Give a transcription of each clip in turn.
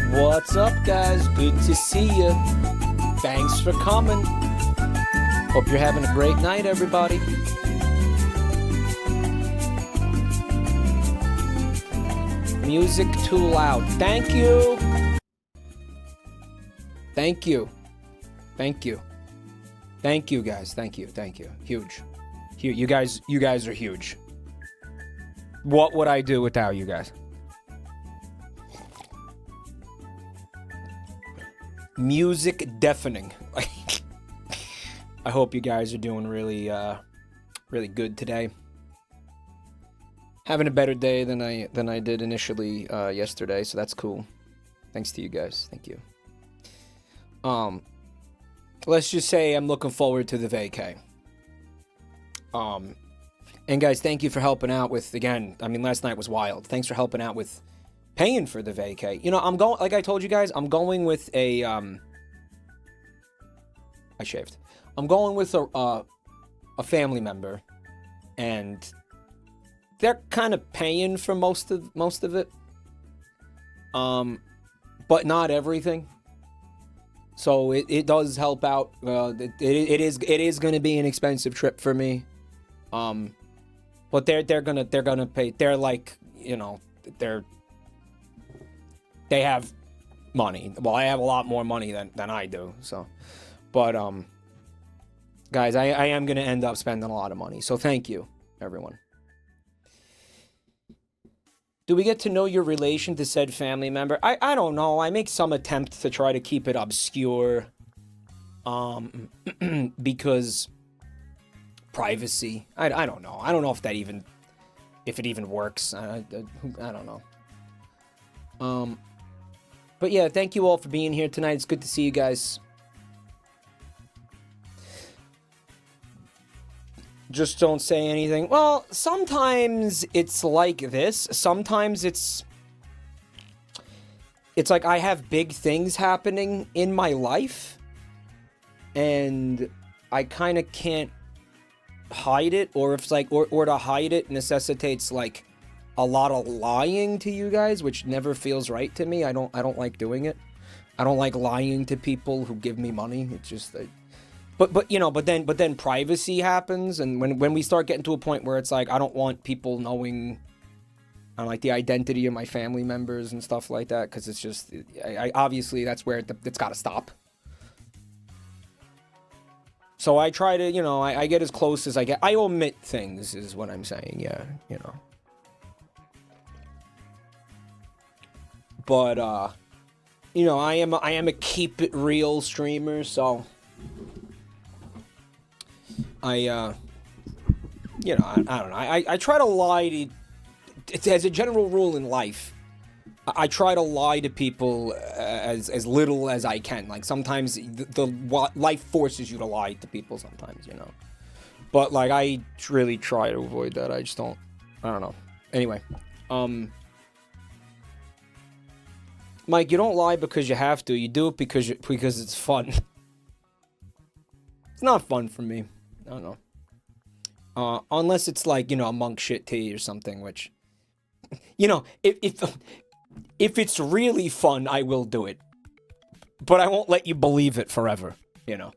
What's up, guys? Good to see you. Thanks for coming. Hope you're having a great night, everybody. Music too loud. Thank you. Thank you. Thank you. Thank you, guys. Thank you. Thank you. Huge. You guys are huge. What would I do without you guys? music deafening. I hope you guys are doing really, really good today. Having a better day than I did initially yesterday, so that's cool. Thanks to you guys. Thank you. Let's just say I'm looking forward to the vacay. And guys, thank you for helping out with, again, I mean, last night was wild. Thanks for helping out with paying for the vacay. You know, I'm going, like I told you guys, I'm going with a, I shaved. I'm going with a family member, and they're kind of paying for most of it. But not everything. So it does help out. It is going to be an expensive trip for me. But they're gonna pay. They're like, you know, they have money. Well, I have a lot more money than I do. So, but guys, I am gonna end up spending a lot of money. So thank you, everyone. Do we get to know your relation to said family member? I don't know. I make some attempt to try to keep it obscure. Because privacy. I don't know. I don't know if it even works. I don't know. But yeah, thank you all for being here tonight. It's good to see you guys. Just don't say anything. Well, sometimes it's like this. Sometimes it's like I have big things happening in my life, and I kind of can't hide it, or if it's like, or to hide it necessitates like a lot of lying to you guys, which never feels right to me. I don't like doing it. I don't like lying to people who give me money. It's just that. But you know, but then privacy happens, and when we start getting to a point where it's like I don't want people knowing, like the identity of my family members and stuff like that, because it's just, I obviously that's where it's got to stop. So I try to, you know, I get as close as I get. I omit things, is what I'm saying. Yeah, you know. But you know, I am a keep it real streamer, so. You know, I don't know. I try to lie to, as a general rule in life, I try to lie to people as little as I can. Like, sometimes the life forces you to lie to people sometimes, you know. But, like, I really try to avoid that. I just don't know. Anyway, Mike, you don't lie because you have to. You do it because it's fun. It's not fun for me. I don't know. Unless it's like, you know, a monk shit tea or something, which, you know, if it's really fun, I will do it. But I won't let you believe it forever, you know.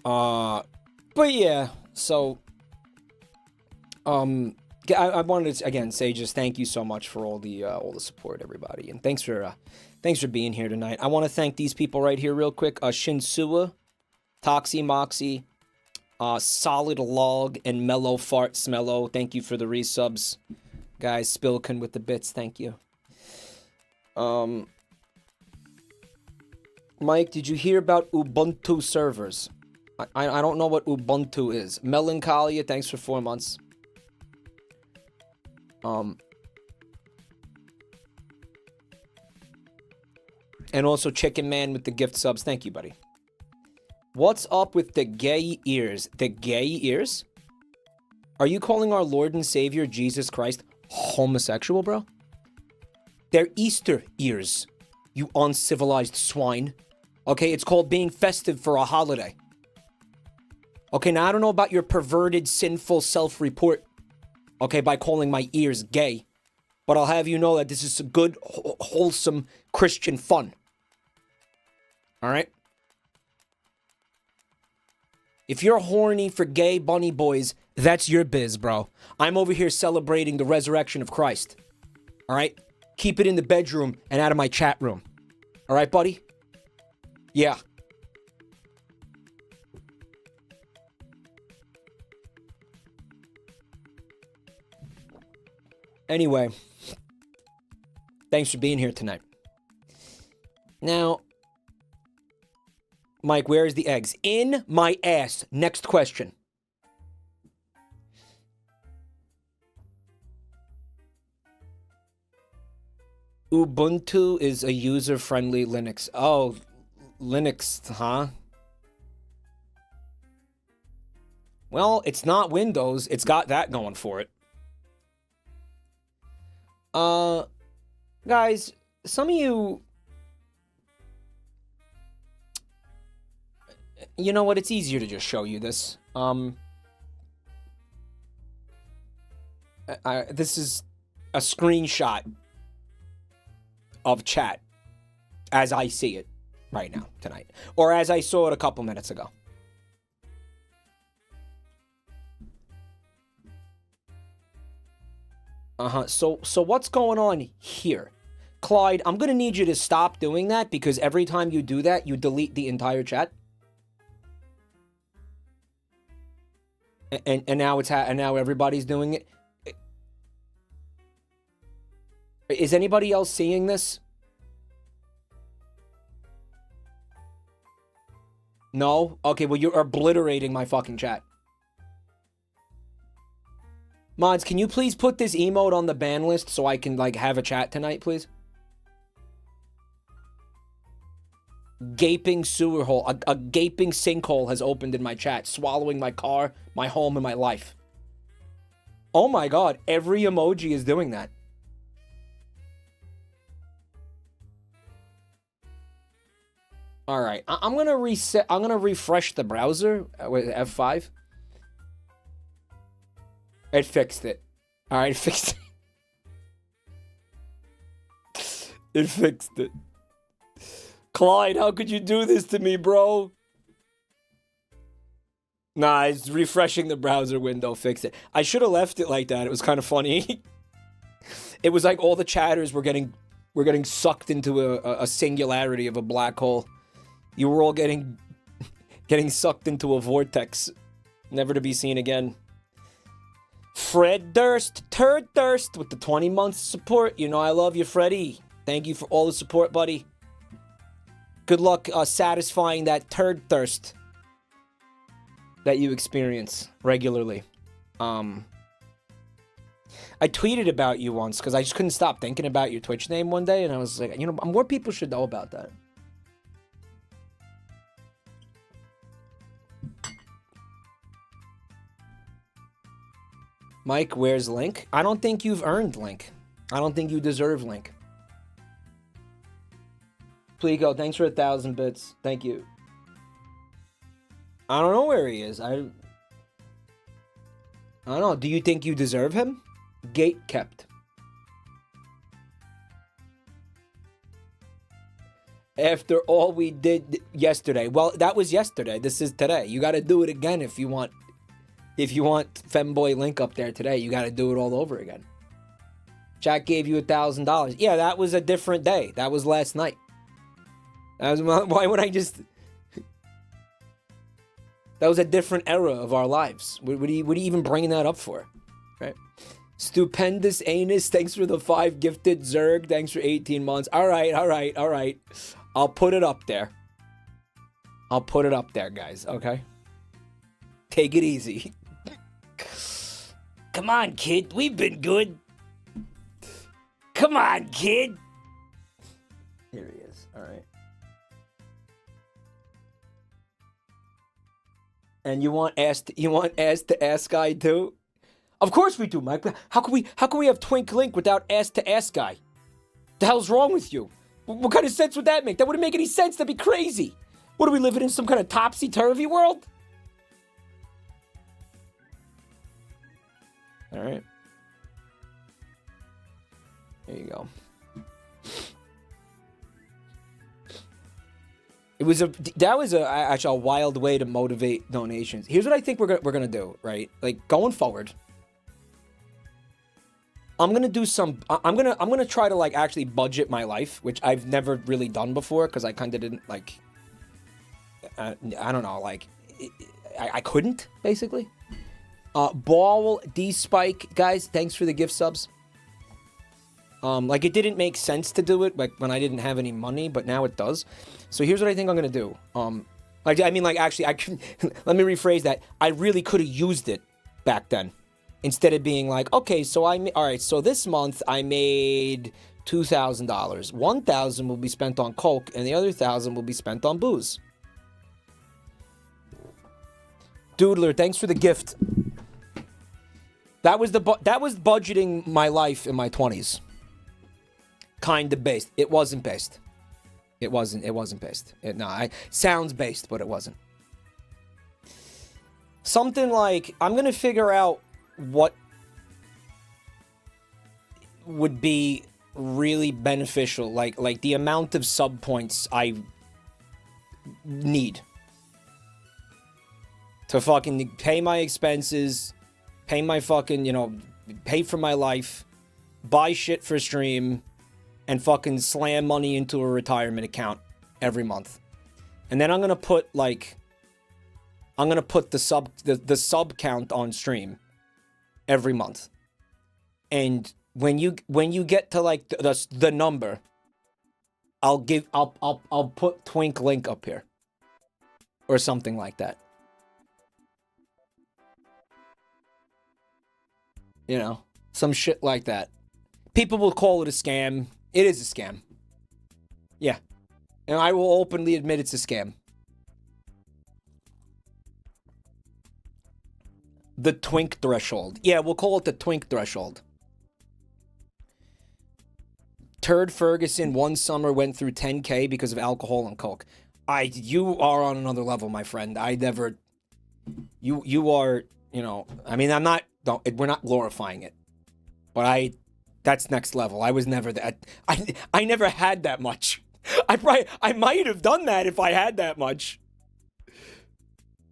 But yeah, so, I wanted to again say just thank you so much for all the support, everybody, and thanks for being here tonight. I want to thank these people right here real quick: Shinsua, Toxie Moxie, Solid Log, and Mellow Fart Smello. Thank you for the resubs, guys. Spilkin with the bits. Thank you. Mike, did you hear about Ubuntu servers? I don't know what Ubuntu is. Melancholia, thanks for 4 months. And also Chicken Man with the gift subs. Thank you, buddy. What's up with the gay ears? The gay ears? Are you calling our Lord and Savior Jesus Christ homosexual, bro? They're Easter ears, you uncivilized swine. Okay, it's called being festive for a holiday. Okay, now I don't know about your perverted, sinful self-report, okay, by calling my ears gay. But I'll have you know that this is a good, wholesome Christian fun. Alright? If you're horny for gay bunny boys, that's your biz, bro. I'm over here celebrating the resurrection of Christ. Alright? Keep it in the bedroom and out of my chat room. Alright, buddy? Yeah. Anyway, thanks for being here tonight. Now, Mike, where is the eggs? In my ass. Next question. Ubuntu is a user-friendly Linux. Oh, Linux, huh? Well, it's not Windows. It's got that going for it. Guys, some of you... You know what? It's easier to just show you this. This is a screenshot of chat as I see it right now, tonight. Or as I saw it a couple minutes ago. So what's going on here? Clyde, I'm going to need you to stop doing that because every time you do that, you delete the entire chat. And now and now everybody's doing it. Is anybody else seeing this? No? Okay, well, you're obliterating my fucking chat. Mods, can you please put this emote on the ban list so I can, like, have a chat tonight, please? Gaping sewer hole. A gaping sinkhole has opened in my chat, swallowing my car, my home, and my life. Oh my god, every emoji is doing that. Alright, I'm gonna reset, I'm gonna refresh the browser with F5. It fixed it. Alright, it fixed it. It fixed it. Clyde, how could you do this to me, bro? Nah, it's refreshing the browser window, fix it. I should have left it like that. It was kind of funny. It was like all the chatters were getting sucked into a singularity of a black hole. You were all getting sucked into a vortex, never to be seen again. Fred Durst, Turd Durst, with the 20 months support. You know I love you, Freddy. Thank you for all the support, buddy. Good luck satisfying that turd thirst that you experience regularly. I tweeted about you once because I just couldn't stop thinking about your Twitch name one day, and I was like, you know, more people should know about that. Mike, where's Link? I don't think you've earned Link. I don't think you deserve Link. Plico, thanks for 1,000 bits. Thank you. I don't know where he is. I don't know. Do you think you deserve him? Gate kept. After all we did yesterday. Well, that was yesterday. This is today. You got to do it again if you want. If you want Femboy Link up there today, you got to do it all over again. Jack gave you $1,000. Yeah, that was a different day. That was last night. Why would I just... That was a different era of our lives. What are you even bringing that up for? Right? Stupendous Anus, thanks for the 5 gifted. Zerg, thanks for 18 months. All right. I'll put it up there. I'll put it up there, guys, okay? Take it easy. Come on, kid. We've been good. Come on, kid. Here he is. All right. And you want ass to ass guy too? Of course we do, Mike. How can we have Twink Link without ass to ass guy? The hell's wrong with you? What kind of sense would that make? That wouldn't make any sense. That'd be crazy. What are we living in, some kind of topsy-turvy world? All right. There you go. That was actually a wild way to motivate donations. Here's what I think we're gonna do, right? Like going forward, I'm gonna try to like actually budget my life, which I've never really done before because I kind of didn't like. I don't know, like I couldn't basically. Ball D Spike, guys, thanks for the gift subs. Like, it didn't make sense to do it, like, when I didn't have any money, but now it does. So here's what I think I'm gonna do. Actually, I can, let me rephrase that. I really could have used it back then. Instead of being like, okay, so all right, so this month I made $2,000. $1,000 will be spent on coke, and the other $1,000 will be spent on booze. Doodler, thanks for the gift. That was budgeting my life in my 20s. Kind of based. It wasn't based. It wasn't based. Sounds based, but it wasn't. Something like, I'm going to figure out what would be really beneficial, like the amount of sub points I need to fucking pay my expenses, pay my fucking, pay for my life, buy shit for stream, and fucking slam money into a retirement account every month. And then I'm gonna put the sub count on stream every month. And when you get to like the number, I'll put Twink link up here or something like that. Some shit like that. People will call it a scam. It is a scam. Yeah. And I will openly admit it's a scam. The Twink threshold. Yeah, we'll call it the Twink threshold. Turd Ferguson one summer went through 10K because of alcohol and coke. You are on another level, my friend. You are, we're not glorifying it. But that's next level. I was never that. I never had that much. I might have done that if I had that much.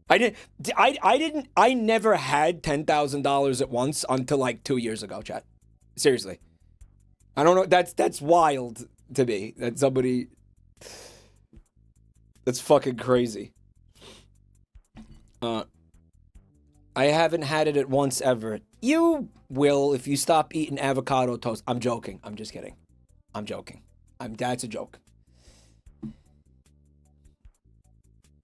I never had $10,000 at once until like 2 years ago, chat. Seriously. I don't know. That's wild to me. That somebody. That's fucking crazy. I haven't had it at once ever. You will if you stop eating avocado toast. I'm joking. I'm just kidding. I'm joking. That's a joke.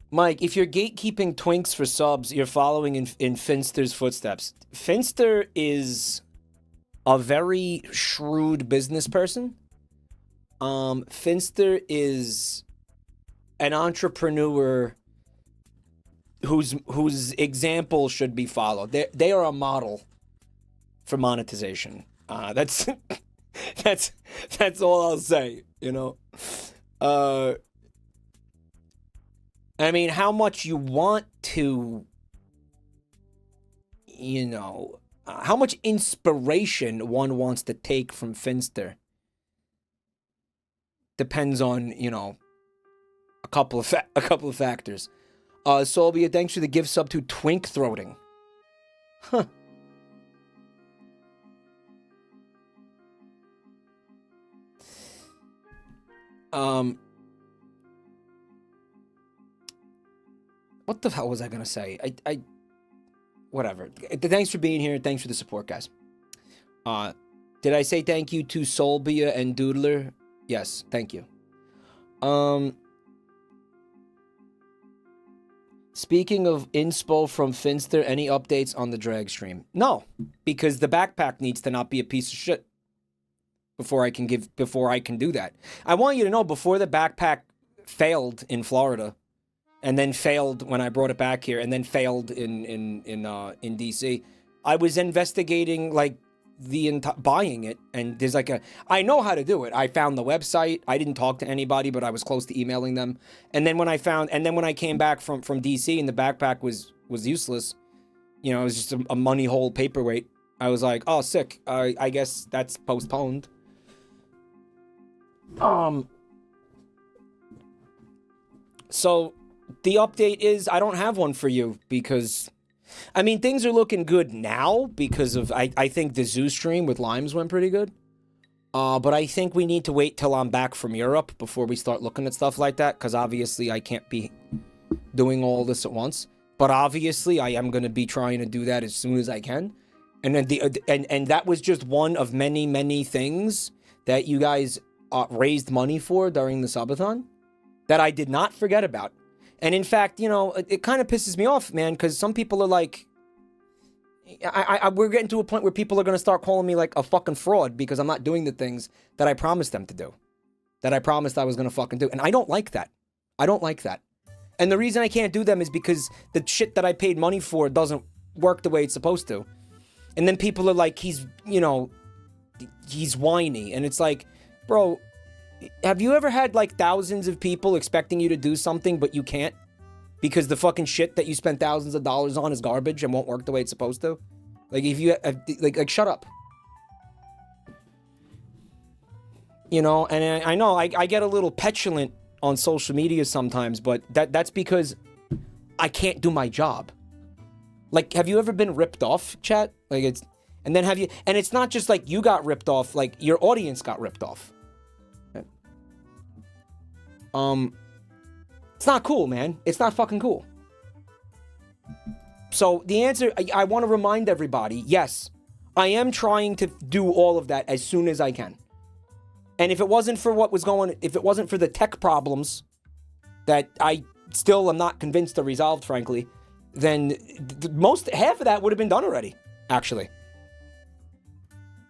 Mike, if you're gatekeeping Twinks for subs, you're following in Finster's footsteps. Finster is a very shrewd business person. Finster is an entrepreneur whose example should be followed. They are a model for monetization. That's all I'll say. I mean, how much you want to, how much inspiration one wants to take from Finster depends on, a couple of factors. Solbia, thanks for the gift sub to Twink Throating. Huh. What the hell was I gonna say? Whatever. Thanks for being here. Thanks for the support, guys. Did I say thank you to Solbia and Doodler? Yes, thank you. Speaking of inspo from Finster, any updates on the drag stream? No, because the backpack needs to not be a piece of shit before I can do that. I want you to know, before the backpack failed in Florida, and then failed when I brought it back here, and then failed in DC, I was investigating like buying it, and there's like I know how to do it. I found the website. I didn't talk to anybody, but I was close to emailing them. And then when I came back from DC and the backpack was useless, it was just a money hole paperweight. I was like, oh, sick. I guess that's postponed. So the update is I don't have one for you because, I mean, things are looking good now because of, I think the Zoo stream with Limes went pretty good. But I think we need to wait till I'm back from Europe before we start looking at stuff like that, because obviously I can't be doing all this at once. But obviously I am going to be trying to do that as soon as I can. And then and that was just one of many, many things that you guys raised money for during the subathon that I did not forget about. And in fact, you know, it kind of pisses me off, man, because some people are like, we're getting to a point where people are going to start calling me like a fucking fraud because I'm not doing the things that I promised them to do, that I promised I was going to fucking do. And I don't like that. I don't like that. And the reason I can't do them is because the shit that I paid money for doesn't work the way it's supposed to. And then people are like, he's whiny. And it's like, bro, have you ever had like thousands of people expecting you to do something, but you can't? Because the fucking shit that you spent thousands of dollars on is garbage and won't work the way it's supposed to? Like, if you, like shut up. You know, and I know I get a little petulant on social media sometimes, but that's because I can't do my job. Like, have you ever been ripped off, chat? Like, it's, and then have you, and it's not just like you got ripped off, like your audience got ripped off. It's not cool, man. It's not fucking cool. So the answer, I want to remind everybody, yes, I am trying to do all of that as soon as I can. And if it wasn't for if it wasn't for the tech problems that I still am not convinced are resolved, frankly, then half of that would have been done already, actually.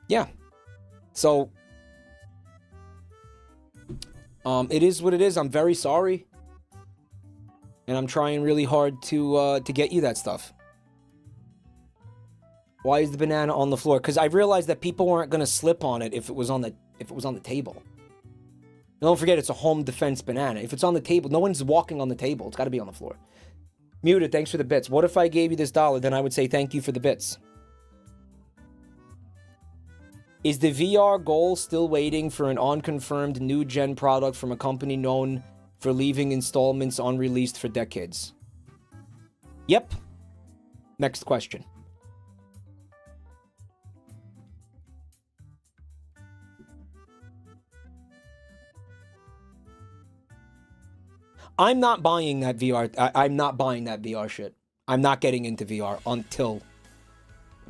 Yeah. So, it is what it is. I'm very sorry. And I'm trying really hard to get you that stuff. Why is the banana on the floor? Because I realized that people weren't going to slip on it if it was on the table. And don't forget, it's a home defense banana. If it's on the table, no one's walking on the table. It's got to be on the floor. Muted, thanks for the bits. What if I gave you this $1? Then I would say thank you for the bits. Is the VR goal still waiting for an unconfirmed new gen product from a company known for leaving installments unreleased for decades? Yep. Next question. I'm not buying that VR. I'm not buying that VR shit. I'm not getting into VR until...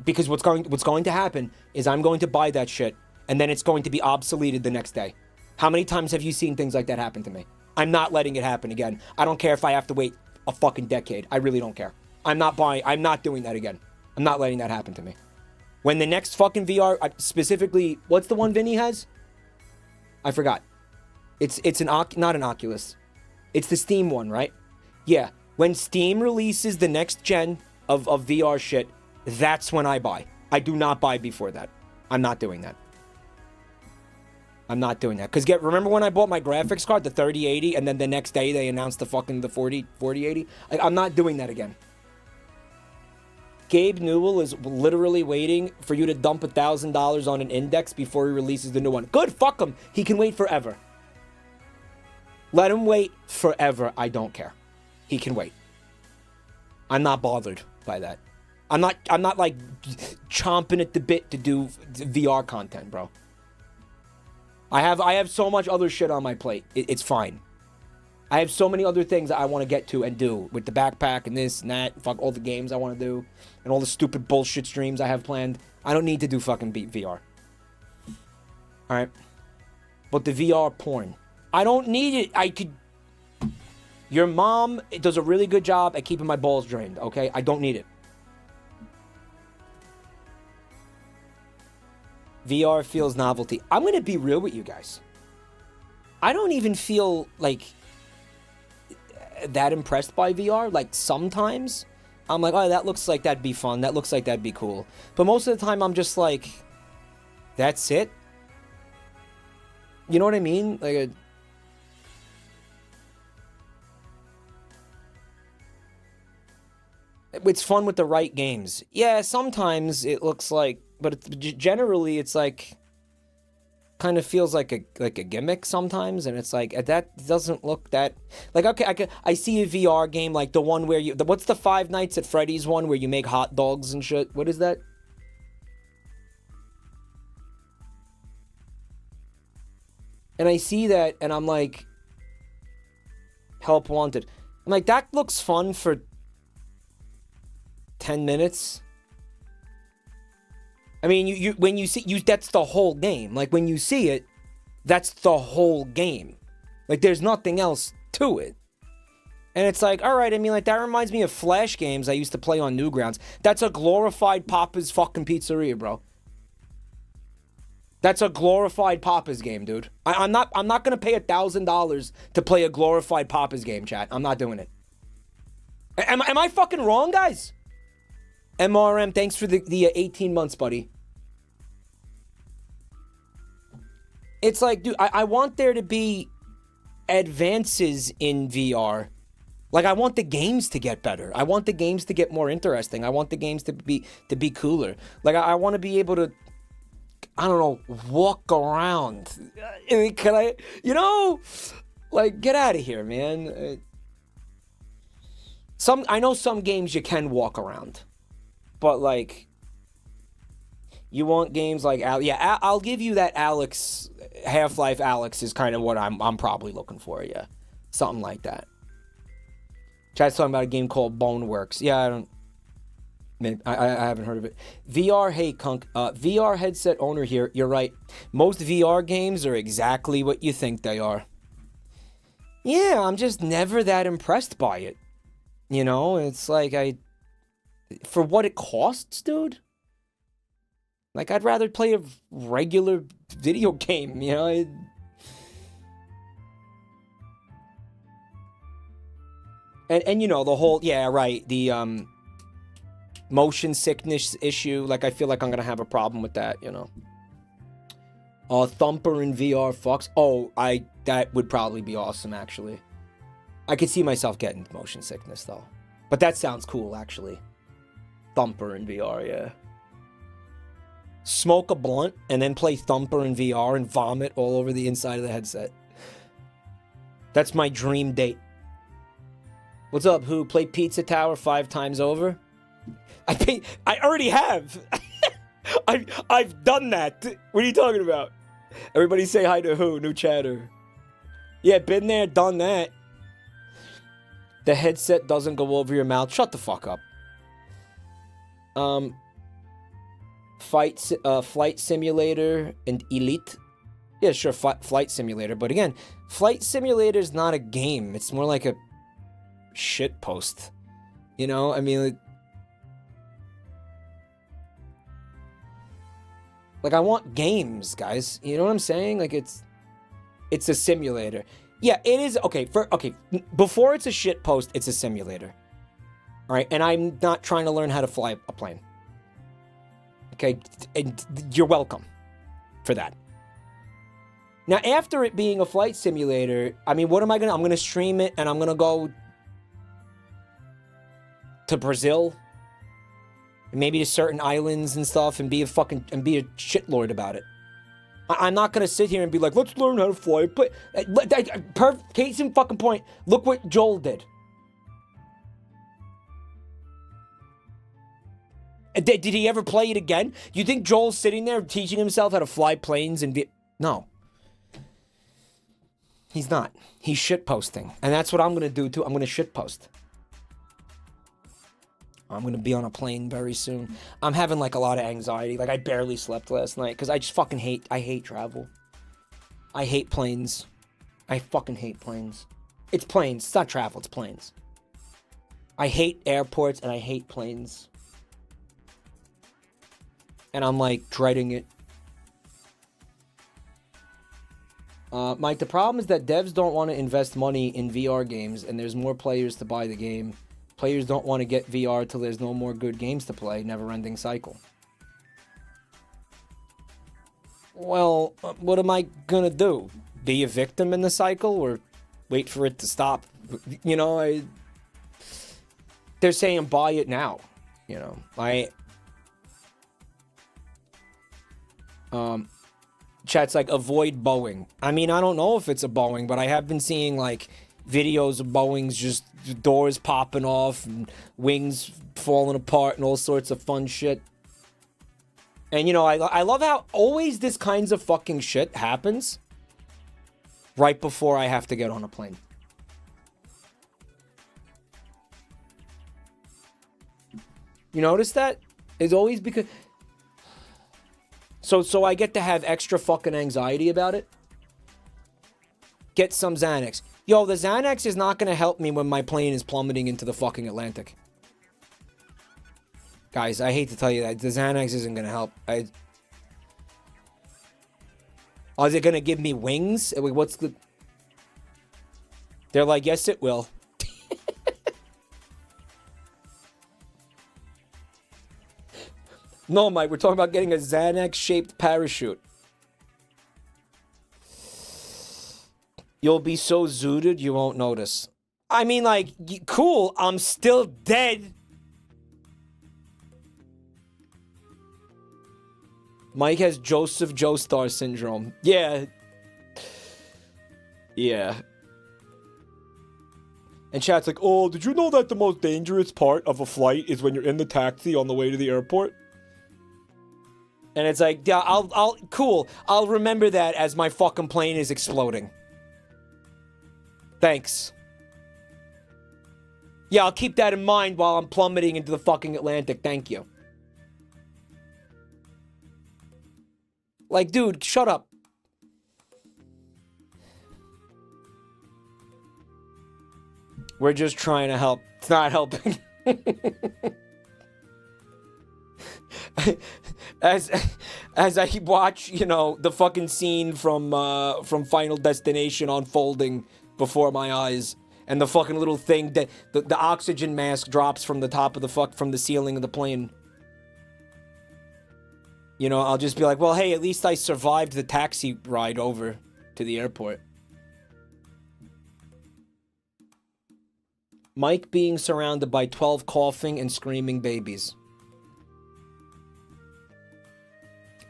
Because what's going to happen is I'm going to buy that shit, and then it's going to be obsoleted the next day. How many times have you seen things like that happen to me? I'm not letting it happen again. I don't care if I have to wait a fucking decade. I really don't care. I'm not doing that again. I'm not letting that happen to me. When the next fucking VR, specifically, what's the one Vinny has? I forgot. It's not an Oculus. It's the Steam one, right? Yeah. When Steam releases the next gen of VR shit, that's when I buy. I do not buy before that. I'm not doing that. I'm not doing that. Because remember when I bought my graphics card, the 3080, and then the next day they announced the 4080? I'm not doing that again. Gabe Newell is literally waiting for you to dump $1,000 on an index before he releases the new one. Good, fuck him. He can wait forever. Let him wait forever. I don't care. He can wait. I'm not bothered by that. I'm not like chomping at the bit to do VR content, bro. I have so much other shit on my plate. It's fine. I have so many other things that I want to get to and do with the backpack and this and that. Fuck all the games I want to do and all the stupid bullshit streams I have planned. I don't need to do fucking VR. All right. But the VR porn, I don't need it. I could. Your mom does a really good job at keeping my balls drained. Okay, I don't need it. VR feels novelty. I'm going to be real with you guys. I don't even feel like that impressed by VR. Like sometimes I'm like, oh, that looks like that'd be fun. That looks like that'd be cool. But most of the time I'm just like, that's it. You know what I mean? Like it's fun with the right games. Yeah, sometimes it looks like, but generally it's like kind of feels like a gimmick sometimes, and it's like that doesn't look that like okay. I see a VR game like the one where what's the Five Nights at Freddy's one where you make hot dogs and shit? What is that? And I see that and I'm like, help wanted. I'm like, that looks fun for 10 minutes. I mean, when you see that's the whole game. Like when you see it, That's the whole game. Like, there's nothing else to it. And it's like, all right, I mean, like, that reminds me of Flash games I used to play on Newgrounds. That's a glorified Papa's fucking pizzeria, bro. That's a glorified Papa's game, dude. I'm not gonna pay $1,000 to play a glorified Papa's game, chat. I'm not doing it. Am I fucking wrong, guys? MRM, thanks for the 18 months, buddy. It's like, dude, I want there to be advances in VR. Like, I want the games to get better. I want the games to get more interesting. I want the games to be cooler. Like, I want to be able to, I don't know, walk around. Can I, you know, like, get out of here, man. I know some games you can walk around, but like, you want games like, I'll give you that Alex, Half-Life Alex is kind of what I'm probably looking for, yeah. Something like that. Chat's talking about a game called Boneworks. Yeah, I haven't heard of it. VR, hey, Kunk. VR headset owner here. You're right. Most VR games are exactly what you think they are. Yeah, I'm just never that impressed by it. You know, it's like for what it costs, dude. Like, I'd rather play a regular video game, you know? And you know, the whole, yeah, right, the motion sickness issue, like, I feel like I'm gonna have a problem with that, you know? Thumper in VR, fucks. Oh, that would probably be awesome, actually. I could see myself getting motion sickness, though. But that sounds cool, actually. Thumper in VR, yeah. Smoke a blunt and then play Thumper in VR and vomit all over the inside of the headset. That's my dream date. What's up, who? Play Pizza Tower 5 times over? I already have. I've done that. What are you talking about? Everybody say hi to who? New chatter. Yeah, been there, done that. The headset doesn't go over your mouth. Shut the fuck up. Flight Simulator and Elite. Yeah, sure, Flight Simulator. But again, Flight Simulator is not a game. It's more like a shit post. You know, I mean, like I want games, guys. You know what I'm saying? Like, it's a simulator. Yeah, it is. Okay, before it's a shit post, it's a simulator. All right, and I'm not trying to learn how to fly a plane. Okay, and you're welcome for that. Now, after it being a flight simulator, I mean, what am I gonna? I'm gonna stream it, and I'm gonna go to Brazil, and maybe to certain islands and stuff, and be a shitlord about it. I'm not gonna sit here and be like, let's learn how to fly. But case in fucking point, look what Joel did. Did he ever play it again? You think Joel's sitting there teaching himself how to fly planes and no. He's not. He's shitposting. And that's what I'm going to do too. I'm going to shitpost. I'm going to be on a plane very soon. I'm having like a lot of anxiety. Like, I barely slept last night because I just fucking hate travel. I hate planes. I fucking hate planes. It's planes. It's not travel. It's planes. I hate airports and I hate planes. And I'm like dreading it. Mike, the problem is that devs don't want to invest money in VR games and there's more players to buy the game. Players don't want to get VR till there's no more good games to play. Never-ending cycle. Well, what am I gonna do? Be a victim in the cycle or wait for it to stop? You know, they're saying buy it now. You know, chat's like, avoid Boeing. I mean, I don't know if it's a Boeing, but I have been seeing like videos of Boeings just doors popping off and wings falling apart and all sorts of fun shit. And you know, I love how always this kinds of fucking shit happens right before I have to get on a plane. You notice that? It's always because So I get to have extra fucking anxiety about it. Get some Xanax. Yo, the Xanax is not going to help me when my plane is plummeting into the fucking Atlantic. Guys, I hate to tell you that. The Xanax isn't going to help. Oh, is it going to give me wings? Wait, what's the... They're like, yes, it will. No, Mike, we're talking about getting a Xanax-shaped parachute. You'll be so zooted you won't notice. I mean, like, cool, I'm still dead. Mike has Joseph Joestar syndrome. Yeah. Yeah. And chat's like, oh, did you know that the most dangerous part of a flight is when you're in the taxi on the way to the airport? And it's like, yeah, cool. I'll remember that as my fucking plane is exploding. Thanks. Yeah, I'll keep that in mind while I'm plummeting into the fucking Atlantic. Thank you. Like, dude, shut up. We're just trying to help. It's not helping. As I watch, you know, the fucking scene from Final Destination unfolding before my eyes, and the fucking little thing that the oxygen mask drops from the top of the from the ceiling of the plane. You know, I'll just be like, well, hey, at least I survived the taxi ride over to the airport. Mike being surrounded by 12 coughing and screaming babies.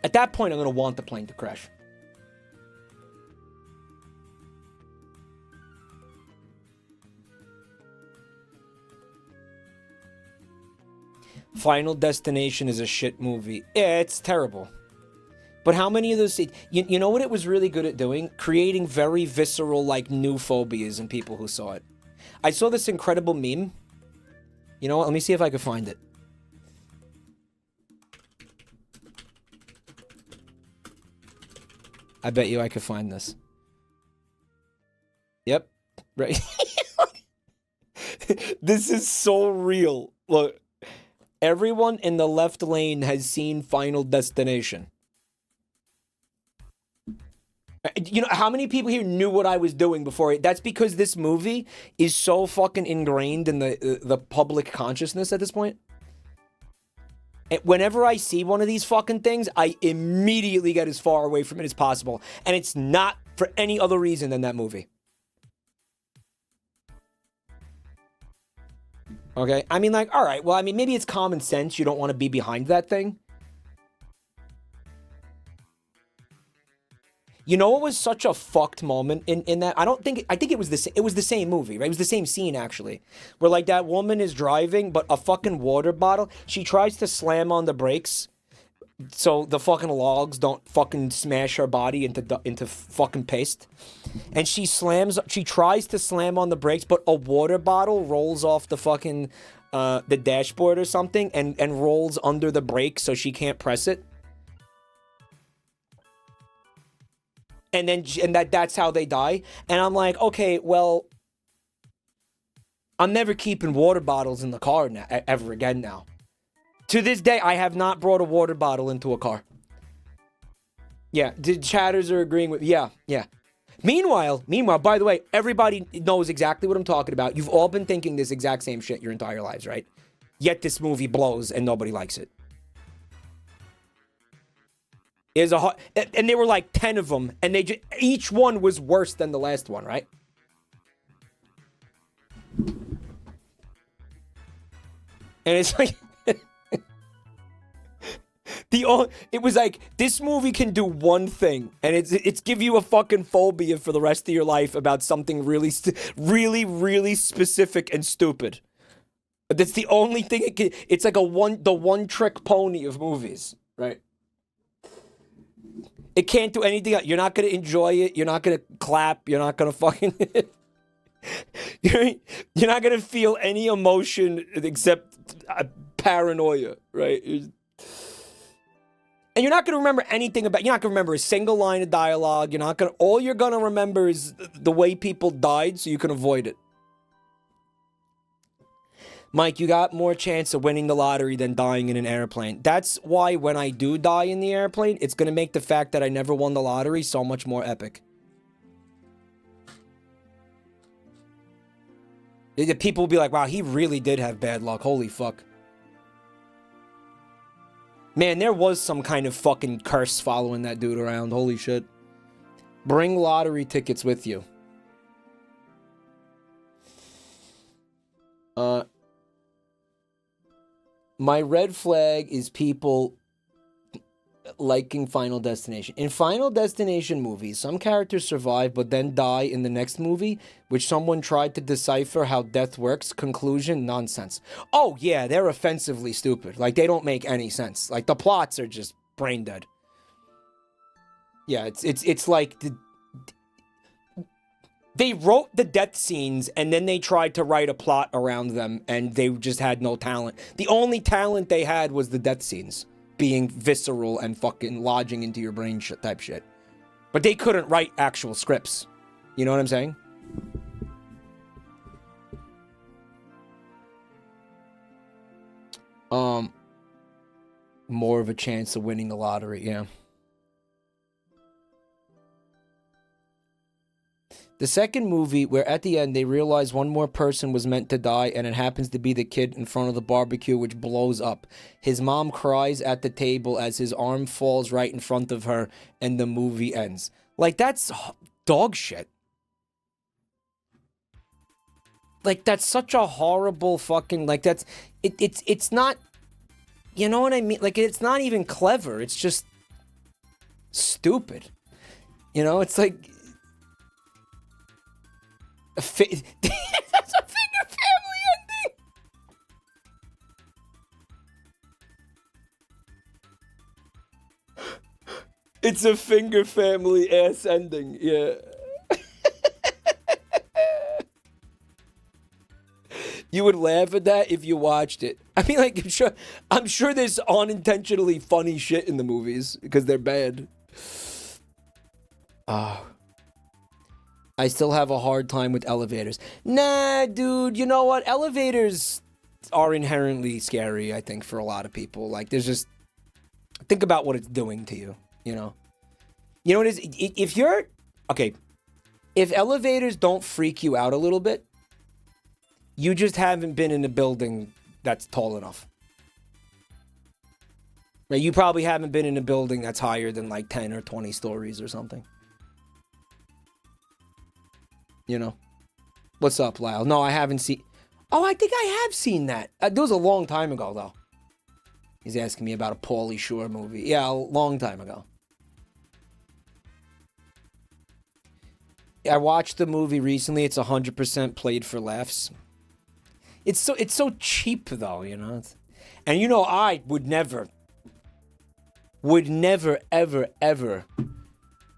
At that point, I'm going to want the plane to crash. Final Destination is a shit movie. Yeah, it's terrible. But how many of those... You know what it was really good at doing? Creating very visceral, like, new phobias in people who saw it. I saw this incredible meme. You know what? Let me see if I can find it. I bet you I could find this. Yep. Right. This is so real. Look. Everyone in the left lane has seen Final Destination. You know, how many people here knew what I was doing before? That's because this movie is so fucking ingrained in the public consciousness at this point. And whenever I see one of these fucking things, I immediately get as far away from it as possible. And it's not for any other reason than that movie. Okay? I mean, like, all right, well, I mean, maybe it's common sense. You don't want to be behind that thing. You know what was such a fucked moment in that? I think it was the same movie, right? It was the same scene, actually. Where, like, that woman is driving, but a fucking water bottle, she tries to slam on the brakes so the fucking logs don't fucking smash her body into fucking paste. And she tries to slam on the brakes, but a water bottle rolls off the fucking, the dashboard or something and rolls under the brake so she can't press it. And that's how they die. And I'm like, okay, well, I'm never keeping water bottles in the car ever again now. To this day, I have not brought a water bottle into a car. Yeah, the chatters are agreeing with... Yeah. Meanwhile, by the way, everybody knows exactly what I'm talking about. You've all been thinking this exact same shit your entire lives, right? Yet this movie blows and nobody likes it. And there were like 10 of them, and each one was worse than the last one, right? And it's like... It was like, this movie can do one thing, and it's give you a fucking phobia for the rest of your life about something really, really specific and stupid. But that's the only thing it can... It's like the one-trick pony of movies, right? It can't do anything else. You're not going to enjoy it. You're not going to clap. You're not going to fucking... You're not going to feel any emotion except paranoia, right? And you're not going to remember anything about, you're not going to remember a single line of dialogue. All you're going to remember is the way people died so you can avoid it. Mike, you got more chance of winning the lottery than dying in an airplane. That's why when I do die in the airplane, it's going to make the fact that I never won the lottery so much more epic. The people will be like, wow, he really did have bad luck. Holy fuck. Man, there was some kind of fucking curse following that dude around. Holy shit. Bring lottery tickets with you. My red flag is people liking Final Destination. In Final Destination movies, some characters survive but then die in the next movie, which someone tried to decipher how death works. Conclusion, nonsense. Oh yeah, they're offensively stupid. Like, they don't make any sense. Like, the plots are just brain dead. Yeah, it's like they wrote the death scenes and then they tried to write a plot around them and they just had no talent. The only talent they had was the death scenes being visceral and fucking lodging into your brain type shit. But they couldn't write actual scripts. You know what I'm saying? More of a chance of winning the lottery, yeah. The second movie, where at the end they realize one more person was meant to die and it happens to be the kid in front of the barbecue, which blows up. His mom cries at the table as his arm falls right in front of her and the movie ends. Like, that's dog shit. Like, that's such a horrible fucking, like, that's, it's not, you know what I mean? Like, it's not even clever. It's just stupid. You know, it's like, that's a Finger Family ending. It's a Finger Family ass ending. Yeah. You would laugh at that if you watched it. I mean, like, I'm sure there's unintentionally funny shit in the movies because they're bad. I still have a hard time with elevators. Nah, dude, you know what? Elevators are inherently scary, I think, for a lot of people. Like, there's just... Think about what it's doing to you, you know? You know what it is? If you're... Okay. If elevators don't freak you out a little bit, you just haven't been in a building that's tall enough. Right? You probably haven't been in a building that's higher than, like, 10 or 20 stories or something. You know? What's up, Lyle? No, I haven't seen... Oh, I think I have seen that. That was a long time ago, though. He's asking me about a Pauly Shore movie. Yeah, a long time ago. I watched the movie recently. It's 100% played for laughs. It's so cheap, though, you know? And, you know, I would never, ever, ever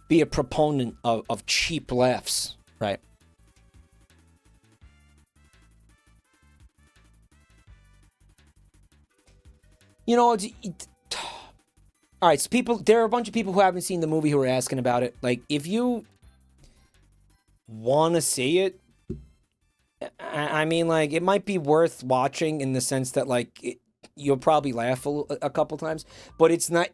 be a proponent of cheap laughs, right? You know, all right, so there are a bunch of people who haven't seen the movie who are asking about it. Like, if you want to see it, I mean, like, it might be worth watching in the sense that, like, you'll probably laugh a couple times, but it's not...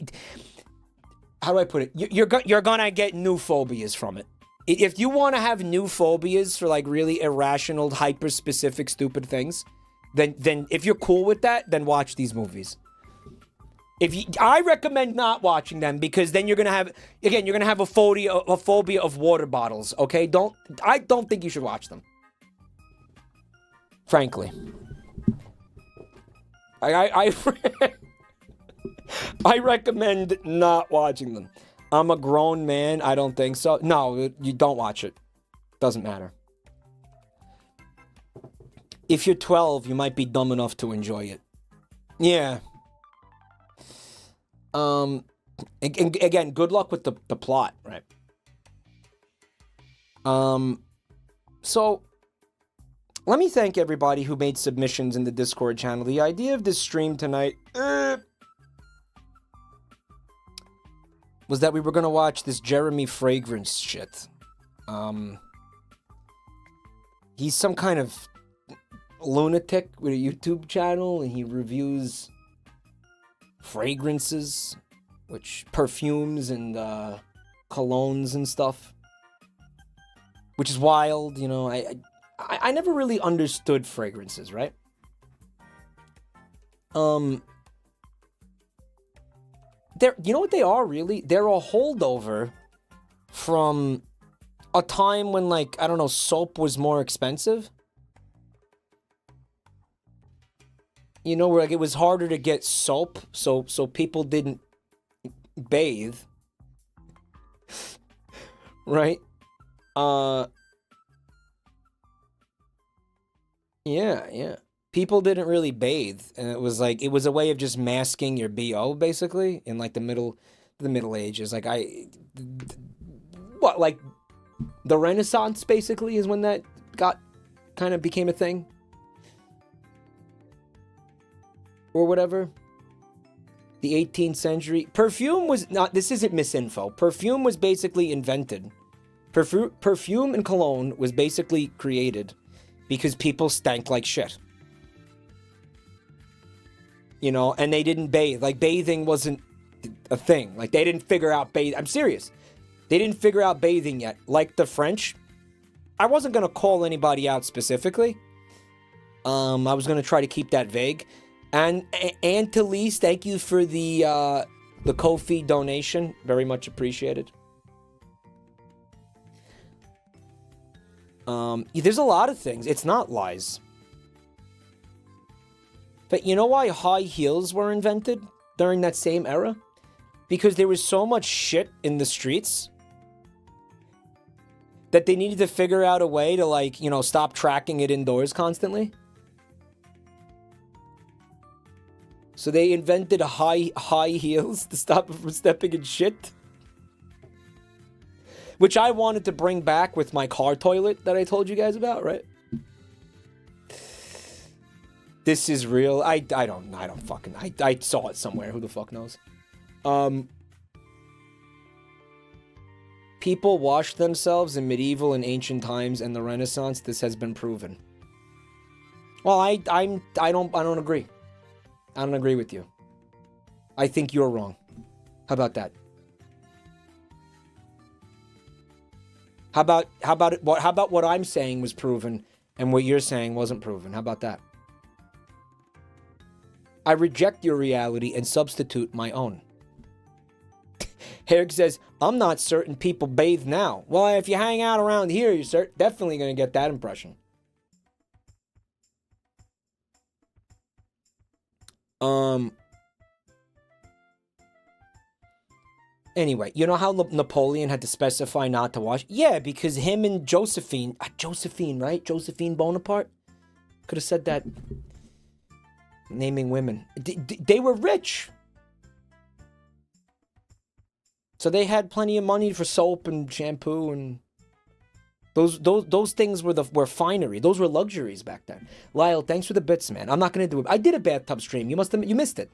How do I put it? You're gonna get new phobias from it. If you want to have new phobias for, like, really irrational, hyper-specific, stupid things, then if you're cool with that, then watch these movies. I recommend not watching them because then you're gonna have a phobia of water bottles. Okay, I don't think you should watch them. Frankly, I recommend not watching them. I'm a grown man. I don't think so. No, you don't watch it. Doesn't matter. If you're 12, you might be dumb enough to enjoy it. Yeah. Again, good luck with the plot, right? So, let me thank everybody who made submissions in the Discord channel. The idea of this stream tonight, was that we were gonna watch this Jeremy Fragance shit. He's some kind of lunatic with a YouTube channel, and he reviews fragrances, which perfumes and colognes and stuff, which is wild. You know, I never really understood fragrances, right? You know what they are, really? They're a holdover from a time when, like, I don't know, soap was more expensive. You know, where, like, it was harder to get soap, so people didn't bathe. Right? Yeah. People didn't really bathe, and it was a way of just masking your BO, basically, in like the Middle Ages. Like like the Renaissance, basically, is when that kind of became a thing, or whatever. The 18th century, perfume was not. This isn't misinfo. Perfume was basically invented. Perfume and cologne was basically created because people stank like shit. You know, and they didn't bathe. Like, bathing wasn't a thing. Like, they didn't figure out bathing. I'm serious. They didn't figure out bathing yet. Like the French. I wasn't going to call anybody out specifically. I was going to try to keep that vague. And Talise, thank you for the Ko-fi donation. Very much appreciated. There's a lot of things. It's not lies. But you know why high heels were invented during that same era? Because there was so much shit in the streets that they needed to figure out a way to, like, you know, stop tracking it indoors constantly. So they invented high heels to stop it from stepping in shit. Which I wanted to bring back with my car toilet that I told you guys about, right? This is real. I saw it somewhere. Who the fuck knows? People washed themselves in medieval and ancient times and the Renaissance. This has been proven. Well, I don't agree. I don't agree with you. I think you're wrong. How about that? How about what I'm saying was proven and what you're saying wasn't proven? How about that? I reject your reality and substitute my own. Herrick says, I'm not certain people bathe now. Well, if you hang out around here, you're definitely going to get that impression. Anyway, you know how Napoleon had to specify not to wash? Yeah, because him and Josephine, right? Josephine Bonaparte? Could have said that. Naming women. They were rich. So they had plenty of money for soap and shampoo, and those things were finery. Those were luxuries back then. Lyle, thanks for the bits, man. I'm not gonna do it. I did a bathtub stream. You missed it.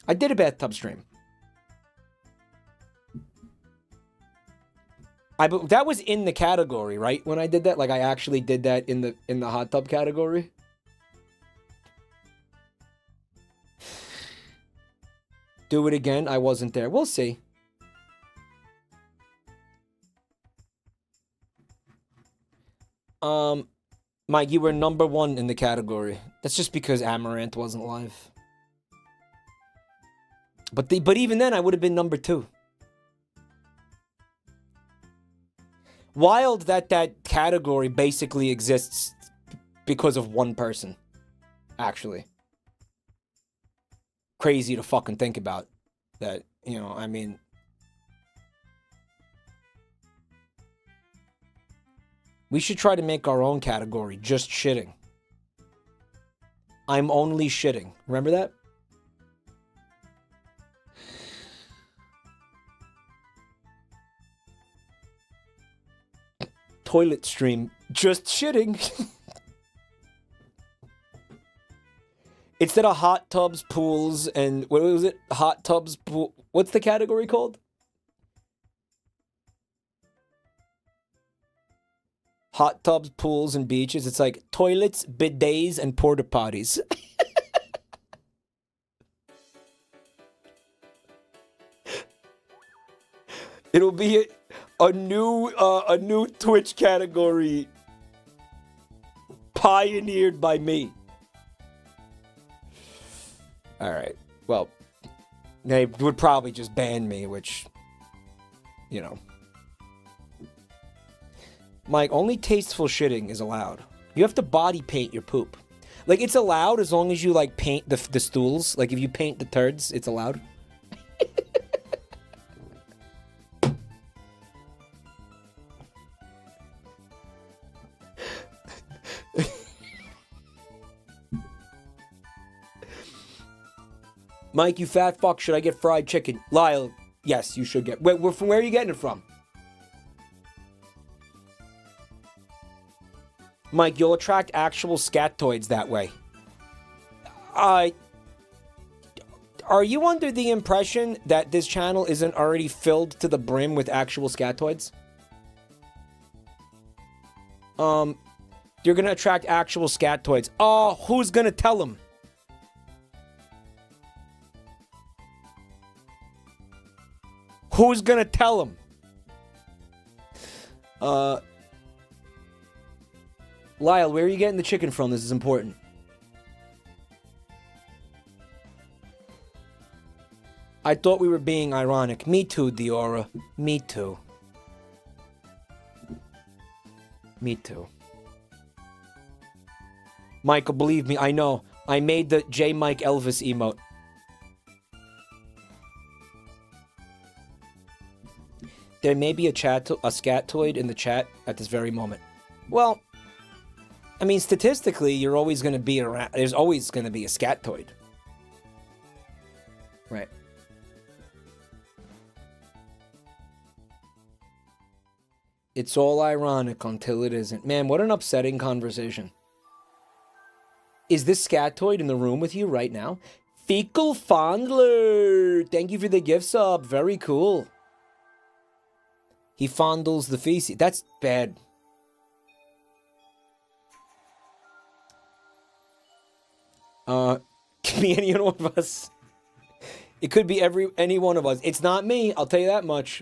I did a bathtub stream. That was in the category, right? When I did that, like, I actually did that in the hot tub category. Do it again. I wasn't there. We'll see. Mike, you were number 1 in the category. That's just because Amaranth wasn't live. But even then, I would have been number 2. Wild that category basically exists because of one person. Actually. Crazy to fucking think about that, you know, I mean. We should try to make our own category, just shitting. I'm only shitting. Remember that? Toilet stream, just shitting. Instead of hot tubs, pools, and what was it? Hot tubs, pool. What's the category called? hot tubs, pools, and beaches. It's like toilets, bidets, and porta potties. It'll be a new Twitch category pioneered by me. All right. Well, they would probably just ban me, which, you know. Mike, only tasteful shitting is allowed. You have to body paint your poop. Like, it's allowed as long as you, like, paint the stools. Like, if you paint the turds, it's allowed. Mike, you fat fuck, should I get fried chicken? Lyle, yes, you should get. Wait, from where are you getting it from? Mike, you'll attract actual scatoids that way. Are you under the impression that this channel isn't already filled to the brim with actual scatoids? You're gonna attract actual scatoids. Oh, who's gonna tell them? Who's gonna tell them? Lyle, where are you getting the chicken from? This is important. I thought we were being ironic. Me too, Diora. Me too. Me too. Michael, believe me, I know. I made the J. Mike Elvis emote. There may be a scatoid in the chat at this very moment. Well, I mean, statistically, you're always going to be around. There's always going to be a scatoid. Right. It's all ironic until it isn't. Man, what an upsetting conversation. Is this scatoid in the room with you right now? Fecal Fondler! Thank you for the gift sub. Very cool. He fondles the feces. That's bad. Could be any one of us. It could be any one of us. It's not me, I'll tell you that much.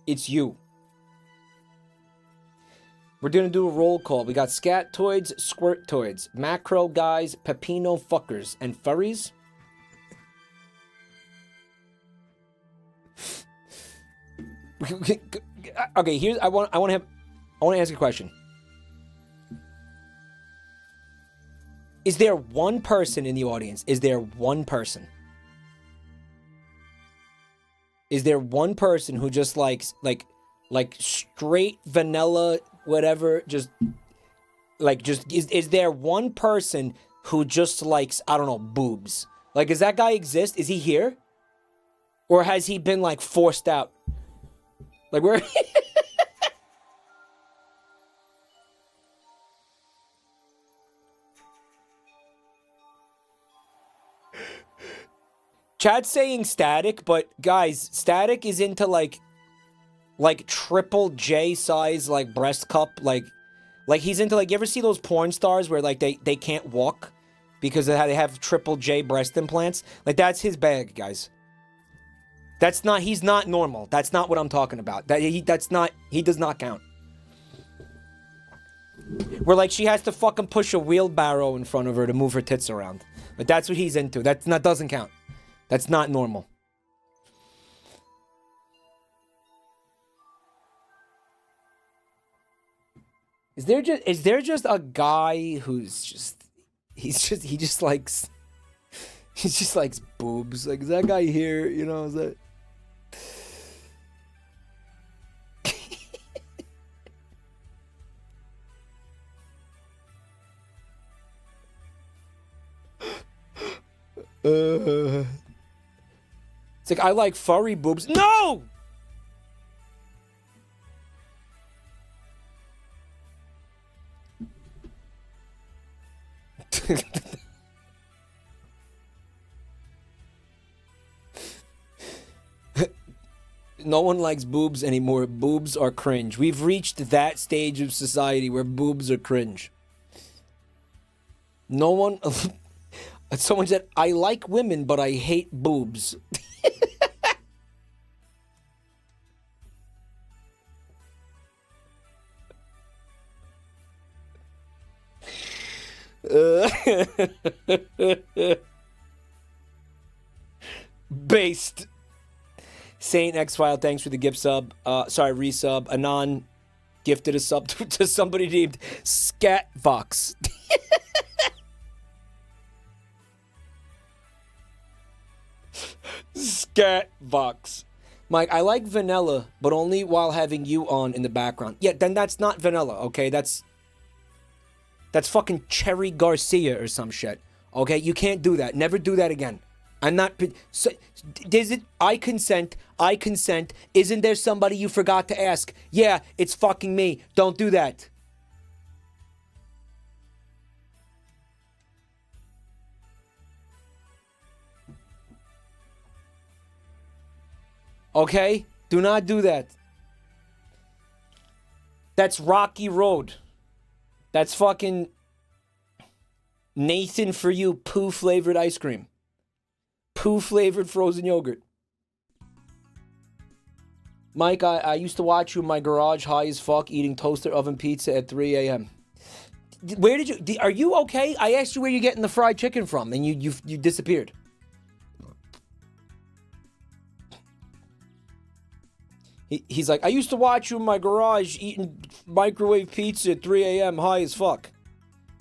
It's you. We're gonna do a roll call. We got scatoids, squirtoids, macro guys, pepino fuckers, and furries. Okay, here's I want to ask you a question. Is there one person in the audience? Is there one person? Is there one person who just likes like straight vanilla whatever, just is there one person who just likes, I don't know, boobs? Like, does that guy exist? Is he here? Or has he been like forced out? Like, where? Chad's saying Static, but guys, Static is into like triple J size like breast cup, like he's into like, you ever see those porn stars where like they can't walk because they have triple J breast implants? Like, that's his bag, guys. That's not, he's not normal. That's not what I'm talking about. He does not count. Where like she has to fucking push a wheelbarrow in front of her to move her tits around. But that's what he's into. That doesn't count. That's not normal. Is there just a guy who's just he just likes boobs? Like, is that guy here? You know, is that? It's like, I like furry boobs. No! no one likes boobs anymore. Boobs are cringe. We've reached that stage of society where boobs are cringe. No one... Someone said, I like women, but I hate boobs. Based. Saint X-File, thanks for the gift sub. Sorry, resub. Anon gifted a sub to somebody named Scatvox. Scatvox. Mike, I like vanilla, but only while having you on in the background. Yeah, then that's not vanilla, okay? That's fucking Cherry Garcia or some shit. Okay, you can't do that. Never do that again. I'm not... So, is it... I consent. I consent. Isn't there somebody you forgot to ask? Yeah, it's fucking me. Don't do that. Okay? Do not do that. That's Rocky Road. That's fucking Nathan for you, poo flavored ice cream. Poo flavored frozen yogurt. Mike, I used to watch you in my garage high as fuck eating toaster oven pizza at 3 a.m. Where did you... Are you okay? I asked you where you're getting the fried chicken from and you disappeared. He's like, I used to watch you in my garage eating microwave pizza at 3 a.m. high as fuck.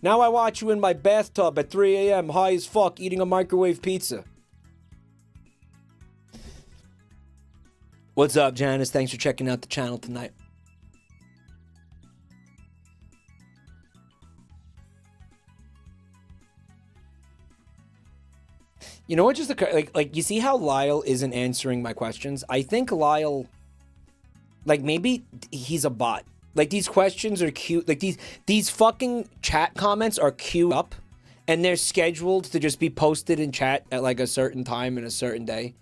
Now I watch you in my bathtub at 3 a.m. high as fuck eating a microwave pizza. What's up, Janice? Thanks for checking out the channel tonight. You know what just occurred? Like you see how Lyle isn't answering my questions? I think Lyle... Like, maybe he's a bot. Like, these questions are cute. Like, these fucking chat comments are queued up. And they're scheduled to just be posted in chat at, like, a certain time and a certain day.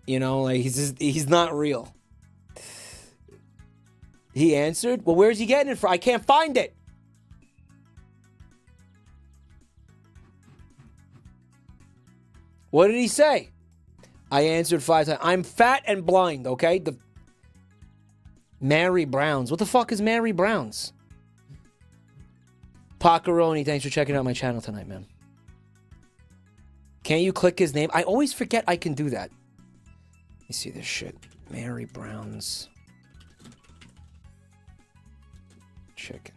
You know, like, he's not real. He answered? Well, where's he getting it from? I can't find it. What did he say? I answered 5 times. I'm fat and blind, okay? Mary Browns. What the fuck is Mary Browns? Pacaroni, thanks for checking out my channel tonight, man. Can't you click his name? I always forget I can do that. Let me see this shit. Mary Browns. Chicken.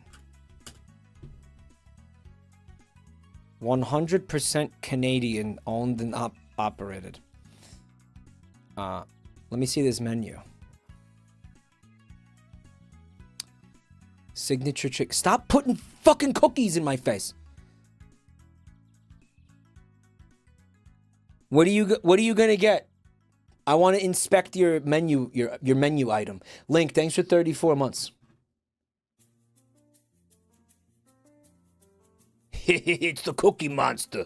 100% Canadian, owned and operated. Let me see this menu. Signature chick. Stop putting fucking cookies in my face. What are you gonna get? I want to inspect your menu, your menu item. Link, thanks for 34 months. It's the Cookie Monster.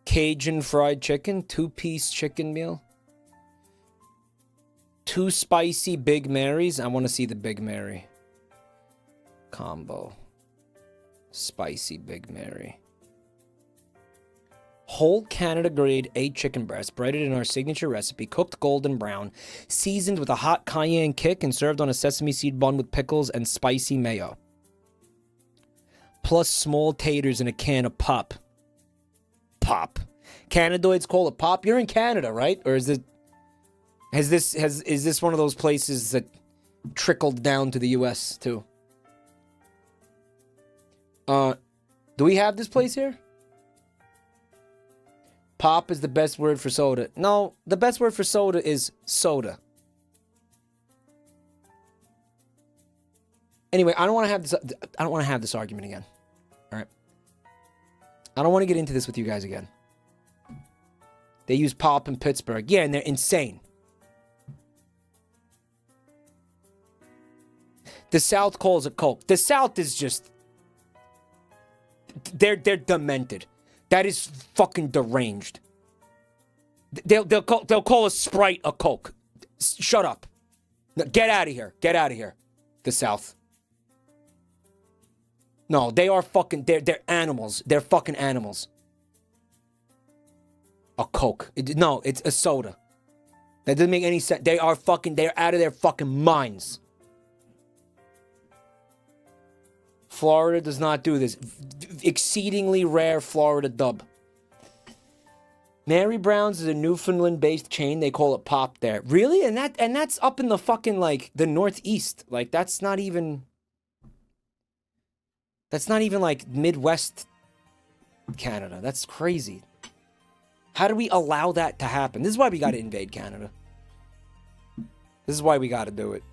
Cajun fried chicken, 2-piece chicken meal. 2 spicy Big Marys. I want to see the Big Mary. Combo. Spicy Big Mary. Whole Canada grade 8 chicken breast, breaded in our signature recipe, cooked golden brown, seasoned with a hot cayenne kick, and served on a sesame seed bun with pickles and spicy mayo. Plus small taters in a can of pop. Pop. Canadoids call it pop. You're in Canada, right? Or is it... Is this one of those places that trickled down to the US too? Do we have this place here? Pop is the best word for soda. No, the best word for soda is soda. Anyway, I don't want to have this argument again. All right. I don't want to get into this with you guys again. They use pop in Pittsburgh. Yeah, and they're insane. The South calls it Coke. The South is just... They're demented. That is fucking deranged. They'll call a Sprite a Coke. Shut up. Get out of here. Get out of here. The South. No, they are fucking, they're animals. They're fucking animals. A Coke. No, it's a soda. That doesn't make any sense. They're out of their fucking minds. Florida does not do this. Exceedingly rare Florida dub. Mary Brown's is a Newfoundland-based chain. They call it Pop there. Really? And that's up in the fucking, like, the Northeast. Like, that's not even like Midwest Canada. That's crazy. How do we allow that to happen? This is why we got to invade Canada. This is why we got to do it.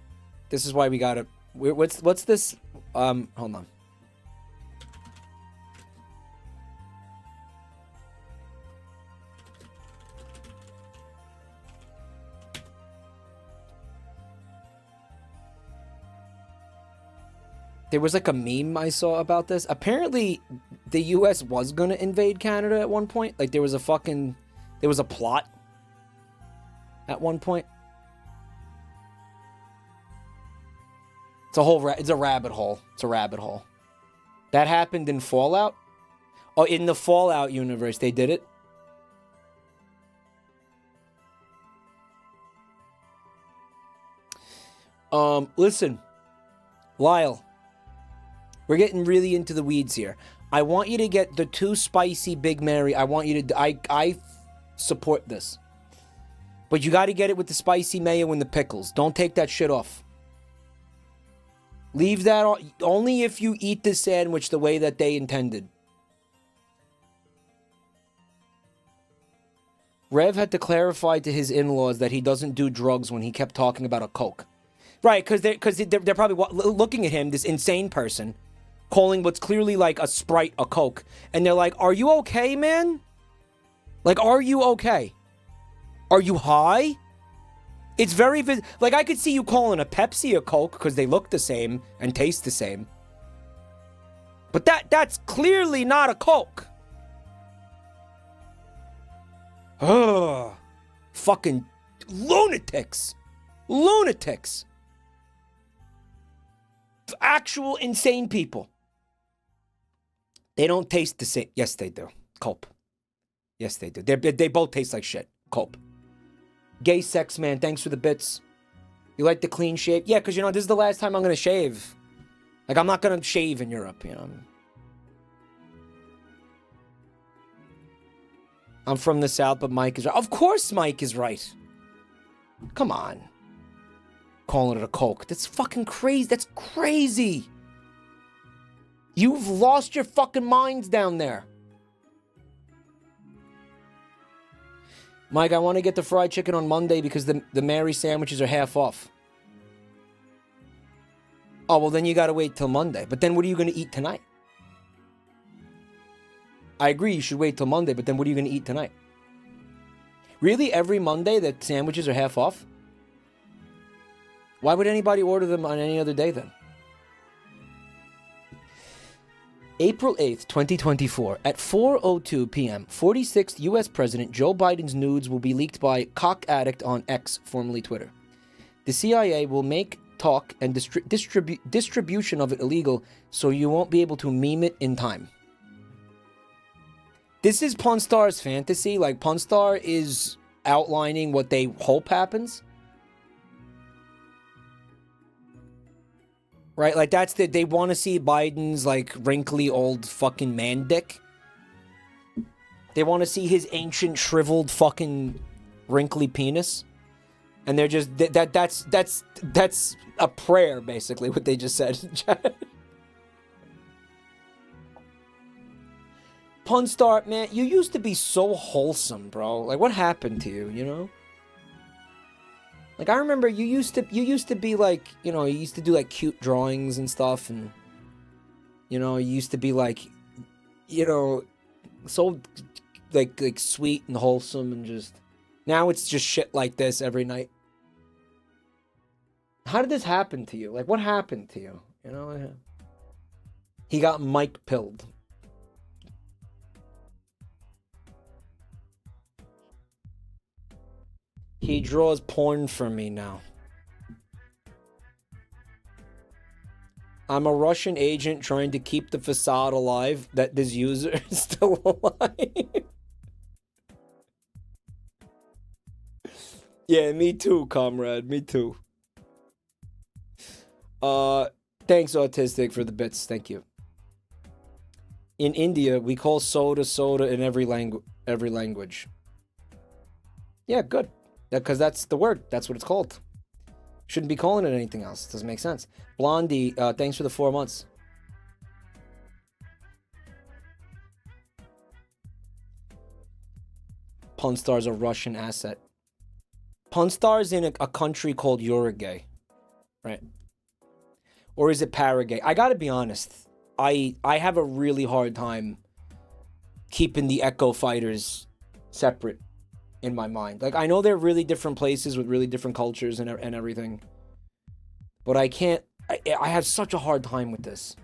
This is why we got to... What's this? Hold on. There was like a meme I saw about this. Apparently, the U.S. was going to invade Canada at one point. Like, there was a plot at one point. It's a rabbit hole. It's a rabbit hole. That happened in Fallout? Oh, in the Fallout universe, they did it? Listen. Lyle. We're getting really into the weeds here. I want you to get the 2 spicy Big Mary. I want you to... I support this. But you got to get it with the spicy mayo and the pickles. Don't take that shit off. Leave that on... Only if you eat the sandwich the way that they intended. Rev had to clarify to his in-laws that he doesn't do drugs when he kept talking about a Coke. Right, because they're probably looking at him, this insane person, calling what's clearly like a Sprite a Coke. And they're like, are you okay, man? Like, are you okay? Are you high? It's very... Like, I could see you calling a Pepsi a Coke because they look the same and taste the same. But that's clearly not a Coke. Ugh. Fucking lunatics. Lunatics. Actual insane people. They don't taste the same. Yes, they do. Cope. Yes, they do. They both taste like shit. Cope. Gay sex man, thanks for the bits. You like the clean shave? Yeah, because, you know, this is the last time I'm going to shave. Like, I'm not going to shave in Europe, you know. I'm from the South, but Mike is right. Of course Mike is right. Come on. Calling it a Coke. That's fucking crazy. That's crazy. You've lost your fucking minds down there. Mike, I want to get the fried chicken on Monday because the Mary sandwiches are half off. Oh, well, then you got to wait till Monday. But then what are you going to eat tonight? I agree, you should wait till Monday, but then what are you going to eat tonight? Really? Every Monday the sandwiches are half off? Why would anybody order them on any other day then? April 8th, 2024, at 4:02 p.m., 46th U.S. President Joe Biden's nudes will be leaked by cock addict on X, formerly Twitter. The CIA will make talk and distribution of it illegal so you won't be able to meme it in time. This is Punstar's fantasy. Like, Punstar is outlining what they hope happens. Right? Like, that's they want to see Biden's, like, wrinkly old fucking man dick. They want to see his ancient, shriveled fucking wrinkly penis. And they're just... That's a prayer, basically, what they just said. Punstar, man, you used to be so wholesome, bro. Like, what happened to you, you know? Like, I remember you used to be like, you know, you used to do like cute drawings and stuff, and, you know, you used to be like, you know, so like sweet and wholesome, and just, now it's just shit like this every night. How did this happen to you? Like, what happened to you? You know? He got Mike pilled. He draws porn for me now. I'm a Russian agent trying to keep the facade alive that this user is still alive. Yeah, me too, comrade. Me too. Thanks, Autistic, for the bits. Thank you. In India, we call soda soda in every language. Yeah, good. Because that's the word. That's what it's called. Shouldn't be calling it anything else. Doesn't make sense. Blondie, thanks for the 4 months. Punstar's a Russian asset. Punstar's in a country called Uruguay. Right. Or is it Paraguay? I gotta be honest. I have a really hard time keeping the Echo Fighters separate in my mind. Like, I know they're really different places with really different cultures and everything. But I can't... I have such a hard time with this.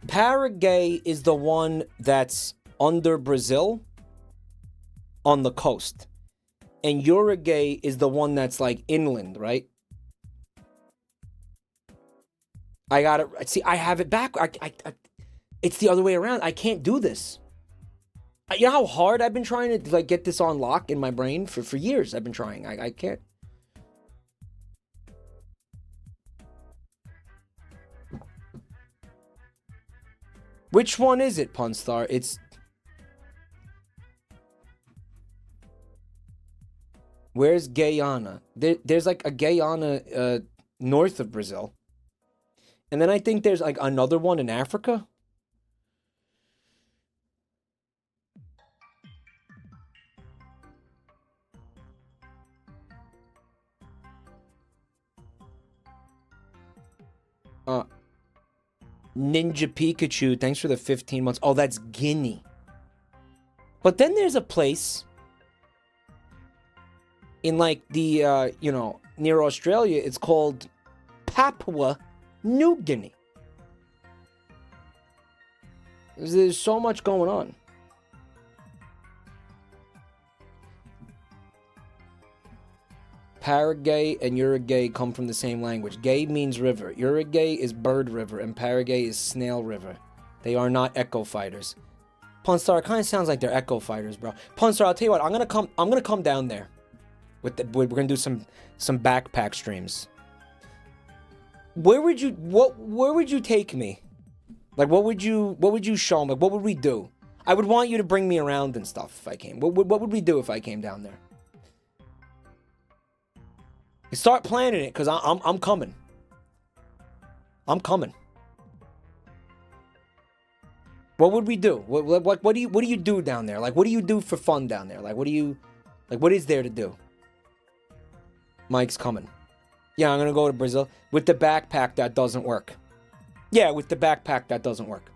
Paraguay is the one that's under Brazil on the coast. And Uruguay is the one that's, like, inland, right? I gotta... See, I have it back. It's the other way around. I can't do this. You know how hard I've been trying to, like, get this on lock in my brain? For years I've been trying. I can't... Which one is it, Punstar? It's... Where's Guyana? There's like a Guyana north of Brazil. And then I think there's like another one in Africa. Ninja Pikachu, thanks for the 15 months. Oh, that's Guinea. But then there's a place in like the, near Australia. It's called Papua New Guinea. There's so much going on. Paraguay and Uruguay come from the same language. Gay means river. Uruguay is bird river, and Paraguay is snail river. They are not Echo Fighters. Punstar, it kind of sounds like they're Echo Fighters, bro. Punstar, I'll tell you what. I'm gonna come down there. We're gonna do some backpack streams. Where would you take me? Like, what would you show me? Like, what would we do? I would want you to bring me around and stuff if I came. What would we do if I came down there? Start planning it, because I'm coming. I'm coming. What would we do? What do you do down there? Like, what do you do for fun down there? Like, what is there to do? Mike's coming. Yeah, I'm gonna go to Brazil. With the backpack, that doesn't work. Yeah, with the backpack, that doesn't work.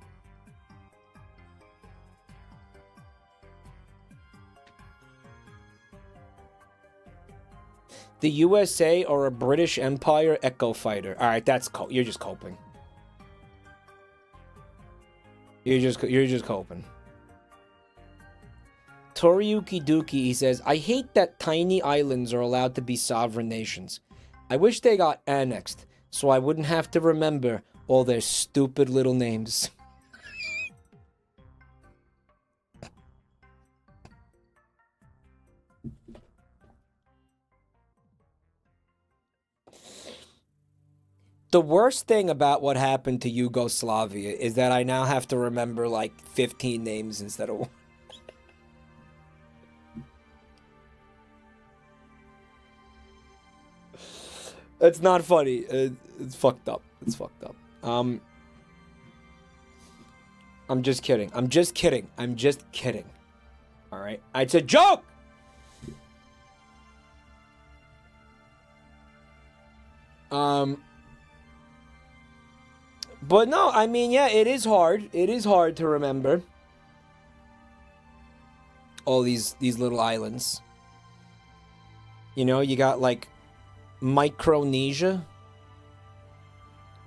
The USA or a British Empire Echo Fighter. All right, you're just coping. You're just coping. Toriyuki Duki, he says, I hate that tiny islands are allowed to be sovereign nations. I wish they got annexed, so I wouldn't have to remember all their stupid little names. The worst thing about what happened to Yugoslavia is that I now have to remember like 15 names instead of one. It's not funny. It's fucked up. It's fucked up. I'm just kidding. I'm just kidding. I'm just kidding. All right. It's a joke. But no, I mean, yeah, it is hard. It is hard to remember all these little islands. You know, you got like Micronesia,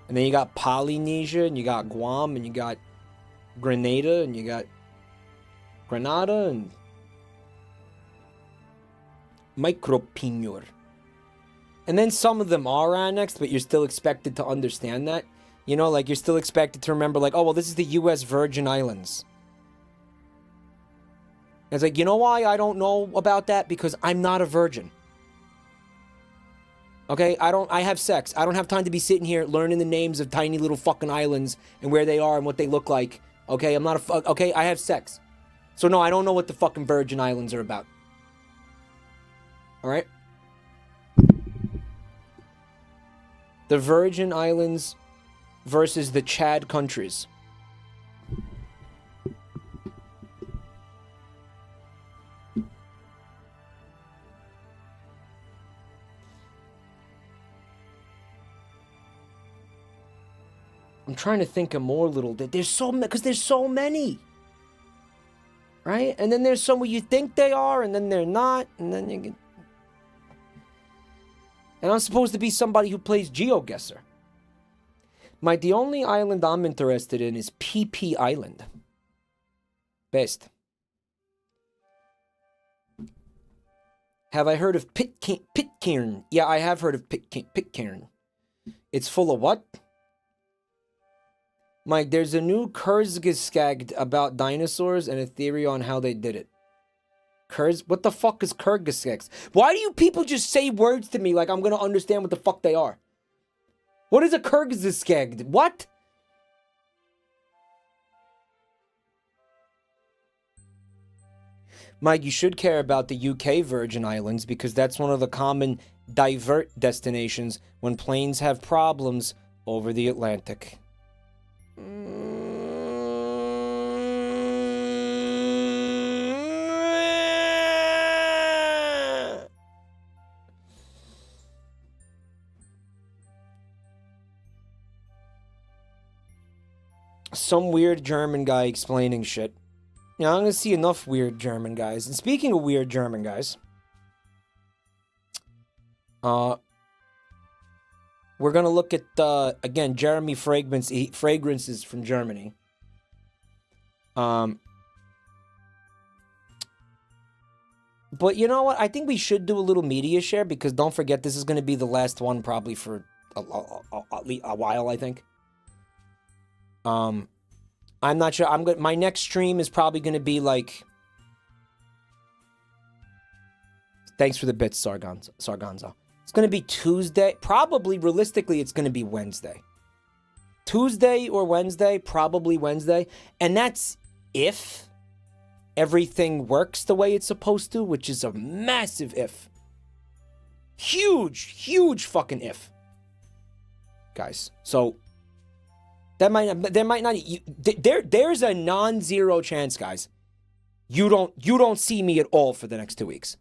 and then you got Polynesia, and you got Guam, and you got Grenada, and you got Grenada, and Micropreneur. And then some of them are annexed, but you're still expected to understand that. You know, like, you're still expected to remember, like, oh, well, this is the U.S. Virgin Islands. And it's like, you know why I don't know about that? Because I'm not a virgin. Okay? I have sex. I don't have time to be sitting here learning the names of tiny little fucking islands and where they are and what they look like. Okay? I'm not a okay? I have sex. So, no, I don't know what the fucking Virgin Islands are about. Alright? The Virgin Islands versus the Chad countries. I'm trying to think of more little... There's so many... Because there's so many. Right? And then there's some where you think they are, and then they're not, and then you get... And I'm supposed to be somebody who plays GeoGuessr. Mike, the only island I'm interested in is PP Island. Best. Have I heard of Pitcairn? Yeah, I have heard of Pitcairn. It's full of what? Mike, there's a new Kurzgesagt about dinosaurs and a theory on how they did it. What the fuck is Kurzgesagt? Why do you people just say words to me like I'm gonna understand what the fuck they are? What is a Kurzgesagt? What? Mike, you should care about the UK Virgin Islands because that's one of the common divert destinations when planes have problems over the Atlantic. Some weird German guy explaining shit. Yeah, I'm gonna see enough weird German guys. And speaking of weird German guys, we're gonna look at again Jeremy Fragrances from Germany. But you know what? I think we should do a little media share because don't forget this is gonna be the last one probably for a while. I think. I'm not sure. My next stream is probably going to be like... Thanks for the bits, Sargonza. It's going to be Tuesday. Probably, realistically, it's going to be Wednesday. Tuesday or Wednesday. Probably Wednesday. And that's if everything works the way it's supposed to, which is a massive if. Huge, huge fucking if. Guys, so... There might not. There's a non-zero chance, guys. You don't see me at all for the next 2 weeks.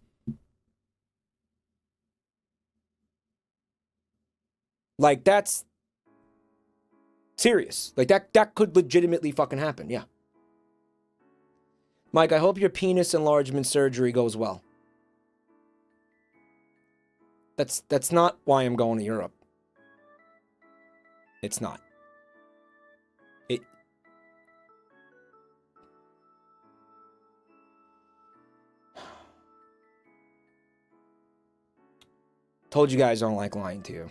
Like that's serious. Like that could legitimately fucking happen. Yeah. Mike, I hope your penis enlargement surgery goes well. That's not why I'm going to Europe. It's not. Told you guys I don't like lying to you.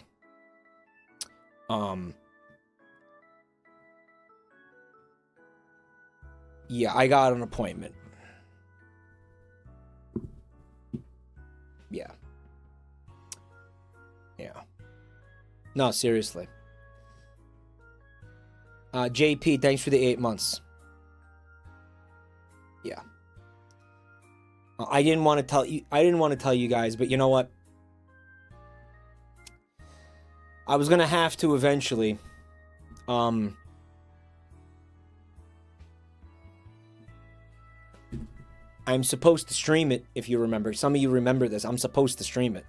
Yeah, I got an appointment. Yeah. Yeah. No, seriously. JP, thanks for the 8 months. Yeah. I didn't want to tell you guys, but you know what? I was gonna have to eventually. I'm supposed to stream it, if you remember. Some of you remember this. I'm supposed to stream it.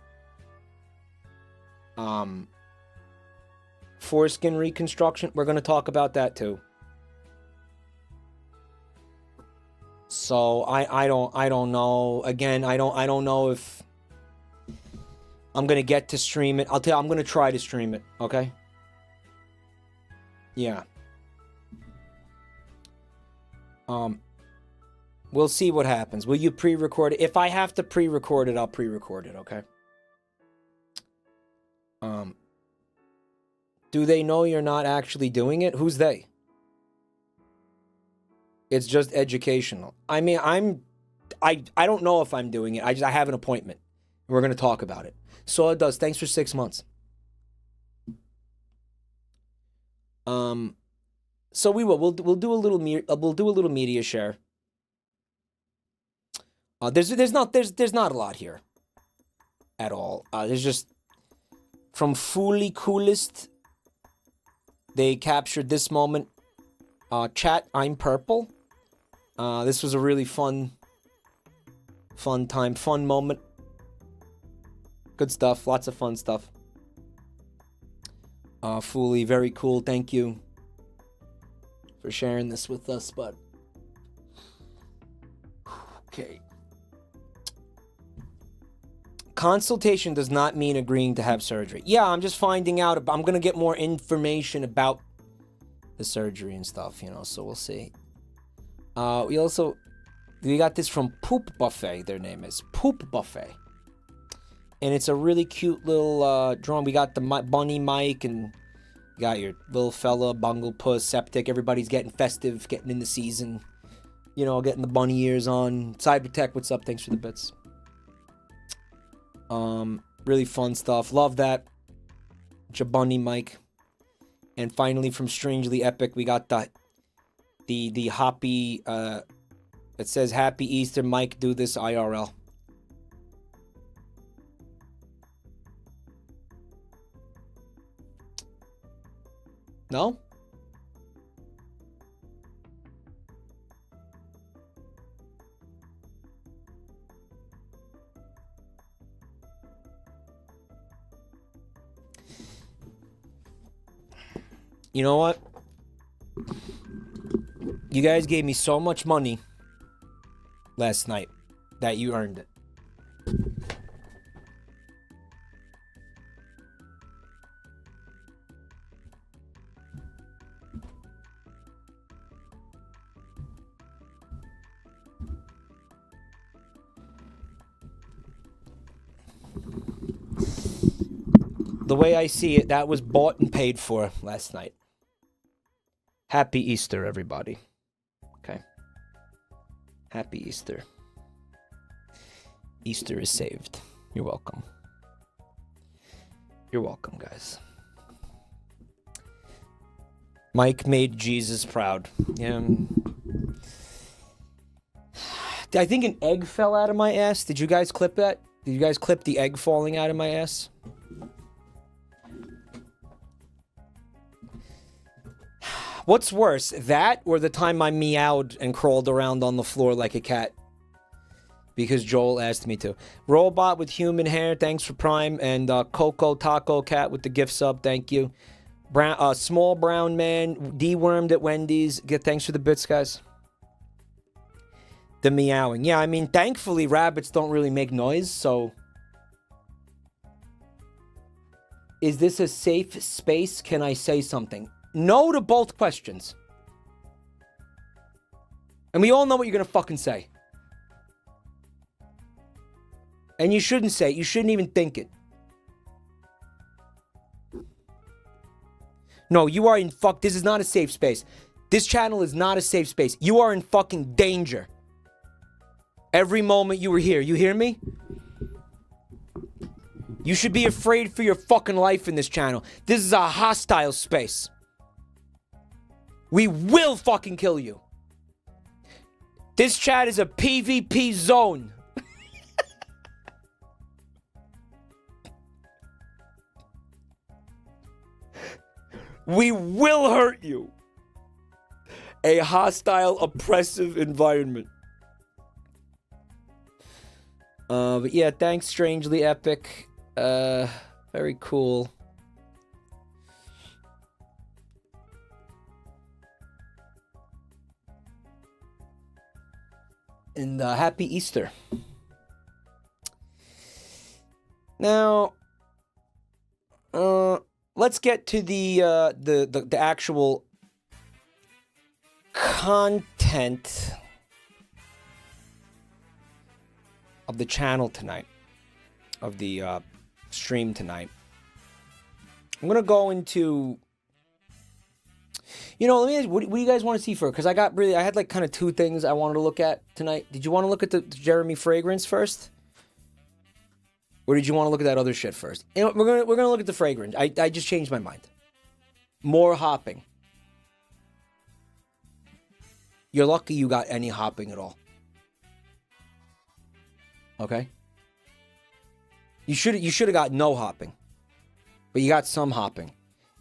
Foreskin reconstruction. We're gonna talk about that too. So I don't know. Again, I don't know if I'm gonna get to stream it. I'll tell you, I'm gonna try to stream it, okay? Yeah. We'll see what happens. Will you pre-record it? If I have to pre-record it, I'll pre-record it, okay? Do they know you're not actually doing it? Who's they? It's just educational. I mean, I don't know if I'm doing it. I have an appointment. We're going to talk about it. So it does. Thanks for 6 months. So we will. We'll do a little media share. There's not a lot here at all. There's just from Fully Coolest. They captured this moment. Chat, I'm purple. This was a really fun time, fun moment. Good stuff. Lots of fun stuff. Fully, very cool. Thank you for sharing this with us, bud. Okay. Consultation does not mean agreeing to have surgery. Yeah, I'm just finding out. I'm going to get more information about the surgery and stuff, you know, so we'll see. We got this from Poop Buffet, their name is. Poop Buffet. And it's a really cute little drawing. We got the Bunny Mike, and you got your little fella, Bungle Puss, Septic. Everybody's getting festive, getting in the season. You know, getting the bunny ears on. Cybertech, what's up? Thanks for the bits. Really fun stuff. Love that. Jabunny Mike. And finally, from Strangely Epic, we got the happy, it says Happy Easter, Mike, do this IRL. No? You know what? You guys gave me so much money last night that you earned it. The way I see it, that was bought and paid for last night. Happy Easter, everybody. Okay. Happy Easter. Easter is saved. You're welcome. You're welcome, guys. Mike made Jesus proud. Yeah. I think an egg fell out of my ass. Did you guys clip that? Did you guys clip the egg falling out of my ass? What's worse, that or the time I meowed and crawled around on the floor like a cat? Because Joel asked me to. Robot with human hair, thanks for Prime. And Coco Taco Cat with the gift sub, thank you. Small brown man, dewormed at Wendy's. Thanks for the bits, guys. The meowing. Yeah, I mean, thankfully, rabbits don't really make noise, so... Is this a safe space? Can I say something? No to both questions. And we all know what you're going to fucking say. And you shouldn't say it. You shouldn't even think it. No, you are in fuck. This is not a safe space. This channel is not a safe space. You are in fucking danger. Every moment you were here. You hear me? You should be afraid for your fucking life in this channel. This is a hostile space. We will fucking kill you. This chat is a PvP zone. We will hurt you. A hostile, oppressive environment. But yeah, thanks, Strangely Epic. Very cool. And happy Easter. Now, let's get to the actual content the channel tonight, of the stream tonight, I'm gonna go into. You know, let me ask, what do you guys want to see first? Because I had like kind of two things I wanted to look at tonight. Did you want to look at the Jeremy Fragance first? Or did you want to look at that other shit first? You know, we're gonna look at the Fragrance. I just changed my mind. More hopping. You're lucky you got any hopping at all. Okay? You should have got no hopping. But you got some hopping.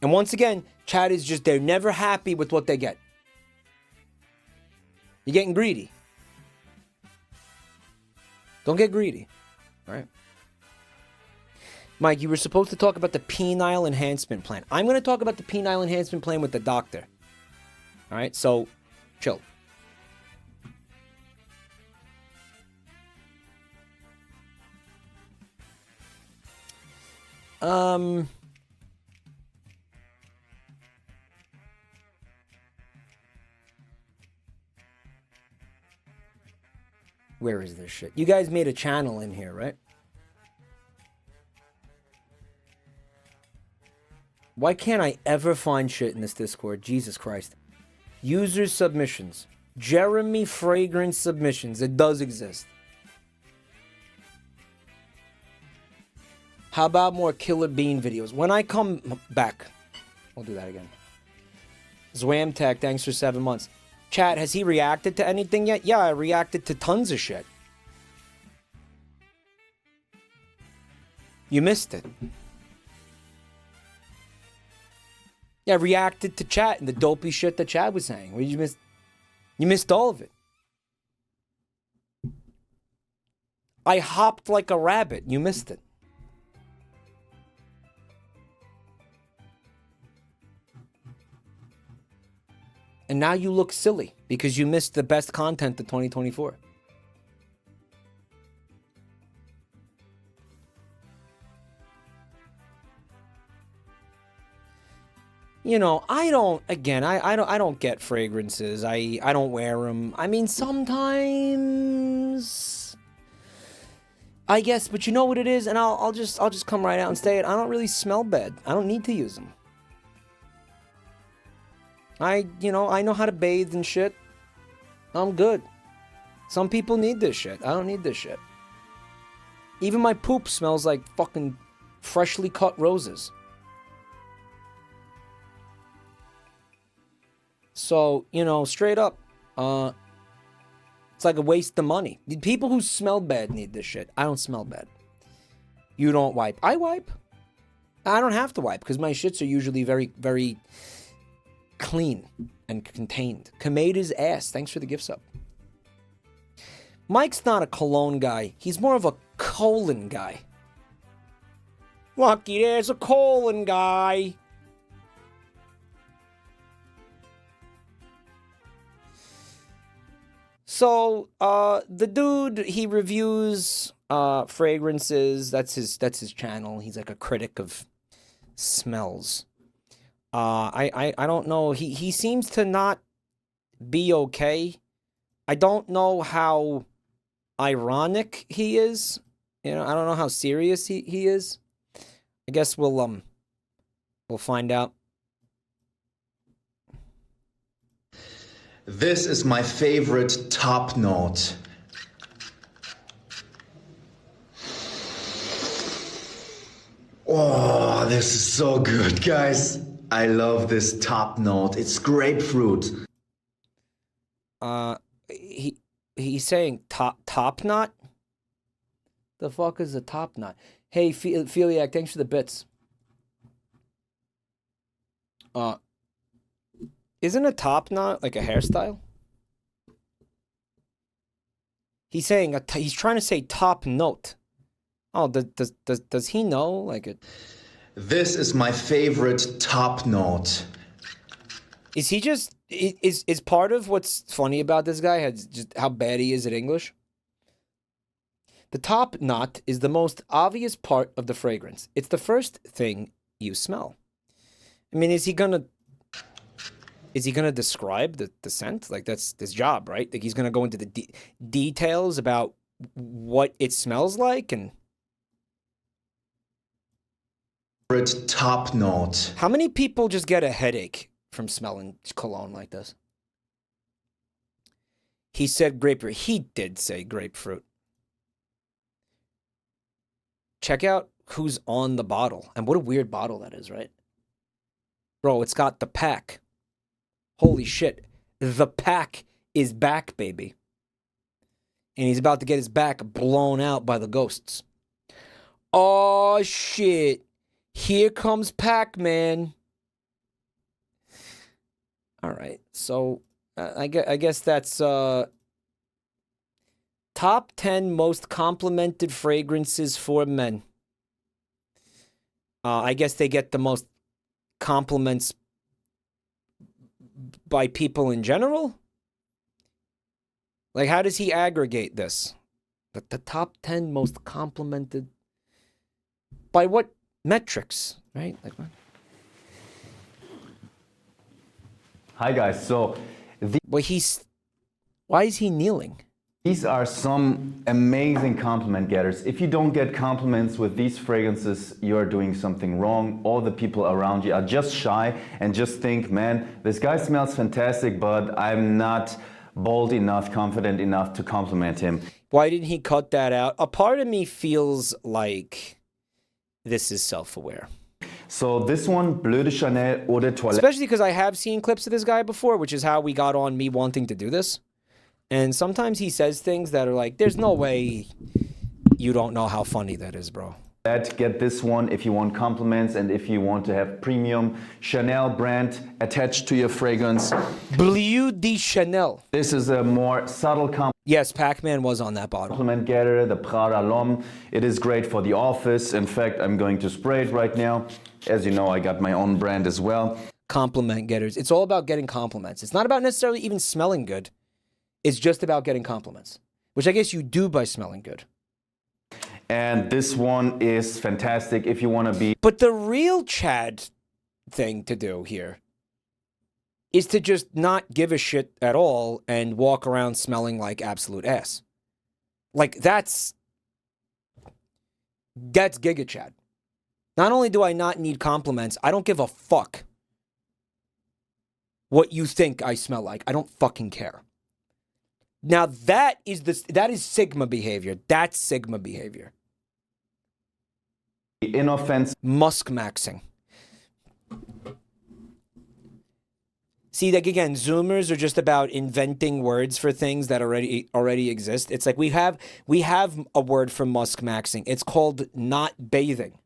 And once again, chat is just, they're never happy with what they get. You're getting greedy. Don't get greedy. All right? Mike, you were supposed to talk about the penile enhancement plan. I'm going to talk about the penile enhancement plan with the doctor. All right? So, chill. Where is this shit? You guys made a channel in here, right? Why can't I ever find shit in this Discord? Jesus Christ. User submissions. Jeremy Fragance submissions. It does exist. How about more Killer Bean videos? When I come back, I'll do that again. Zwamtech, thanks for 7 months. Chat, has he reacted to anything yet? Yeah, I reacted to tons of shit. You missed it. Yeah, I reacted to chat and the dopey shit that Chad was saying. What did you miss? You missed all of it. I hopped like a rabbit. You missed it. And now you look silly because you missed the best content of 2024. You know, I don't get fragrances. I don't wear them. I mean, sometimes I guess, but you know what it is, and I'll just come right out and say it. I don't really smell bad. I don't need to use them. I know how to bathe and shit. I'm good. Some people need this shit. I don't need this shit. Even my poop smells like fucking freshly cut roses. So, you know, straight up, it's like a waste of money. The people who smell bad need this shit. I don't smell bad. You don't wipe. I wipe. I don't have to wipe because my shits are usually very, very clean and contained. Kamada's ass. Thanks for the gift sub. Mike's not a cologne guy. He's more of a colon guy. Lucky there's a colon guy. So, the dude, he reviews fragrances. That's his channel. He's like a critic of smells. I don't know. He seems to not be okay. I don't know how ironic he is. You know, I don't know how serious he is. I guess we'll find out. This is my favorite top note. Oh, this is so good, guys. I love this top note. It's grapefruit. He's saying top knot? The fuck is a top knot? Hey, Feliac, thanks for the bits. Isn't a top knot like a hairstyle? He's saying he's trying to say top note. Oh, does he know like it? This is my favorite top note. Is he just is part of what's funny about this guy has just how bad he is at English? The top knot is the most obvious part of the fragrance. It's the first thing you smell. I mean, is he gonna describe the scent? Like, that's his job, right? Like, he's gonna go into the details about what it smells like? And top note. how many people just get a headache from smelling cologne like this? He said grapefruit. He did say grapefruit. Check out who's on the bottle. And what a weird bottle that is, right? Bro, it's got the pack. Holy shit. The pack is back, baby. And he's about to get his back blown out by the ghosts. Oh, shit. Here comes Pac-Man. All right. So, I guess that's top 10 most complimented fragrances for men. I guess they get the most compliments by people in general? Like, how does he aggregate this? The top 10 most complimented... By what metrics, right? Like what? Hi guys, so Well, why is he kneeling? these are some amazing compliment getters. If you don't get compliments with these fragrances, you are doing something wrong. All the people around you are just shy and just think, man, this guy smells fantastic, but I'm not bold enough, confident enough to compliment him. Why didn't he cut that out? A part of me feels like this is self-aware. So this one, Bleu de Chanel Eau de Toilette. Especially because I have seen clips of this guy before, which is how we got on me wanting to do this. And sometimes he says things that are like, there's no way you don't know how funny that is, bro. Get this one if you want compliments and if you want to have premium Chanel brand attached to your fragrance. Bleu de Chanel. This is a more subtle Yes, Pac-Man was on that bottle. compliment getter, the Prada L'Homme. It is great for the office. In fact, I'm going to spray it right now. As you know, I got my own brand as well. Compliment getters. It's all about getting compliments. It's not about necessarily even smelling good. It's just about getting compliments, which I guess you do by smelling good. And this one is fantastic if you want to be... But the real Chad thing to do here is to just not give a shit at all and walk around smelling like absolute ass. Like, that's Giga Chad. Not only do I not need compliments, I don't give a fuck what you think I smell like. I don't fucking care. Now, that is Sigma behavior. That's Sigma behavior. inoffensive. Musk maxing. See, like, again, Zoomers are just about inventing words for things that already exist. It's like we have a word for musk maxing. It's called not bathing.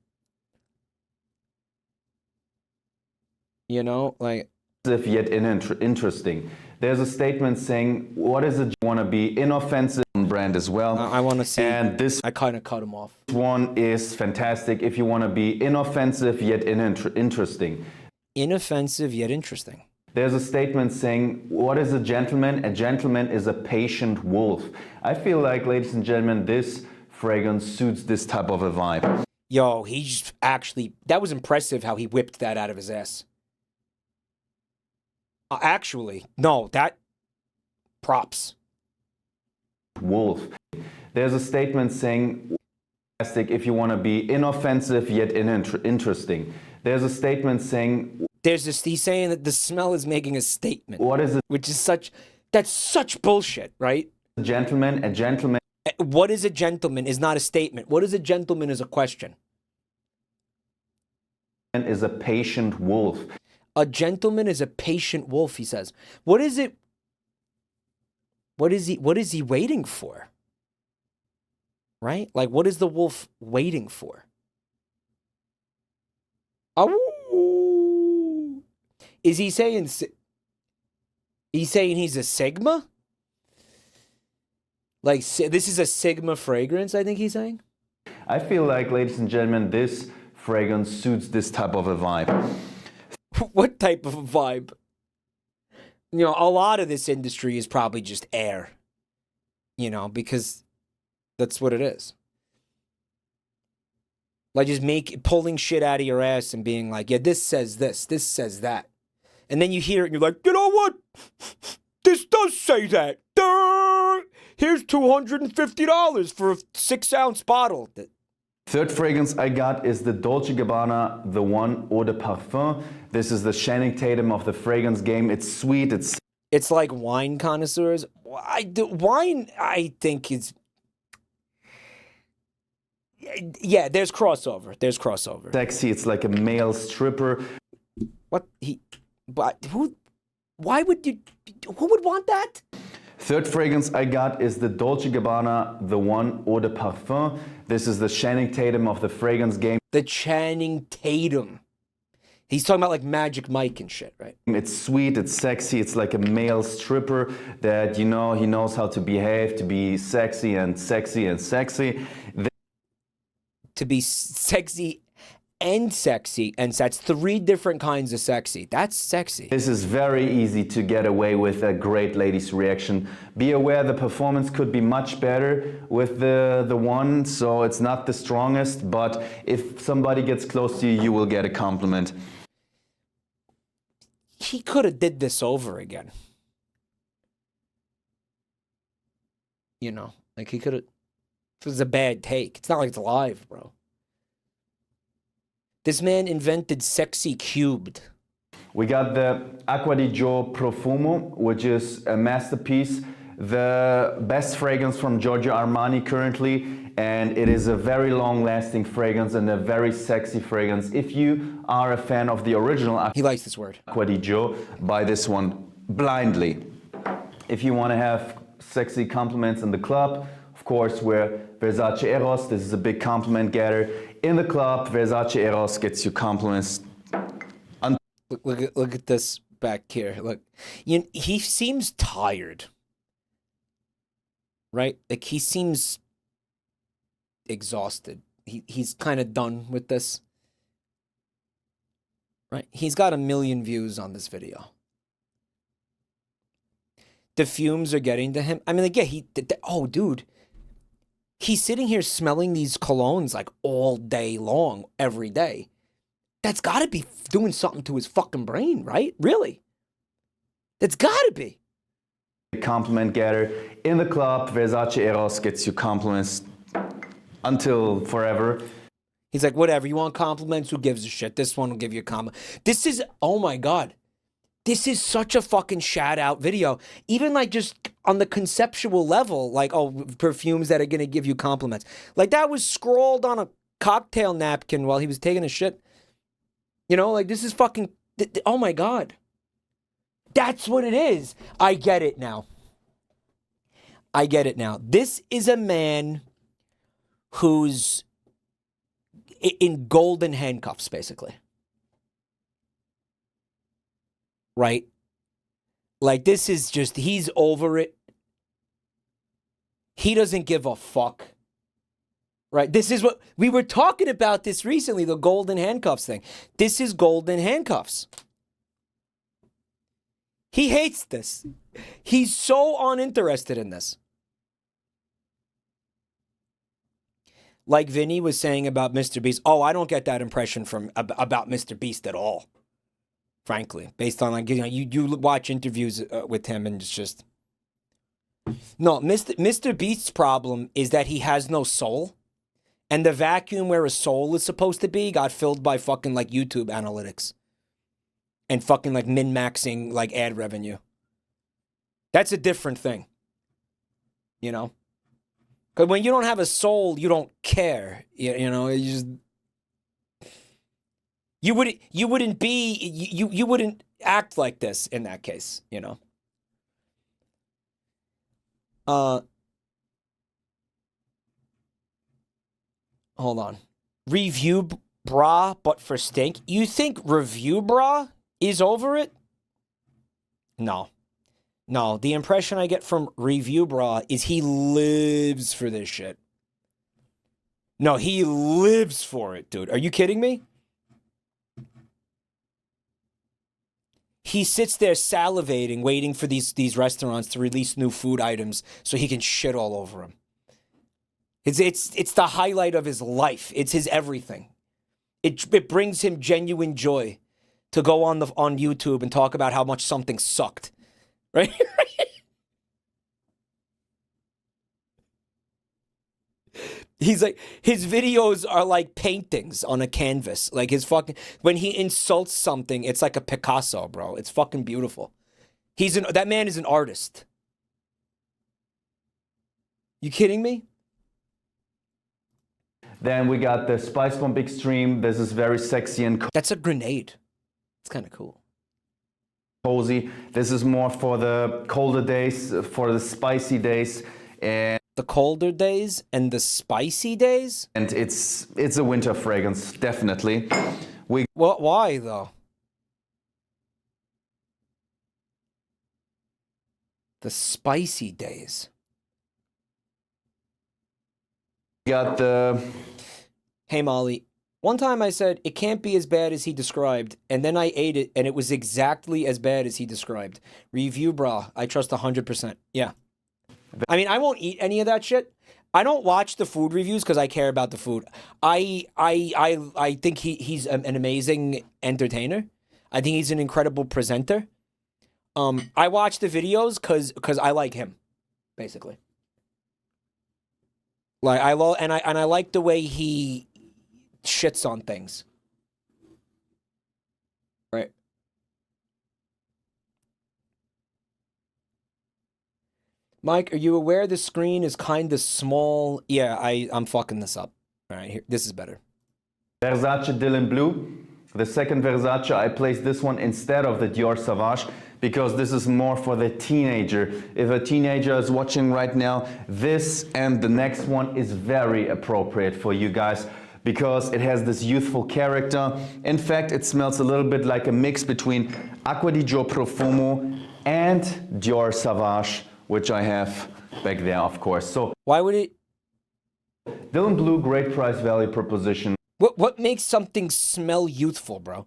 You know, like... Yet interesting. There's a statement saying, what is it you want to be? Inoffensive brand as well. I want to see. And this I kind of cut him off. one is fantastic if you want to be inoffensive yet interesting. Inoffensive yet interesting. There's a statement saying, what is a gentleman? A gentleman is a patient wolf. I feel like, ladies and gentlemen, this fragrance suits this type of a vibe. Yo, he's actually... That was impressive how he whipped that out of his ass. Actually, no, that... Props. Wolf. There's a statement saying, fantastic if you want to be inoffensive yet interesting. There's a statement saying... He's saying that the smell is making a statement. What is it? Which is that's such bullshit, right? A gentleman What is a gentleman is not a statement. What is a gentleman is a question. is a patient wolf. A gentleman is a patient wolf, he says. What is it? What is he waiting for? Right? Like, what is the wolf waiting for? Oh, is he saying he's a Sigma? Like, this is a Sigma fragrance, I think he's saying? I feel like, ladies and gentlemen, this fragrance suits this type of a vibe. What type of a vibe? You know, a lot of this industry is probably just air. You know, because that's what it is. Like, just pulling shit out of your ass and being like, yeah, this says this says that. And then you hear it and you're like, you know what? This does say that. here's $250 for a 6-ounce bottle. Third fragrance I got is the Dolce & Gabbana, the one Eau de Parfum. This is the Channing Tatum of the fragrance game. It's sweet, It's like wine connoisseurs. Wine, I think, is... Yeah, there's crossover. There's crossover. sexy, it's like a male stripper. What? But who... Why would you... Who would want that? Third fragrance I got is the Dolce & Gabbana, the one Eau de Parfum. This is the Channing Tatum of the fragrance game. The Channing Tatum. He's talking about like Magic Mike and shit, right? It's sweet, it's sexy, it's like a male stripper that, you know, he knows how to behave, to be sexy and sexy and sexy. To be sexy and sexy, and that's 3 different kinds of sexy. That's sexy. This is very easy to get away with a great lady's reaction. Be aware the performance could be much better with the one, so it's not the strongest, but if somebody gets close to you, you will get a compliment. He could have did this over again. You know, like he could have... It was a bad take. It's not like it's live, bro. This man invented Sexy Cubed. We got the Acqua di Gio Profumo, which is a masterpiece, the best fragrance from Giorgio Armani currently, and it is a very long-lasting fragrance and a very sexy fragrance. If you are a fan of the original He likes this word. Acqua di Gio, buy this one blindly. If you want to have sexy compliments in the club, of course, we're Versace Eros. This is a big compliment getter. In the club, Versace Eros gets you compliments. Look at this back here. Look, he seems tired, right? Like he seems exhausted. He's kind of done with this, right? He's got 1 million views on this video. The fumes are getting to him. I mean, like, yeah, oh, dude. He's sitting here smelling these colognes like all day long, every day. That's got to be doing something to his fucking brain, right? Really? That's got to be. Compliment getter. In the club, Versace Eros gets you compliments until forever. He's like, whatever, you want compliments? Who gives a shit? This one will give you a compliment. This is, oh my God. This is such a fucking shout out video. Even like just on the conceptual level, like, oh, perfumes that are going to give you compliments. Like that was scrawled on a cocktail napkin while he was taking a shit. You know, like this is fucking, oh my God. That's what it is. I get it now. I get it now. This is a man who's in golden handcuffs, basically. Right? Like, this is just, he's over it. He doesn't give a fuck. Right? This is what, we were talking about this recently, the golden handcuffs thing. This is golden handcuffs. He hates this. He's so uninterested in this. Like Vinny was saying about Mr. Beast. Oh, I don't get that impression from about Mr. Beast at all. Frankly, based on like, you know, you watch interviews with him and it's just no. Mr. Beast's problem is that he has no soul, and the vacuum where a soul is supposed to be got filled by fucking like YouTube analytics and fucking like min-maxing like ad revenue. That's a different thing, you know. Because when you don't have a soul, you don't care. You know, you just. You wouldn't act like this in that case, you know. Hold on. Review bra, but for stink. You think review bra is over it? No. No, the impression I get from review bra is he lives for this shit. No, he lives for it, dude. Are you kidding me? He sits there salivating, waiting for these restaurants to release new food items so he can shit all over them. It's the highlight of his life. It's his everything. It brings him genuine joy to go on YouTube and talk about how much something sucked. Right? He's like, his videos are like paintings on a canvas. Like his fucking, when he insults something, it's like a Picasso, bro. It's fucking beautiful. That man is an artist. You kidding me? Then we got the Spice Bomb Extreme. This is very sexy and That's a grenade. It's kind of cool. cozy. This is more for the colder days, for the spicy days. And The colder days and the spicy days? it's a winter fragrance, definitely. Why though? The spicy days. Got the... Hey Molly, one time I said it can't be as bad as he described, and then I ate it and it was exactly as bad as he described. Review bra, I trust 100%. Yeah. I mean, I won't eat any of that shit. I don't watch the food reviews because I care about the food. I think he's an amazing entertainer. I think he's an incredible presenter. I watch the videos because I like him, basically. Like I love and I like the way he shits on things. Right. Mike, are you aware the screen is kind of small? Yeah, I'm fucking this up. All right, here, this is better. Versace Dylan Blue. The second Versace, I placed this one instead of the Dior Sauvage because this is more for the teenager. If a teenager is watching right now, this and the next one is very appropriate for you guys because it has this youthful character. In fact, it smells a little bit like a mix between Acqua di Gio Profumo and Dior Sauvage, which I have back there, of course. So why would it? Dylan Blue, great price value proposition. What makes something smell youthful, bro?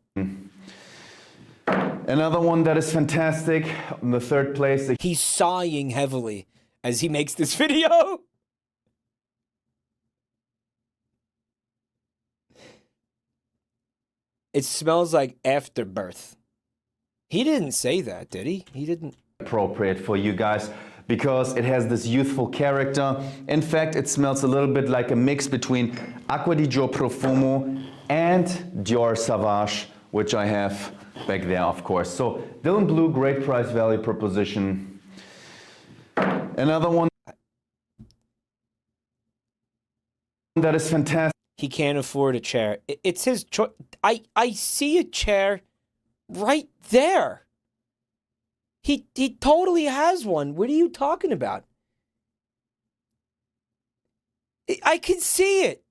Another one that is fantastic. In the third place, he's sighing heavily as he makes this video. It smells like afterbirth. He didn't say that, did he? He didn't. Appropriate for you guys because it has this youthful character. In fact, it smells a little bit like a mix between Acqua di Gio Profumo and Dior Sauvage, which I have back there, of course. So Dylan Blue, great price value proposition. Another one that is fantastic. He can't afford a chair. It's his choice. I see a chair right there. He totally has one. What are you talking about? I can see it.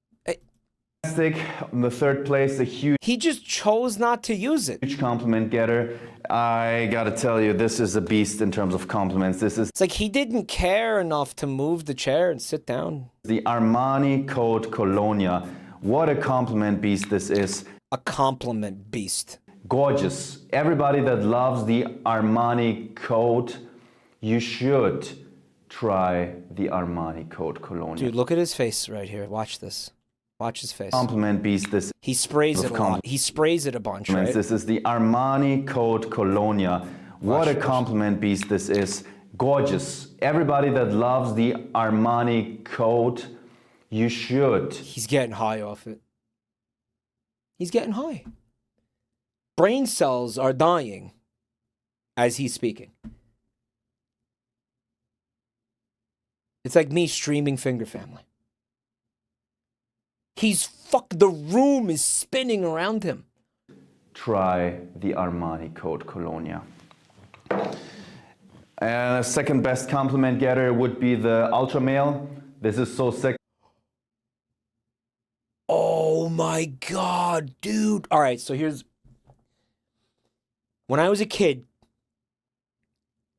In the third place, a huge... He just chose not to use it. Huge compliment getter. I gotta tell you, this is a beast in terms of compliments. It's like he didn't care enough to move the chair and sit down. The Armani Code Colonia. What a compliment beast this is. A compliment beast. Gorgeous. Everybody that loves the Armani Code, you should try the Armani Code Colonia. Dude, look at his face right here. Watch this. Watch his face. Compliment beast this. He sprays it a lot. He sprays it a bunch, right? This is the Armani Code Colonia. What a compliment beast this is. Gorgeous. Everybody that loves the Armani Code, you should. He's getting high off it. He's getting high. Brain cells are dying as he's speaking. It's like me streaming Finger Family. The room is spinning around him. Try the Armani Code Colonia. And a second best compliment getter would be the Ultra Male. This is so sick. Oh my God, dude. All right, so here's... When I was a kid,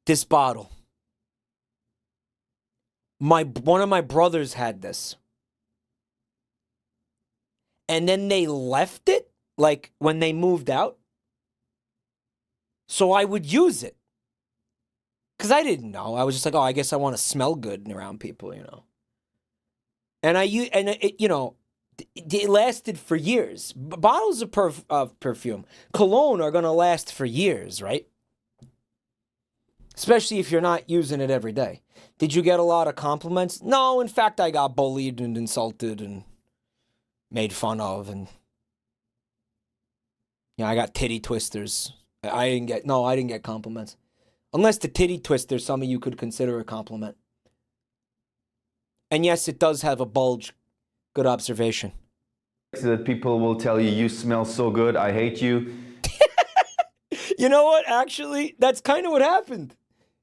this bottle, one of my brothers had this. And then they left it, like when they moved out. So I would use it. Because I didn't know. I was just like, oh, I guess I want to smell good around people, you know. And it lasted for years. Bottles of perfume, cologne are going to last for years, right? Especially if you're not using it every day. Did you get a lot of compliments? No, in fact, I got bullied and insulted and made fun of, and yeah, I got titty twisters. I didn't get compliments. Unless the titty twister, some of you could consider a compliment. And yes, it does have a bulge. Good observation. That people will tell you, you smell so good, I hate you. You know what? Actually, that's kind of what happened.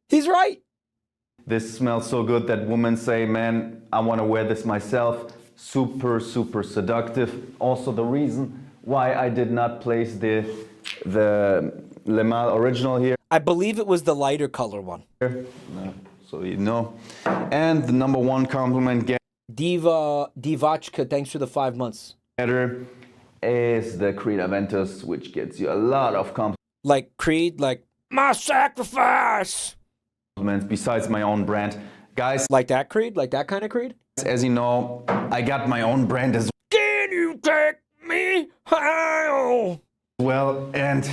He's right. This smells so good that women say, man, I want to wear this myself. Super, super seductive. Also the reason why I did not place the Le Male original here. I believe it was the lighter color one. So you know. And the number one compliment Divachka, thanks for the 5 months. getter is the Creed Aventus, which gets you a lot of compliments. Like Creed, like, my sacrifice! Besides my own brand. Guys, Like that Creed? Like that kind of Creed? as you know, I got my own brand as Can you take me home? well, and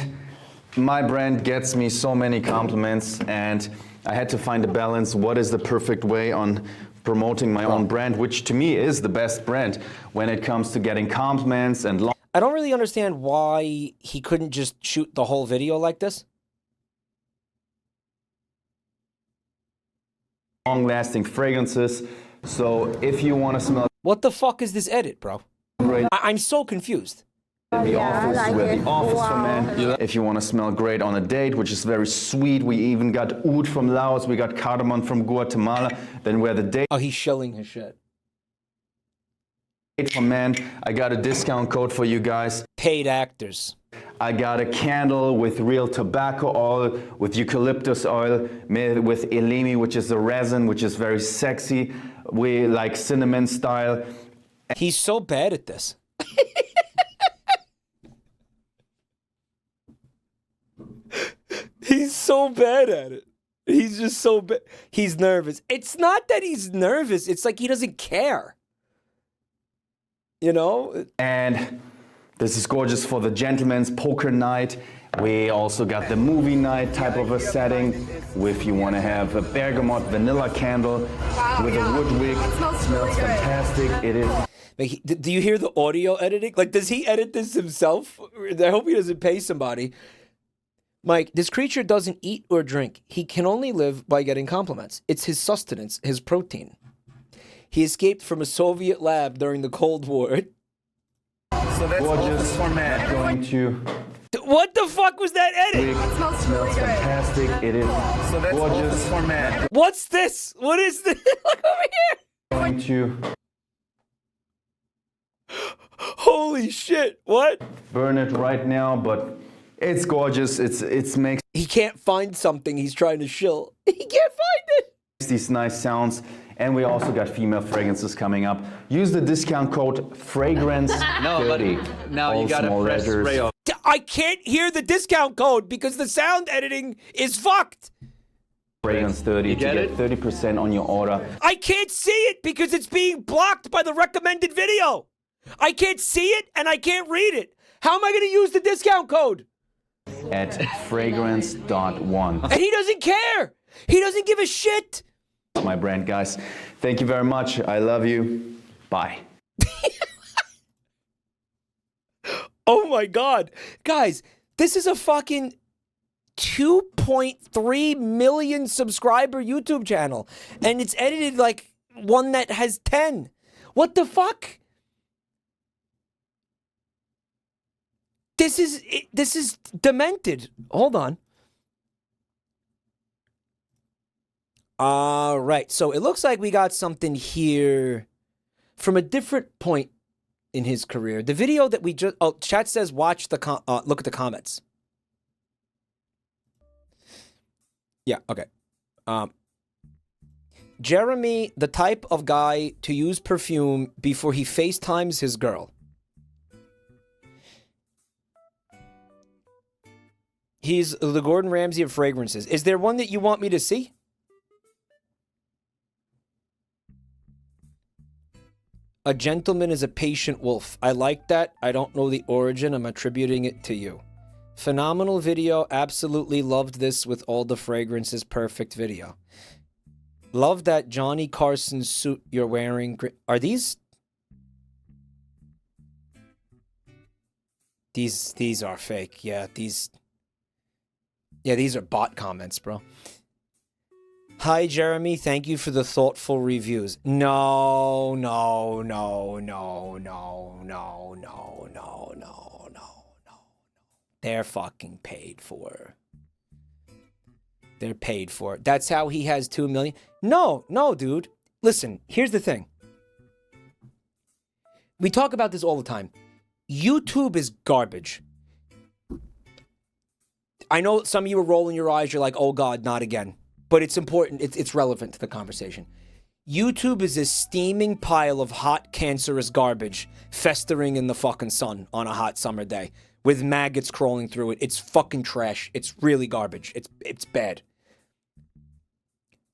my brand gets me so many compliments, and I had to find a balance. What is the perfect way on promoting my own brand, which to me is the best brand when it comes to getting compliments and I don't really understand why he couldn't just shoot the whole video like this. long-lasting fragrances. So if you want to smell What the fuck is this edit, bro? great I'm so confused. in the office, like we're it. the office for Wow. men. If you want to smell great on a date, which is very sweet, we even got oud from Laos, we got cardamom from Guatemala, then we're the date Oh, he's shilling his shit. for men. I got a discount code for you guys. Paid actors. I got a candle with real tobacco oil, with eucalyptus oil, made with elemi, which is a resin, which is very sexy. We like cinnamon style. He's so bad at this. He's so bad at it. He's just so bad. He's nervous. It's not that he's nervous. It's like he doesn't care. You know? And this is gorgeous for the gentleman's poker night. We also got the movie night type of a setting. If you want to have a bergamot vanilla candle with a wood wick, Smells really good. fantastic. It is. Like, do you hear the audio editing? Like, does he edit this himself? I hope he doesn't pay somebody. Mike, this creature doesn't eat or drink. He can only live by getting compliments. It's his sustenance, his protein. He escaped from a Soviet lab during the Cold War. So that's Gorgeous. format. Going to What the fuck was that edit? Smells really good. fantastic. It is So that's gorgeous. format. What's this? What is this? Look over here. Going to Holy shit. What? burn it right now, but it's gorgeous. It makes He can't find something he's trying to shill. He can't find it. these nice sounds. And we also got female fragrances coming up. Use the discount code fragrance30. No, but now All you got a small fresh letters. spray off. I can't hear the discount code because the sound editing is fucked. Fragrance30 to get get it? 30% on your order. I can't see it because it's being blocked by the recommended video. I can't see it and I can't read it. How am I going to use the discount code? At fragrance.one. And he doesn't care. He doesn't give a shit. My brand, guys. Thank you very much. I love you. Bye. Oh my God. Guys, this is a fucking 2.3 million subscriber YouTube channel. And it's edited like one that has 10. What the fuck? This is demented. Hold on. All right. So it looks like we got something here from a different point in his career. The video that we just chat says watch the look at the comments. Yeah, okay. Jeremy, the type of guy to use perfume before he FaceTimes his girl. He's the Gordon Ramsay of fragrances. Is there one that you want me to see? A gentleman is a patient wolf. I like that. I don't know the origin. I'm attributing it to you. Phenomenal video. Absolutely loved this with all the fragrances. Perfect video. Love that Johnny Carson suit you're wearing. Are these? These are fake. Yeah, these are bot comments, bro. Hi, Jeremy. Thank you for the thoughtful reviews. No. They're fucking paid for. They're paid for. That's how he has 2 million. No, dude. Listen, here's the thing. We talk about this all the time. YouTube is garbage. I know some of you are rolling your eyes. You're like, oh God, not again. But it's important. It's relevant to the conversation. YouTube is a steaming pile of hot, cancerous garbage festering in the fucking sun on a hot summer day with maggots crawling through it. It's fucking trash. It's really garbage. It's bad.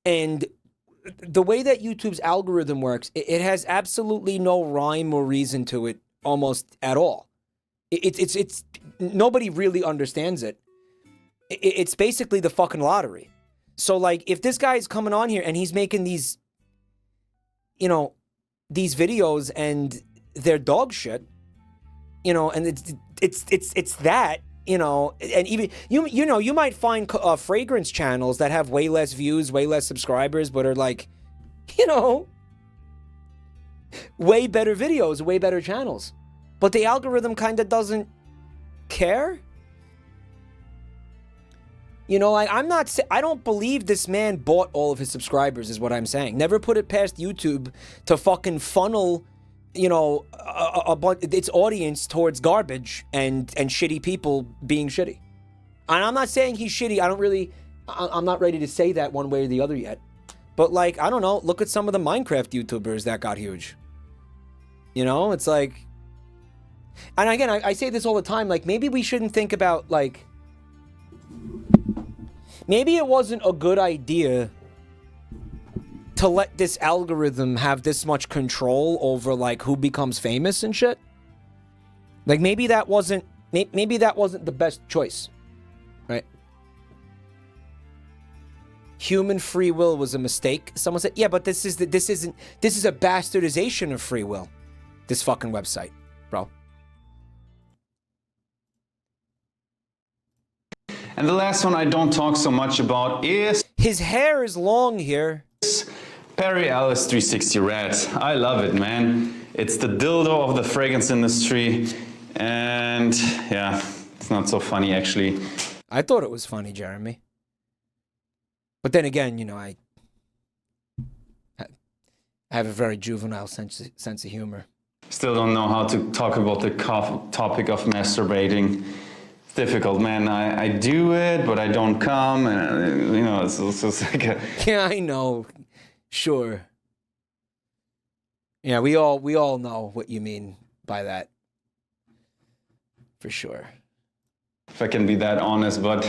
And the way that YouTube's algorithm works, it has absolutely no rhyme or reason to it almost at all. It's nobody really understands it. It's basically the fucking lottery. So, like, if this guy is coming on here and he's making these, you know, these videos and they're dog shit, you know, and it's that, you know, and even, you know, you might find fragrance channels that have way less views, way less subscribers, but are like, you know, way better videos, way better channels. But the algorithm kind of doesn't care. You know, like, I don't believe this man bought all of his subscribers is what I'm saying. Never put it past YouTube to fucking funnel, you know, its audience towards garbage and shitty people being shitty. And I'm not saying he's shitty. I'm not ready to say that one way or the other yet. But, like, I don't know. Look at some of the Minecraft YouTubers that got huge. You know, it's like... And again, I say this all the time. Like, maybe we shouldn't think about, like... Maybe it wasn't a good idea to let this algorithm have this much control over, like, who becomes famous and shit. Like, maybe that wasn't the best choice, right? Human free will was a mistake. Someone said, yeah, but this is a bastardization of free will. This fucking website, bro. And the last one I don't talk so much about is... His hair is long here. Perry Alice 360 Red. I love it, man. It's the dildo of the fragrance industry. And yeah, it's not so funny, actually. I thought it was funny, Jeremy. But then again, you know, I have a very juvenile sense of humor. Still don't know how to talk about the topic of masturbating. Difficult, man. I do it, but I don't come, and you know, it's like a... Yeah, I know. Sure. Yeah, we all know what you mean by that. For sure. If I can be that honest, but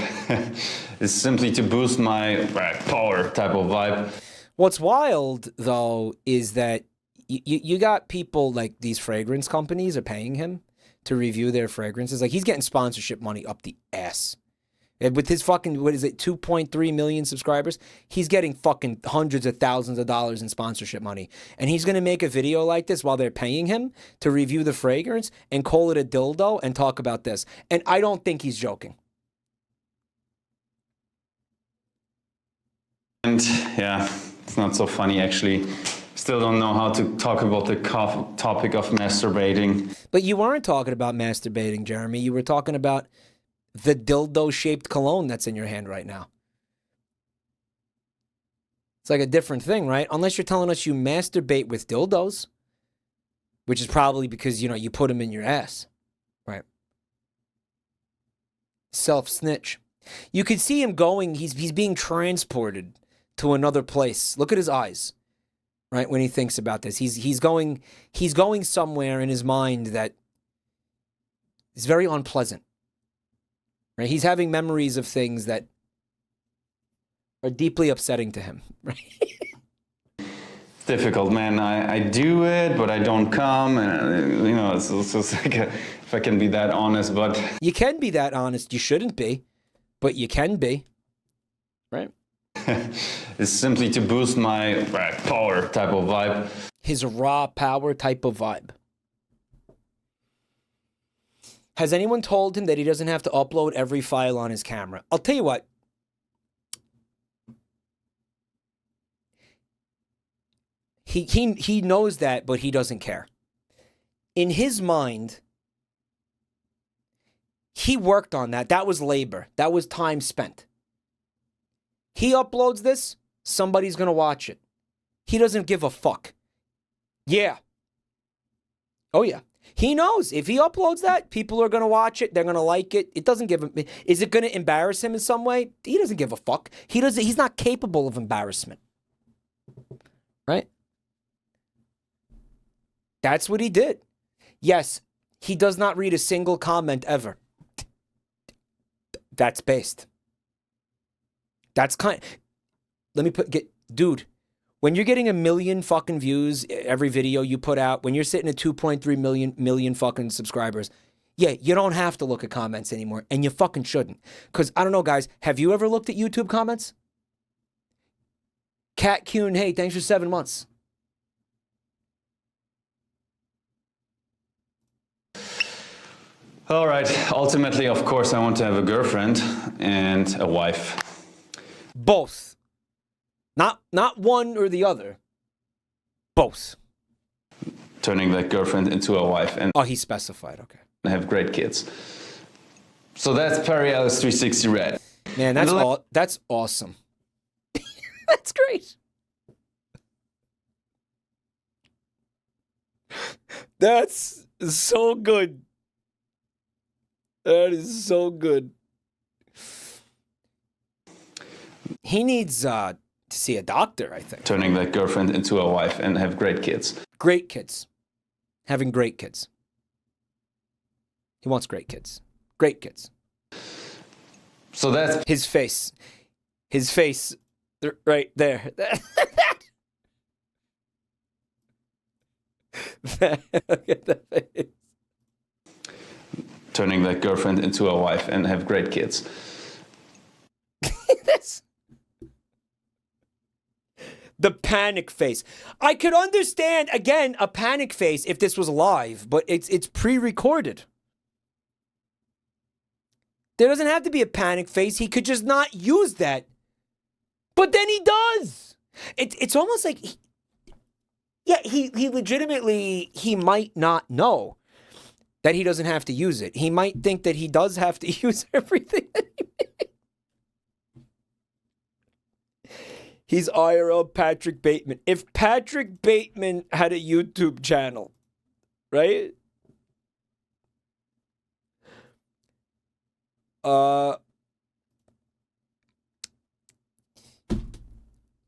it's simply to boost my power type of vibe. What's wild, though, is that you got people like these fragrance companies are paying him to review their fragrances. Like, he's getting sponsorship money up the ass. And with his fucking, 2.3 million subscribers, he's getting fucking hundreds of thousands of dollars in sponsorship money. And he's going to make a video like this while they're paying him to review the fragrance and call it a dildo and talk about this. And I don't think he's joking. And yeah, it's not so funny, actually. Still don't know how to talk about the topic of masturbating. But you weren't talking about masturbating, Jeremy. You were talking about the dildo-shaped cologne that's in your hand right now. It's like a different thing, right? Unless you're telling us you masturbate with dildos, which is probably because, you know, you put them in your ass, right? Self-snitch. You could see him going, he's being transported to another place. Look at his eyes. Right, when he thinks about this, he's going somewhere in his mind that is very unpleasant. Right, he's having memories of things that are deeply upsetting to him. Right. Difficult, man. I do it, but I don't come, and you know, it's like a, if I can be that honest, but you can be that honest. You shouldn't be, but you can be. Right. It's simply to boost my power type of vibe. His raw power type of vibe. Has anyone told him that he doesn't have to upload every file on his camera? I'll tell you what. He knows that, but he doesn't care. In his mind, he worked on that. That was labor. That was time spent. He uploads this, somebody's going to watch it. He doesn't give a fuck. Yeah. Oh, yeah. He knows if he uploads that, people are going to watch it. They're going to like it. It doesn't give him... Is it going to embarrass him in some way? He doesn't give a fuck. He's not capable of embarrassment. Right? That's what he did. Yes, he does not read a single comment ever. That's based. That's kind... Let me dude, when you're getting 1 million fucking views every video you put out, when you're sitting at 2.3 million fucking subscribers, yeah, you don't have to look at comments anymore, and you fucking shouldn't. Because, I don't know, guys, have you ever looked at YouTube comments? Cat Kuhn, hey, thanks for 7 months. All right, ultimately, of course, I want to have a girlfriend and a wife. Both. Not one or the other. Both. Turning that girlfriend into a wife and Oh, he specified, okay. have great kids. So that's Perry Alice 360 Red. Man, that's awesome. That's great. That's so good. That is so good. He needs to see a doctor, I think. Turning that girlfriend into a wife and have great kids. Great kids. Having great kids. He wants great kids. Great kids. So that's his face. His face right there. Look at that face. Turning that girlfriend into a wife and have great kids. The panic face. I could understand, again, a panic face if this was live, but it's pre-recorded. There doesn't have to be a panic face. He could just not use that. But then he does. It's almost like... He legitimately... He might not know that he doesn't have to use it. He might think that he does have to use everything that he makes. He's IRL Patrick Bateman. If Patrick Bateman had a YouTube channel, right?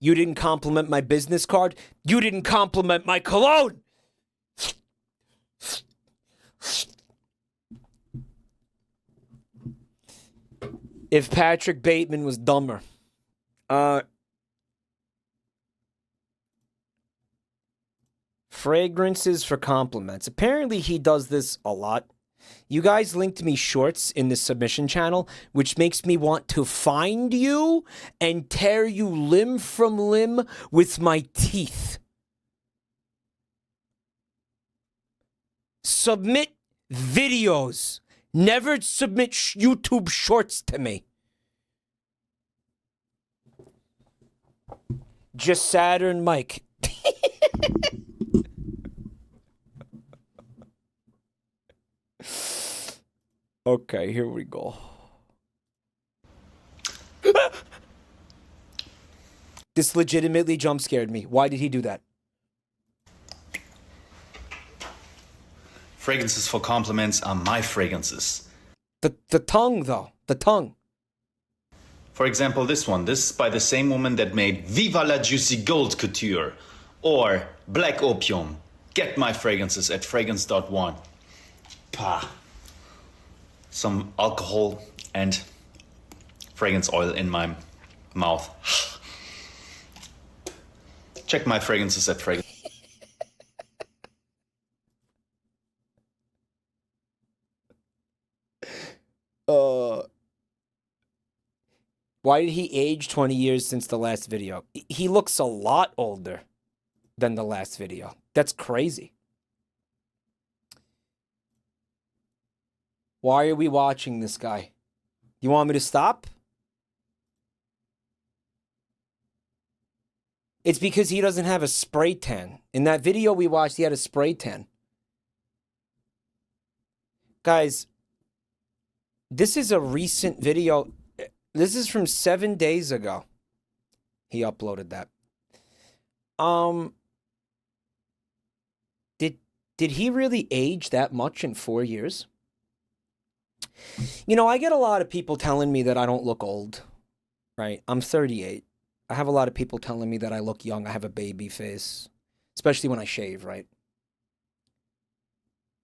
You didn't compliment my business card. You didn't compliment my cologne. If Patrick Bateman was dumber. Fragrances for compliments. Apparently he does this a lot. You guys linked me shorts in the submission channel, which makes me want to find you and tear you limb from limb with my teeth. Submit videos. Never submit YouTube shorts to me. Just Saturn Mike. Okay, here we go. This legitimately jump scared me. Why did he do that? Fragrances for compliments are my fragrances. The tongue, though. The tongue. For example, this one. This is by the same woman that made Viva la Juicy Gold Couture or Black Opium. Get my fragrances at fragrance.one. Pah. Some alcohol and fragrance oil in my mouth. Check my fragrances at fragrance. Why did he age 20 years since the last video? He looks a lot older than the last video. That's crazy. Why are we watching this guy? You want me to stop? It's because he doesn't have a spray tan. In that video we watched, he had a spray tan. Guys, this is a recent video. This is from 7 days ago. He uploaded that. Did he really age that much in 4 years? You know, I get a lot of people telling me that I don't look old, right? I'm 38. I have a lot of people telling me that I look young. I have a baby face, especially when I shave, right?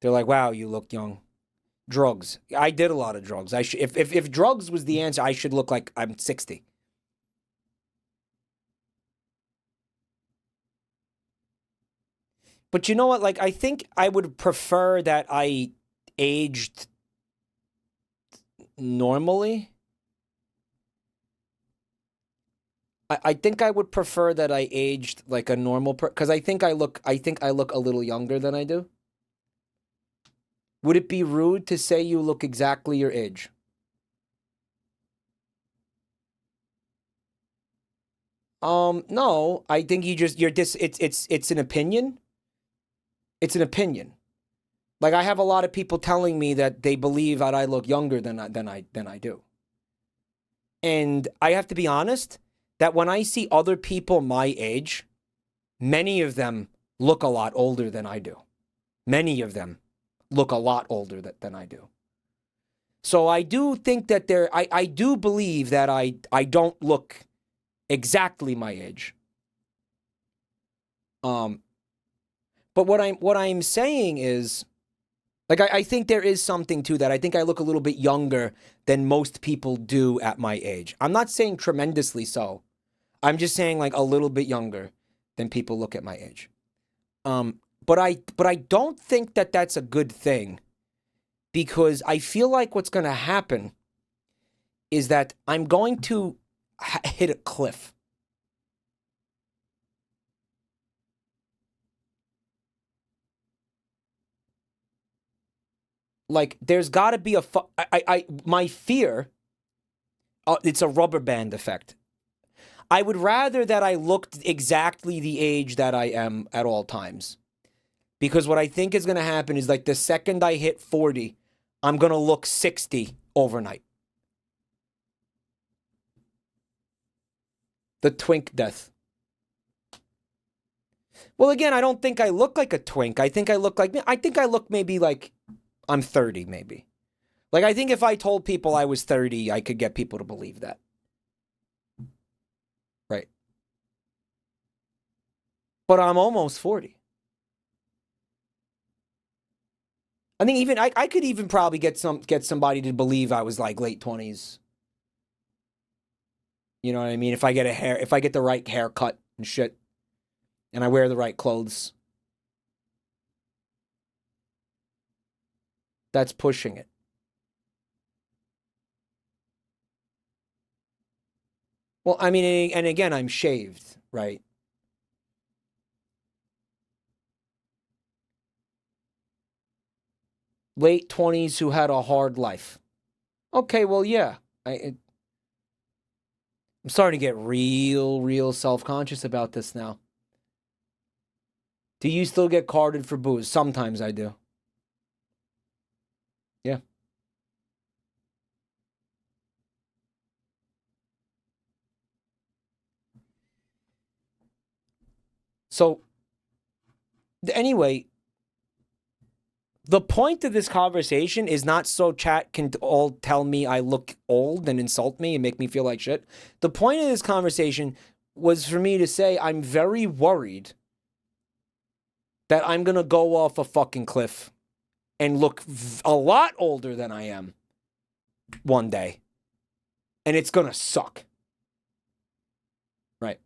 They're like, wow, you look young. Drugs. I did a lot of drugs. If drugs was the answer, I should look like I'm 60. But you know what? Like, I think I would prefer that I aged normally. I think I would prefer that I aged like a normal because I think I look a little younger than I do. Would it be rude to say you look exactly your age? No, I think it's an opinion. It's an opinion. Like, I have a lot of people telling me that they believe that I look younger than I do. And I have to be honest that when I see other people my age, many of them look a lot older than I do. Many of them look a lot older than I do. So I do think that I do believe that I don't look exactly my age. But what I'm saying is, like, I think there is something to that. I think I look a little bit younger than most people do at my age. I'm not saying tremendously so. I'm just saying like a little bit younger than people look at my age. But I don't think that that's a good thing, because I feel like what's going to happen is that I'm going to hit a cliff. Like, there's got to be my fear, it's a rubber band effect. I would rather that I looked exactly the age that I am at all times. Because what I think is going to happen is, like, the second I hit 40, I'm going to look 60 overnight. The twink death. Well, again, I don't think I look like a twink. I think I look maybe like I'm 30, maybe. Like, I think if I told people I was 30, I could get people to believe that. Right. But I'm almost 40. I think even I could even probably get somebody to believe I was like late 20s. You know what I mean? If I get the right haircut and shit, and I wear the right clothes. That's pushing it. Well, I mean, and again, I'm shaved, right? Late 20s who had a hard life. Okay, well, yeah. I'm starting to get real self-conscious about this now. Do you still get carded for booze? Sometimes I do. Yeah. So, anyway, the point of this conversation is not so chat can all tell me I look old and insult me and make me feel like shit. The point of this conversation was for me to say I'm very worried that I'm going to go off a fucking cliff and look a lot older than I am one day. And it's going to suck. Right.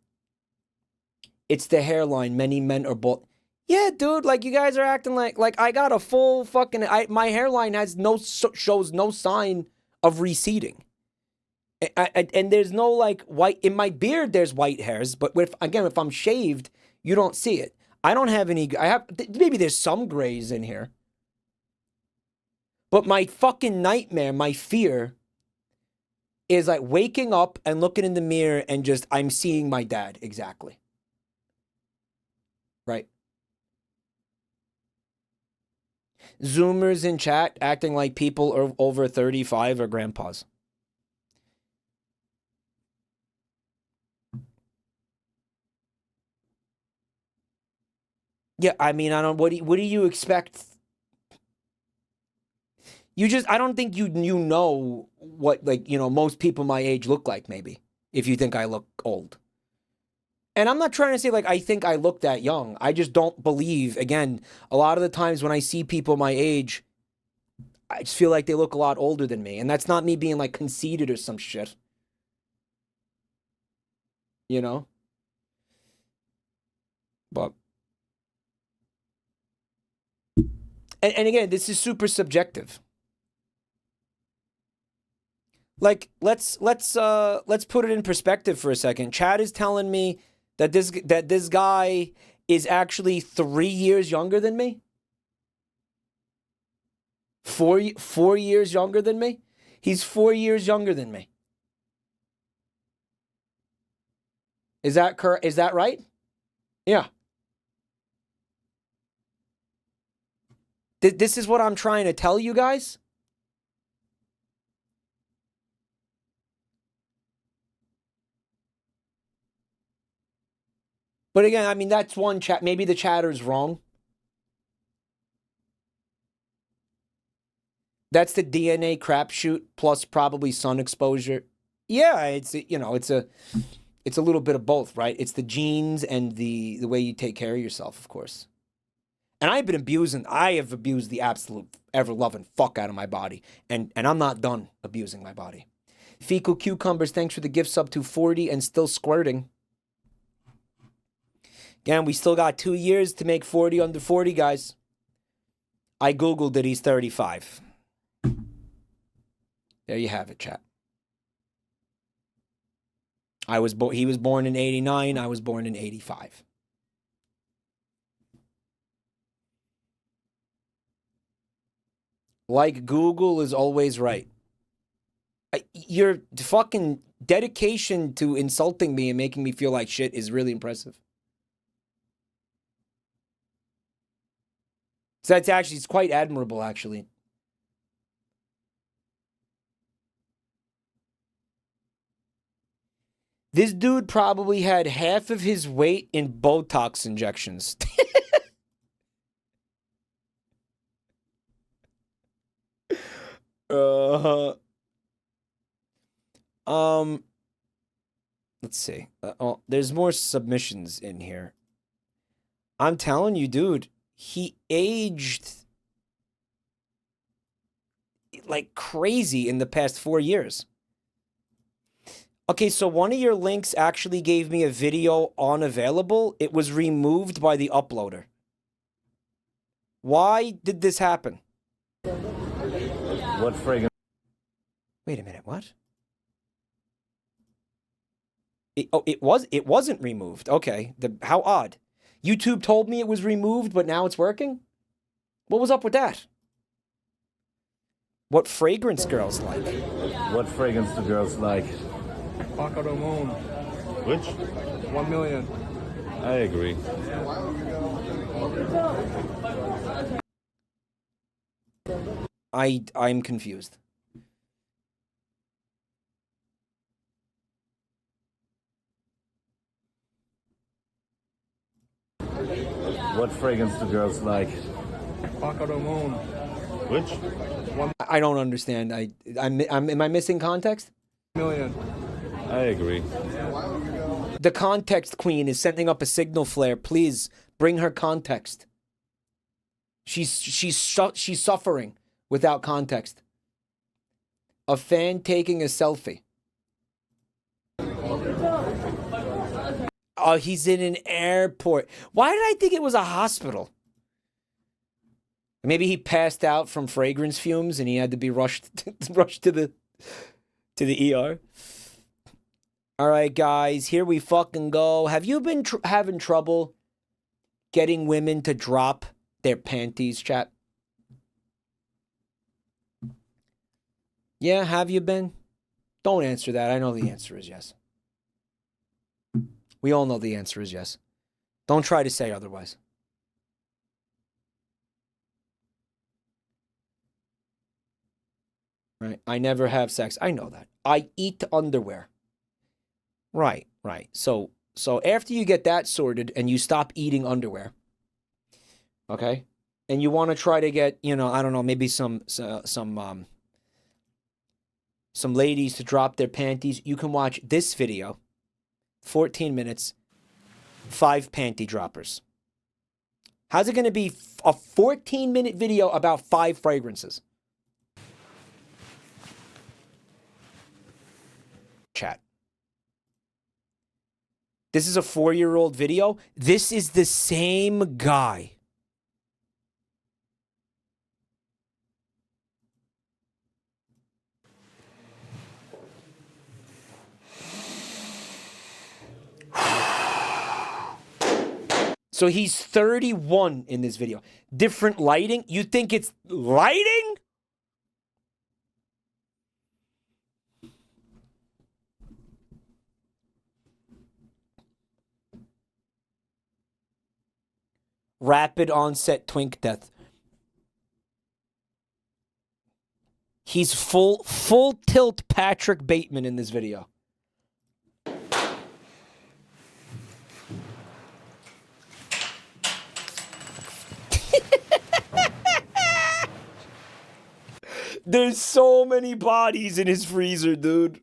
It's the hairline. Many men are bald. Yeah, dude, like, you guys are acting like I got a full fucking, my hairline has shows no sign of receding. And there's no like white in my beard. There's white hairs, but if I'm shaved, you don't see it. I don't have any. Maybe there's some grays in here, but my fucking nightmare, my fear, is like waking up and looking in the mirror and just I'm seeing my dad exactly. Right. Zoomers in chat acting like people are over 35 are grandpas. Yeah, I mean, I don't. What do you expect? I don't think you know what, like, most people my age look like, maybe, if you think I look old. And I'm not trying to say, like, I think I look that young. I just don't believe, again, a lot of the times when I see people my age, I just feel like they look a lot older than me. And that's not me being, like, conceited or some shit. You know? But... And again, this is super subjective. Like, let's put it in perspective for a second. Chad is telling me that this guy is actually 3 years younger than me. 4 years younger than me. He's 4 years younger than me. Is that correct? Is that right? Yeah. This is what I'm trying to tell you guys. But again, I mean, that's one chat. Maybe the chatter's wrong. That's the DNA crapshoot plus probably sun exposure. Yeah, it's it's a little bit of both, right? It's the genes and the way you take care of yourself, of course. And I have abused the absolute ever-loving fuck out of my body. And I'm not done abusing my body. Fecal Cucumbers, thanks for the gift sub to 40 and still squirting. Again, we still got 2 years to make 40 under 40, guys. I Googled it, he's 35. There you have it, chat. He was born in 89, I was born in 85. Like Google is always right. Your fucking dedication to insulting me and making me feel like shit is really impressive. So it's quite admirable, actually. This dude probably had half of his weight in Botox injections. Let's see. There's more submissions in here. I'm telling you, dude, he aged like crazy in the past 4 years. Okay, so one of your links actually gave me a video unavailable. It was removed by the uploader. Why did this happen? What friggin'? Wait a minute, what? It wasn't removed. Okay, how odd. YouTube told me it was removed, but now it's working? What was up with that? What fragrance girls like? What fragrance do girls like? Paco de Moon. Which? 1 million. I agree. I'm confused. What fragrance do girls like? Paco de Moon. Which? I don't understand. Am I missing context? 1 million. I agree. The context queen is sending up a signal flare. Please bring her context. She's suffering without context. A fan taking a selfie. Oh, he's in an airport. Why did I think it was a hospital? Maybe he passed out from fragrance fumes and he had to be rushed to to the ER. All right, guys, here we fucking go. Have you been having trouble getting women to drop their panties, chat? Yeah, have you been? Don't answer that. I know the answer is yes. We all know the answer is yes. Don't try to say otherwise. Right? I never have sex. I know that. I eat underwear. Right. So after you get that sorted and you stop eating underwear, okay? And you want to try to get, I don't know, maybe some ladies to drop their panties, you can watch this video, 14 minutes, 5 panty droppers. How's it going to be a 14-minute video about 5 fragrances? Chat. This is a 4-year-old video. This is the same guy. So he's 31 in this video. Different lighting? You think it's lighting? Rapid onset twink death. He's full tilt Patrick Bateman in this video. There's so many bodies in his freezer, dude.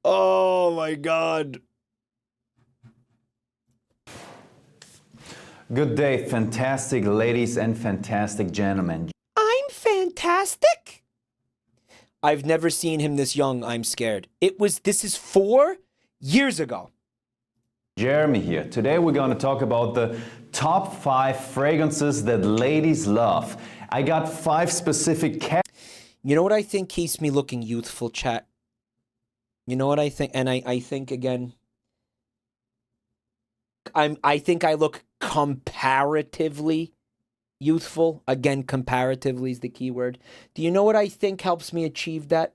Oh my God. Good day, fantastic ladies and fantastic gentlemen. I'm fantastic. I've never seen him this young. I'm scared. This is 4 years ago. Jeremy here. Today we're going to talk about the top 5 fragrances that ladies love. I got 5 specific You know what I think keeps me looking youthful, chat? You know what I think? And I think again, I think I look comparatively youthful. Again, comparatively is the key word. Do you know what I think helps me achieve that?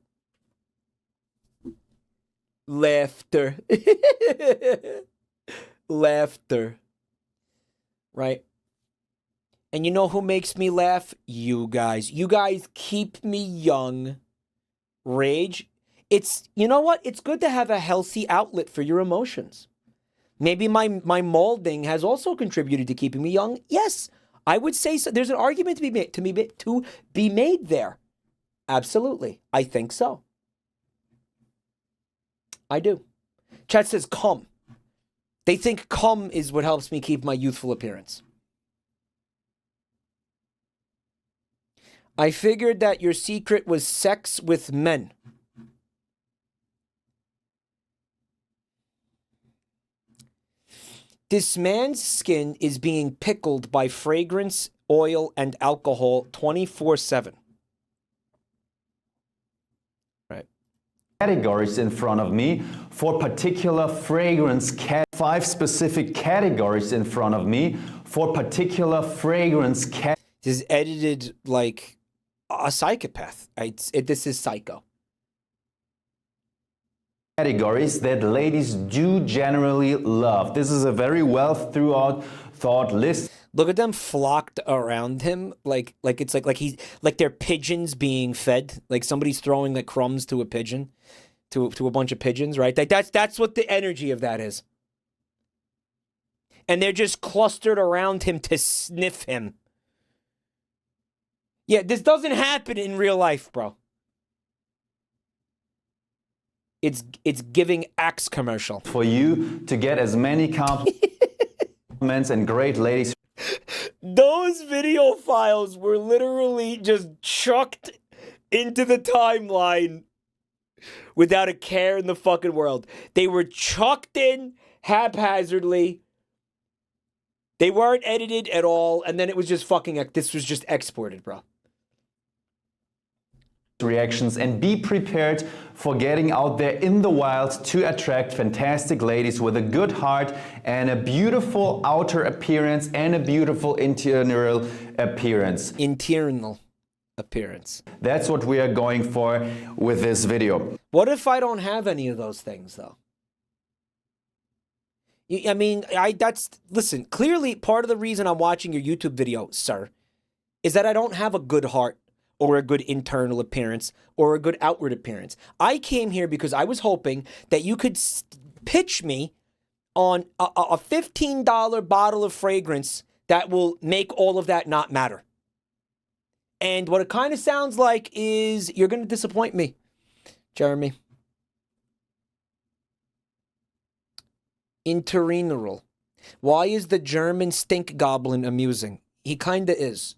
Laughter. Laughter. Right? And you know who makes me laugh? You guys. You guys keep me young. Rage. You know what? It's good to have a healthy outlet for your emotions. Maybe my molding has also contributed to keeping me young. Yes, I would say so. There's an argument to be made there. Absolutely. I think so. I do. Chat says cum. They think cum is what helps me keep my youthful appearance. I figured that your secret was sex with men. This man's skin is being pickled by fragrance, oil, and alcohol 24/7. Right. Categories in front of me for particular fragrance. 5 specific categories in front of me for particular fragrance. This is edited like a psychopath. This is psycho. Categories that ladies do generally love. This is a very well thought list. Look at them flocked around him, like they're pigeons being fed. Like somebody's throwing like crumbs to a pigeon, to a bunch of pigeons, right? That's what the energy of that is. And they're just clustered around him to sniff him. Yeah, this doesn't happen in real life, bro. It's giving Axe commercial. For you to get as many compliments and great ladies. Those video files were literally just chucked into the timeline without a care in the fucking world. They were chucked in haphazardly. They weren't edited at all, and then it was just fucking, this was just exported, bro. reactions and be prepared for getting out there in the wild to attract fantastic ladies with a good heart and a beautiful outer appearance and a beautiful interior appearance. Internal appearance. That's what we are going for with this video. What if I don't have any of those things, though? I mean, listen, clearly part of the reason I'm watching your YouTube video, sir, is that I don't have a good heart or a good internal appearance or a good outward appearance. I came here because I was hoping that you could pitch me on a $15 bottle of fragrance that will make all of that not matter. And what it kind of sounds like is you're going to disappoint me, Jeremy. Internal. Why is the German stink goblin amusing? He kind of is.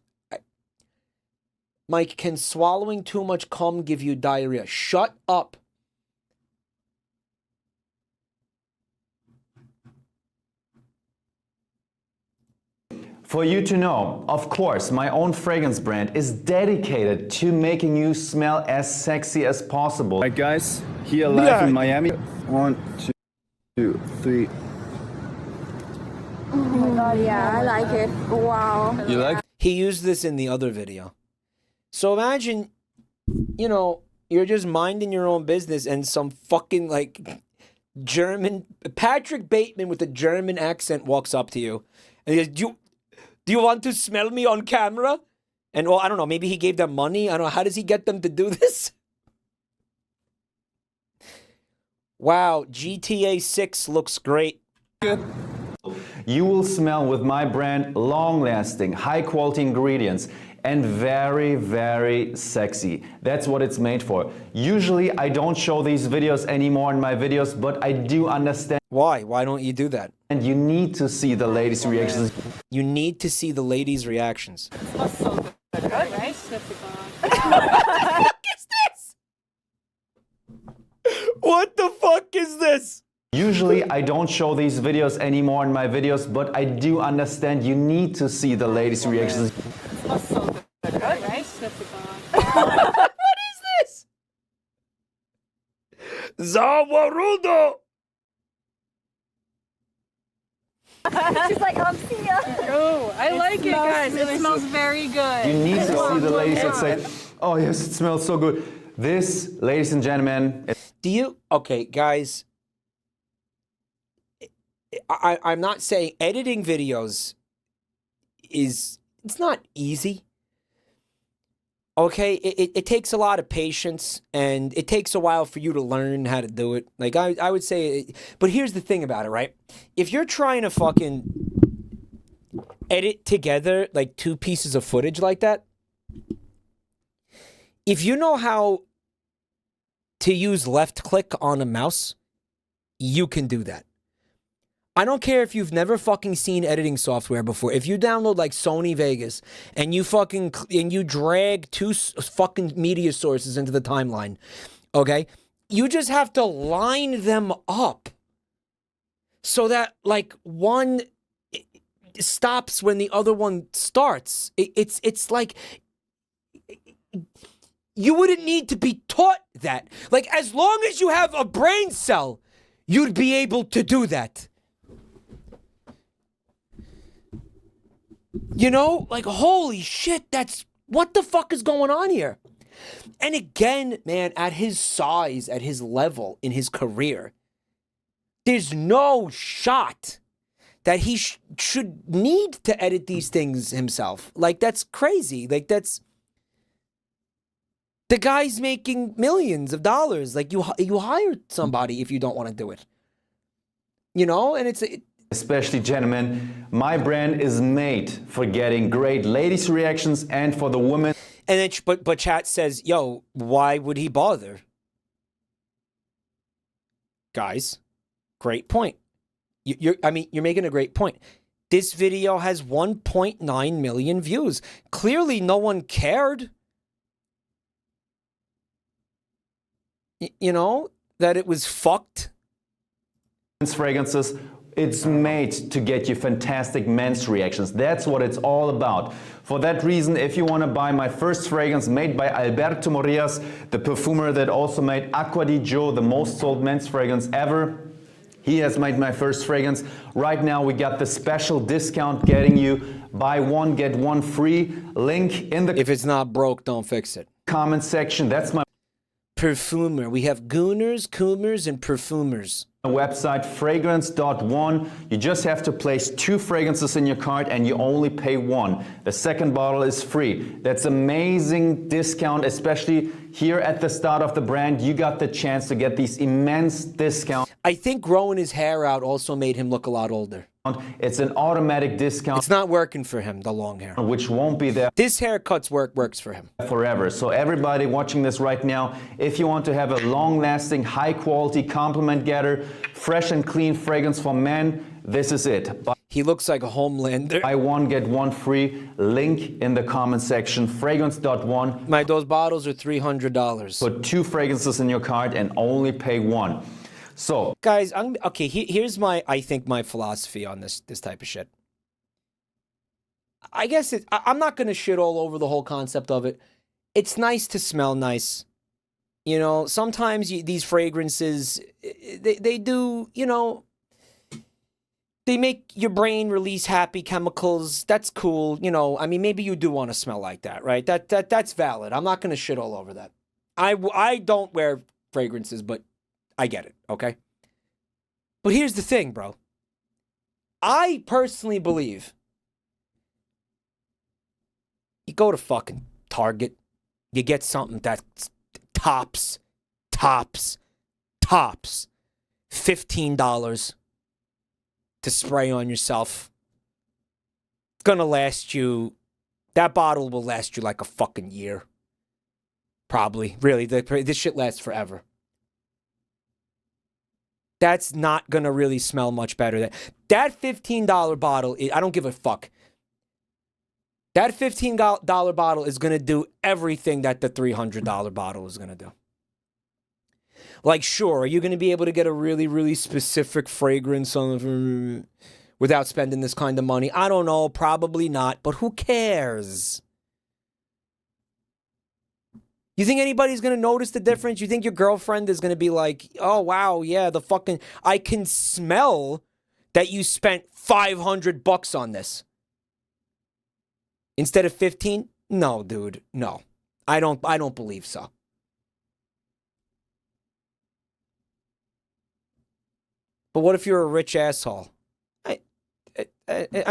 Mike, can swallowing too much cum give you diarrhea? Shut up. For you to know, of course, my own fragrance brand is dedicated to making you smell as sexy as possible. Alright guys, here live in Miami. 1, 2, 3. Oh my god, yeah, I like it. Wow. You like? He used this in the other video. So imagine, you know, you're just minding your own business and some fucking like German, Patrick Bateman with a German accent walks up to you and he goes, do you want to smell me on camera? And well, I don't know, maybe he gave them money. I don't know. How does he get them to do this? Wow, GTA 6 looks great. You will smell with my brand long-lasting, high-quality ingredients and very, very sexy. That's what it's made for. Usually, I don't show these videos anymore in my videos, but I do understand. Why? Why don't you do that? And you need to see the ladies' reactions. You need to see the ladies' reactions. Smells so good, right? What is this? What the fuck is this? Usually, I don't show these videos anymore in my videos, but I do understand you need to see the ladies' reactions. Smells so good, right? What is this? Zawarudo! She's like, see ya. Oh, I like it, guys. It smells very good. You need to see the ladies that say, oh yes, it smells so good. This, ladies and gentlemen, Do you? Okay, guys. I'm not saying editing videos it's not easy. Okay, it takes a lot of patience and it takes a while for you to learn how to do it. Like I would say, but here's the thing about it, right? If you're trying to fucking edit together like 2 pieces of footage like that, if you know how to use left click on a mouse, you can do that. I don't care if you've never fucking seen editing software before. If you download like Sony Vegas and you drag 2 fucking media sources into the timeline, okay? You just have to line them up so that like one stops when the other one starts. It's like you wouldn't need to be taught that. Like as long as you have a brain cell, you'd be able to do that. You know, like, holy shit, what the fuck is going on here? And again, man, at his size, at his level in his career, there's no shot that he should need to edit these things himself. Like, that's crazy. Like, the guy's making millions of dollars. Like, you hire somebody if you don't want to do it. You know, and especially gentlemen, my brand is made for getting great ladies' reactions and for the women. And then, but chat says, yo, why would he bother? Guys, great point. You're making a great point. This video has 1.9 million views. Clearly, no one cared. You know, that it was fucked. Fragrances It's made to get you fantastic men's reactions. That's what it's all about. For that reason, if you want to buy my first fragrance made by Alberto Morias, the perfumer that also made Acqua di Gio, the most sold men's fragrance ever, he has made my first fragrance. Right now we got the special discount getting you buy one, get one free. Link in the If it's not broke, don't fix it. comment section. That's my Perfumer. We have gooners, coomers, and perfumers. website, fragrance.one. You just have to place 2 fragrances in your cart and you only pay 1. The second bottle is free. That's amazing discount, especially here at the start of the brand. You got the chance to get these immense discounts. I think growing his hair out also made him look a lot older. It's an automatic discount. It's not working for him, the long hair. Which won't be there This haircut's works for him. forever. So everybody watching this right now, if you want to have a long-lasting, high-quality compliment getter, fresh and clean fragrance for men, this is it. He looks like a Homelander. Buy one, get one free. Link in the comment section, fragrance.one. Those bottles are $300. Put 2 fragrances in your cart and only pay 1. So, Guys, here's I think my philosophy on this type of shit. I guess I'm not going to shit all over the whole concept of it. It's nice to smell nice. You know, sometimes these fragrances, they do, you know, they make your brain release happy chemicals. That's cool. You know, I mean, maybe you do want to smell like that, right? That's valid. I'm not going to shit all over that. I don't wear fragrances, but I get it, okay? But here's the thing, bro. I personally believe you go to fucking Target, you get something that's tops $15 to spray on yourself. It's gonna last you, that bottle will last you like a fucking year. Probably. Really, this shit lasts forever. That's not going to really smell much better. That $15 bottle, I don't give a fuck. That $15 bottle is going to do everything that the $300 bottle is going to do. Like, sure, are you going to be able to get a really, really specific fragrance without spending this kind of money? I don't know. Probably not. But who cares? You think anybody's going to notice the difference? You think your girlfriend is going to be like, oh, wow, yeah, I can smell that you spent $500 on this instead of 15? No, dude, no. I don't believe so. But what if you're a rich asshole? I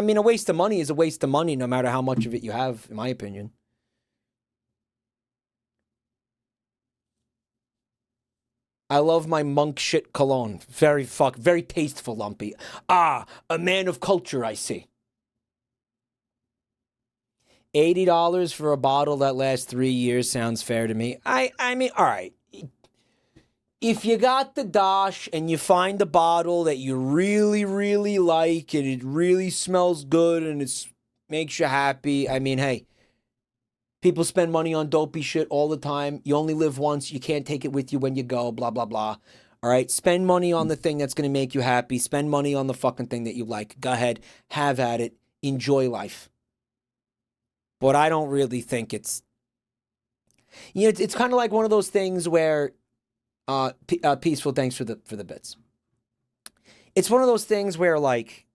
mean, a waste of money is a waste of money no matter how much of it you have, in my opinion. I love my monk shit cologne. Very tasteful, lumpy. Ah, a man of culture, I see. $80 for a bottle that lasts 3 years sounds fair to me. I mean, all right. If you got the dosh and you find a bottle that you really, really like and it really smells good and it makes you happy, I mean, hey. People spend money on dopey shit all the time. You only live once. You can't take it with you when you go, blah, blah, blah. All right? Spend money on the thing that's going to make you happy. Spend money on the fucking thing that you like. Go ahead. Have at it. Enjoy life. But I don't really think it's... You know, it's kind of like one of those things where... Peaceful, thanks for the bits. It's one of those things where, like,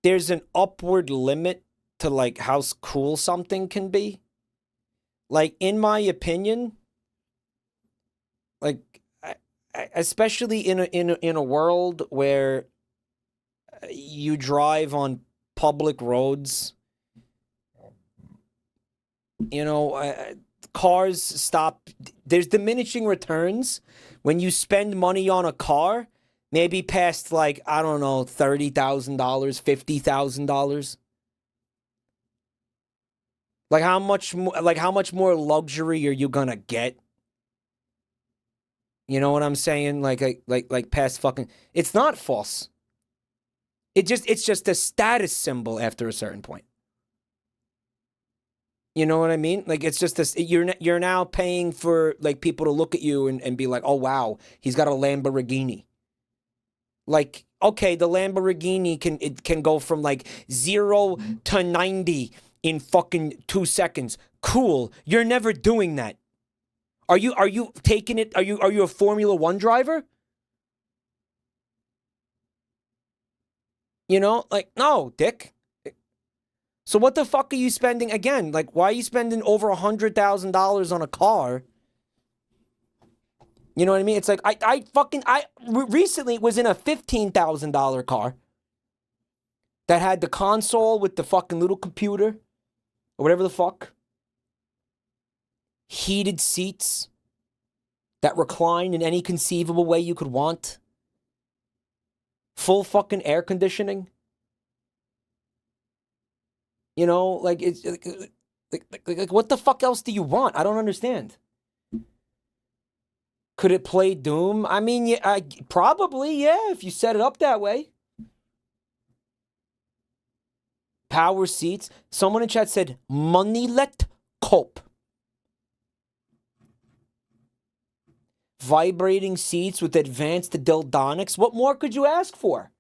there's an upward limit to like how cool something can be. Like, in my opinion, like, especially in a world where you drive on public roads, you know, cars stop. There's diminishing returns when you spend money on a car, maybe past like, I don't know, $30,000, $50,000. Like how much more luxury are you gonna get? You know what I'm saying? Like past fucking. It's not false. It's just a status symbol after a certain point. You know what I mean? Like it's just this. You're now paying for like people to look at you and be like, oh wow, he's got a Lamborghini. Like okay, the Lamborghini can go from like 0 to 90 in fucking 2 seconds. Cool. You're never doing that. Are you taking it? Are you a Formula 1 driver? You know, like, no, dick. So what the fuck are you spending again? Like, why are you spending over $100,000 on a car? You know what I mean? It's like I recently was in a $15,000 car that had the console with the fucking little computer or whatever the fuck. Heated seats that recline in any conceivable way you could want. Full fucking air conditioning. You know, like, it's like what the fuck else do you want? I don't understand. Could it play Doom? I mean, yeah, probably, yeah, if you set it up that way. Power seats. Someone in chat said, money let cope. Vibrating seats with advanced dildonics. What more could you ask for?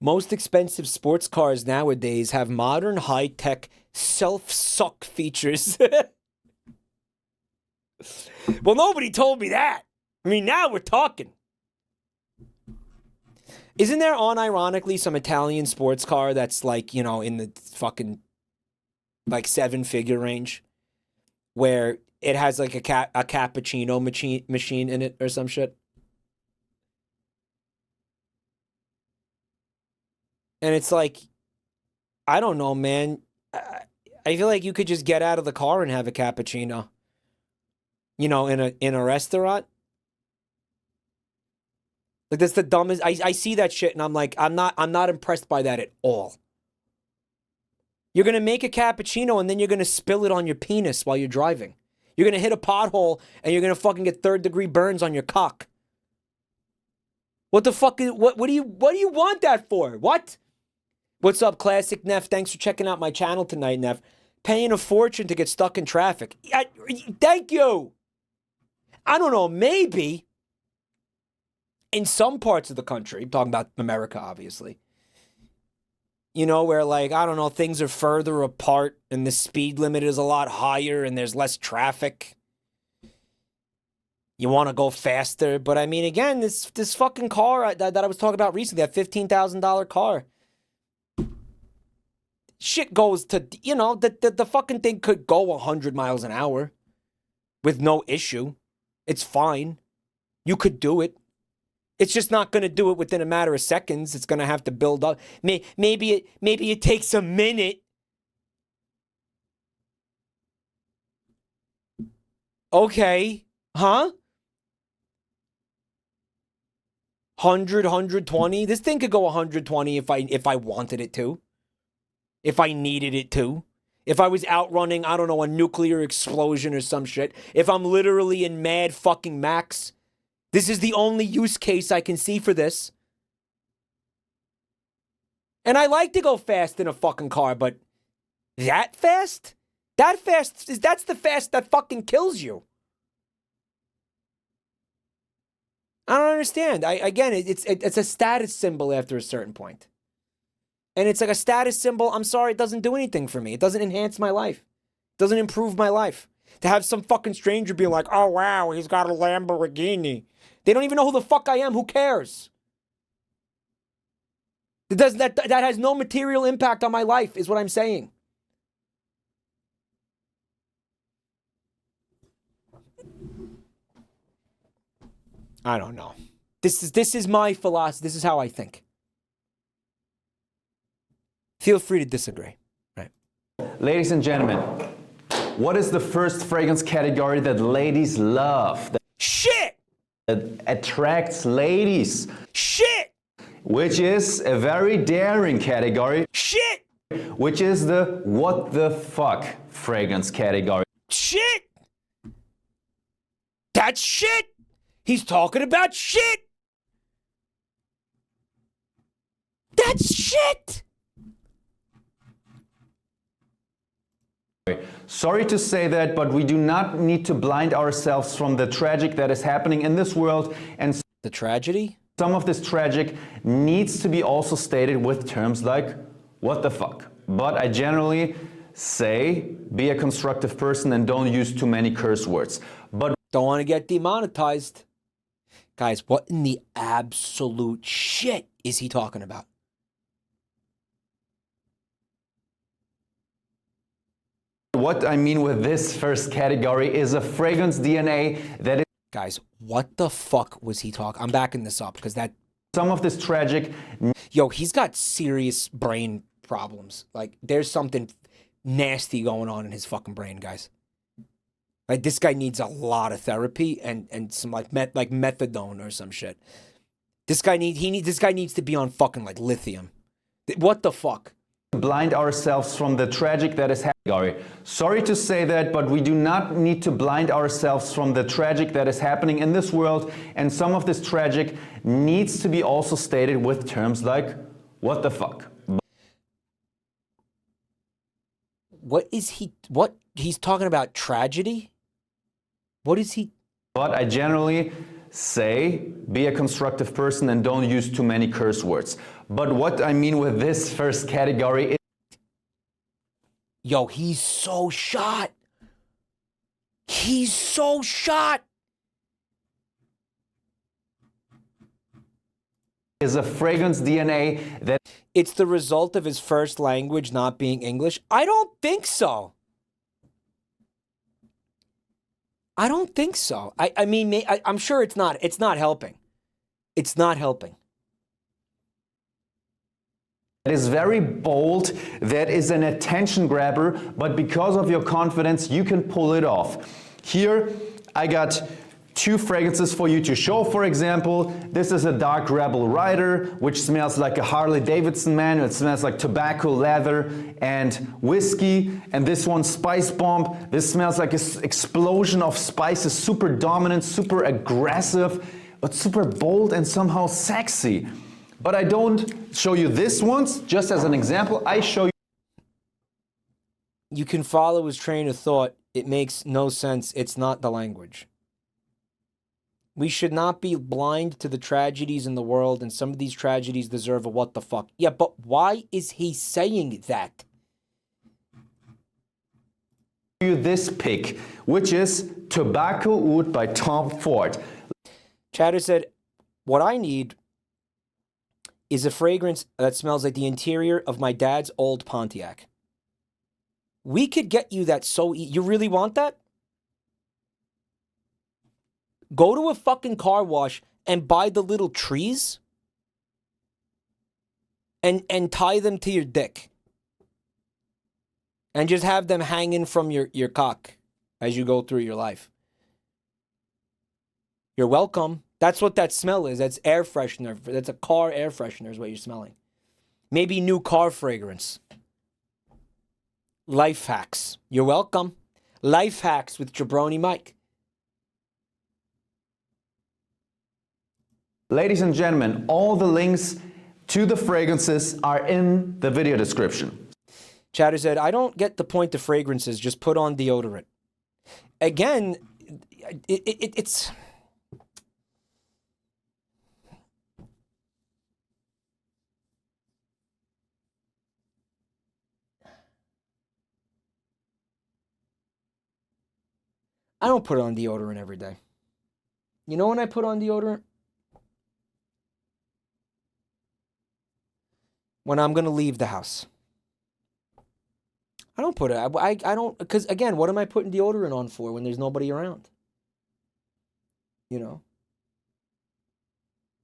Most expensive sports cars nowadays have modern high-tech self-suck features. Well, nobody told me that. I mean, now we're talking. Isn't there, unironically, some Italian sports car that's like, you know, in the fucking like 7-figure range? Where it has like a cappuccino machine in it or some shit. And it's like, I don't know, man. I feel like you could just get out of the car and have a cappuccino. You know, in a restaurant. Like, that's the dumbest. I see that shit and I'm like, I'm not impressed by that at all. You're going to make a cappuccino and then you're going to spill it on your penis while you're driving. You're going to hit a pothole and you're going to fucking get 3rd-degree burns on your cock. What the fuck is, what do you want that for? What? What's up, Classic Neff? Thanks for checking out my channel tonight, Neff. Paying a fortune to get stuck in traffic. Thank you. I don't know, maybe in some parts of the country, I'm talking about America, obviously. You know, where, like, I don't know, things are further apart and the speed limit is a lot higher and there's less traffic. You want to go faster. But, I mean, again, this fucking car that I was talking about recently, that $15,000 car. Shit goes to, you know, the fucking thing could go 100 miles an hour with no issue. It's fine. You could do it. It's just not going to do it within a matter of seconds. It's going to have to build up. Maybe it takes a minute. Okay. Huh? 100, 120. This thing could go 120 if I wanted it to. If I needed it to. If I was outrunning, I don't know, a nuclear explosion or some shit. If I'm literally in Mad fucking Max. This is the only use case I can see for this. And I like to go fast in a fucking car, but that fast? That's the fast that fucking kills you. I don't understand. Again, it's a status symbol after a certain point. And it's like a status symbol. I'm sorry, it doesn't do anything for me. It doesn't enhance my life. It doesn't improve my life. To have some fucking stranger be like, oh wow, he's got a Lamborghini. They don't even know who the fuck I am. Who cares? That has no material impact on my life, is what I'm saying. I don't know. This is my philosophy. This is how I think. Feel free to disagree. Right. Ladies and gentlemen, what is the first fragrance category that ladies love? Shit! That attracts ladies. Shit! Which is a very daring category. Shit! Which is the what the fuck fragrance category. Shit! That's shit! He's talking about shit! That's shit! Sorry to say that, but we do not need to blind ourselves from the tragic that is happening in this world, and The tragedy? some of this tragic needs to be also stated with terms like, what the fuck? But I generally say, be a constructive person and don't use too many curse words. But Don't want to get demonetized. Guys, what in the absolute shit is he talking about? what I mean with this first category is a fragrance DNA that is Guys, what the fuck was he talking? I'm backing this up because that... some of this tragic... Yo, he's got serious brain problems. Like, there's something nasty going on in his fucking brain, guys. Like, this guy needs a lot of therapy and some like methadone or some shit. This guy needs to be on fucking like lithium. What the fuck? blind ourselves from the tragic that is happening. Sorry to say that, but we do not need to blind ourselves from the tragic that is happening in this world, and some of this tragic needs to be also stated with terms like, what the fuck? What he's talking about tragedy? What is he? But I generally say, be a constructive person and don't use too many curse words. But what I mean with this first category is... Yo, he's so shot. He's so shot. Is a fragrance DNA that... It's the result of his first language not being English? I don't think so. I don't think so. I mean, I'm sure it's not helping. It's not helping. That is very bold, that is an attention grabber, but because of your confidence, you can pull it off. Here, I got two fragrances for you to show. For example, this is a Dark Rebel Rider, which smells like a Harley Davidson man. It smells like tobacco, leather, and whiskey. And this one, Spice Bomb. This smells like an explosion of spices, super dominant, super aggressive, but super bold and somehow sexy. But I don't show you this once, just as an example. I show you... You can follow his train of thought. It makes no sense. It's not the language. We should not be blind to the tragedies in the world, and some of these tragedies deserve a what the fuck. Yeah, but why is he saying that? This pick, which is Tobacco Oud by Tom Ford. Chatter said, what I need is a fragrance that smells like the interior of my dad's old Pontiac. We could get you that so easy. You really want that? Go to a fucking car wash and buy the little trees and tie them to your dick. And just have them hanging from your cock as you go through your life. You're welcome. That's what that smell is. That's air freshener. That's a car air freshener is what you're smelling. Maybe new car fragrance. Life hacks. You're welcome. Life hacks with Jabroni Mike. Ladies and gentlemen, all the links to the fragrances are in the video description. Chatter said, I don't get the point of fragrances. Just put on deodorant. Again, it's... I don't put on deodorant every day. You know when I put on deodorant? When I'm going to leave the house. I don't put it. I don't, because again, what am I putting deodorant on for when there's nobody around? You know?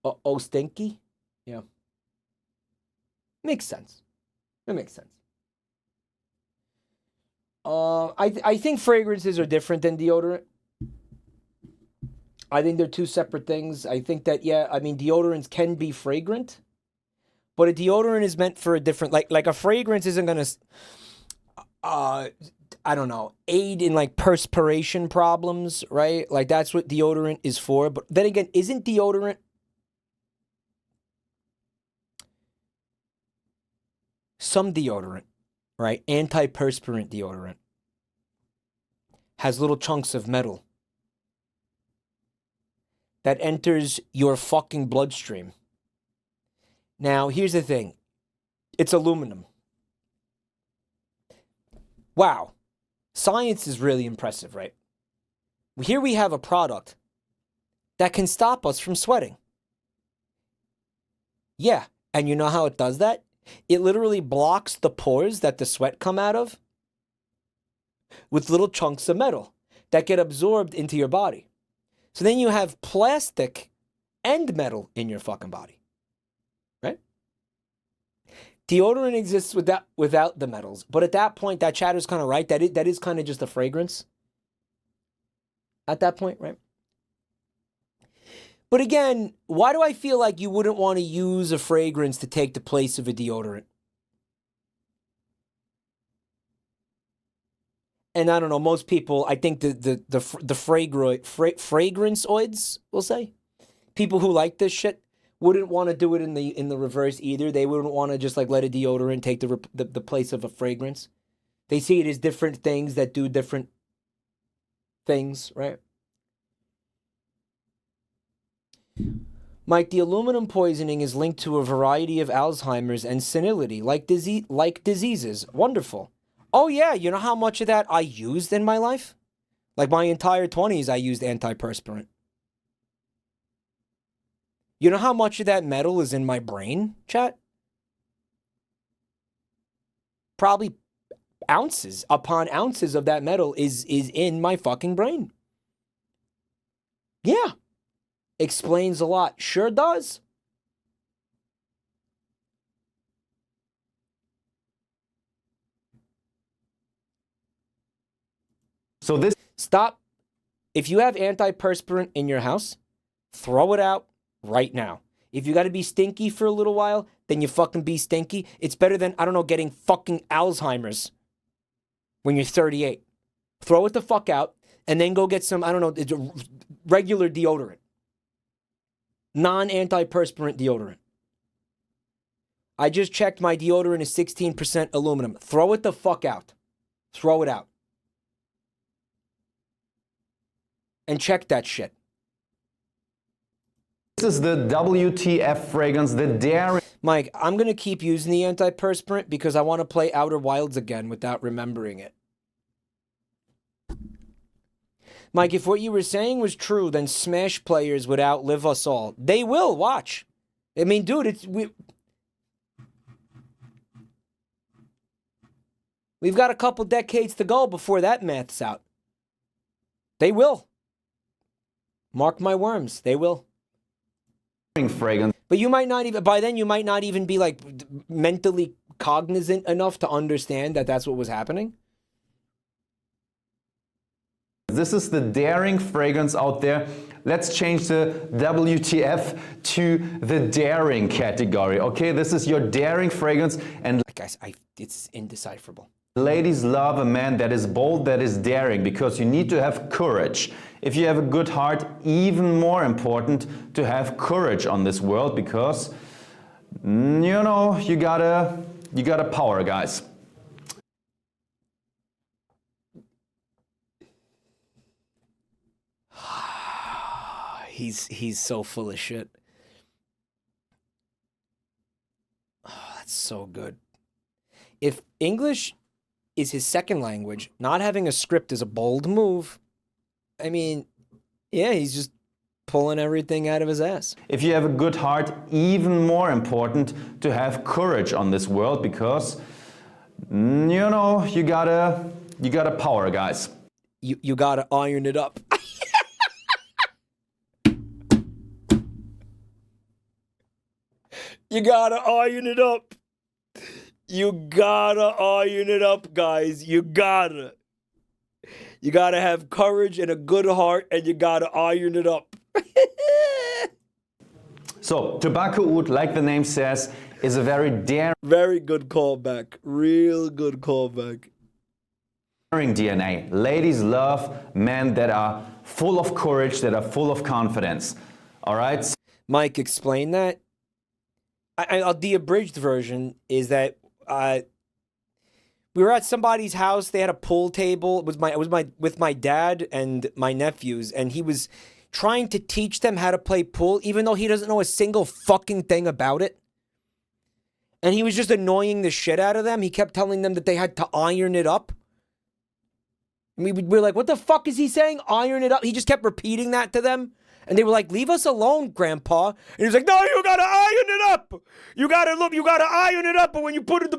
Oh, stinky? Yeah. Makes sense. It makes sense. I think fragrances are different than deodorant. I think they're two separate things. I think that, yeah, I mean, deodorants can be fragrant, but a deodorant is meant for a different, like a fragrance isn't going to, I don't know, aid in like perspiration problems, right? Like that's what deodorant is for. But then again, isn't deodorant some deodorant, right? Antiperspirant deodorant has little chunks of metal that enters your fucking bloodstream. Now, here's the thing. It's aluminum. Wow. Science is really impressive, right? Here we have a product that can stop us from sweating. Yeah, and you know how it does that? It literally blocks the pores that the sweat come out of with little chunks of metal that get absorbed into your body. So then you have plastic and metal in your fucking body, right? Deodorant exists without the metals, but at that point, that chatter's kind of right. That is kind of just a fragrance at that point, right? But again, why do I feel like you wouldn't want to use a fragrance to take the place of a deodorant? And I don't know, most people, I think the fragranceoids, we'll say, people who like this shit wouldn't want to do it in the reverse either. They wouldn't want to just like let a deodorant take the place of a fragrance. They see it as different things that do different things, right? Mike, the aluminum poisoning is linked to a variety of Alzheimer's and senility, like diseases. Wonderful. Oh yeah, you know how much of that I used in my life? Like my entire 20s, I used antiperspirant. You know how much of that metal is in my brain, chat? Probably ounces upon ounces of that metal is in my fucking brain. Yeah. Explains a lot. Sure does. So this... Stop. If you have antiperspirant in your house, throw it out right now. If you got to be stinky for a little while, then you fucking be stinky. It's better than, I don't know, getting fucking Alzheimer's when you're 38. Throw it the fuck out and then go get some, I don't know, regular deodorant. Non-antiperspirant deodorant. I just checked my deodorant is 16% aluminum. Throw it the fuck out. Throw it out. And check that shit. This is the WTF fragrance, the Dairy. Mike, I'm going to keep using the antiperspirant because I want to play Outer Wilds again without remembering it. Mike, if what you were saying was true, then Smash players would outlive us all. They will, watch. I mean, dude, we've got a couple decades to go before that math's out. They will. Mark my worms, they will. Fragrance. But you might not even, by then you might not even be like mentally cognizant enough to understand that that's what was happening. This is the daring fragrance out there. Let's change the WTF to the daring category. Okay, this is your daring fragrance. And guys, it's indecipherable. Ladies love a man that is bold, that is daring, because you need to have courage. If you have a good heart, even more important to have courage on this world, because, you know, you gotta power, guys. He's so full of shit. Oh, that's so good. If English is his second language, not having a script is a bold move. I mean, yeah, he's just pulling everything out of his ass. If you have a good heart, even more important to have courage on this world, because, you know, you gotta power, guys. You gotta iron it up. You gotta iron it up. You gotta iron it up, guys. You gotta have courage and a good heart, and you gotta iron it up. So, tobacco oud, like the name says, is a very daring... Very good callback. Real good callback. DNA. Ladies love men that are full of courage, that are full of confidence. All right? Mike, explain that. The abridged version is that We were at somebody's house. They had a pool table. It was with my dad and my nephews, and he was trying to teach them how to play pool, even though he doesn't know a single fucking thing about it. And he was just annoying the shit out of them. He kept telling them that they had to iron it up. We were like, what the fuck is he saying? Iron it up. He just kept repeating that to them. And they were like, leave us alone, Grandpa. And he was like, no, you gotta iron it up. You gotta iron it up. But when you put it,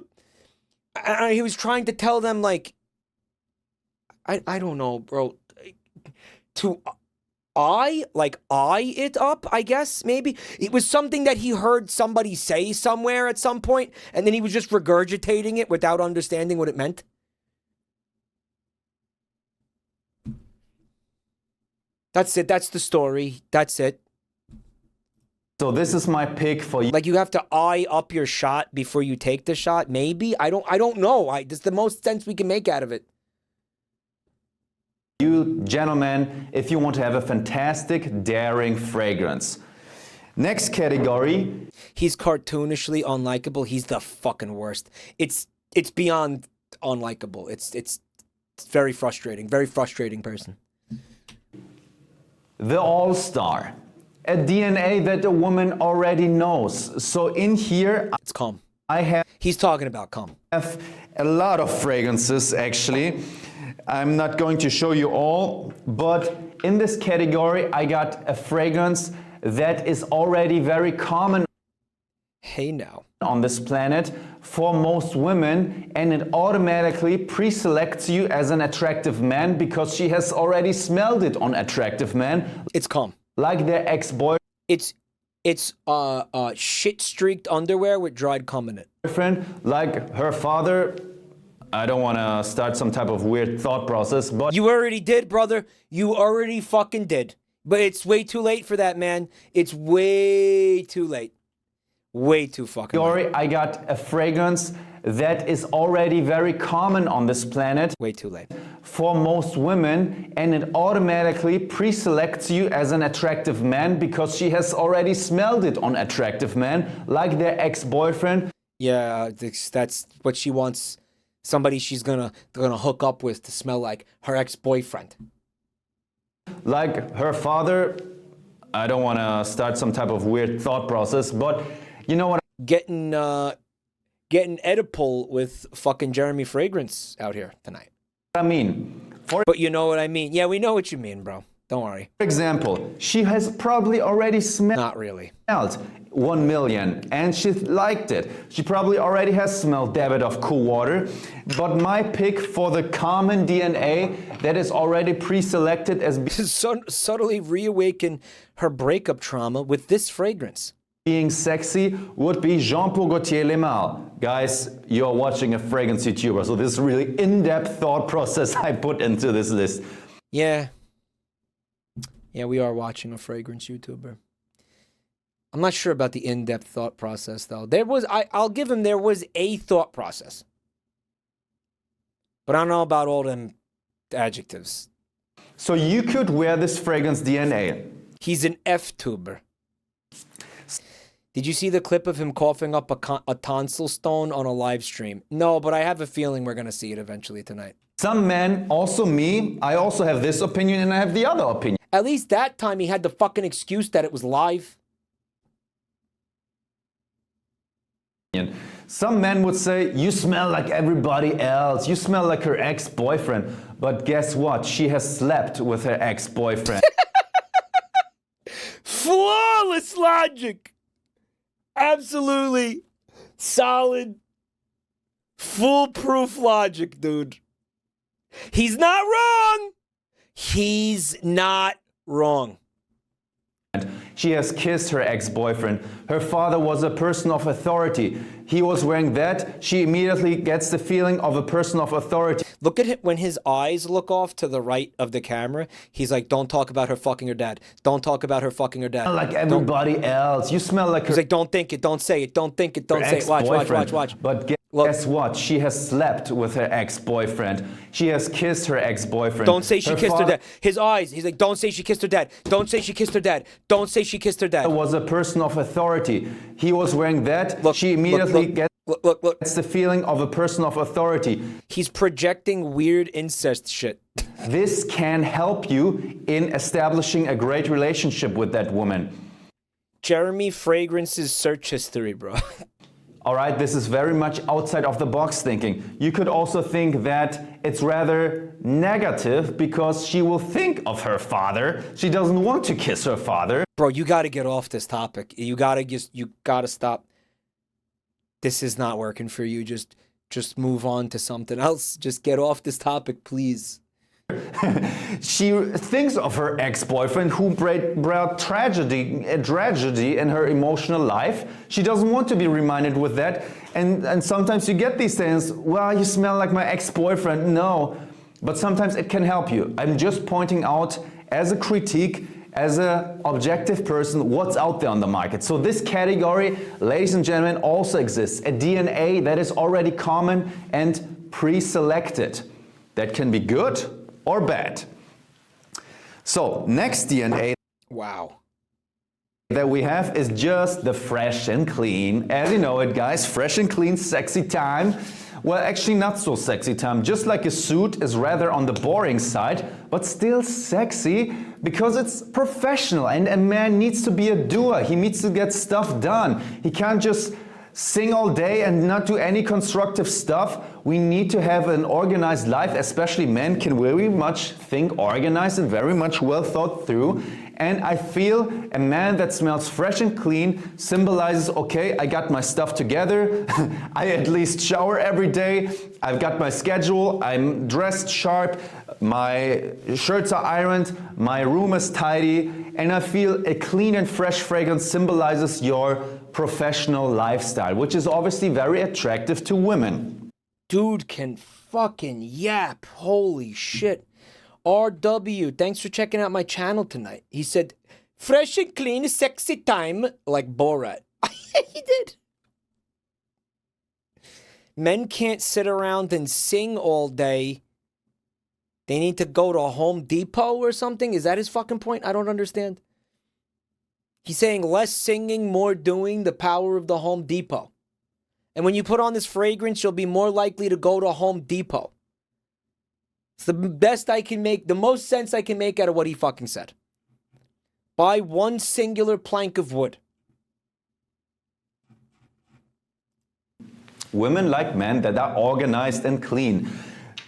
he was trying to tell them, like, I don't know, bro. To eye it up, I guess, maybe. It was something that he heard somebody say somewhere at some point, and then he was just regurgitating it without understanding what it meant. That's it. That's the story. That's it. So this is my pick for you. Like, you have to eye up your shot before you take the shot. Maybe. I don't know. That's the most sense we can make out of it. You gentlemen, if you want to have a fantastic, daring fragrance. Next category. He's cartoonishly unlikable. He's the fucking worst. It's beyond unlikable. It's very frustrating. Very frustrating person. The All-Star. A DNA that a woman already knows. So in here, it's calm. He's talking about calm. I have a lot of fragrances, actually. I'm not going to show you all, but in this category, I got a fragrance that is already very common. Hey now. On this planet for most women, and it automatically pre-selects you as an attractive man because she has already smelled it on attractive men. It's calm. Like their ex-boyfriend. It's shit-streaked underwear with dried cum in it. Like her father. I don't want to start some type of weird thought process, but you already did, brother. You already fucking did. But it's way too late for that, man. It's way too late. Way too fucking late. I got a fragrance that is already very common on this planet. Way too late. For most women, and it automatically pre-selects you as an attractive man because she has already smelled it on attractive men, like their ex-boyfriend. Yeah, that's what she wants. Somebody she's gonna hook up with to smell like her ex-boyfriend. Like her father. I don't want to start some type of weird thought process, but you know what? Getting Oedipal with fucking Jeremy Fragance out here tonight. I mean. But you know what I mean. Yeah, we know what you mean, bro. Don't worry. For example, she has probably already smelled. Not really. 1 million, and she liked it. She probably already has smelled Davidoff Cool Water. But my pick for the common DNA that is already pre-selected as subtly reawaken her breakup trauma with this fragrance. Being sexy would be Jean-Paul Gaultier Le Male. Guys, you're watching a fragrance YouTuber, so this is really in-depth thought process I put into this list. Yeah. Yeah, we are watching a fragrance YouTuber. I'm not sure about the in-depth thought process, though. I'll give him, there was a thought process. But I don't know about all them adjectives. So you could wear this fragrance DNA. He's an F-tuber. Did you see the clip of him coughing up a tonsil stone on a live stream? No, but I have a feeling we're going to see it eventually tonight. Some men, also me, I also have this opinion and I have the other opinion. At least that time he had the fucking excuse that it was live. Some men would say, you smell like everybody else. You smell like her ex-boyfriend. But guess what? She has slept with her ex-boyfriend. Flawless logic. Absolutely solid, foolproof logic, dude. He's not wrong. He's not wrong. She has kissed her ex-boyfriend. Her father was a person of authority. He was wearing that. She immediately gets the feeling of a person of authority. Look at him when his eyes look off to the right of the camera. He's like, don't talk about her fucking her dad. Don't talk about her fucking her dad. Like everybody else. You smell like her. He's like, don't think it, don't say it, don't think it, don't say it. Watch. But guess what? She has slept with her ex-boyfriend. She has kissed her ex-boyfriend. Don't say she kissed her dad. His eyes. He's like, don't say she kissed her dad. Don't say she kissed her dad. Don't say she kissed her dad. Was a person of authority. He was wearing that. She immediately gets. Look. It's the feeling of a person of authority. He's projecting weird incest shit. This can help you in establishing a great relationship with that woman. Jeremy Fragrance's search history, bro. All right, this is very much outside of the box thinking. You could also think that it's rather negative because she will think of her father. She doesn't want to kiss her father. Bro, you got to get off this topic. You got to stop. This is not working for you. Just move on to something else. Just get off this topic, please. She thinks of her ex-boyfriend who brought tragedy in her emotional life. She doesn't want to be reminded with that. And sometimes you get these things, well, you smell like my ex-boyfriend. No, but sometimes it can help you. I'm just pointing out as a critique, as an objective person, what's out there on the market. So this category, ladies and gentlemen, also exists. A DNA that is already common and pre-selected. That can be good or bad. So next DNA Wow. that we have is just the fresh and clean. As you know it, guys, fresh and clean, sexy time. Well, actually not so sexy time. Just like a suit is rather on the boring side, but still sexy because it's professional and a man needs to be a doer. He needs to get stuff done. He can't just sing all day and not do any constructive stuff. We need to have an organized life, especially men can very much think organized and very much well thought through. And I feel a man that smells fresh and clean symbolizes, okay, I got my stuff together, I at least shower every day, I've got my schedule, I'm dressed sharp, my shirts are ironed, my room is tidy, and I feel a clean and fresh fragrance symbolizes your professional lifestyle, which is obviously very attractive to women. Dude can fucking yap. Holy shit. RW, thanks for checking out my channel tonight. He said, fresh and clean, sexy time, like Borat. He did. Men can't sit around and sing all day. They need to go to Home Depot or something? Is that his fucking point? I don't understand. He's saying less singing, more doing, the power of the Home Depot. And when you put on this fragrance, you'll be more likely to go to Home Depot. It's the best I can make, the most sense I can make out of what he fucking said. Buy one singular plank of wood. Women like men that are organized and clean.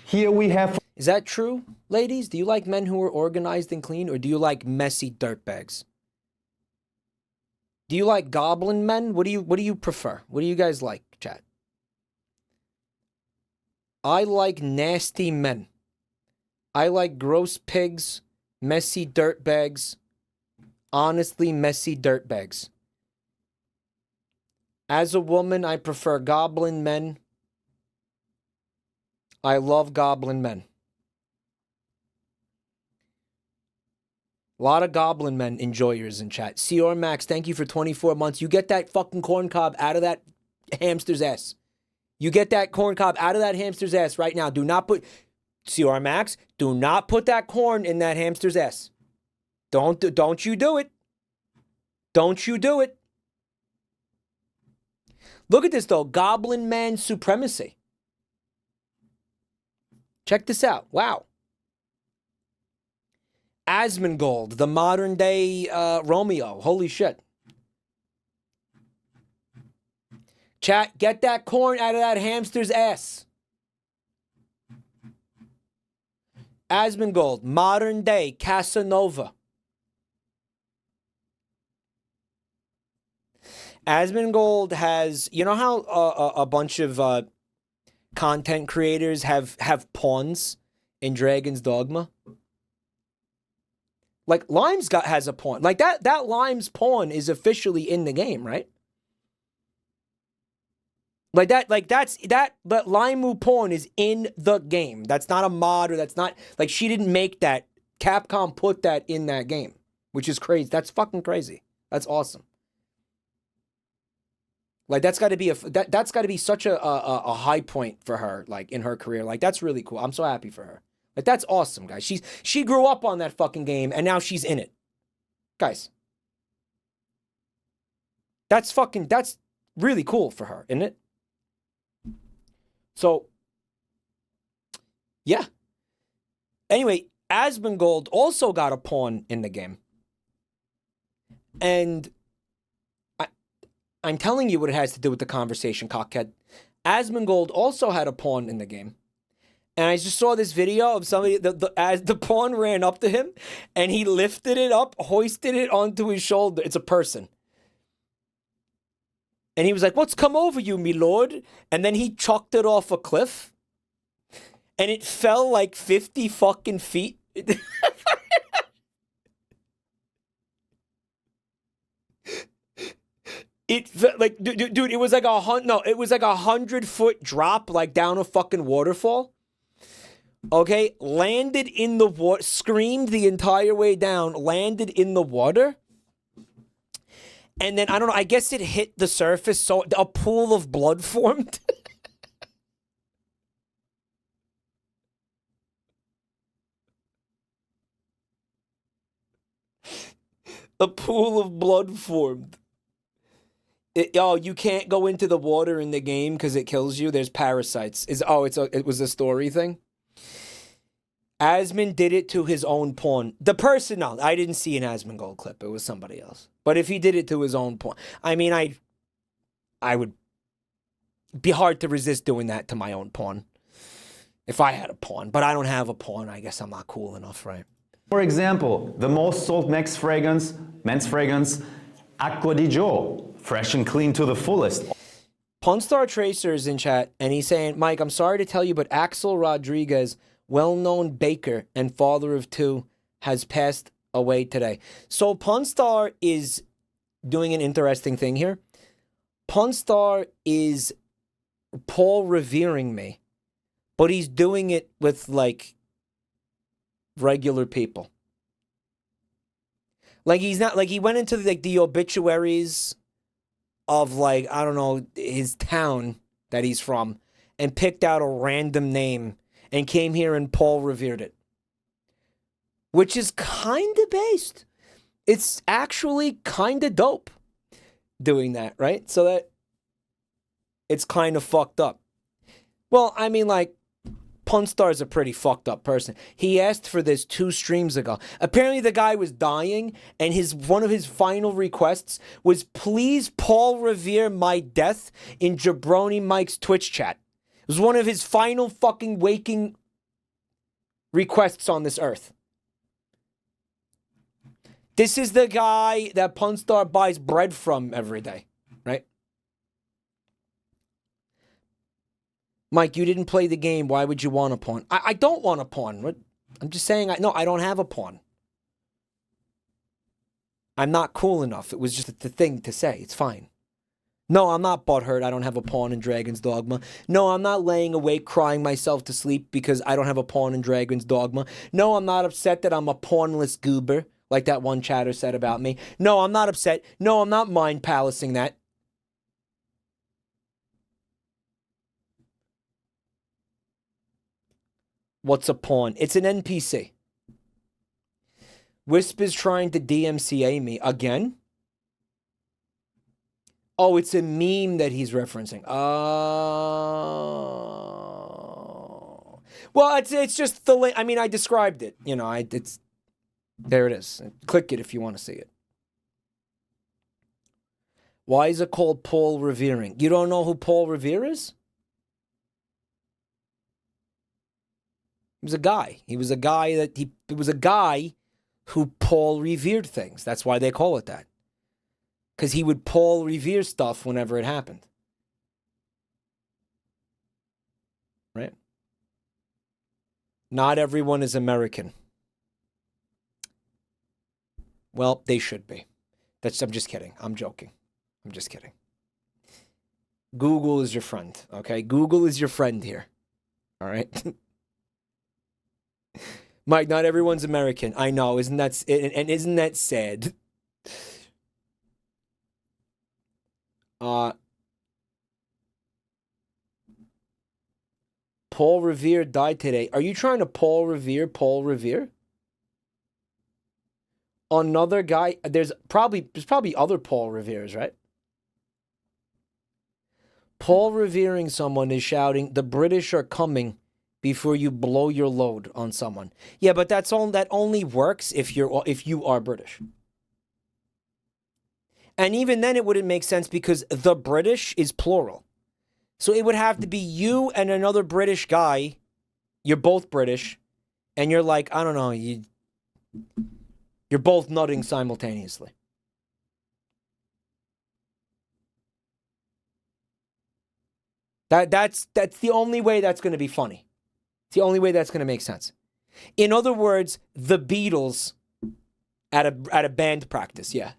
Here we have... Is that true, ladies? Do you like men who are organized and clean, or do you like messy dirtbags? Do you like goblin men? What do you prefer? What do you guys like, chat? I like nasty men. I like gross pigs, messy dirtbags, honestly messy dirtbags. As a woman, I prefer goblin men. I love goblin men. A lot of goblin men enjoyers in chat. CR Max, thank you for 24 months. You get that fucking corn cob out of that hamster's ass. You get that corn cob out of that hamster's ass right now. Do not put... CR Max, do not put that corn in that hamster's ass. Don't you do it. Don't you do it. Look at this, though. Goblin man supremacy. Check this out. Wow. Asmongold, the modern day Romeo. Holy shit. Chat, get that corn out of that hamster's ass. Asmongold, modern day Casanova. Asmongold has, you know how a bunch of content creators have pawns in Dragon's Dogma? Like Lime's has a pawn. Like that Lime's pawn is officially in the game, right? That Limu pawn is in the game. That's not a mod, or that's not, like, she didn't make that. Capcom put that in that game, which is crazy. That's fucking crazy. That's awesome. Like, that's got to be that's got to be such a high point for her, like, in her career. Like, that's really cool. I'm so happy for her. Like, that's awesome, guys. She grew up on that fucking game, and now she's in it. Guys. That's really cool for her, isn't it? So, yeah. Anyway, Asmongold also got a pawn in the game. And I'm telling you what it has to do with the conversation, cockhead. Asmongold also had a pawn in the game. And I just saw this video of somebody, as the pawn ran up to him, and he lifted it up, hoisted it onto his shoulder. It's a person. And he was like, "What's come over you, me lord?" And then he chucked it off a cliff. And it fell like 50 fucking feet. It like, dude, it was like it was like 100-foot drop, like down a fucking waterfall. Okay, landed in the water, screamed the entire way down, landed in the water. And then, I don't know, I guess it hit the surface, so a pool of blood formed. A pool of blood formed. You can't go into the water in the game because it kills you. There's parasites. It was a story thing. Asmon did it to his own pawn. The person, no, I didn't see an Asmongold clip. It was somebody else. But if he did it to his own pawn, I mean, I would be hard to resist doing that to my own pawn if I had a pawn. But I don't have a pawn. I guess I'm not cool enough, right? For example, the most sold men's fragrance, Acqua di Gio, fresh and clean to the fullest. Punstar Tracer is in chat, and he's saying, "Mike, I'm sorry to tell you, but Axel Rodriguez, well-known baker and father of two, has passed away today." So Punstar is doing an interesting thing here. Punstar is Paul revering me, but he's doing it with, like, regular people. Like, he's not, like, he went into, like, the obituaries of, like, I don't know, his town that he's from, and picked out a random name and came here and Paul revered it. Which is kind of based. It's actually kind of dope doing that, right? So that it's kind of fucked up. Well, I mean, like, Punstar's a pretty fucked up person. He asked for this 2 streams ago. Apparently the guy was dying, and one of his final requests was, "Please Paul revere my death in Jabroni Mike's Twitch chat." It was one of his final fucking waking requests on this earth. This is the guy that Punstar buys bread from every day, right? Mike, you didn't play the game. Why would you want a pawn? I don't want a pawn. I'm just saying, I don't have a pawn. I'm not cool enough. It was just the thing to say. It's fine. No, I'm not butthurt. I don't have a pawn in Dragon's Dogma. No, I'm not laying awake crying myself to sleep because I don't have a pawn in Dragon's Dogma. No, I'm not upset that I'm a pawnless goober, like that one chatter said about me. No, I'm not upset. No, I'm not mind palacing that. What's a pawn? It's an NPC. Wisp is trying to DMCA me again. Oh, it's a meme that he's referencing. Oh. Well, it's just the link. I mean, I described it. You know, there it is. Click it if you want to see it. Why is it called Paul Revering? You don't know who Paul Revere is? He was a guy. It was a guy who Paul revered things. That's why they call it that. Because he would Paul revere stuff whenever it happened. Right? Not everyone is American. Well, they should be. I'm just kidding. I'm joking. I'm just kidding. Google is your friend, okay? Google is your friend here. All right? Mike, not everyone's American. I know, isn't that sad? Paul Revere died today. Are you trying to Paul Revere? Another guy, there's probably other Paul Reveres, right? Paul revering someone is shouting, "The British are coming," before you blow your load on someone. Yeah, but that only works if you are British. And even then it wouldn't make sense because the British is plural. So it would have to be you and another British guy. You're both British, and you're like, I don't know, you're both nutting simultaneously. That's the only way that's going to be funny. It's the only way that's going to make sense. In other words, the Beatles at a band practice, yeah.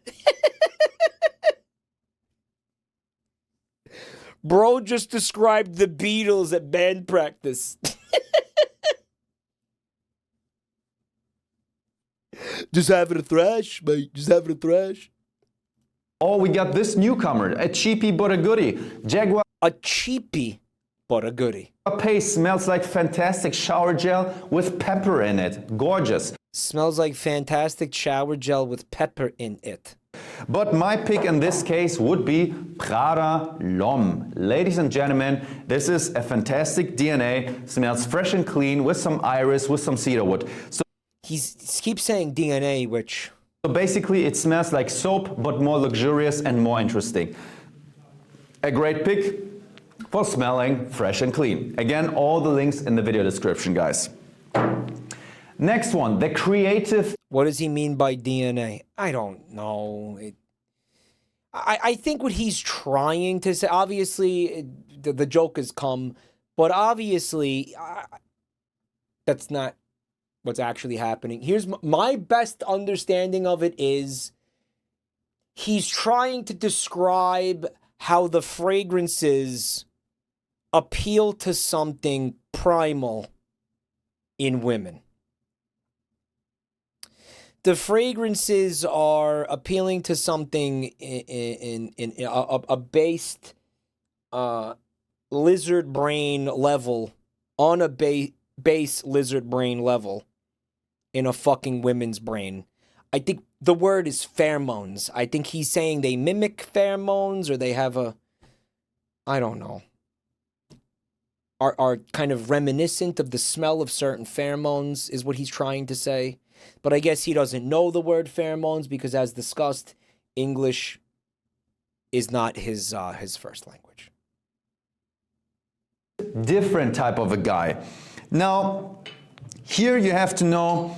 Bro just described the Beatles at band practice. Just having a thrash, mate. Just having a thrash. Oh, we got this newcomer, a cheapie but a goodie. Jaguar A cheapie but a goodie. paste smells like fantastic shower gel with pepper in it. Gorgeous. Smells like fantastic shower gel with pepper in it. But my pick in this case would be Prada L'Homme. Ladies and gentlemen, this is a fantastic DNA. Smells fresh and clean with some iris, with some cedarwood. So He keeps saying DNA, which... So basically it smells like soap, but more luxurious and more interesting. A great pick for smelling fresh and clean. Again, all the links in the video description, guys. Next one, the creative... What does he mean by DNA? I don't know. I think what he's trying to say, obviously, the joke has come, but obviously, that's not what's actually happening. Here's my best understanding of it is he's trying to describe how the fragrances appeal to something primal in women. The fragrances are appealing to something in a based lizard brain level, on a base lizard brain level in a fucking women's brain. I think the word is pheromones. I think he's saying they mimic pheromones or they have a, I don't know, are kind of reminiscent of the smell of certain pheromones is what he's trying to say. But I guess he doesn't know the word pheromones because, as discussed, English is not his first language. Different type of a guy. Now, here you have to know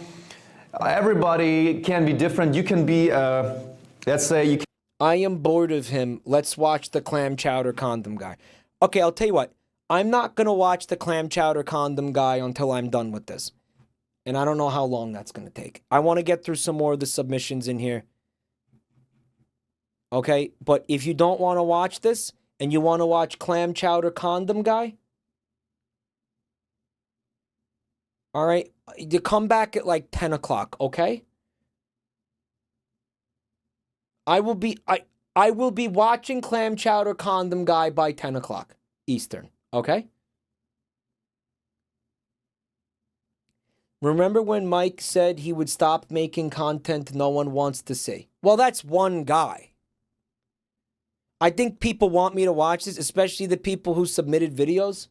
everybody can be different. You can be, let's say you can... I am bored of him. Let's watch the clam chowder condom guy. Okay, I'll tell you what. I'm not going to watch the clam chowder condom guy until I'm done with this. And I don't know how long that's going to take. I want to get through some more of the submissions in here. Okay? But if you don't want to watch this, and you want to watch Clam Chowder Condom Guy, all right? You come back at like 10 o'clock, okay? I will be watching Clam Chowder Condom Guy by 10 o'clock Eastern, okay? Remember when Mike said he would stop making content no one wants to see? Well, that's one guy. I think people want me to watch this, especially the people who submitted videos.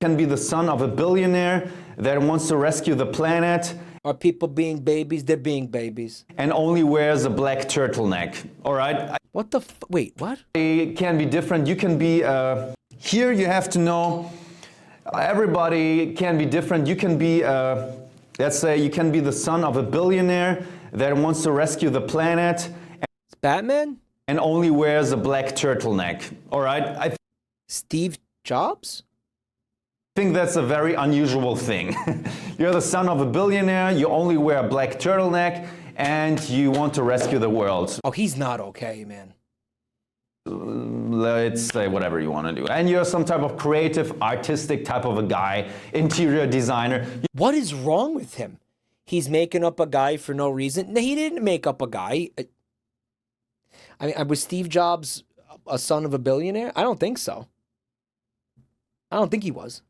Can be the son of a billionaire that wants to rescue the planet. Are people being babies? They're being babies. And only wears a black turtleneck. All right? What the wait, what? It can be different. You can be... here you have to know... Everybody can be different. You can be, let's say, you can be the son of a billionaire that wants to rescue the planet. It's Batman? And only wears a black turtleneck. All right? Steve Jobs? I think that's a very unusual thing. You're the son of a billionaire, you only wear a black turtleneck, and you want to rescue the world. Oh, he's not okay, man. Let's say whatever you want to do. And you're some type of creative, artistic type of a guy, interior designer. What is wrong with him? He's making up a guy for no reason. No, he didn't make up a guy. I mean, was Steve Jobs a son of a billionaire? I don't think so. I don't think he was.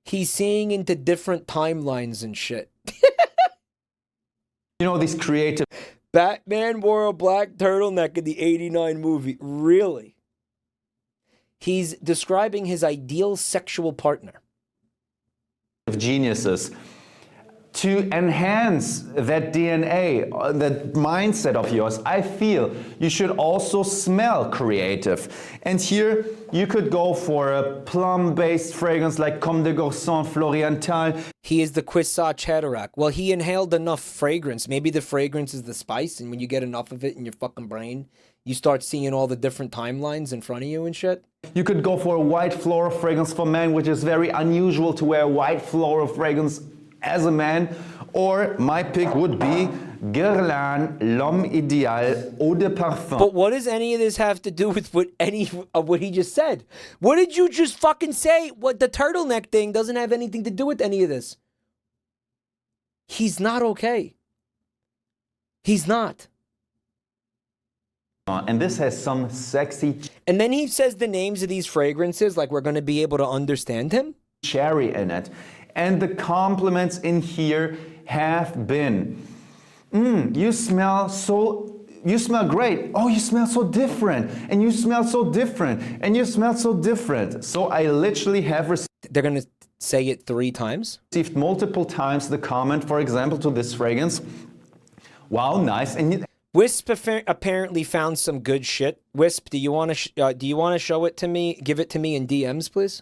He's seeing into different timelines and shit. You know, these creative... Batman wore a black turtleneck in the 89 movie. Really? He's describing his ideal sexual partner. Of geniuses to enhance that DNA, that mindset of yours. I feel you should also smell creative. And here you could go for a plum-based fragrance like Comme des Garçons Floriental. He is the Cuissard Cheddarak. Well, he inhaled enough fragrance. Maybe the fragrance is the spice, and when you get enough of it in your fucking brain, you start seeing all the different timelines in front of you and shit. You could go for a white floral fragrance for men, which is very unusual to wear white floral fragrance as a man. Or my pick would be Guerlain L'Homme Idéal Eau de Parfum. But what does any of this have to do with what any of what he just said? What did you just fucking say? What the turtleneck thing doesn't have anything to do with any of this. He's not okay. He's not. And this has some sexy And then he says the names of these fragrances like we're going to be able to understand him. cherry in it. And the compliments in here have been, you smell great. Oh, you smell so different. And you smell so different. And you smell so different. So I literally have They're going to say it 3 times. received multiple times the comment, for example, to this fragrance. Wow, nice. And Wisp apparently found some good shit. Wisp, do you want to show it to me? Give it to me in DMs, please.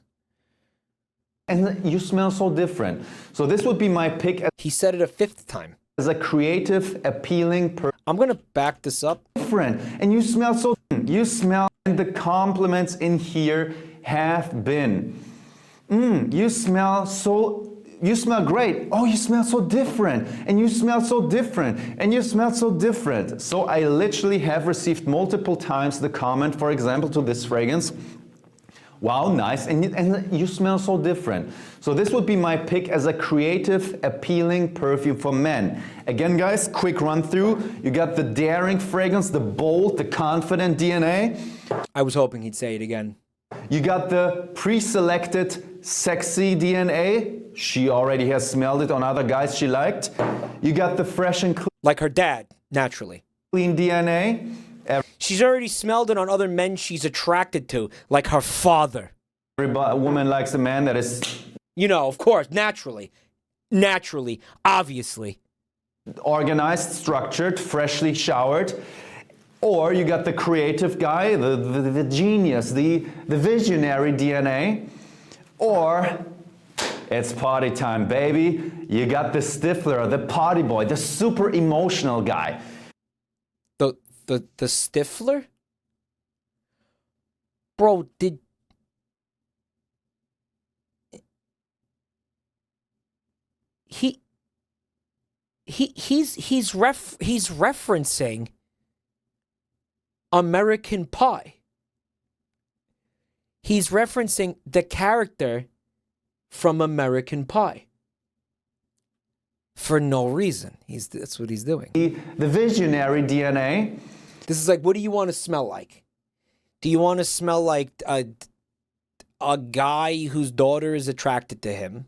and you smell so different. So this would be my pick He said it a 5th time. as a creative, appealing I'm going to back this up. different. And you smell so, and the compliments in here have been, you smell great. Oh, you smell so different. And you smell so different. And you smell so different. So I literally have received multiple times the comment, for example, to this fragrance. Wow, nice. And you smell so different. So this would be my pick as a creative, appealing perfume for men. Again, guys, quick run through. You got the daring fragrance, the bold, the confident DNA. I was hoping he'd say it again. You got the pre-selected sexy DNA. She already has smelled it on other guys she liked. You got the fresh and Like her dad, naturally. clean DNA. She's already smelled it on other men she's attracted to, like her father. Every woman likes a man that is You know, of course, naturally. Naturally, obviously. organized, structured, freshly showered. Or you got the creative guy, the genius, the visionary DNA. Or it's party time, baby. You got the Stifler, the party boy, the super emotional guy. The Stifler? Bro, he's referencing American Pie. He's referencing the character from American Pie. For no reason. That's what he's doing. The visionary DNA. This is like, what do you want to smell like? Do you want to smell like a guy whose daughter is attracted to him?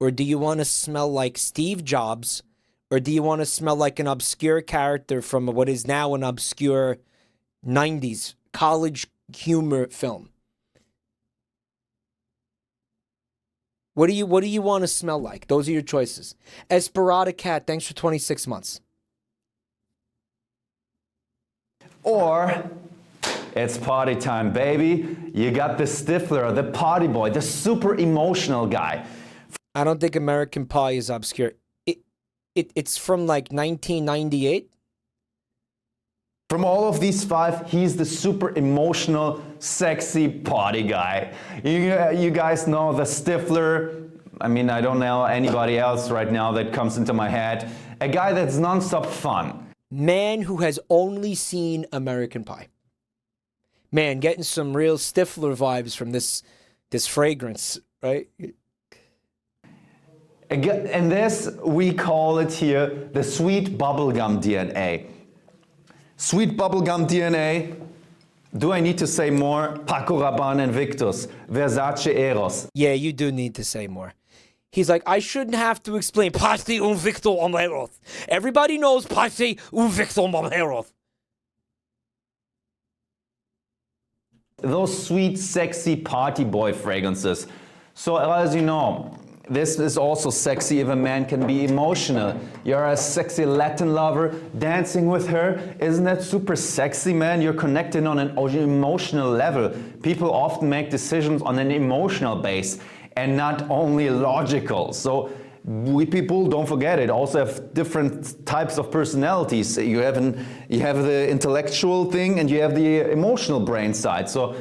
Or do you want to smell like Steve Jobs? Or do you want to smell like an obscure character from what is now an obscure 90s college humor film? What do you want to smell like? Those are your choices. Esperada Cat, thanks for 26 months. Or it's party time, baby. You got the Stifler, the party boy, the super emotional guy. I don't think American Pie is obscure. It's from like 1998. From all of these 5, he's the super emotional, sexy party guy. You guys know the Stifler. I mean, I don't know anybody else right now that comes into my head. A guy that's nonstop fun. Man who has only seen American Pie. Man, getting some real Stifler vibes from this fragrance, right? And this, we call it here the sweet bubblegum DNA. Sweet bubblegum DNA. Do I need to say more? Paco Rabanne Invictus, Versace Eros. Yeah, you do need to say more. He's like, I shouldn't have to explain. Pasti un Victor Omeroth. Everybody knows Pasti un Victor Omeroth. Those sweet, sexy party boy fragrances. So as you know, this is also sexy if a man can be emotional. You're a sexy Latin lover, dancing with her. Isn't that super sexy, man? You're connected on an emotional level. People often make decisions on an emotional base and not only logical. So we people, don't forget it, also have different types of personalities. You have the intellectual thing and you have the emotional brain side. So,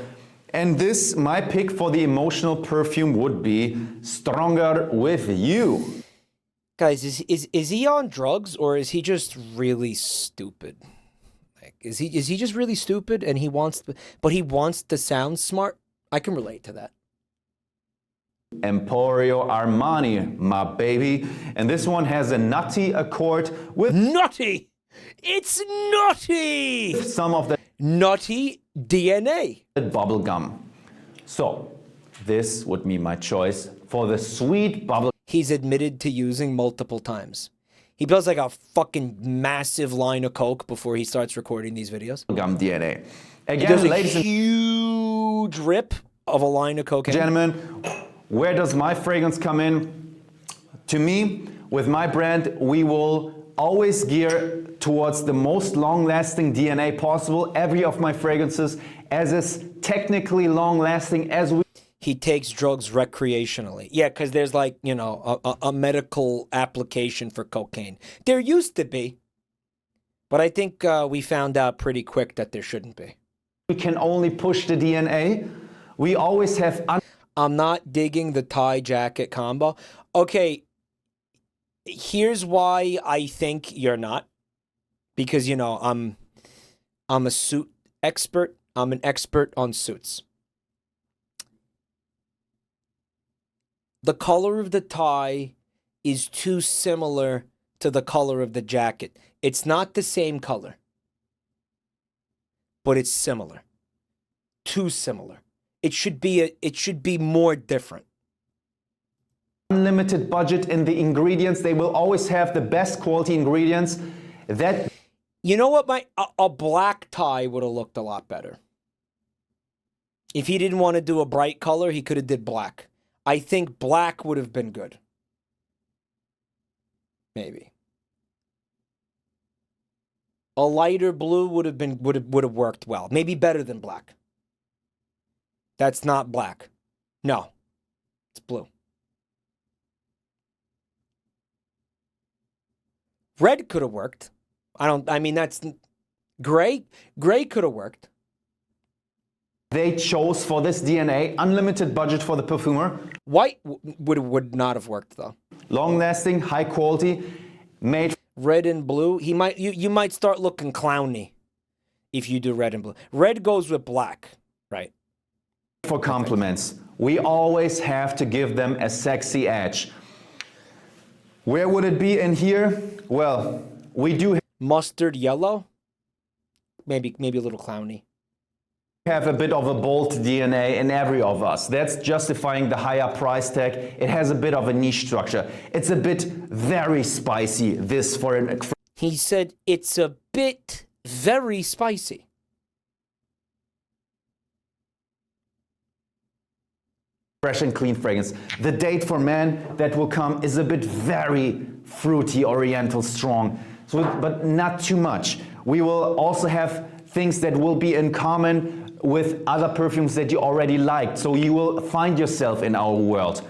and this, my pick for the emotional perfume would be Stronger With You. Guys, is he on drugs or is he just really stupid? Like, is he just really stupid and he wants to sound smart? I can relate to that. Emporio Armani, my baby. And this one has a nutty accord with Nutty! It's nutty! some of the Nutty DNA. bubble gum. So this would be my choice for the sweet bubble He's admitted to using multiple times. He builds like a fucking massive line of coke before he starts recording these videos. gum DNA. He Again, does a ladies and huge rip of a line of cocaine. gentlemen, where does my fragrance come in? To me, with my brand, we will always gear towards the most long-lasting DNA possible. Every of my fragrances as technically long-lasting as we He takes drugs recreationally. Yeah, because there's like, you know, a medical application for cocaine. There used to be, but I think we found out pretty quick that there shouldn't be. can only push the DNA. We always have I'm not digging the tie jacket combo. Okay, here's why I think you're not. Because, you know, I'm a suit expert. I'm an expert on suits. The color of the tie is too similar to the color of the jacket. It's not the same color, but it's similar. Too similar. It should be more different. unlimited budget in the ingredients. They will always have the best quality ingredients. That You know what? A black tie would have looked a lot better. If he didn't want to do a bright color, he could have did black. I think black would have been good. Maybe. A lighter blue would have worked well. Maybe better than black. That's not black. No. It's blue. Red could have worked. That's gray. Gray could have worked. they chose for this DNA, unlimited budget for the perfumer, White would not have worked though. long-lasting, high quality, made Red and blue, you might start looking clowny if you do red and blue. Red goes with black, right? for compliments. We always have to give them a sexy edge. Where would it be in here? Well, we do Mustard yellow, maybe a little clowny. have a bit of a bold DNA in every of us. That's justifying the higher price tag. It has a bit of a niche structure. It's a bit very spicy, this for an He said it's a bit very spicy. fresh and clean fragrance. The date for men that will come is a bit very fruity, oriental, strong, so, but not too much. We will also have things that will be in common with other perfumes that you already liked, so you will find yourself in our world.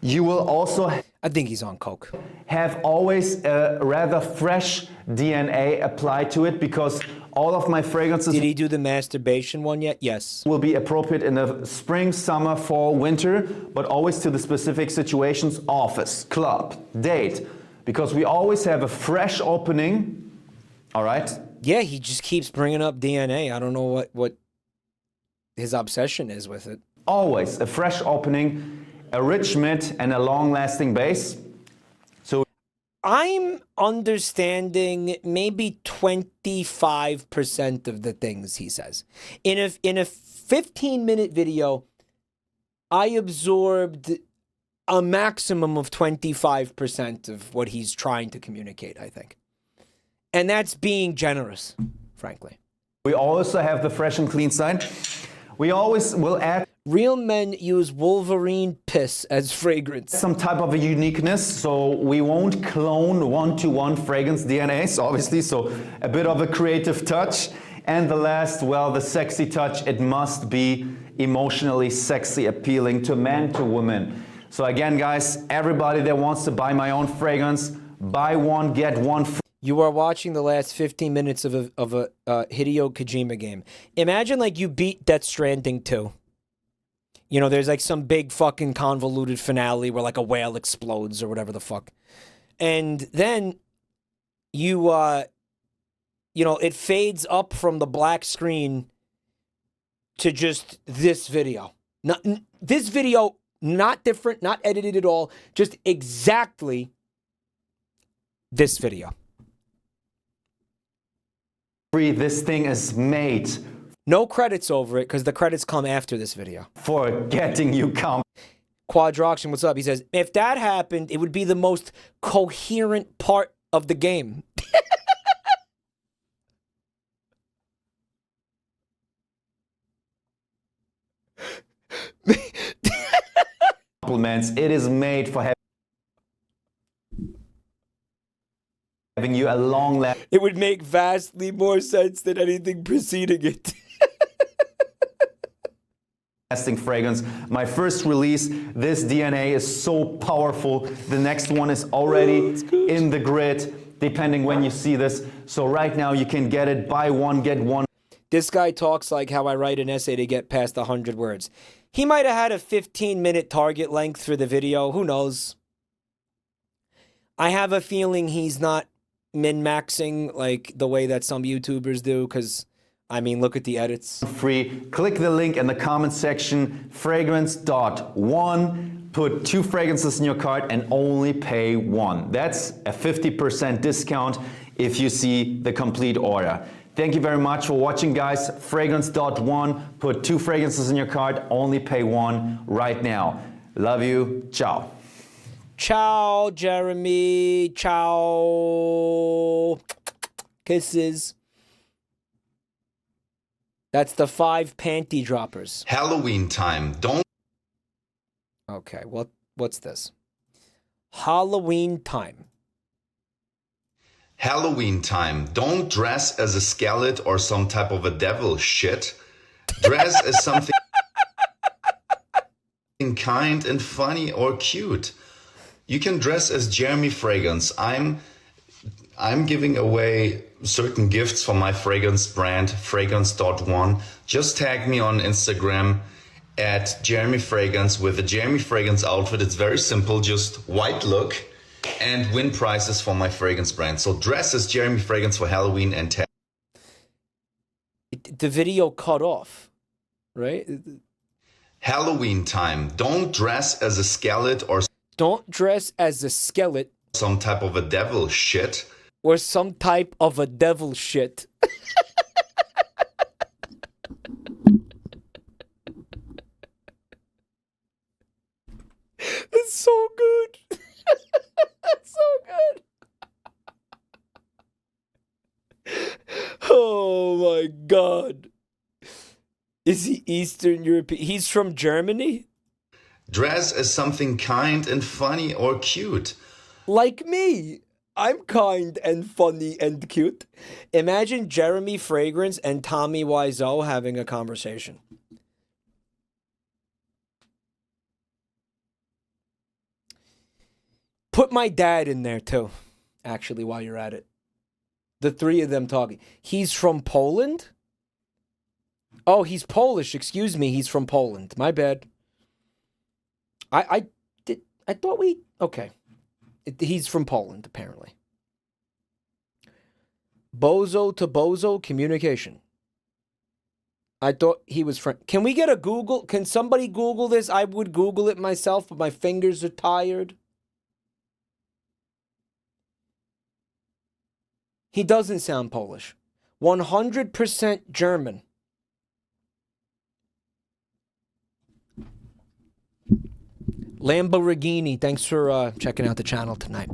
You will also I think he's on coke. have always a rather fresh DNA applied to it, because all of my fragrances Did he do the masturbation one yet? Yes. will be appropriate in the spring, summer, fall, winter, but always to the specific situations: office, club, date, because we always have a fresh opening. All right? Yeah, he just keeps bringing up DNA. I don't know what his obsession is with it. Always a fresh opening, a rich mid, and a long-lasting base. So I'm understanding maybe 25% of the things he says. In a 15-minute video, I absorbed a maximum of 25% of what he's trying to communicate, I think. And that's being generous, frankly. We also have the fresh and clean side. We always will add Real men use Wolverine piss as fragrance. some type of a uniqueness, so we won't clone one-to-one fragrance DNAs, obviously, so a bit of a creative touch. And the last, well, the sexy touch, it must be emotionally sexy, appealing to men, to women. So again, guys, everybody that wants to buy my own fragrance, buy one, get one free. You are watching the last 15 minutes of a Hideo Kojima game. Imagine like you beat Death Stranding 2. You know, there's like some big fucking convoluted finale where like a whale explodes or whatever the fuck. And then you, you know, it fades up from the black screen to just this video. This video, not different, not edited at all, just exactly this video. This thing is made No credits over it because the credits come after this video. for getting you Quadroction, what's up? He says, if that happened, it would be the most coherent part of the game. compliments. It is made for having you a long It would make vastly more sense than anything preceding it. lasting fragrance. My first release, this DNA is so powerful. The next one is already in the grid, depending when you see this. So right now you can get it, buy one, get one. This guy talks like how I write an essay to get past 100 words. He might have had a 15-minute target length for the video. Who knows? I have a feeling he's not min-maxing like the way that some YouTubers do, because, I mean, look at the edits. Free. Click the link in the comment section, fragrance.one. Put 2 fragrances in your cart and only pay 1. That's a 50% discount if you see the complete order. Thank you very much for watching, guys. Fragrance.one. Put 2 fragrances in your cart, only pay 1 right now. Love you. Ciao. Ciao, Jeremy. Ciao. Kisses. That's the 5 panty droppers. Halloween time. Don't Okay, what's this? Halloween time. Halloween time. Don't dress as a skeleton or some type of a devil shit. Dress as something kind and funny or cute. You can dress as Jeremy Fragance. I'm giving away certain gifts for my fragrance brand, fragrance.one. Just tag me on Instagram at Jeremy Fragance with the Jeremy Fragance outfit. It's very simple, just white look, and win prizes for my fragrance brand. So dress as Jeremy Fragance for Halloween and tag. The video cut off, right? Halloween time. Don't dress as a skeleton or Don't dress as a skeleton some type of a devil shit. or some type of a devil shit. It's so good. It's so good. Oh my God. Is he Eastern European? He's from Germany? Dress as something kind and funny or cute. Like me. I'm kind and funny and cute. Imagine Jeremy Fragrance and Tommy Wiseau having a conversation. Put my dad in there too, actually, while you're at it. The 3 of them talking. He's from Poland? Oh, he's Polish. Excuse me. He's from Poland. My bad. I thought we... Okay. He's from Poland, apparently. Bozo to bozo communication. I thought he was from... Can we get a Google? Can somebody Google this? I would Google it myself, but my fingers are tired. He doesn't sound Polish. 100% German. Lamborghini, thanks for checking out the channel tonight.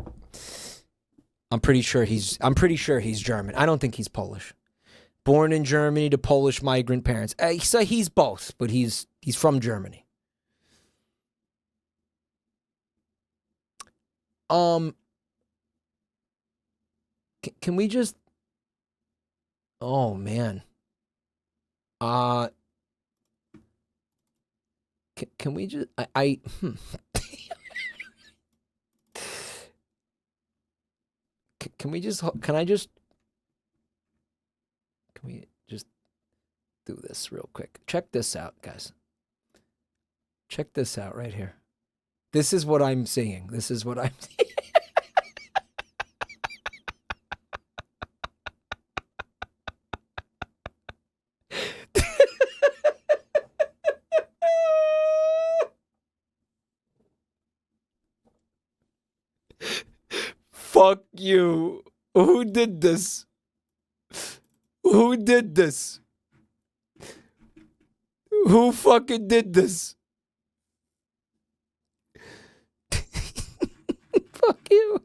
I'm pretty sure he's German. I don't think he's Polish. Born in Germany to Polish migrant parents. So he's both, but he's from Germany. Can we just? Oh man. Can we just? Can we just? Can we just do this real quick? Check this out, guys. Check this out right here. This is what I'm seeing. This is what I'm seeing. Fuck you. Who did this? Who did this? Who fucking did this? Fuck you.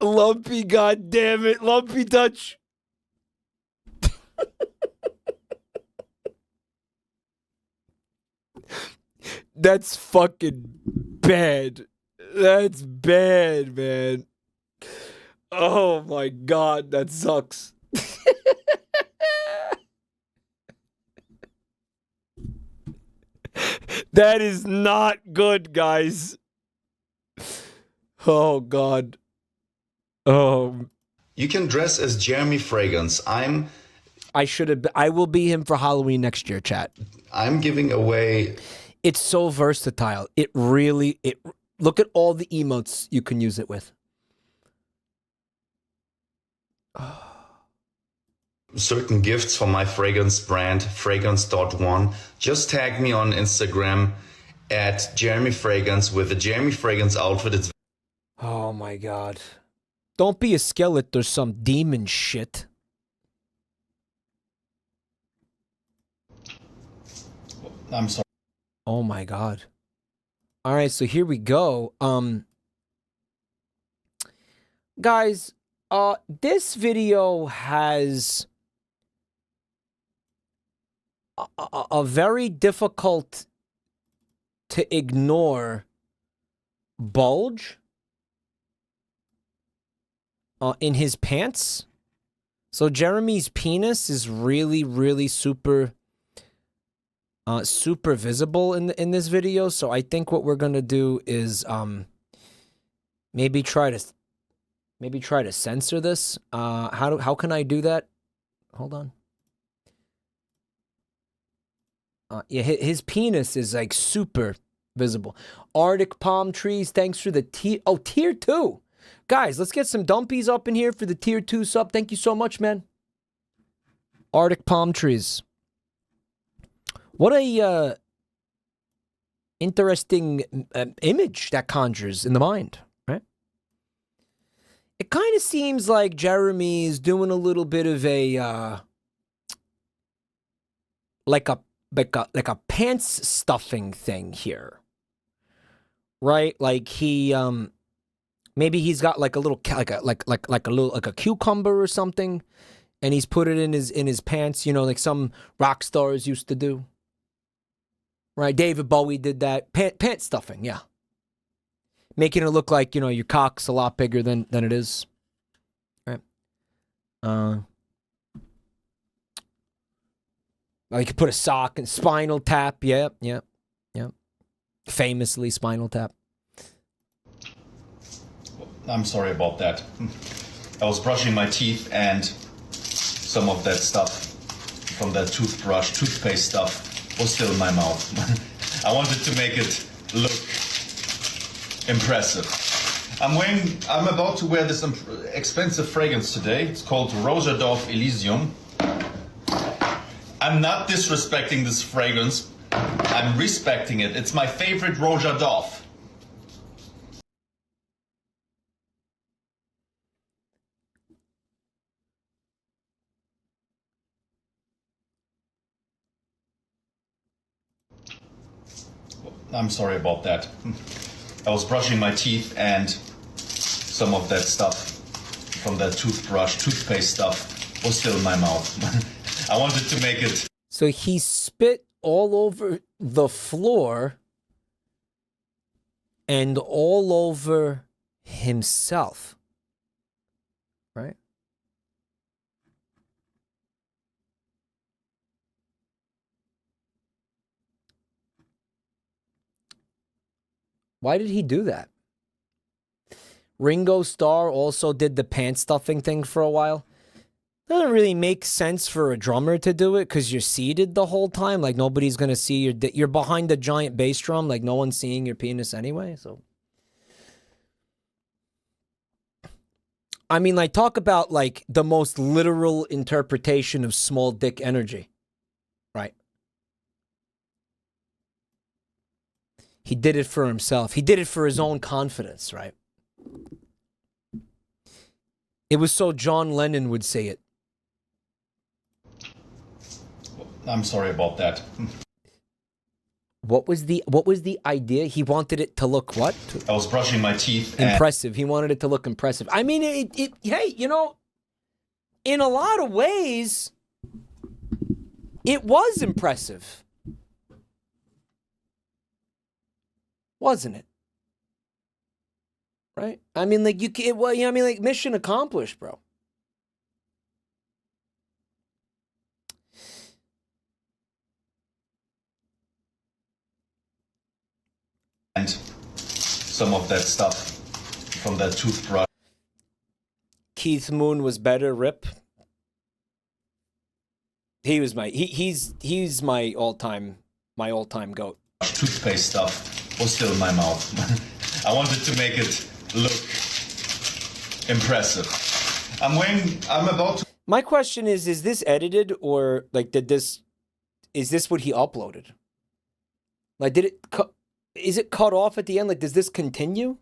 Lumpy, goddammit. Lumpy touch. That's fucking bad. That's bad, man. Oh my god, that sucks. That is not good, guys. Oh god. Oh. You can dress as Jeremy Fragance. I will be him for Halloween next year, chat. I'm giving away. It's so versatile. It really, look at all the emotes you can use it with. Certain gifts for my fragrance brand, fragrance.one. Just tag me on Instagram at Jeremy Fragance with the Jeremy Fragance outfit. It's Oh my god. Don't be a skeleton or some demon shit. I'm sorry. Oh my god. All right, so here we go. Guys, this video has a very difficult to ignore bulge in his pants. So Jeremy's penis is really super super visible in this video. So I think what we're gonna do is maybe try to censor this. How can I do that? Hold on. Yeah, his penis is like super visible. Arctic palm trees. Thanks for the tier 2. Guys, let's get some dumpies up in here for the tier 2 sub. Thank you so much, man. Arctic palm trees. What a interesting image that conjures in the mind, right? It kind of seems like Jeremy is doing a little bit of a like a pants stuffing thing here, right? Like he maybe he's got like a little like a cucumber or something, and he's put it in his pants, you know, like some rock stars used to do. Right, David Bowie did that. Pant stuffing, yeah. Making it look like, you know, your cock's a lot bigger than it is. Right. You could put a sock and Spinal Tap. Yep. Famously Spinal Tap. I'm sorry about that. I was brushing my teeth and some of that stuff from that toothpaste stuff was still in my mouth. I wanted to make it look impressive. I'm about to wear this expensive fragrance today. It's called Rojadov Elysium. I'm not disrespecting this fragrance. I'm respecting it. It's my favorite Rojadov. I'm sorry about that. I was brushing my teeth and some of that stuff from that toothpaste stuff was still in my mouth. I wanted to make it. So he spit all over the floor and all over himself, right? Why did he do that? Ringo Starr also did the pants stuffing thing for a while. Doesn't really make sense for a drummer to do it because you're seated the whole time. Like nobody's gonna see you're behind a giant bass drum. Like no one's seeing your penis anyway. So, I mean, like talk about like the most literal interpretation of small dick energy, right? He did it for himself. He did it for his own confidence, right? It was so John Lennon would say it. I'm sorry about that. What was the idea? He wanted it to look what? I was brushing my teeth. Impressive. He wanted it to look impressive. I mean, hey, you know, in a lot of ways, it was impressive. Wasn't it? Right? I mean, like, like, mission accomplished, bro. And some of that stuff from that toothbrush. Keith Moon was better, rip. He was he's my all-time goat. Toothpaste stuff was still in my mouth. I wanted to make it look impressive. I'm about to. My question is this edited or like is this what he uploaded? Like is it cut off at the end? Like does this continue?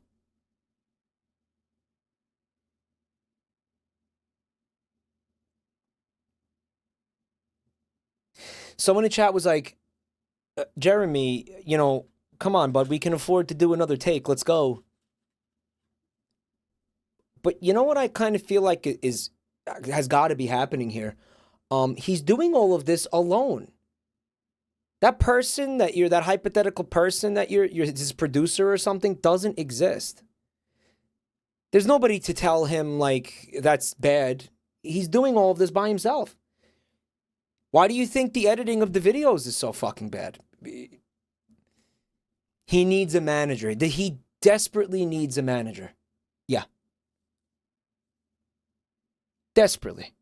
Someone in chat was like, Jeremy, you know, come on, bud, we can afford to do another take. Let's go. But you know what I kind of feel like has got to be happening here? He's doing all of this alone. That person that that hypothetical person that you're his producer or something doesn't exist. There's nobody to tell him like that's bad. He's doing all of this by himself. Why do you think the editing of the videos is so fucking bad? He needs a manager. He desperately needs a manager. Yeah. Desperately.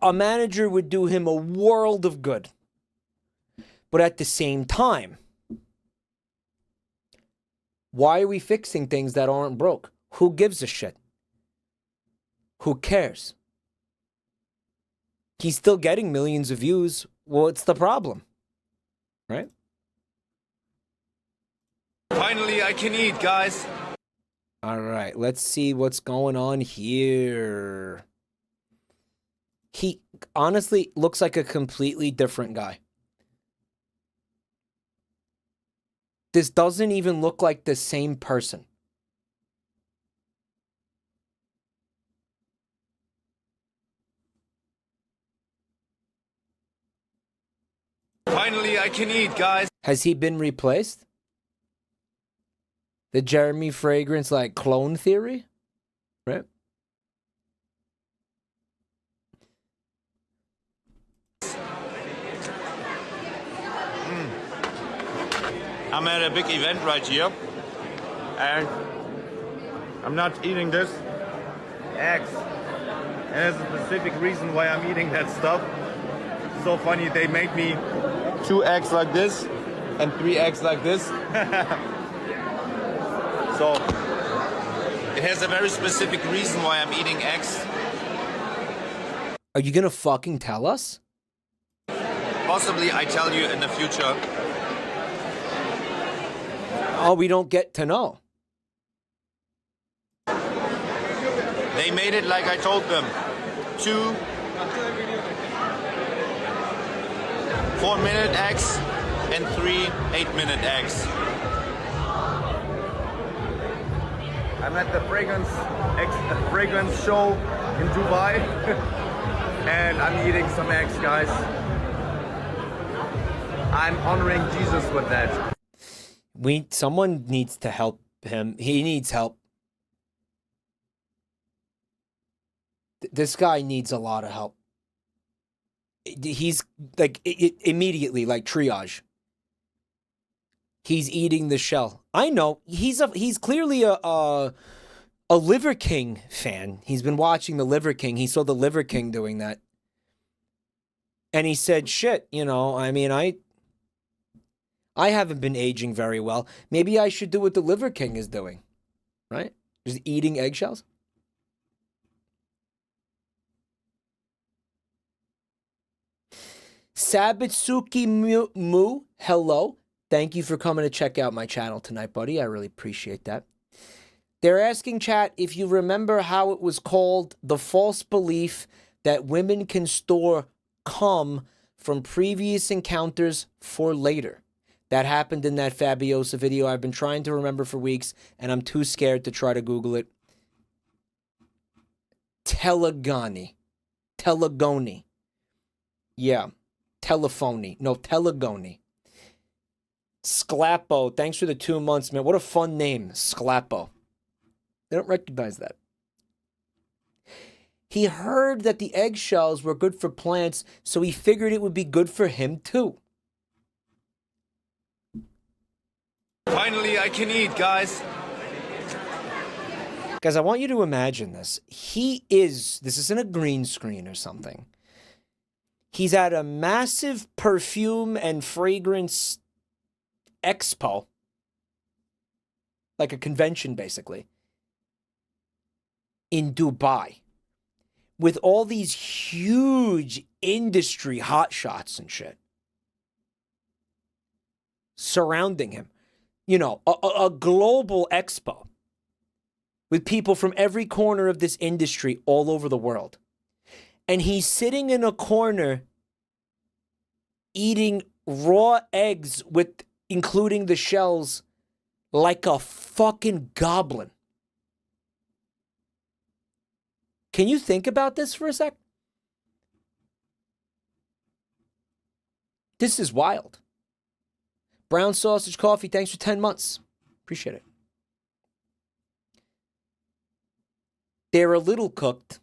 A manager would do him a world of good. But at the same time, why are we fixing things that aren't broke? Who gives a shit? Who cares? He's still getting millions of views. What's the problem? Right? Finally, I can eat, guys. All right, let's see what's going on here. He honestly looks like a completely different guy. This doesn't even look like the same person. Finally, I can eat, guys. Has he been replaced? The Jeremy Fragance, like, clone theory? Right? I'm at a big event right here, and I'm not eating this eggs. And there's a specific reason why I'm eating that stuff. It's so funny, they made me 2 eggs like this and 3 eggs like this. So it has a very specific reason why I'm eating eggs. Are you gonna fucking tell us? Possibly I tell you in the future. Oh, we don't get to know. They made it like I told them. 2 4-minute eggs and 3 8-minute eggs. I'm at the fragrance show in Dubai, and I'm eating some eggs, guys. I'm honoring Jesus with that. Someone needs to help him. He needs help. This guy needs a lot of help. He's like immediately like triage. He's eating the shell. I know he's clearly a Liver King fan. He's been watching the Liver King. He saw the Liver King doing that, and he said, "Shit, you know. I mean, I haven't been aging very well. Maybe I should do what the Liver King is doing, right? Just eating eggshells." Sabitsuki Mu, hello. Thank you for coming to check out my channel tonight, buddy. I really appreciate that. They're asking, chat, if you remember how it was called the false belief that women can store cum from previous encounters for later. That happened in that Fabiosa video. I've been trying to remember for weeks, and I'm too scared to try to Google it. Telegony. Yeah. Telephony. No, telegony. Sclapo. Thanks for the 2 months, man. What a fun name. Sclapo. They don't recognize that. He heard that the eggshells were good for plants, so he figured it would be good for him too. Finally, I can eat, guys. Guys, I want you to imagine this. This isn't a green screen or something. He's at a massive perfume and fragrance expo. Like a convention, basically. In Dubai. With all these huge industry hotshots and shit. Surrounding him. You know, a global expo. With people from every corner of this industry all over the world. And he's sitting in a corner eating raw eggs with including the shells like a fucking goblin. Can you think about this for a sec? This is wild. Brown Sausage Coffee, thanks for 10 months. Appreciate it. They're a little cooked.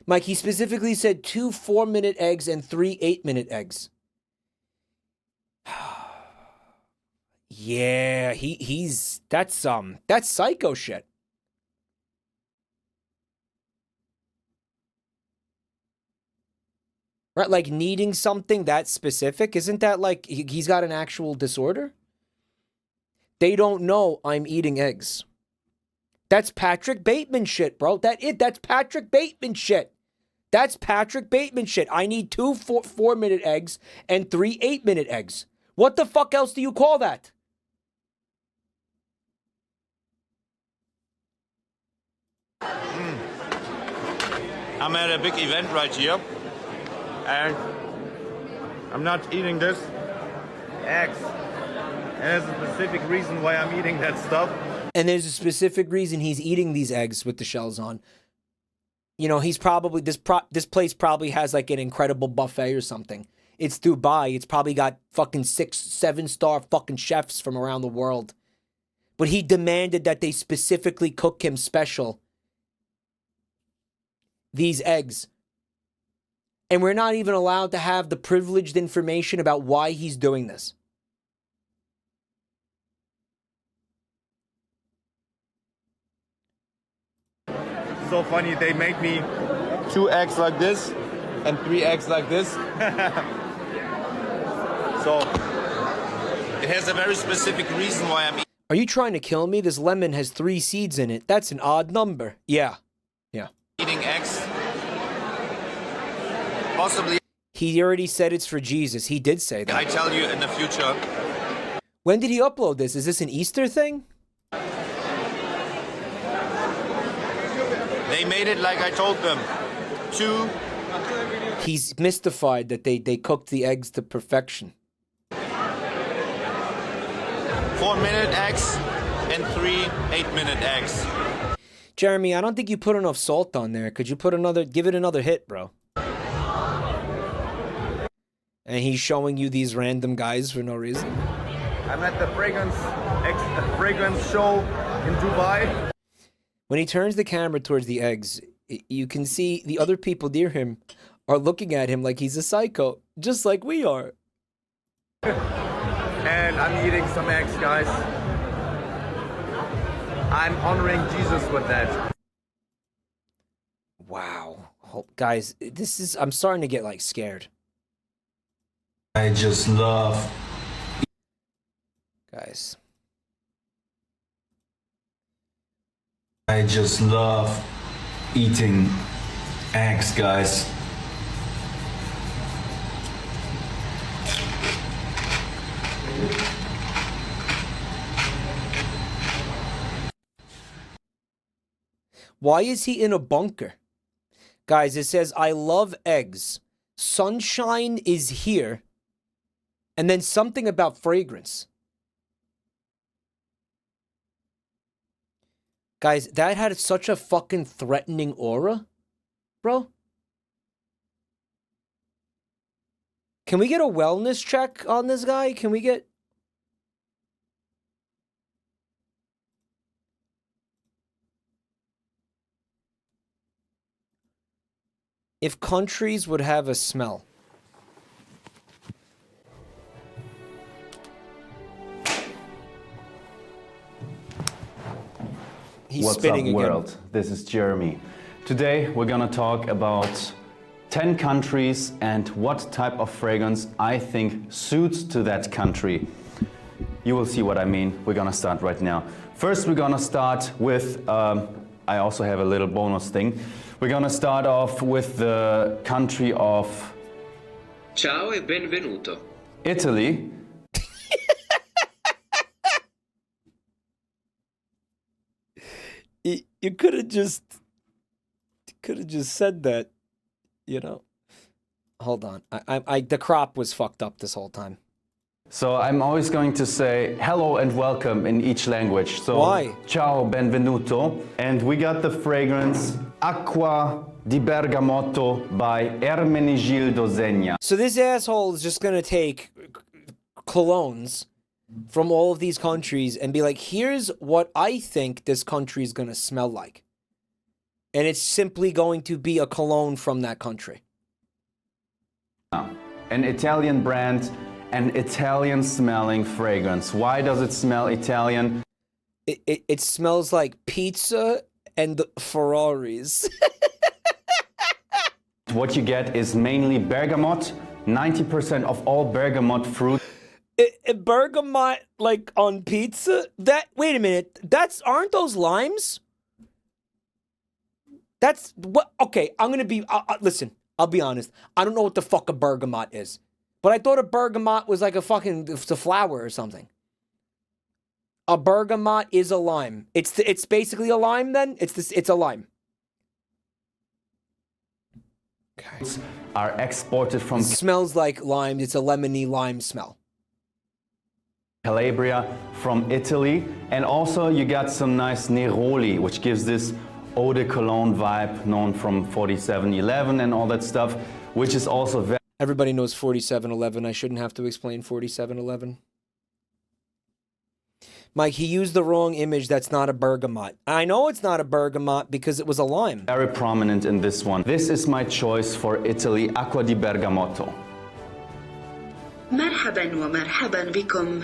Mike, he specifically said 2 4-minute eggs and 3 8-minute eggs. Yeah, that's psycho shit. Right, like needing something that specific, isn't that like he's got an actual disorder? They don't know I'm eating eggs. That's Patrick Bateman shit, bro. That's Patrick Bateman shit. That's Patrick Bateman shit. I need 2 4-minute eggs and 3 8-minute eggs. What the fuck else do you call that? I'm at a big event right here, and I'm not eating this eggs. And there's a specific reason why I'm eating that stuff. And there's a specific reason he's eating these eggs with the shells on. You know, he's probably, this place probably has like an incredible buffet or something. It's Dubai. It's probably got fucking 6, 7-star fucking chefs from around the world. But he demanded that they specifically cook him special these eggs. And we're not even allowed to have the privileged information about why he's doing this. So funny, they made me 2 eggs like this and 3 eggs like this. So it has a very specific reason why I'm eating. Are you trying to kill me? This lemon has 3 seeds in it. That's an odd number. Yeah. Eating eggs. Possibly. He already said it's for Jesus. He did say that. I tell you in the future. When did he upload this? Is this an Easter thing? They made it like I told them. 2. He's mystified that they cooked the eggs to perfection. 4-minute eggs and 3 8-minute eggs. Jeremy, I don't think you put enough salt on there. Could you give it another hit, bro? And he's showing you these random guys for no reason. I'm at the fragrance show in Dubai. When he turns the camera towards the eggs, you can see the other people near him are looking at him like he's a psycho, just like we are. And I'm eating some eggs, guys. I'm honoring Jesus with that. Wow. Guys, I'm starting to get like scared. I just love. Guys. I just love eating eggs, guys. Why is he in a bunker? Guys, it says, I love eggs. Sunshine is here. And then something about fragrance. Guys, that had such a fucking threatening aura, bro. Can we get a wellness check on this guy? Can we get... If countries would have a smell. He's What's up, spitting world? again. This is Jeremy. Today we're gonna talk about 10 countries and what type of fragrance I think suits to that country. You will see what I mean. We're gonna start right now. First, we're gonna start with, I also have a little bonus thing. We're gonna start off with the country of... Ciao e benvenuto. Italy. You could have just said that, you know. Hold on. The crop was fucked up this whole time. So I'm always going to say hello and welcome in each language. So why? Ciao, benvenuto. And we got the fragrance Acqua di Bergamotto by Ermenegildo Zegna. So this asshole is just gonna take colognes from all of these countries and be like, here's what I think this country is gonna smell like. And it's simply going to be a cologne from that country. An Italian brand, an Italian smelling fragrance. Why does it smell Italian? It smells like pizza and Ferraris. What you get is mainly bergamot. 90% of all bergamot fruit. Bergamot, like on pizza? Wait a minute. Aren't those limes? That's what. Okay, I'm gonna be. Listen, I'll be honest. I don't know what the fuck a bergamot is, but I thought a bergamot was like it's a flower or something. A bergamot is a lime. It's basically a lime. Then it's a lime. Okay. Are exported from. It smells like lime. It's a lemony lime smell. Calabria, from Italy, and also you got some nice Neroli, which gives this eau de cologne vibe known from 4711 and all that stuff, which is also very... Everybody knows 4711. I shouldn't have to explain 4711. Mike, he used the wrong image. That's not a bergamot. I know it's not a bergamot because it was a lime. Very prominent in this one. This is my choice for Italy, Acqua di Bergamotto. مرحبا ومرحبا بكم.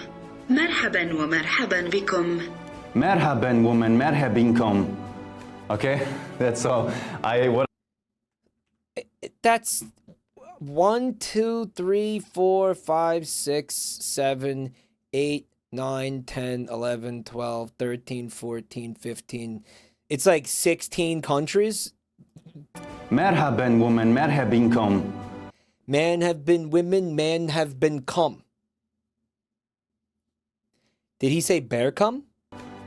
مرحبا ومرحبا بكم. Merhaban woman, merhabinkum. Okay, that's all. That's 1, 2, 3, 4, 5, 6, 7, 8, 9, 10, 11, 12, 13, 14, 15. It's like 16 countries. Merhaban woman, merhabinkum. Man have been women, man have been come. Did he say bear come?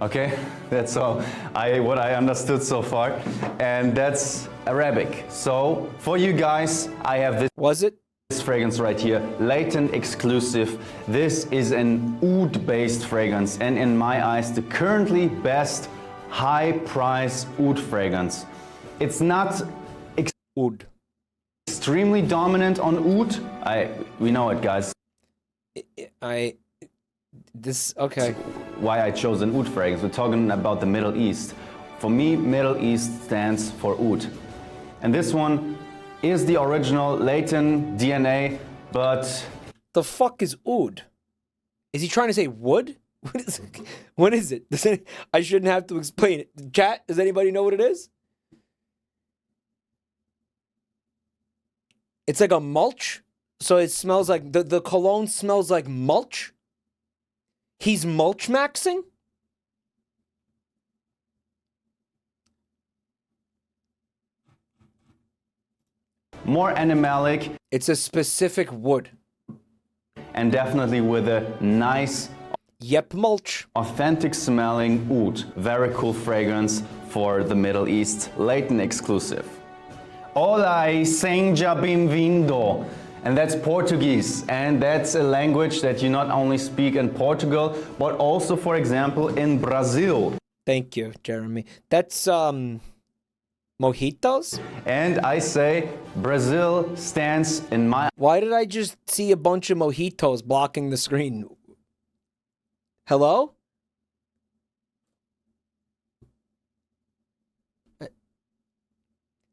Okay, that's all. What I understood so far, and that's Arabic. So for you guys, I have this. Was it? This fragrance right here, latent exclusive. This is an oud-based fragrance, and in my eyes, the currently best high-price oud fragrance. It's not Oud. extremely dominant on oud. We know it, guys. Okay. Why I chose an oud fragrance. We're talking about the Middle East. For me, Middle East stands for oud. And this one is the original latent DNA, but... The fuck is oud? Is he trying to say wood? What is it? I shouldn't have to explain it. Chat, does anybody know what it is? It's like a mulch. So it smells like, the cologne smells like mulch. He's mulch maxing? More animalic. It's a specific wood. And definitely with a nice... Yep, mulch. Authentic smelling oud. Very cool fragrance for the Middle East. Latent exclusive. Olá e seja bem-vindo. And that's Portuguese. And that's a language that you not only speak in Portugal, but also, for example, in Brazil. Thank you, Jeremy. That's, mojitos? And I say Brazil stands in my... Why did I just see a bunch of mojitos blocking the screen? Hello?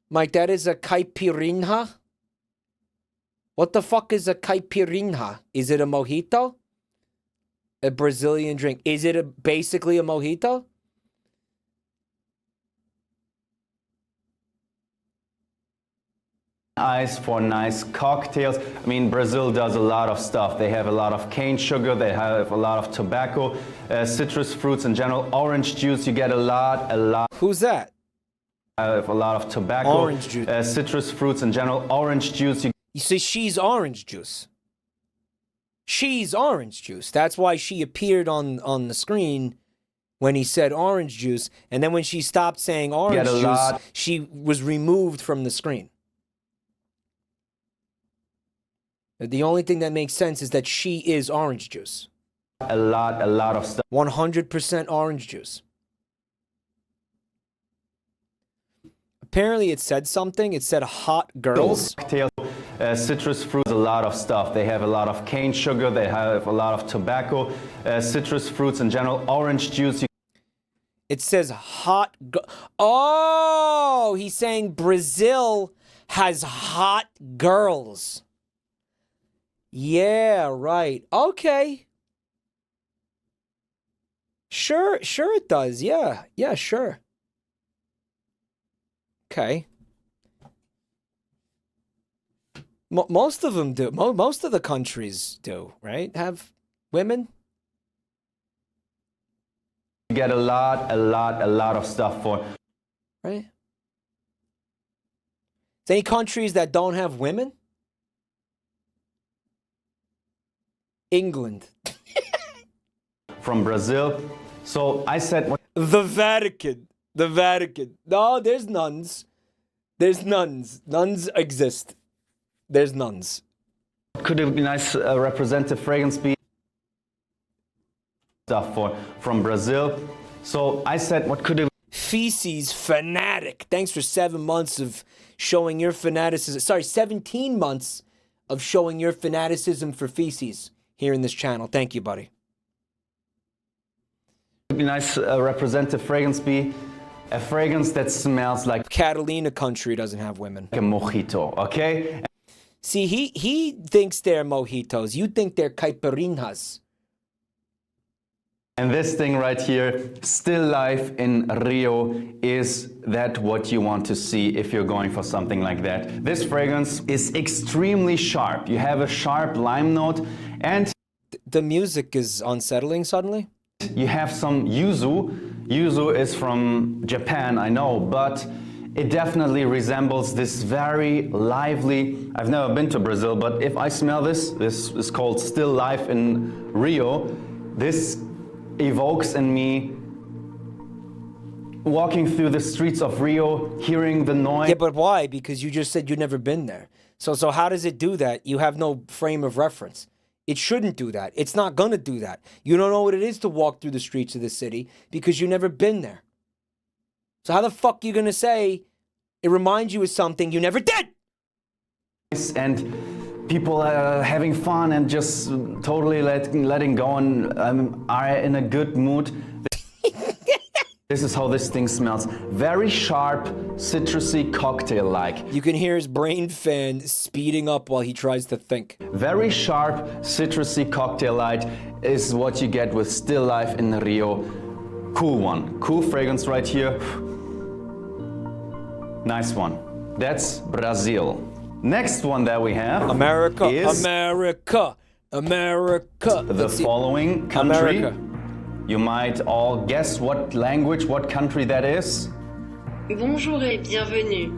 Mike, that is a caipirinha? What the fuck is a caipirinha? Is it a mojito? A Brazilian drink. Is it basically a mojito? Eyes for nice cocktails. I mean, Brazil does a lot of stuff. They have a lot of cane sugar, they have a lot of tobacco, citrus fruits in general, orange juice, you get a lot. Who's that? A lot of tobacco, orange juice. Citrus fruits in general, orange juice. You see, she's orange juice. She's orange juice. That's why she appeared on the screen when he said orange juice, and then when she stopped saying orange juice, she was removed from the screen. The only thing that makes sense is that she is orange juice. A lot of stuff. 100% orange juice. Apparently it said something. It said hot girls. Cocktail, citrus fruits, a lot of stuff. They have a lot of cane sugar, they have a lot of tobacco, citrus fruits in general, orange juice. It says hot oh, he's saying Brazil has hot girls. Yeah, right. Okay. Sure it does. Yeah, sure. Okay. Most of them do. Most of the countries do, right? Have women? You get a lot of stuff for. Right? Is there any countries that don't have women? England. From Brazil. So I said... The Vatican. The Vatican. No, there's nuns. There's nuns. Nuns exist. There's nuns. Could a nice representative fragrance be? Stuff from Brazil. So I said, what could it... Feces fanatic. Thanks for 7 months of showing your fanaticism. Sorry, 17 months of showing your fanaticism for feces here in this channel. Thank you, buddy. Could a nice representative fragrance be? A fragrance that smells like... Catalina country doesn't have women. Like a mojito, okay? See, he thinks they're mojitos. You think they're caipirinhas. And this thing right here, still life in Rio, is that what you want to see if you're going for something like that. This fragrance is extremely sharp. You have a sharp lime note and... The music is unsettling suddenly. You have some yuzu. Yuzu is from Japan, I know, but it definitely resembles this very lively... I've never been to Brazil, but if I smell this is called Still Life in Rio. This evokes in me walking through the streets of Rio, hearing the noise. Yeah, but why? Because you just said you've never been there. So how does it do that? You have no frame of reference. It shouldn't do that. It's not going to do that. You don't know what it is to walk through the streets of the city because you've never been there. So how the fuck are you going to say it reminds you of something you never did? And people are having fun and just totally letting go and are in a good mood. This is how this thing smells. Very sharp, citrusy, cocktail-like. You can hear his brain fan speeding up while he tries to think. Very sharp, citrusy, cocktail-like is what you get with Still Life in Rio. Cool one. Cool fragrance right here. Nice one. That's Brazil. Next one that we have America, is America, America. The following country. America. You might all guess what language, what country that is. Bonjour et bienvenue.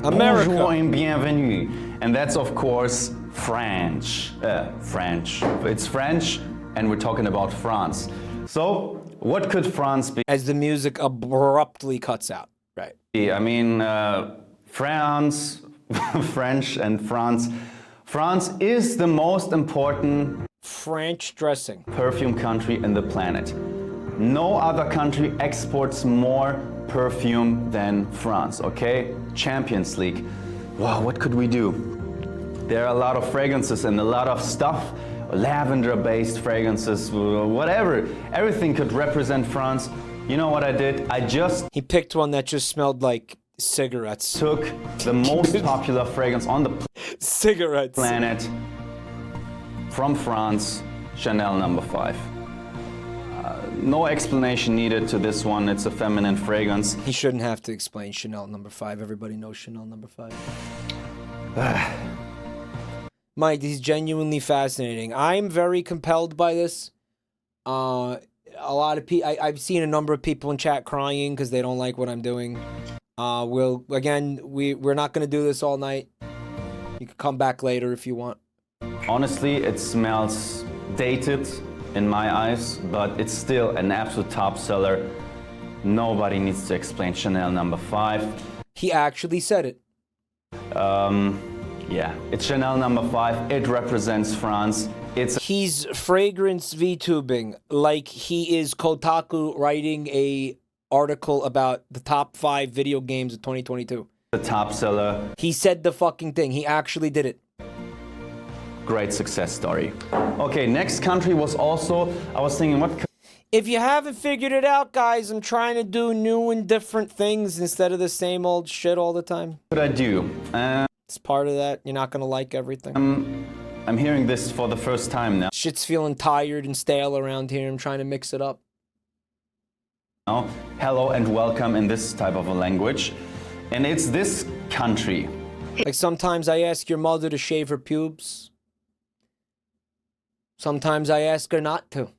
America. Bonjour et bienvenue. And that's of course French. French. It's French and we're talking about France. So what could France be? As the music abruptly cuts out. Right. I mean, France, French and France. France is the most important French dressing perfume country in the planet. No other country exports more perfume than France, okay? Champions League. Wow, what could we do? There are a lot of fragrances and a lot of stuff, lavender-based fragrances, whatever. Everything could represent France. You know what I did? He picked one that just smelled like cigarettes. Took the most popular fragrance on the planet from France, Chanel No. 5. No explanation needed to this one. It's a feminine fragrance. He shouldn't have to explain Chanel No. 5. Everybody knows Chanel No. 5. Mike, this is genuinely fascinating. I'm very compelled by this. A lot of people, I've seen a number of people in chat crying because they don't like what I'm doing. We're not going to do this all night. You can come back later if you want. Honestly, it smells dated in my eyes, but it's still an absolute top seller. Nobody needs to explain Chanel No. 5. He actually said it. Yeah, it's Chanel No. 5. It represents France. He's fragrance VTubing like he is Kotaku writing a article about the top 5 video games of 2022. The top seller. He said the fucking thing. He actually did it. Great success story. Okay, next country was also, I was thinking, what? If you haven't figured it out, guys, I'm trying to do new and different things instead of the same old shit all the time. What could I do? It's part of that. You're not going to like everything. I'm hearing this for the first time now. Shit's feeling tired and stale around here. I'm trying to mix it up. Hello and welcome in this type of a language. And it's this country. Like sometimes I ask your mother to shave her pubes. Sometimes I ask her not to.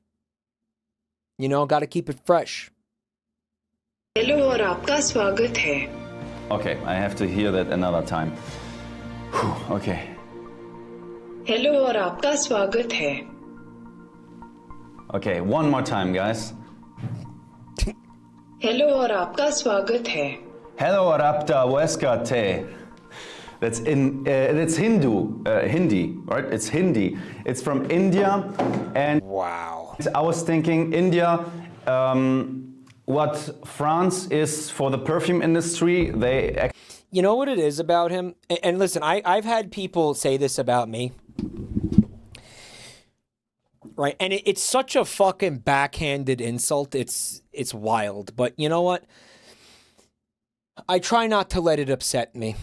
You know, gotta keep it fresh. Hello और आपका स्वागत है. Okay, I have to hear that another time. Whew, okay. Hello और आपका स्वागत है. Okay, one more time, guys. Hello और आपका स्वागत है. Hello, Arapta Weska Te. That's Hindi, right? It's Hindi. It's from India, and wow. I was thinking India. What France is for the perfume industry, they. You know what it is about him? And listen, I've had people say this about me. Right, and it's such a fucking backhanded insult. It's wild, but you know what? I try not to let it upset me.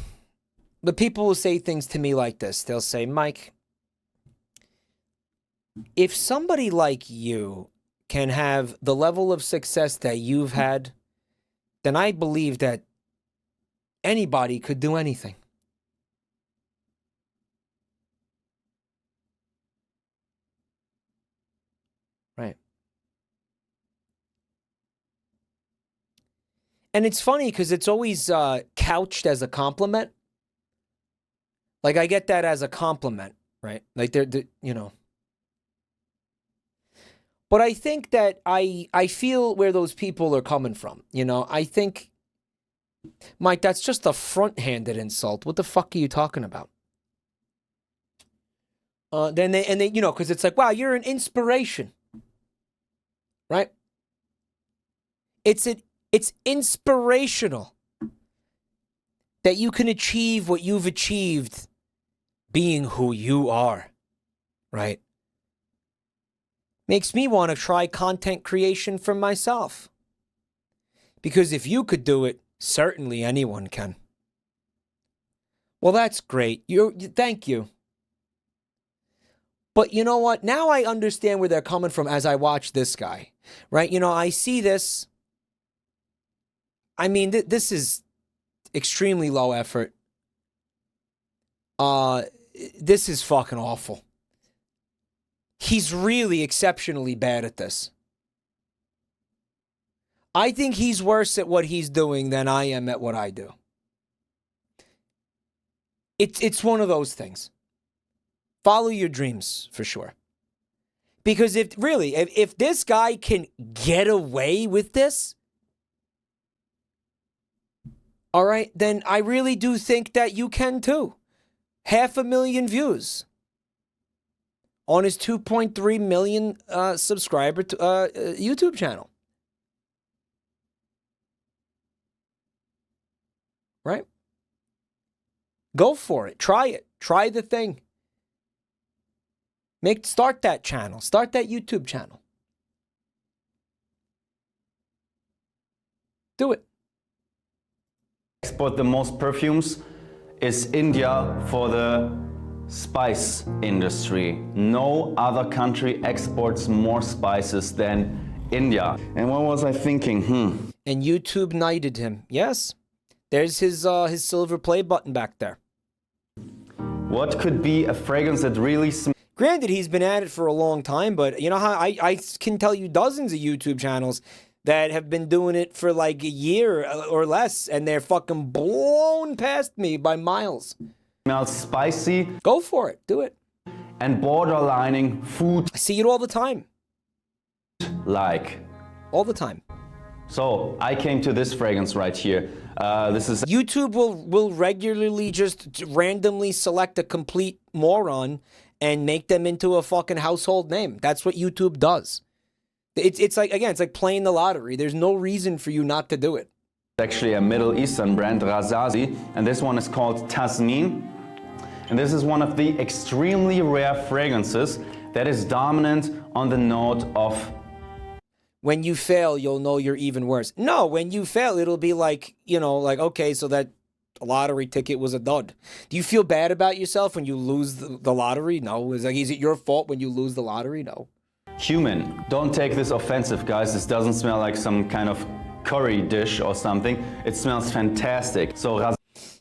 But people will say things to me like this. They'll say, Mike, if somebody like you can have the level of success that you've had, then I believe that anybody could do anything. Right. And it's funny because it's always couched as a compliment. Like, I get that as a compliment, right? Like, they're you know. But I think that I feel where those people are coming from, you know? I think, Mike, that's just a front-handed insult. What the fuck are you talking about? Then they, you know, because it's like, wow, you're an inspiration, right? It's inspirational that you can achieve what you've achieved being who you are, right? Makes me want to try content creation for myself. Because if you could do it, certainly anyone can. Well, that's great. Thank you. But you know what? Now I understand where they're coming from as I watch this guy, right? You know, I see this. I mean, this is extremely low effort. This is fucking awful. He's really exceptionally bad at this. I think he's worse at what he's doing than I am at what I do. It's one of those things. Follow your dreams, for sure. Because if this guy can get away with this, all right, then I really do think that you can too. 500,000 views on his 2.3 million subscriber YouTube channel. Right? Go for it. Try it. Try the thing. Start that channel. Start that YouTube channel. Do it. Export the most perfumes is India for the spice industry. No other country exports more spices than India. And what was I thinking? And YouTube knighted him. Yes. There's his silver play button back there. What could be a fragrance that really smells? Granted, he's been at it for a long time, but you know how I can tell you dozens of YouTube channels that have been doing it for like a year or less, and they're fucking blown past me by miles. Smells spicy. Go for it. Do it. And borderlining food. I see it all the time. Like. All the time. So I came to this fragrance right here. This is YouTube will regularly just randomly select a complete moron and make them into a fucking household name. That's what YouTube does. It's like, again, it's like playing the lottery. There's no reason for you not to do it. Actually a Middle Eastern brand, Razazi, and this one is called Tasmin. And this is one of the extremely rare fragrances that is dominant on the note of when you fail, you'll know you're even worse. No, when you fail, it'll be like, you know, like, okay, so that lottery ticket was a dud. Do you feel bad about yourself when you lose the lottery? No. Is it your fault when you lose the lottery? No. Cumin. Don't take this offensive, guys. This doesn't smell like some kind of curry dish or something. It smells fantastic. So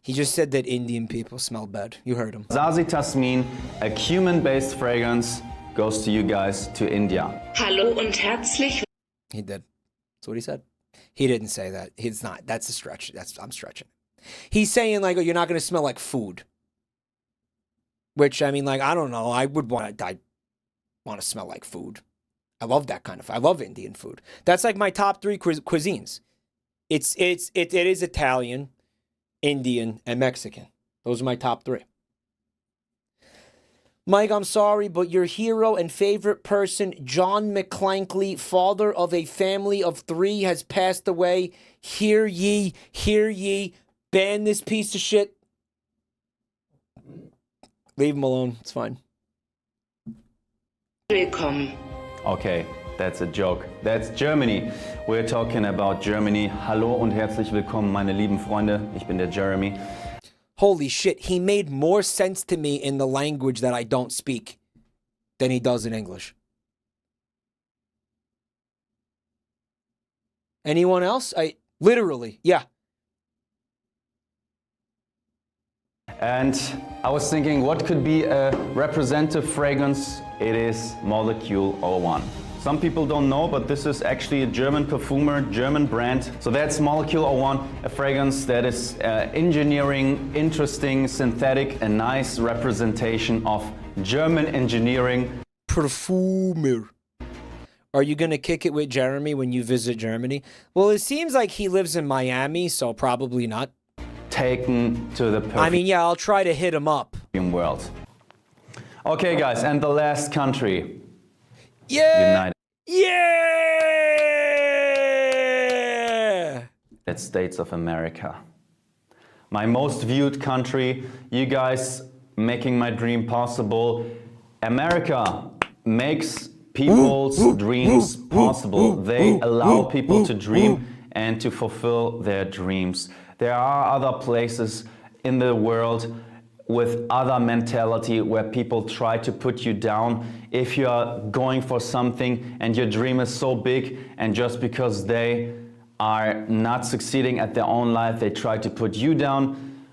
he just said that Indian people smell bad. You heard him. Razazi Tasmin, a cumin-based fragrance, goes to you guys to India. Hallo und herzlich. He did. That's what he said. He didn't say that. He's not. That's a stretch. I'm stretching. He's saying like, oh, you're not going to smell like food. Which, I mean, like, I don't know. I want to smell like food. I love that kind of food. I love Indian food. That's like my top 3 cuisines. It is Italian, Indian, and Mexican. Those are my top 3. Mike, I'm sorry, but your hero and favorite person, John McClankley, father of a family of 3, has passed away. Hear ye, hear ye. Ban this piece of shit. Leave him alone. It's fine. Willkommen. Okay, that's a joke. That's Germany. We're talking about Germany. Hallo und herzlich willkommen, meine lieben Freunde. Ich bin der Jeremy. Holy shit, he made more sense to me in the language that I don't speak than he does in English. Anyone else? Literally, yeah. And I was thinking, what could be a representative fragrance? It is Molecule 01. Some people don't know, but this is actually a German perfumer, German brand. So that's Molecule 01, a fragrance that is engineering, interesting, synthetic, a nice representation of German engineering. Perfumer. Are you going to kick it with Jeremy when you visit Germany? Well, it seems like he lives in Miami, so probably not. Taken to the perfume I mean, yeah, I'll try to hit him up. world. Okay, guys, and the last country. Yeah. United States of America. My most viewed country. You guys making my dream possible. America makes people's dreams possible. They allow people to dream and to fulfill their dreams. There are other places in the world with other mentality where people try to put you down if you are going for something and your dream is so big, and just because they are not succeeding at their own life, they try to put you down.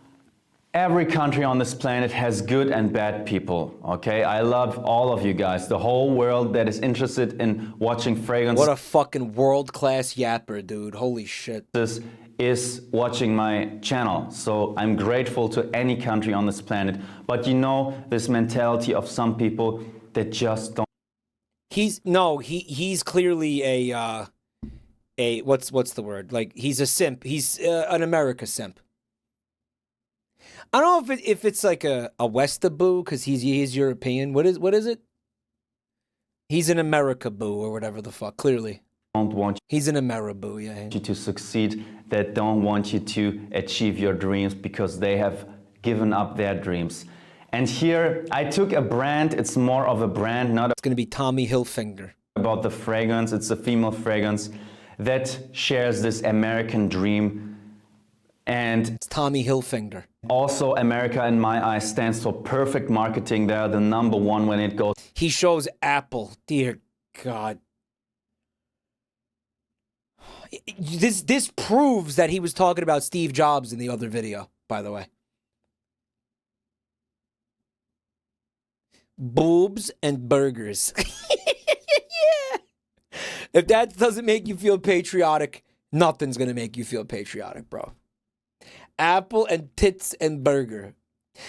Every country on this planet has good and bad people, okay? I love all of you guys, the whole world that is interested in watching Fragance. What a fucking world-class yapper, dude. Holy shit. This is watching my channel. So I'm grateful to any country on this planet. But you know, this mentality of some people that just don't. He's clearly a what's the word? Like, he's a simp. He's an America simp. I don't know if it's like a Westaboo because he's European. What is it? He's an America boo or whatever the fuck. Clearly, don't want he's an Ameriboo. Yeah, you to succeed. That don't want you to achieve your dreams because they have given up their dreams. And here I took a brand. It's more of a brand, not. It's gonna be Tommy Hilfiger. About the fragrance. It's a female fragrance that shares this American dream. And it's Tommy Hilfiger. Also, America, in my eyes, stands for perfect marketing. They're the #1 when it goes. He shows Apple. Dear God. This proves that he was talking about Steve Jobs in the other video, by the way. Boobs and burgers. Yeah. If that doesn't make you feel patriotic, nothing's going to make you feel patriotic, bro. Apple and tits and burger.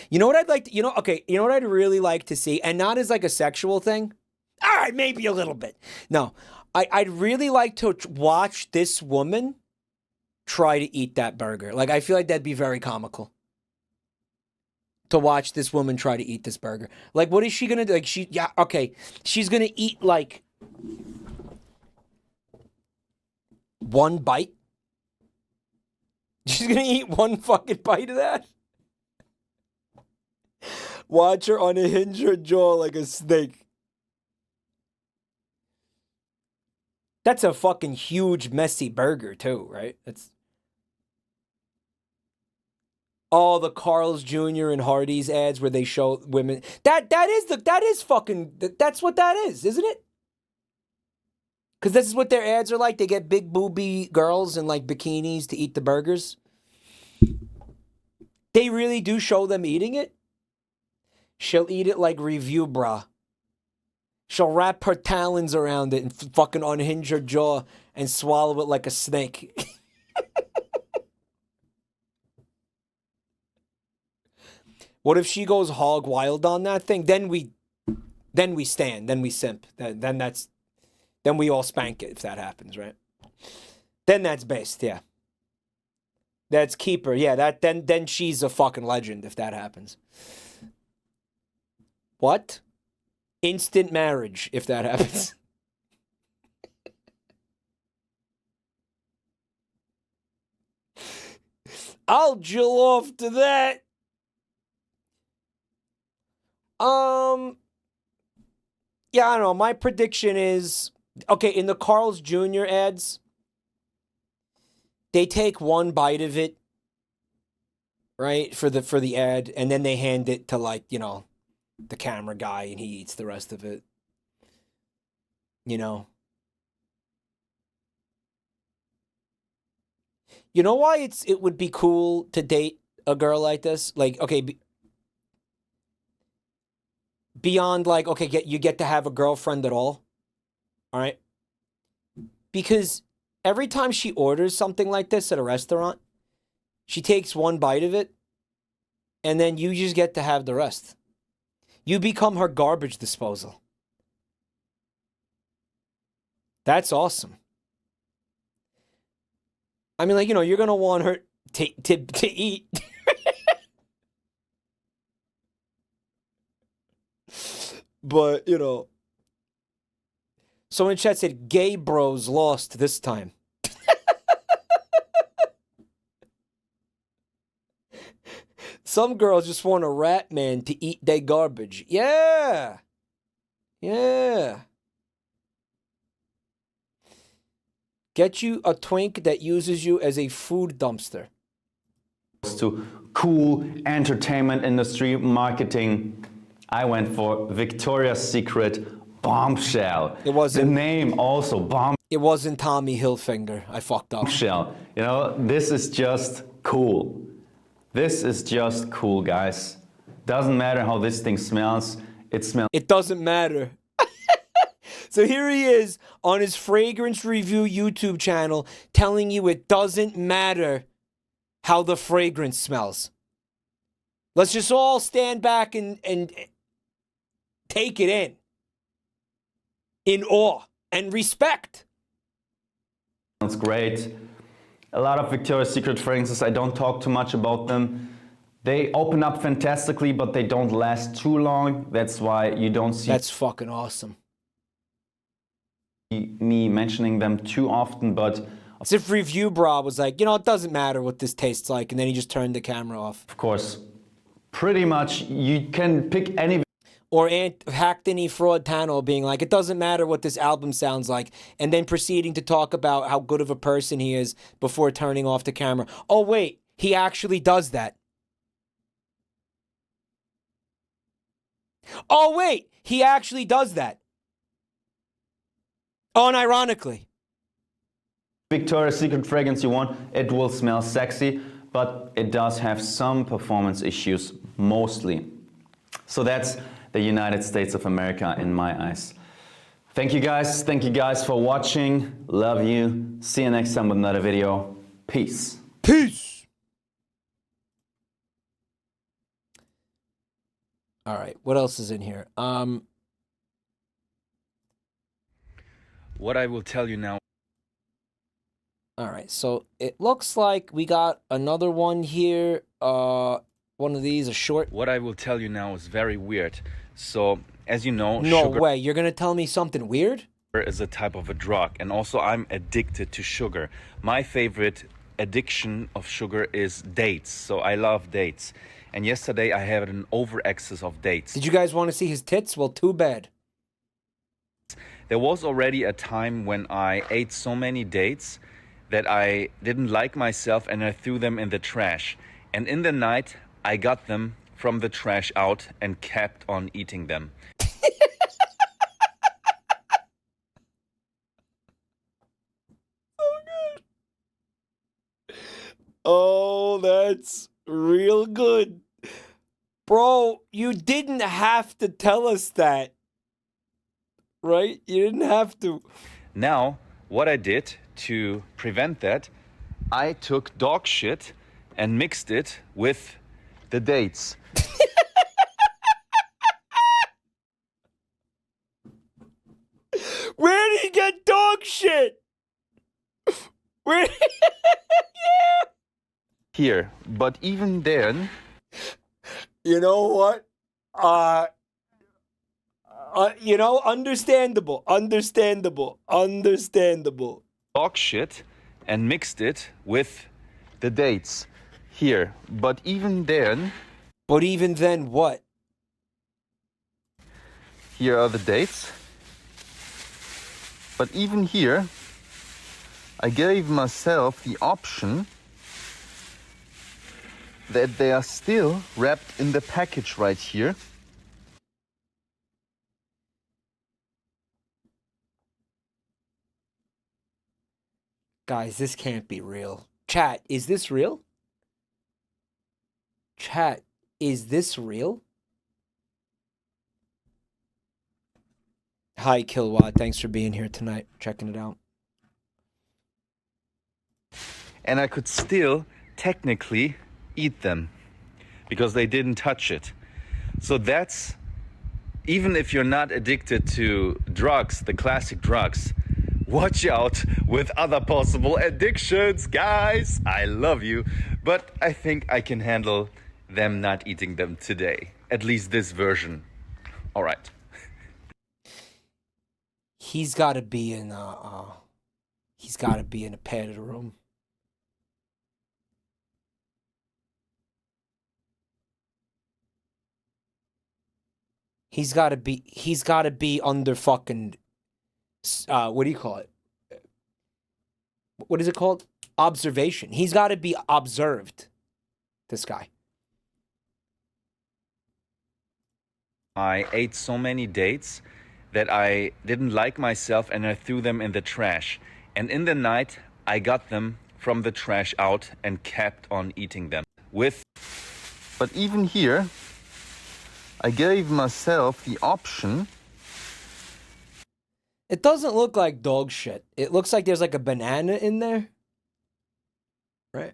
You know what I'd like to, you know what I'd really like to see, and not as like a sexual thing? All right, maybe a little bit. No, I'd really like to watch this woman try to eat that burger. Like, I feel like that'd be very comical. To watch this woman try to eat this burger. Like, what is she gonna do? Like, she's gonna eat like one bite. She's gonna eat one fucking bite of that. Watch her unhinge her jaw like a snake. That's a fucking huge, messy burger, too, right? That's all the Carl's Jr. and Hardee's ads where they show women. That's what that is, isn't it? Because this is what their ads are like. They get big booby girls in like bikinis to eat the burgers. They really do show them eating it. She'll eat it like review bra. She'll wrap her talons around it and fucking unhinge her jaw and swallow it like a snake. What if she goes hog wild on that thing? Then we stand. Then we simp. Then we all spank it if that happens, right? Then that's based, yeah. That's keeper, yeah. Then she's a fucking legend if that happens. What? Instant marriage if that happens. I'll jill off to that. Yeah, I don't know. My prediction is, okay, in the Carl's Jr. ads, they take one bite of it, right, for the ad, and then they hand it to, like, you know, the camera guy, and he eats the rest of it. You know? You know why it would be cool to date a girl like this? Like, okay, beyond like, okay, you get to have a girlfriend at all right? Because every time she orders something like this at a restaurant, she takes one bite of it, and then you just get to have the rest. You become her garbage disposal. That's awesome. I mean, like, you know, you're going to want her to eat. But, you know. Someone in chat said, gay bros lost this time. Some girls just want a rat man to eat their garbage. Yeah. Yeah. Get you a twink that uses you as a food dumpster. To cool entertainment industry marketing, I went for Victoria's Secret Bombshell. It wasn't. The name also, Bombshell. It wasn't Tommy Hilfiger. I fucked up. You know, this is just cool. This is just cool, guys. Doesn't matter how this thing smells. It smells. It doesn't matter. So here he is on his fragrance review YouTube channel telling you it doesn't matter how the fragrance smells. Let's just all stand back and take it in awe and respect. Smells great. A lot of Victoria's Secret fragrances, I don't talk too much about them. They open up fantastically, but they don't last too long. That's why you don't see... That's fucking awesome. ...me mentioning them too often, but... As if Review Bra was like, you know, it doesn't matter what this tastes like, and then he just turned the camera off. Of course. Pretty much, you can pick any... Or Hacked Any Fraud Tano being like, it doesn't matter what this album sounds like, and then proceeding to talk about how good of a person he is before turning off the camera. Oh, wait, he actually does that. Oh, wait, he actually does that. Unironically. Victoria's Secret fragrance you want, it will smell sexy, but it does have some performance issues, mostly. So that's the United States of America in my eyes. Thank you guys for watching. Love you. See you next time with another video. Peace. Peace. All right, what else is in here? What I will tell you now. All right, so it looks like we got another one here. One of these, a short. What I will tell you now is very weird. So, as you know, no sugar way, you're gonna tell me something weird? Is a type of a drug, and also I'm addicted to sugar. My favorite addiction of sugar is dates. So I love dates. And yesterday I had an over excess of dates. Did you guys want to see his tits? Well, too bad. There was already a time when I ate so many dates that I didn't like myself and I threw them in the trash. And in the night, I got them from the trash out and kept on eating them. Oh, that's real good. Bro, you didn't have to tell us that. Right? You didn't have to. Now, what I did to prevent that, I took dog shit and mixed it with the dates. Where did he get dog shit? Where? Yeah. Here, but even then... You know what? You know, understandable. Dog shit and mixed it with the dates. Here, but even then... But even then what? Here are the dates. But even here, I gave myself the option that they are still wrapped in the package right here. Guys, this can't be real. Chat, is this real? Chat, is this real? Hi, Kilowatt. Thanks for being here tonight. Checking it out. And I could still technically eat them because they didn't touch it. So that's, even if you're not addicted to drugs, the classic drugs, watch out with other possible addictions, guys. I love you, but I think I can handle them not eating them today. At least this version. All right. He's got to be in he's got to be in a padded room. He's got to be under fucking what do you call it? What is it called? Observation. He's got to be observed. This guy. I ate so many dates that I didn't like myself and I threw them in the trash. And in the night, I got them from the trash out and kept on eating them. But even here, I gave myself the option. It doesn't look like dog shit. It looks like there's like a banana in there. Right?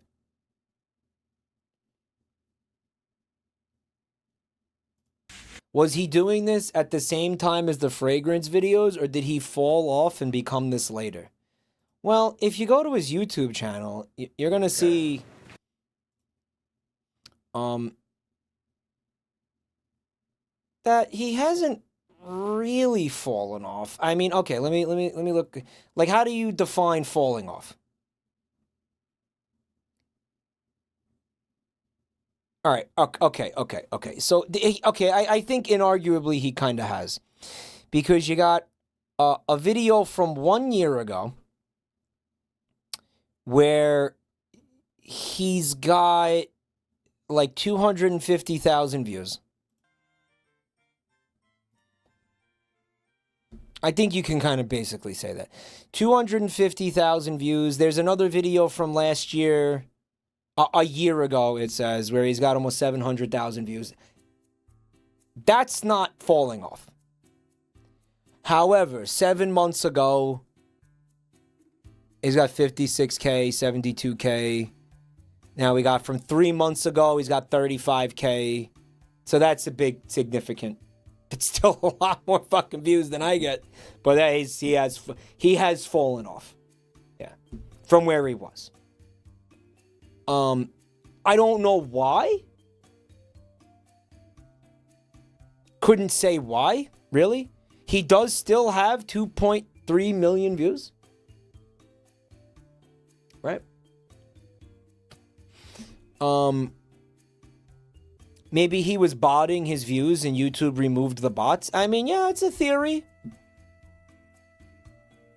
Was he doing this at the same time as the fragrance videos, or did he fall off and become this later? Well, if you go to his YouTube channel, you're going to see that he hasn't really fallen off. I mean, okay, let me look. Like, how do you define falling off? All right. Okay. So, I think inarguably he kind of has, because you got a video from 1 year ago where he's got like 250,000 views. I think you can kind of basically say that. 250,000 views. There's another video from last year, a year ago, it says, where he's got almost 700,000 views. That's not falling off. However, 7 months ago, he's got 56K, 72K. Now we got from 3 months ago, he's got 35K. So that's a big, significant. It's still a lot more fucking views than I get. But he has fallen off. Yeah. From where he was. I don't know why. Couldn't say why, really. He does still have 2.3 million views. Right? Maybe he was botting his views and YouTube removed the bots. I mean, yeah, it's a theory.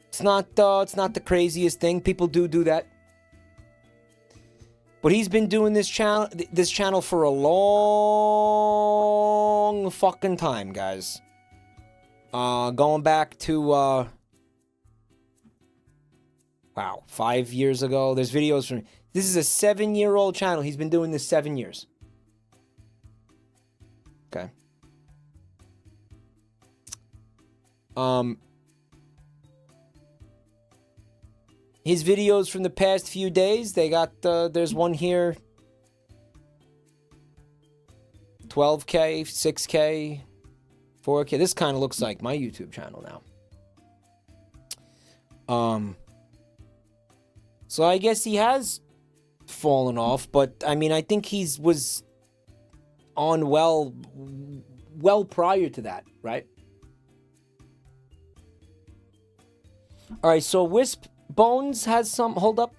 It's not the craziest thing. People do that. But he's been doing this channel for a long fucking time, guys. Going back to wow, 5 years ago. There's videos from. This is a 7-year-old channel. He's been doing this 7 years. Okay. His videos from the past few days, they got, there's one here. 12K, 6K, 4K. This kind of looks like my YouTube channel now. So I guess he has fallen off, but I mean, I think was on well prior to that, right? All right, so Wisp Bones has some. Hold up.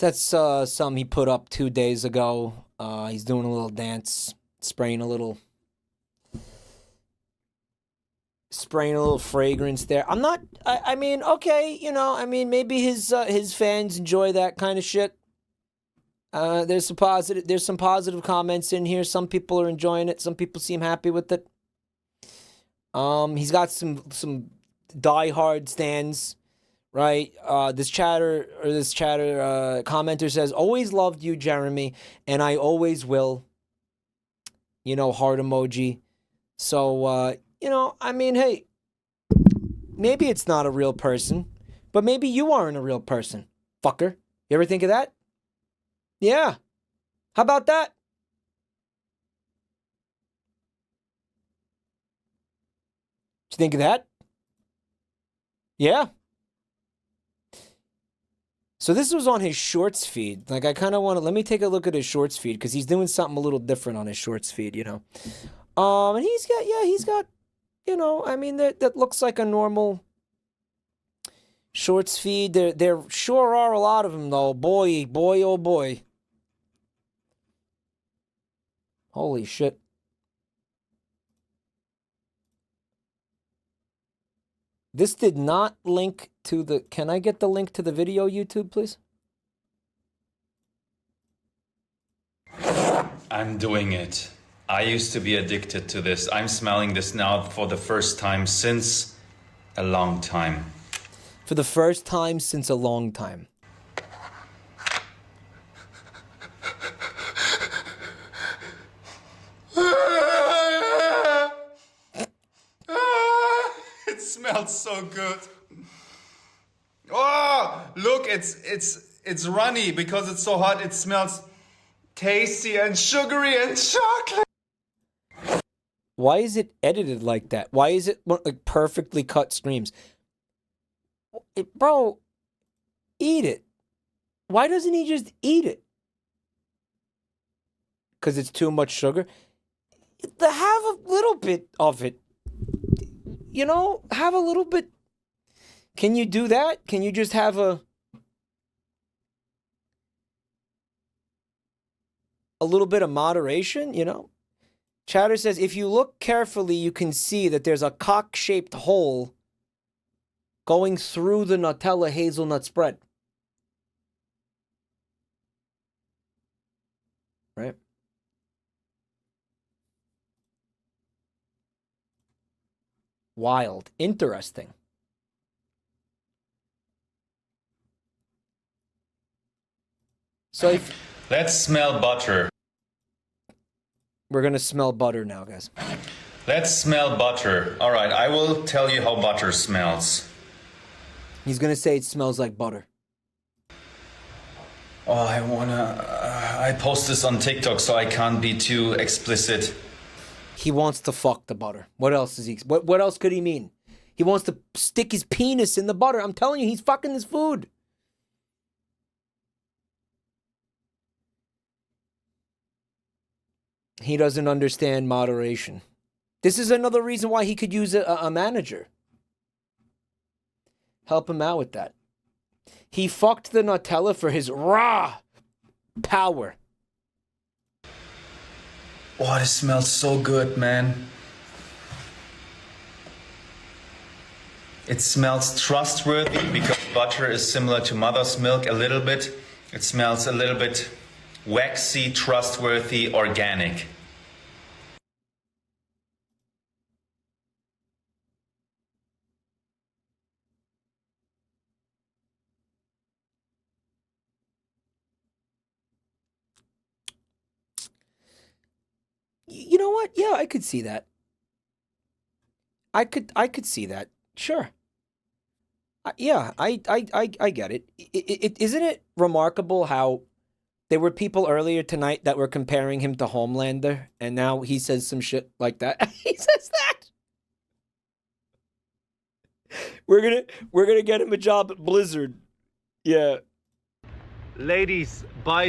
That's some he put up 2 days ago. He's doing a little dance, spraying a little fragrance there. I mean, okay, you know, I mean, maybe his fans enjoy that kind of shit. There's some positive comments in here. Some people are enjoying it. Some people seem happy with it. He's got some diehard stands right? This commenter says, always loved you, Jeremy, and I always will. You know, heart emoji. So, you know, I mean, hey, maybe it's not a real person, but maybe you aren't a real person, fucker. You ever think of that? Yeah. How about that? Did you think of that? Yeah. So this was on his shorts feed. Like, I kind of want to, let me take a look at his shorts feed because he's doing something a little different on his shorts feed, you know. And he's got, you know, I mean, that looks like a normal shorts feed. There sure are a lot of them, though. Boy, oh boy. Holy shit. This did not link to the... Can I get the link to the video, YouTube, please? I'm doing it. I used to be addicted to this. I'm smelling this now for the first time since a long time. For the first time since a long time. It smells so good. Oh, look, it's runny because it's so hot. It smells tasty and sugary and chocolate. Why is it edited like that? Why is it like perfectly cut streams? Bro, eat it. Why doesn't he just eat it? Because it's too much sugar? Have a little bit of it. You know, have a little bit. Can you do that? Can you just have a little bit of moderation, you know? Chatter says, if you look carefully, you can see that there's a cock-shaped hole going through the Nutella hazelnut spread. Right? Wild. Interesting. So if... Let's smell butter. We're going to smell butter now, guys. Let's smell butter. All right, I will tell you how butter smells. He's going to say it smells like butter. Oh, I post this on TikTok, so I can't be too explicit. He wants to fuck the butter. What else is he... What else could he mean? He wants to stick his penis in the butter. I'm telling you, he's fucking his food. He doesn't understand moderation. This is another reason why he could use a manager. Help him out with that. He fucked the Nutella for his raw power. Oh, this smells so good, man. It smells trustworthy because butter is similar to mother's milk a little bit. It smells a little bit waxy, trustworthy, organic. You know what? Yeah, I could see that. I could see that. Sure. Yeah, I get it. Isn't it remarkable how there were people earlier tonight that were comparing him to Homelander, and now he says some shit like that? He says that. We're gonna get him a job at Blizzard. Yeah. Ladies, buy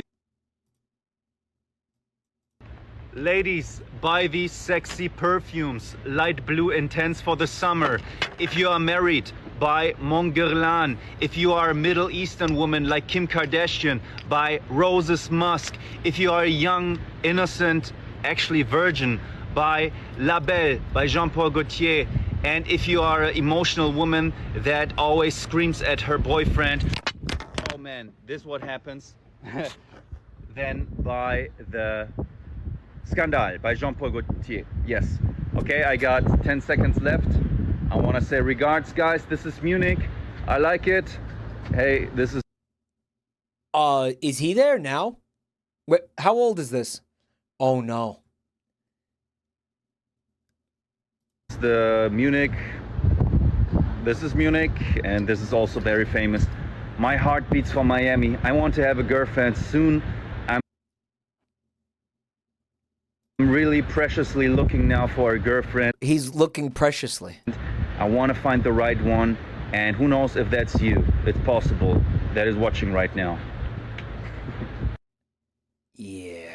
these sexy perfumes, light blue intense for the summer. If you are married, buy Mon Guerlain. If you are a Middle Eastern woman like Kim Kardashian, buy Roses Musk. If you are a young, innocent, actually virgin, buy La Belle by Jean-Paul Gaultier. And if you are an emotional woman that always screams at her boyfriend, oh man, this is what happens, then buy the Scandal by Jean-Paul Gaultier. Yes. Okay, I got 10 seconds left. I want to say regards, guys. This is Munich. I like it. Hey, this is he there now? Wait, how old is this? Oh no. the Munich. This is Munich, and this is also very famous. My heart beats for Miami. I want to have a girlfriend soon. I'm really preciously looking now for a girlfriend. He's looking preciously. I want to find the right one, and who knows if that's you. It's possible that is watching right now. Yeah.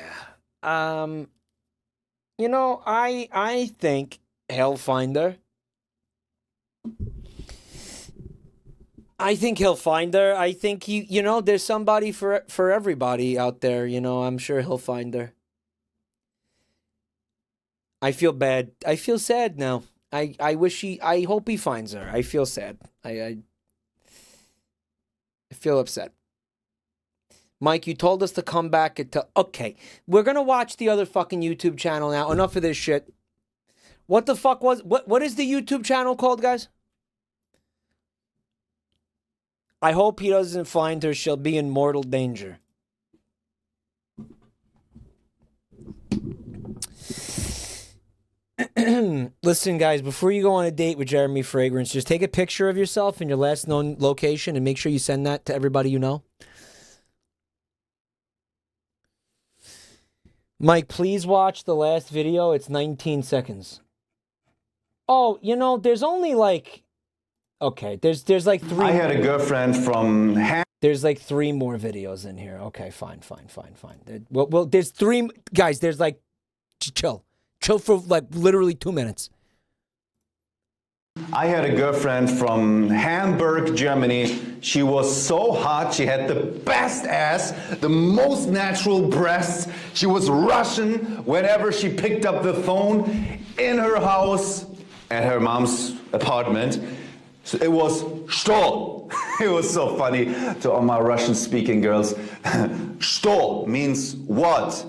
You know, I think he'll find her. I think he'll find her. I think you know, there's somebody for everybody out there, you know. I'm sure he'll find her. I feel bad. I feel sad now. I hope he finds her. I feel sad. I feel upset. Mike, you told us to come back and tell. Okay, we're gonna watch the other fucking YouTube channel now. Enough of this shit. What the fuck was what is the YouTube channel called, guys? I hope he doesn't find her. She'll be in mortal danger. Listen, guys, before you go on a date with Jeremy Fragance, just take a picture of yourself and your last known location and make sure you send that to everybody you know. Mike, please watch the last video. It's 19 seconds. Oh, you know, there's only like... Okay, there's like 3... I had a girlfriend from... There's like 3 more videos in here. Okay, fine. Well, there's 3... Guys, there's like... Chill. Chill for like literally 2 minutes. I had a girlfriend from Hamburg, Germany. She was so hot. She had the best ass, the most natural breasts. She was Russian. Whenever she picked up the phone in her house at her mom's apartment, so it was "Что?" It was so funny to all my Russian-speaking girls. "Что?" means what?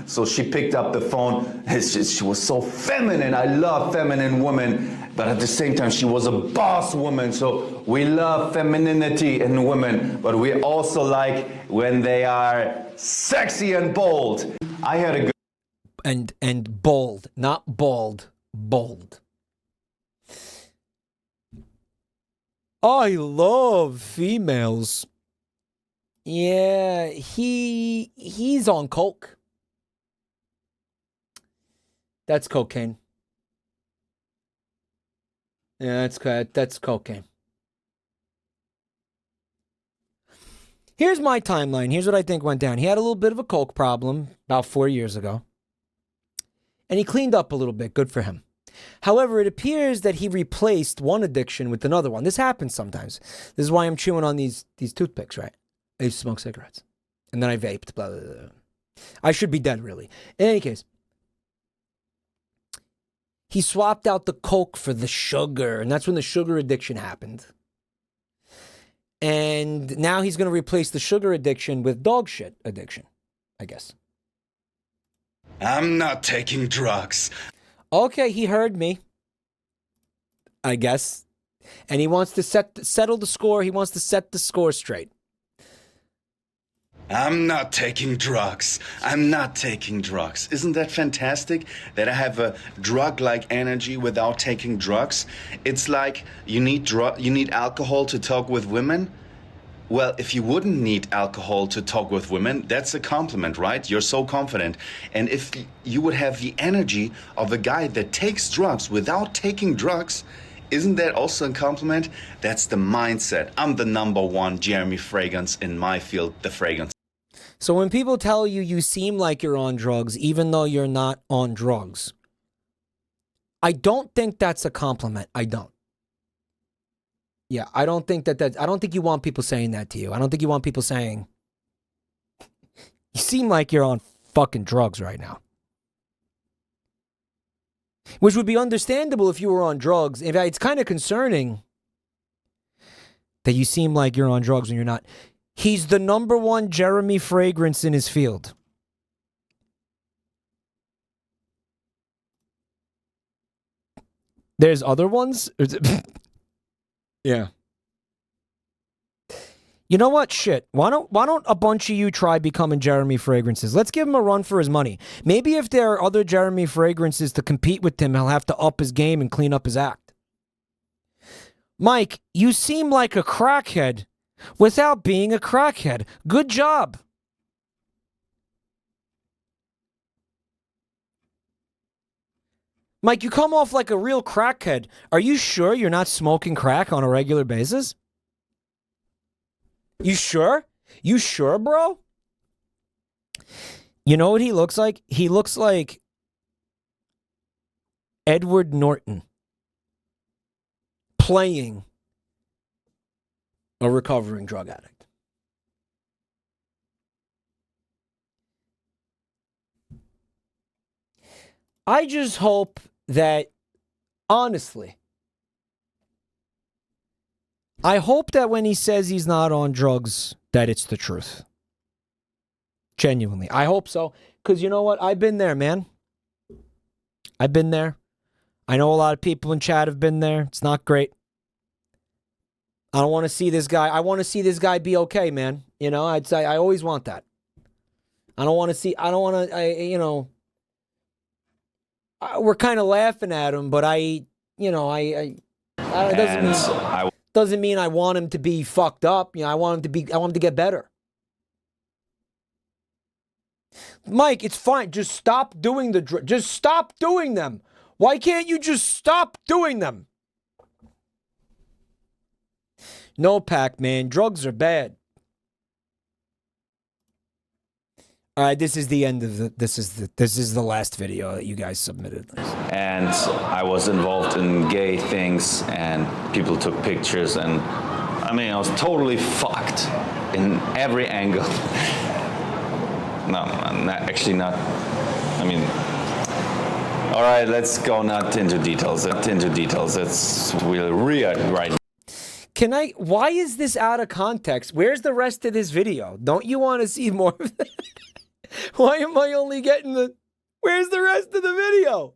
So she picked up the phone. She was so feminine. I love feminine women. But at the same time, she was a boss woman. So we love femininity in women. But we also like when they are sexy and bold. I had a and bold, not bald, bold. I love females. Yeah, he's on coke. That's cocaine. Yeah, that's cocaine. Here's my timeline. Here's what I think went down. He had a little bit of a coke problem about 4 years ago. And he cleaned up a little bit. Good for him. However, it appears that he replaced one addiction with another one. This happens sometimes. This is why I'm chewing on these toothpicks, right? I used to smoke cigarettes. And then I vaped. Blah, blah, blah. I should be dead, really. In any case, he swapped out the coke for the sugar. And that's when the sugar addiction happened. And now he's going to replace the sugar addiction with dog shit addiction, I guess. I'm not taking drugs. Okay, he heard me, I guess. And he wants to settle the score. He wants to set the score straight. I'm not taking drugs. I'm not taking drugs. Isn't that fantastic? That I have a drug-like energy without taking drugs? It's like you need alcohol to talk with women. Well, if you wouldn't need alcohol to talk with women, that's a compliment, right? You're so confident. And if you would have the energy of a guy that takes drugs without taking drugs, isn't that also a compliment? That's the mindset. I'm the #1 Jeremy Fragance in my field, the fragrance. So when people tell you you seem like you're on drugs, even though you're not on drugs, I don't think that's a compliment. I don't. Yeah, I don't think I don't think you want people saying that to you. I don't think you want people saying, you seem like you're on fucking drugs right now. Which would be understandable if you were on drugs. In fact, it's kind of concerning that you seem like you're on drugs when you're not. He's the #1 Jeremy Fragance in his field. There's other ones? Yeah. You know what? Shit. Why don't a bunch of you try becoming Jeremy Fragrances? Let's give him a run for his money. Maybe if there are other Jeremy Fragrances to compete with him, he'll have to up his game and clean up his act. Mike, you seem like a crackhead without being a crackhead. Good job. Mike, you come off like a real crackhead. Are you sure you're not smoking crack on a regular basis? You sure? You sure, bro? You know what he looks like? He looks like Edward Norton playing a recovering drug addict. I just hope that, honestly, I hope that when he says he's not on drugs, that it's the truth. Genuinely. I hope so. Because you know what? I've been there, man. I've been there. I know a lot of people in chat have been there. It's not great. I don't want to see this guy. I want to see this guy be okay, man. You know, I'd say I always want that. I don't want to see, I don't want to, you know, we're kind of laughing at him, but it doesn't mean I want him to be fucked up. You know, I want him to get better. Mike, it's fine. Just stop doing just stop doing them. Why can't you just stop doing them? No, Pac-Man, drugs are bad. All right, this is the end of this is the last video that you guys submitted. And I was involved in gay things, and people took pictures, and I mean, I was totally fucked in every angle. No, actually not. I mean, all right, let's go not into details. It's we'll right. Why is this out of context? Where's the rest of this video? Don't you want to see more of that? Why am I only getting where's the rest of the video?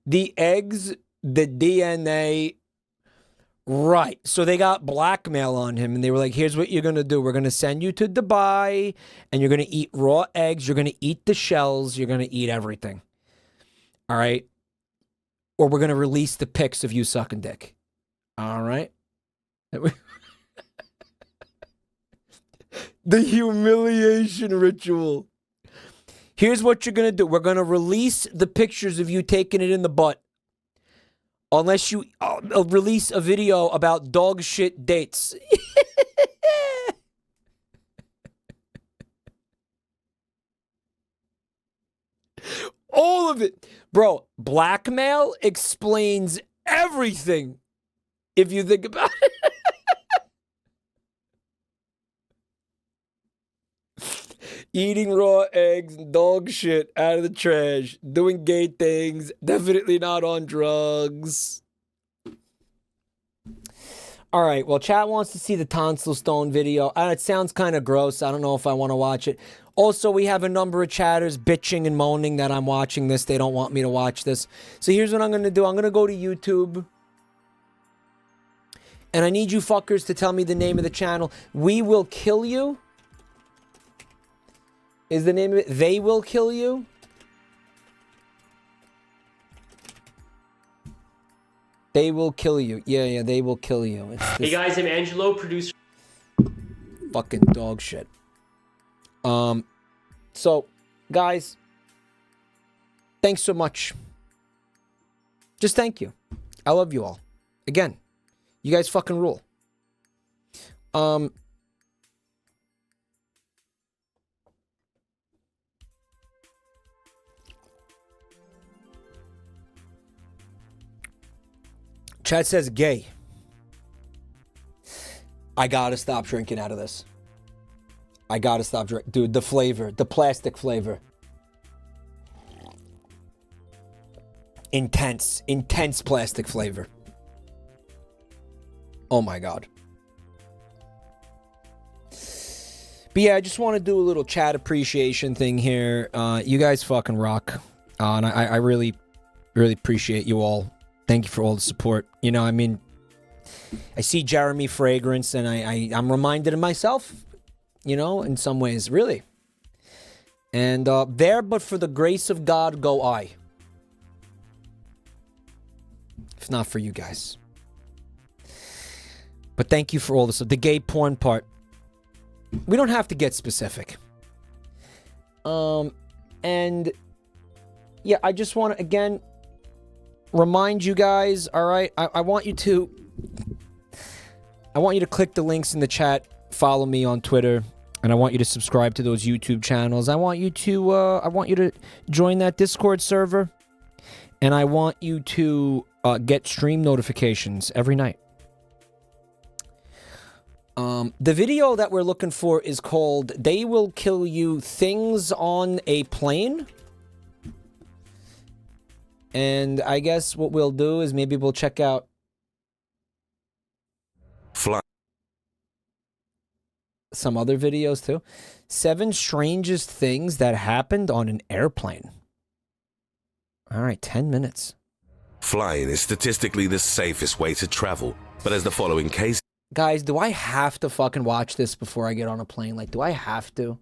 The eggs, the DNA. Right. So they got blackmail on him, and they were like, here's what you're going to do. We're going to send you to Dubai, and you're going to eat raw eggs. You're going to eat the shells. You're going to eat everything. All right? Or we're going to release the pics of you sucking dick. All right? The humiliation ritual. Here's what you're going to do. We're going to release the pictures of you taking it in the butt. Unless you release a video about dog shit dates. All of it. Bro, blackmail explains everything if you think about it. Eating raw eggs and dog shit out of the trash. Doing gay things. Definitely not on drugs. All right. Well, chat wants to see the tonsil stone video. It sounds kind of gross. I don't know if I want to watch it. Also, we have a number of chatters bitching and moaning that I'm watching this. They don't want me to watch this. So here's what I'm going to do. I'm going to go to YouTube. And I need you fuckers to tell me the name of the channel. We Will Kill You is the name of it. They Will Kill You. They Will Kill You. Yeah, They Will Kill You. Hey guys, I'm Angelo, producer. Fucking dog shit. So, guys, thanks so much. Just thank you. I love you all. Again, you guys fucking rule. Chad says gay. I gotta stop drinking out of this. I gotta stop drinking. Dude, the flavor. The plastic flavor. Intense. Intense plastic flavor. Oh my God. But yeah, I just want to do a little chat appreciation thing here. You guys fucking rock. And I really, really appreciate you all. Thank you for all the support. You know, I mean, I see Jeremy Fragance, and I'm reminded of myself, you know, in some ways, really. And there, but for the grace of God, go I. If not for you guys. But thank you for all this. The gay porn part. We don't have to get specific. And yeah, I just want to, again, remind you guys, all right? I want you to click the links in the chat, follow me on Twitter, and I want you to subscribe to those YouTube channels. I want you to join that Discord server, and I want you to get stream notifications every night. The video that we're looking for is called "They Will Kill You: Things on a Plane." And I guess what we'll do is maybe we'll check out some other videos too. 7 strangest things that happened on an airplane. All right, 10 minutes. Flying is statistically the safest way to travel, but as the following case... Guys, do I have to fucking watch this before I get on a plane? Like, do I have to?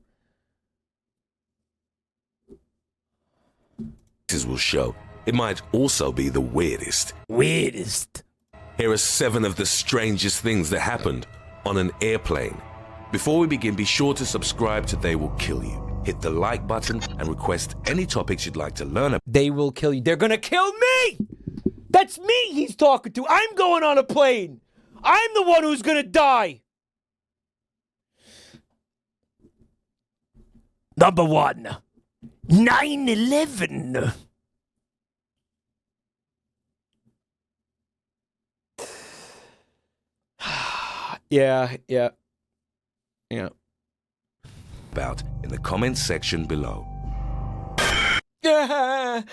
...will show. It might also be the weirdest. Weirdest. Here are 7 of the strangest things that happened on an airplane. Before we begin, be sure to subscribe to They Will Kill You. Hit the like button and request any topics you'd like to learn about. They will kill you. They're gonna kill me! That's me he's talking to. I'm going on a plane. I'm the one who's gonna die. Number 1. 9/11. Yeah. About in the comments section below. Yeah.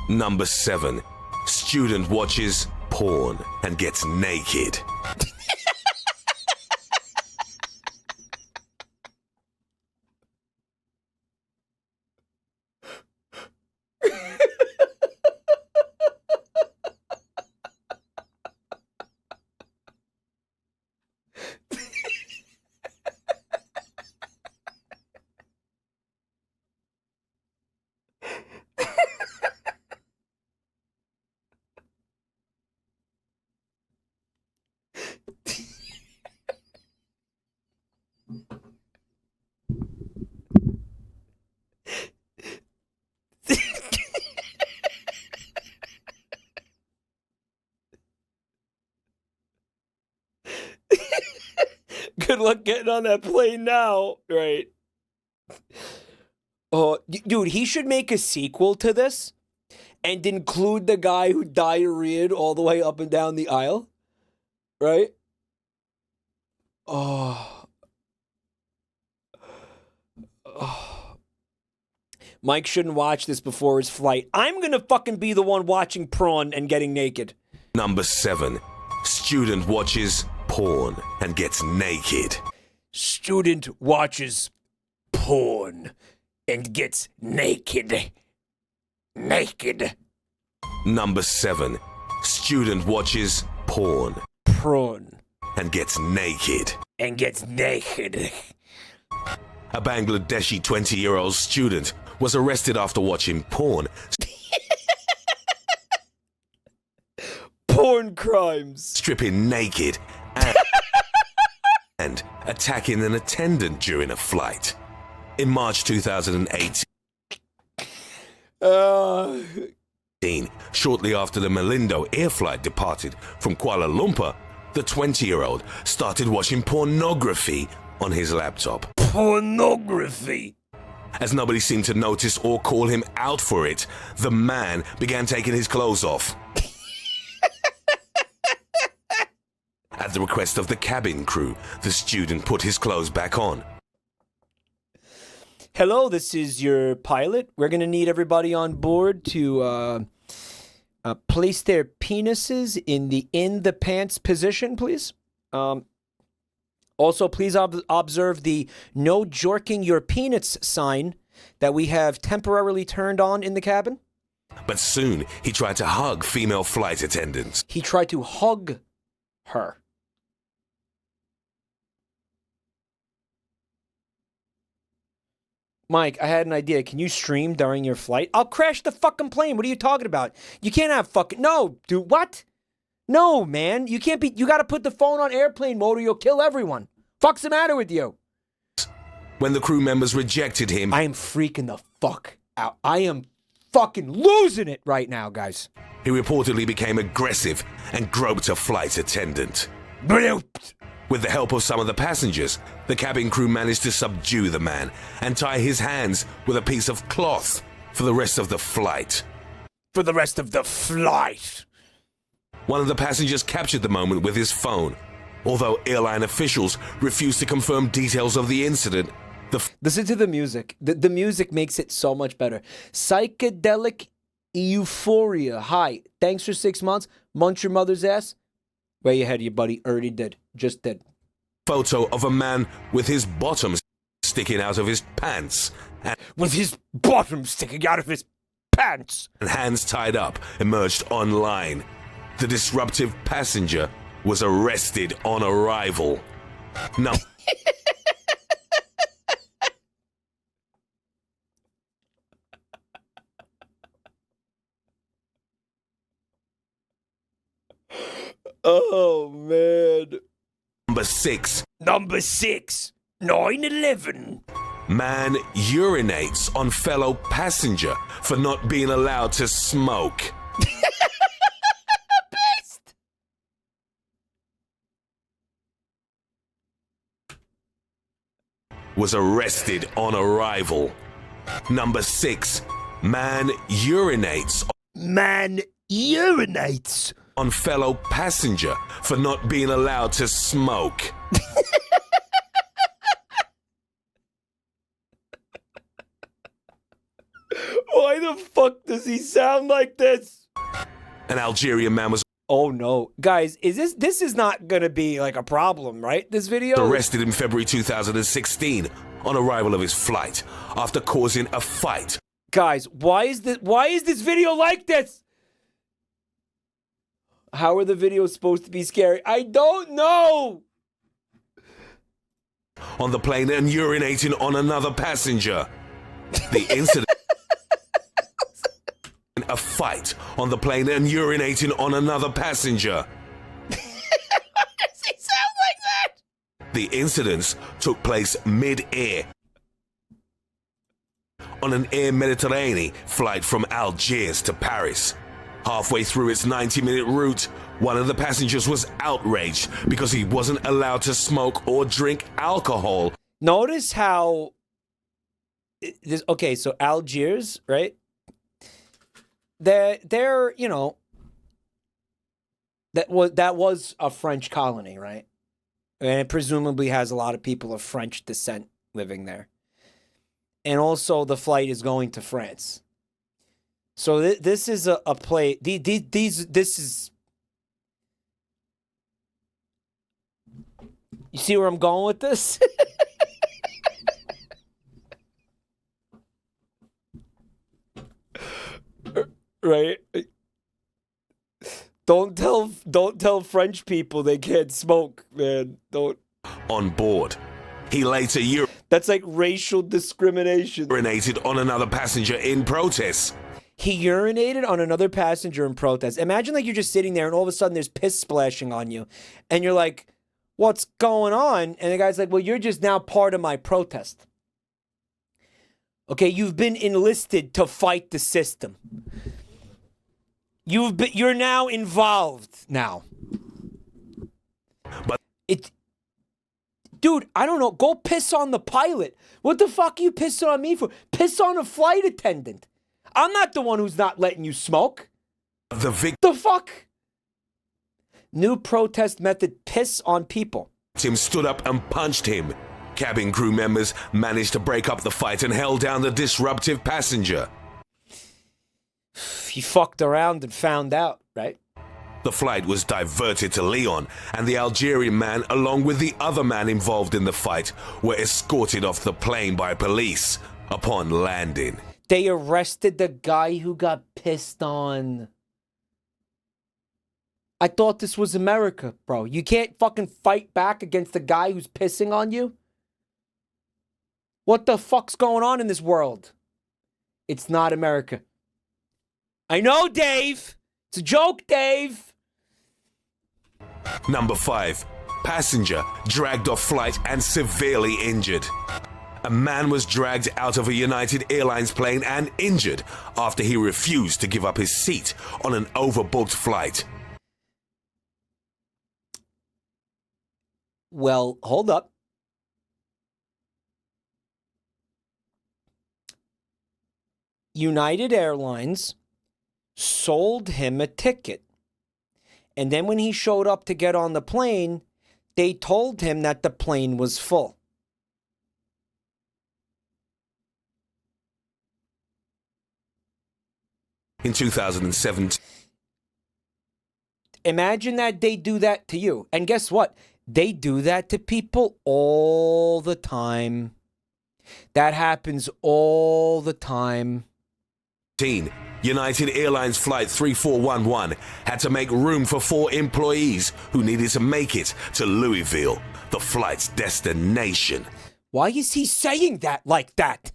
Number 7. Student watches porn and gets naked. Good luck getting on that plane now, right? Oh, dude, he should make a sequel to this and include the guy who diarrheaed all the way up and down the aisle, right? Oh. Mike shouldn't watch this before his flight. I'm gonna fucking be the one watching porn and getting naked. Number 7. Student watches porn and gets naked. Student watches porn and gets naked. Naked. Number 7. Student watches porn. Porn. And gets naked. And gets naked. A Bangladeshi 20-year-old student was arrested after watching porn. Porn crimes. Stripping naked and attacking an attendant during a flight. In March 2018, shortly after the Malindo air flight departed from Kuala Lumpur, the 20-year-old started watching pornography on his laptop. Pornography. As nobody seemed to notice or call him out for it, the man began taking his clothes off. At the request of the cabin crew, the student put his clothes back on. Hello, this is your pilot. We're going to need everybody on board to place their penises in the pants position, please. Also, please observe the no jorking your peanuts sign that we have temporarily turned on in the cabin. But soon, he tried to hug female flight attendants. He tried to hug her. Mike, I had an idea. Can you stream during your flight? I'll crash the fucking plane. What are you talking about? You can't have fucking... No, dude, what? No, man. You can't be... You gotta put the phone on airplane mode or you'll kill everyone. Fuck's the matter with you? When the crew members rejected him... I am freaking the fuck out. I am fucking losing it right now, guys. He reportedly became aggressive and groped a flight attendant. With the help of some of the passengers, the cabin crew managed to subdue the man and tie his hands with a piece of cloth for the rest of the flight. For the rest of the flight. One of the passengers captured the moment with his phone. Although airline officials refused to confirm details of the incident, listen to the music. The music makes it so much better. Psychedelic euphoria. Hi. Thanks for 6 months. Munch your mother's ass. Way ahead of you, buddy. Already did. Just did. Photo of a man with his bottoms sticking out of his pants. With his bottoms sticking out of his pants. And hands tied up emerged online. The disruptive passenger was arrested on arrival. No. Oh, man. Number 6. Number 6. 9/11. Man urinates on fellow passenger for not being allowed to smoke. Best. Was arrested on arrival. Number 6. Man urinates. Man urinates on fellow passenger for not being allowed to smoke. Why the fuck does he sound like this? An Algerian man was... Oh no. Guys, this is not gonna be like a problem, right? This video? Arrested in February 2016 on arrival of his flight after causing a fight. Guys, why is this video like this? How are the videos supposed to be scary? I don't know. On the plane and urinating on another passenger. The incident... A fight on the plane and urinating on another passenger. Why does he sound like that? The incidents took place mid-air on an Air Mediterranean flight from Algiers to Paris. Halfway through its 90-minute route, one of the passengers was outraged because he wasn't allowed to smoke or drink alcohol. Notice how... Okay, so Algiers, right? They're, you know, that was a French colony, right? And it presumably has a lot of people of French descent living there. And also the flight is going to France. So this is a play. This is... You see where I'm going with this? Right? Don't tell French people they can't smoke, man. Don't. On board. He later That's like racial discrimination. Urinated on another passenger in protest. He urinated on another passenger in protest. Imagine like you're just sitting there and all of a sudden there's piss splashing on you. And you're like, what's going on? And the guy's like, well, you're just now part of my protest. Okay, you've been enlisted to fight the system. You're now involved now. But dude, I don't know. Go piss on the pilot. What the fuck are you pissing on me for? Piss on a flight attendant. I'm not the one who's not letting you smoke. The fuck? New protest method, piss on people. Tim stood up and punched him. Cabin crew members managed to break up the fight and held down the disruptive passenger. He fucked around and found out, right? The flight was diverted to Lyon, and the Algerian man, along with the other man involved in the fight, were escorted off the plane by police upon landing. They arrested the guy who got pissed on. I thought this was America, bro. You can't fucking fight back against the guy who's pissing on you? What the fuck's going on in this world? It's not America. I know, Dave. It's a joke, Dave. Number 5. Passenger dragged off flight and severely injured. A man was dragged out of a United Airlines plane and injured after he refused to give up his seat on an overbooked flight. Well, hold up. United Airlines sold him a ticket. And then when he showed up to get on the plane, they told him that the plane was full. In 2017. Imagine that they do that to you. And guess what? They do that to people all the time. That happens all the time. United Airlines Flight 3411 had to make room for 4 employees who needed to make it to Louisville, the flight's destination. Why is he saying that like that?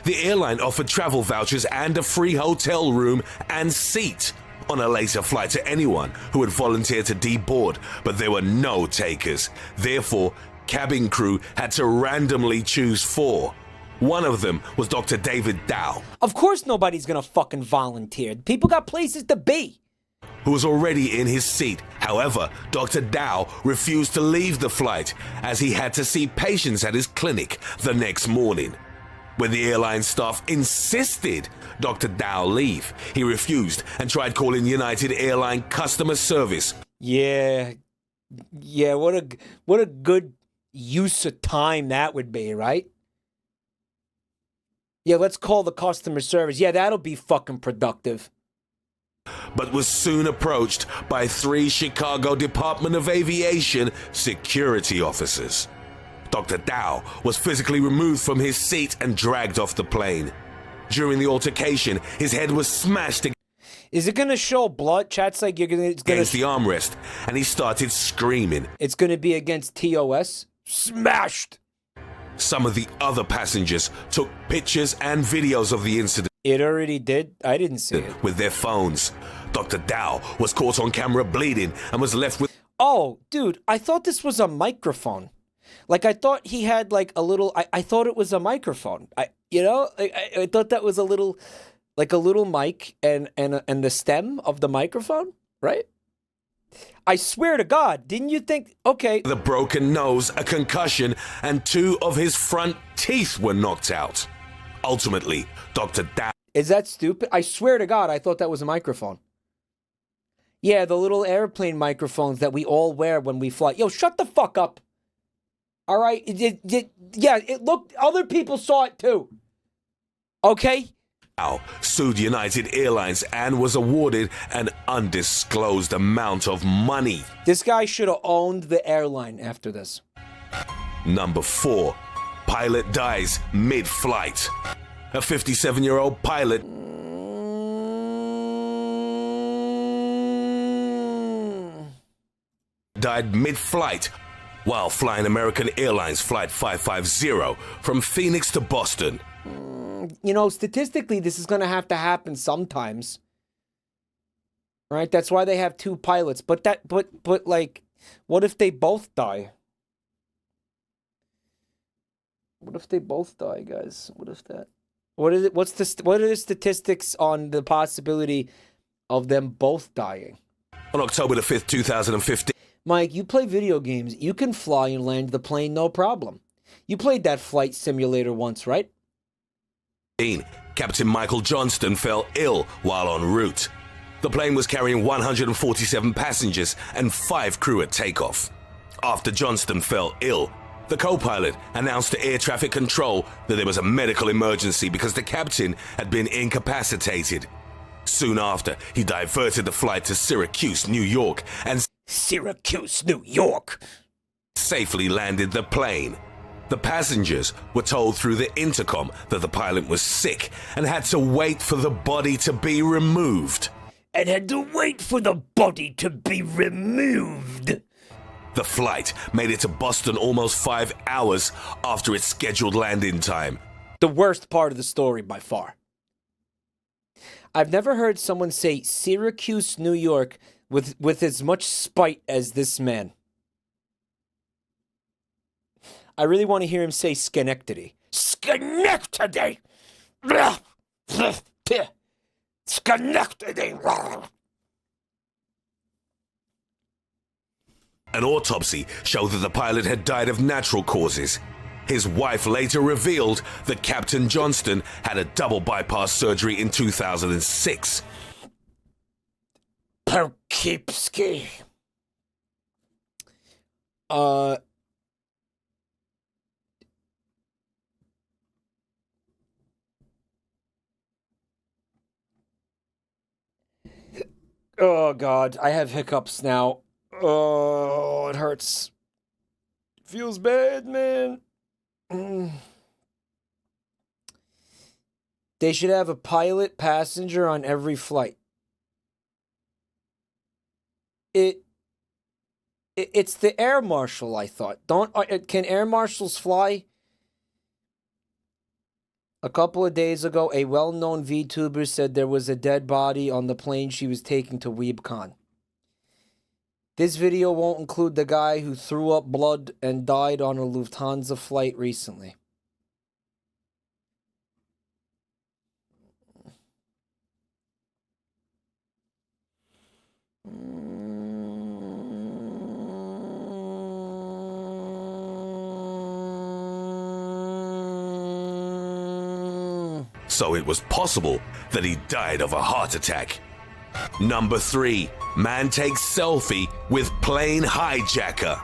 The airline offered travel vouchers and a free hotel room and seat on a later flight to anyone who would volunteer to deboard, but there were no takers. Therefore, cabin crew had to randomly choose 4. One of them was Dr. David Dow. Of course nobody's gonna fucking volunteer. People got places to be. Who was already in his seat. However, Dr. Dow refused to leave the flight as he had to see patients at his clinic the next morning. When the airline staff insisted Dr. Dow leave, he refused and tried calling United Airline customer service. Yeah, what a good use of time that would be, right? Yeah, let's call the customer service. Yeah, that'll be fucking productive. But was soon approached by 3 Chicago Department of Aviation security officers. Dr. Dow was physically removed from his seat and dragged off the plane. During the altercation, his head was smashed Is it gonna show blood? Chat's like it's gonna against the armrest, and he started screaming. It's gonna be against TOS. Smashed! Some of the other passengers took pictures and videos of the incident. It already did? I didn't see it. With their phones. Dr. Dow was caught on camera bleeding and was left with... Oh, dude, I thought this was a microphone. Like, I thought he had, like, a little... I thought it was a microphone. I thought that was a little... Like a little mic and the stem of the microphone, right? I swear to God, didn't you think, okay. The broken nose, a concussion, and 2 of his front teeth were knocked out. Ultimately, Dr. Dow... Is that stupid? I swear to God, I thought that was a microphone. Yeah, the little airplane microphones that we all wear when we fly. Yo, shut the fuck up. All right? It looked, other people saw it too. Okay? Dow sued United Airlines and was awarded an undisclosed amount of money. This guy should have owned the airline after this. Number 4. Pilot dies mid-flight. A 57-year-old pilot died mid-flight while flying American Airlines Flight 550 from Phoenix to Boston. You know, statistically, this is going to have to happen sometimes. Right? That's why they have 2 pilots. But like, what if they both die? What if they both die, guys? What if that? What is it? What are the statistics on the possibility of them both dying? On October the 5th, 2015. Mike, you play video games. You can fly and land the plane, no problem. You played that flight simulator once, right? Captain Michael Johnston fell ill while en route. The plane was carrying 147 passengers and 5 crew at takeoff. After Johnston fell ill, the co-pilot announced to air traffic control that there was a medical emergency because the captain had been incapacitated. Soon after, he diverted the flight to Syracuse, New York, and Syracuse, New York, safely landed the plane. The passengers were told through the intercom that the pilot was sick and had to wait for the body to be removed. The flight made it to Boston almost 5 hours after its scheduled landing time. The worst part of the story by far. I've never heard someone say Syracuse, New York with as much spite as this man. I really want to hear him say Schenectady. Schenectady! Schenectady! An autopsy showed that the pilot had died of natural causes. His wife later revealed that Captain Johnston had a double bypass surgery in 2006. Poughkeepsie. Oh, God. I have hiccups now. Oh, it hurts. Feels bad, man. They should have a pilot passenger on every flight. It's the air marshal, I thought. Can air marshals fly? A couple of days ago, a well-known VTuber said there was a dead body on the plane she was taking to WeebCon. This video won't include the guy who threw up blood and died on a Lufthansa flight recently. So it was possible that he died of a heart attack. Number 3, man takes selfie with plane hijacker.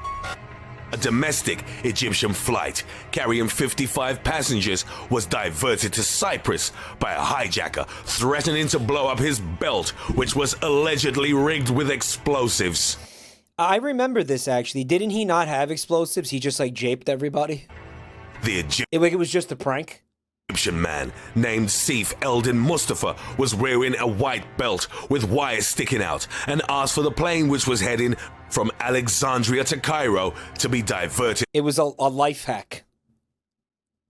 A domestic Egyptian flight carrying 55 passengers was diverted to Cyprus by a hijacker threatening to blow up his belt, which was allegedly rigged with explosives. I remember this, actually. Didn't he not have explosives? He just, like, japed everybody? It was just a prank? Egyptian man named Sif Eldin Mustafa was wearing a white belt with wires sticking out and asked for the plane, which was heading from Alexandria to Cairo, to be diverted. It was a life hack.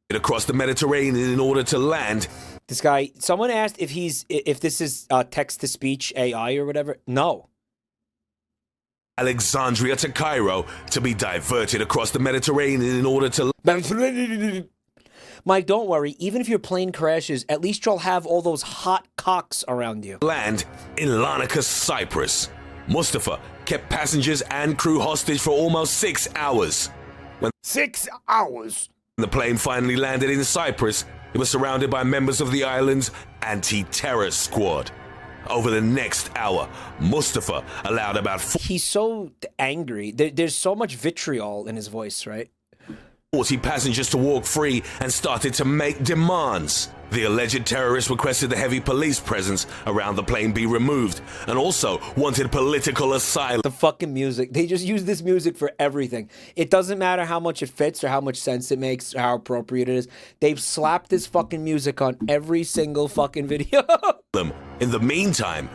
Across the Mediterranean in order to land. This guy, someone asked if this is text-to-speech AI or whatever. No. Alexandria to Cairo to be diverted across the Mediterranean in order to... Mike, don't worry. Even if your plane crashes, at least you'll have all those hot cocks around you. Land in Larnaca, Cyprus. Mustafa kept passengers and crew hostage for almost 6 hours. When 6 hours? The plane finally landed in Cyprus. It was surrounded by members of the island's anti-terror squad. Over the next hour, Mustafa allowed about... He's so angry. There's so much vitriol in his voice, right? 40 passengers to walk free and started to make demands. The alleged terrorist requested the heavy police presence around the plane be removed and also wanted political asylum. The fucking music. They just use this music for everything. It doesn't matter how much it fits or how much sense it makes or how appropriate it is. They've slapped this fucking music on every single fucking video. In the meantime,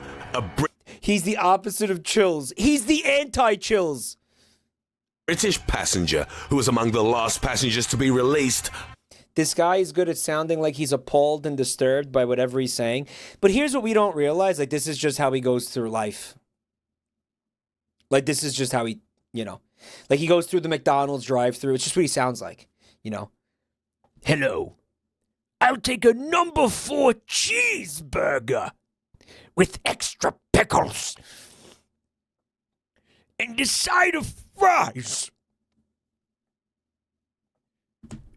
he's the opposite of chills. He's the anti-chills. British passenger who was among the last passengers to be released. This guy is good at sounding like he's appalled and disturbed by whatever he's saying. But here's what we don't realize. Like, this is just how he goes through life. Like, this is just how he, like he goes through the McDonald's drive-thru. It's just what he sounds like, Hello. I'll take a number 4 cheeseburger with extra pickles and a side of fries.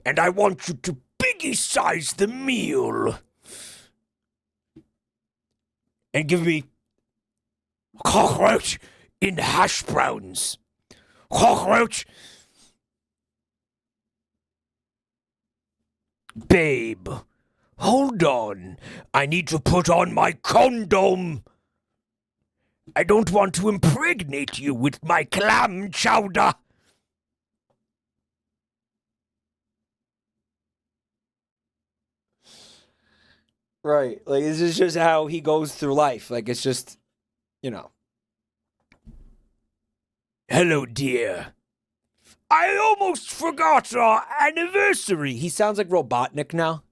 And I want you to biggie size the meal. And give me cockroach in hash browns. Cockroach. Babe, Hold on. I need to put on my condom. I don't want to impregnate you with my clam chowder. Right. Like, this is just how he goes through life. Like, it's just, you know. Hello, dear. I almost forgot our anniversary. He sounds like Robotnik now.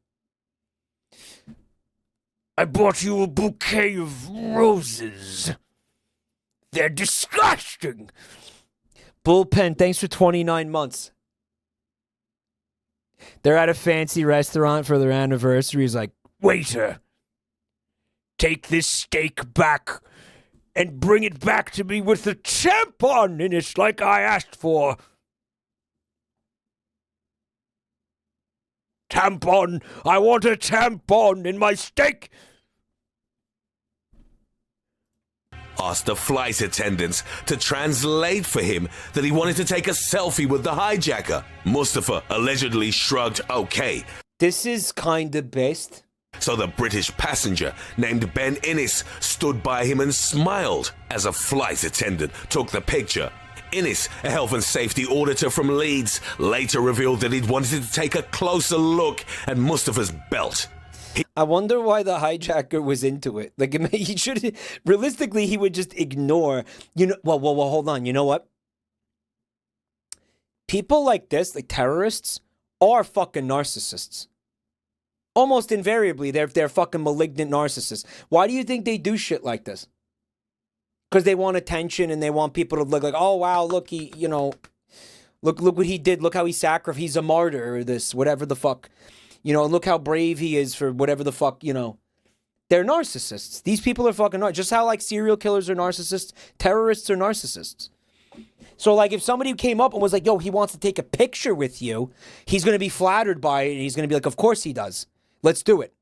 I bought you a bouquet of roses. They're disgusting. Bullpen, thanks for 29 months. They're at a fancy restaurant for their anniversary. He's like, waiter, take this steak back and bring it back to me with a tampon in it like I asked for. Tampon. I want a tampon in my steak. Asked the flight attendants to translate for him that he wanted to take a selfie with the hijacker. Mustafa allegedly shrugged okay. This is kinda best. So the British passenger named Ben Innes stood by him and smiled as a flight attendant took the picture. Innes, a health and safety auditor from Leeds, later revealed that he'd wanted to take a closer look at Mustafa's belt. I wonder why the hijacker was into it. Like, he should, realistically, he would just ignore, you know, well, hold on. You know what? People like this, like terrorists, are fucking narcissists. Almost invariably, they're fucking malignant narcissists. Why do you think they do shit like this? Because they want attention and they want people to look like, oh, wow, look, he, you know, look what he did. Look how he sacrificed. He's a martyr or this, whatever the fuck. You know, look how brave he is for whatever the fuck, you know. They're narcissists. These people are fucking narcissists. Just how, like, serial killers are narcissists, terrorists are narcissists. So, like, if somebody came up and was like, yo, he wants to take a picture with you, he's going to be flattered by it, and he's going to be like, of course he does. Let's do it.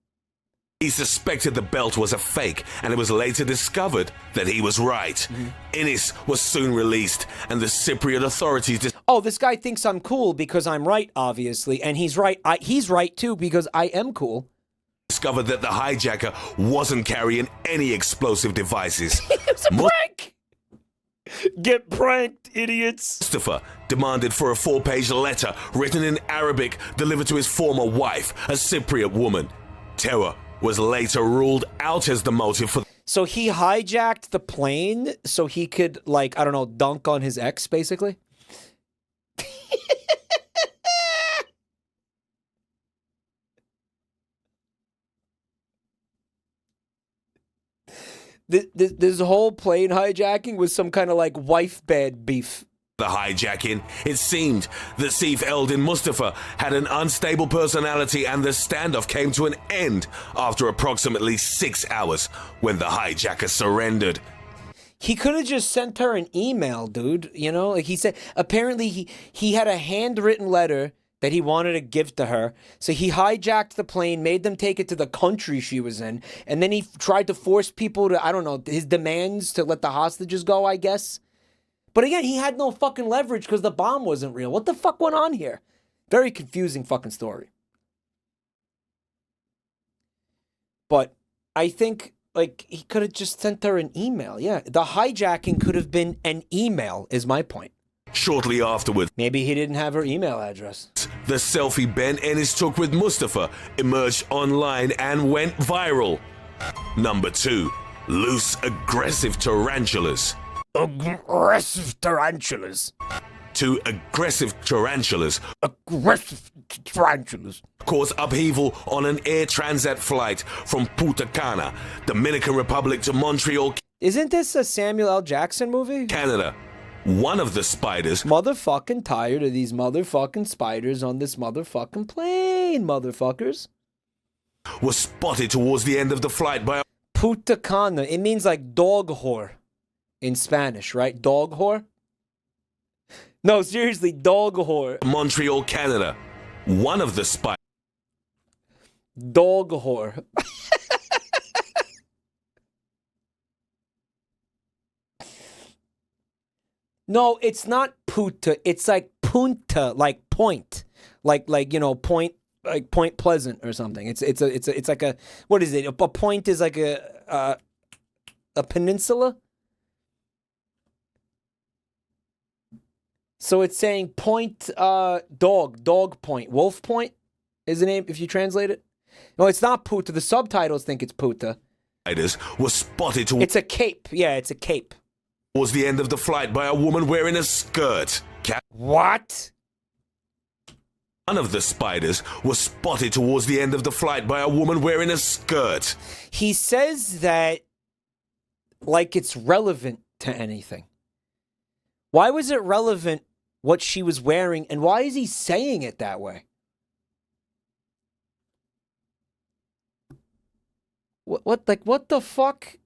He suspected the belt was a fake, and it was later discovered that he was right. Innes was soon released, and the Cypriot authorities... Oh, this guy thinks I'm cool because I'm right, obviously, and he's right. He's right, too, because I am cool. ...discovered that the hijacker wasn't carrying any explosive devices. It was a prank! Get pranked, idiots! Mustafa demanded for a 4-page letter written in Arabic delivered to his former wife, a Cypriot woman. Terror was later ruled out as the motive for... So he hijacked the plane so he could, like, I don't know, dunk on his ex, basically? This whole plane hijacking was some kind of, like, wife bed beef. The hijacking, it seemed that Sif Eldin Mustafa had an unstable personality, and the standoff came to an end after approximately 6 hours when the hijacker surrendered. He could have just sent her an email, dude. You know, like he said, apparently he had a handwritten letter that he wanted to give to her. So he hijacked the plane, made them take it to the country she was in, and then he tried to force people to, I don't know, his demands to let the hostages go, I guess. But again, he had no fucking leverage because the bomb wasn't real. What the fuck went on here? Very confusing fucking story. But I think, like, he could have just sent her an email. Yeah, the hijacking could have been an email, is my point. Shortly afterwards, maybe he didn't have her email address. The selfie Ben Ennis took with Mustafa emerged online and went viral. Number 2, loose, aggressive tarantulas. Aggressive tarantulas. 2 aggressive tarantulas. Aggressive tarantulas. Caused upheaval on an Air Transat flight from Punta Cana, Dominican Republic to Montreal. Isn't this a Samuel L. Jackson movie? Canada. One of the spiders. Motherfucking tired of these motherfucking spiders on this motherfucking plane, motherfuckers. Was spotted towards the end of the flight by... Punta Cana. It means like dog whore in Spanish, right? Dog whore? No, seriously, dog whore. Montreal, Canada. One of the spiders. Dog whore. No, it's not puta. It's like punta, like point. Like, you know, point like Point Pleasant or something. It's like a, what is it? A point is like a peninsula. So it's saying point, dog point, wolf point is the name if you translate it. No, it's not Puta. The subtitles think it's Puta. Was spotted It's a cape. Yeah, it's a cape. towards the end of the flight by a woman wearing a skirt. What? One of the spiders was spotted towards the end of the flight by a woman wearing a skirt. He says that like it's relevant to anything. Why was it relevant what she was wearing, and why is he saying it that way? What the fuck?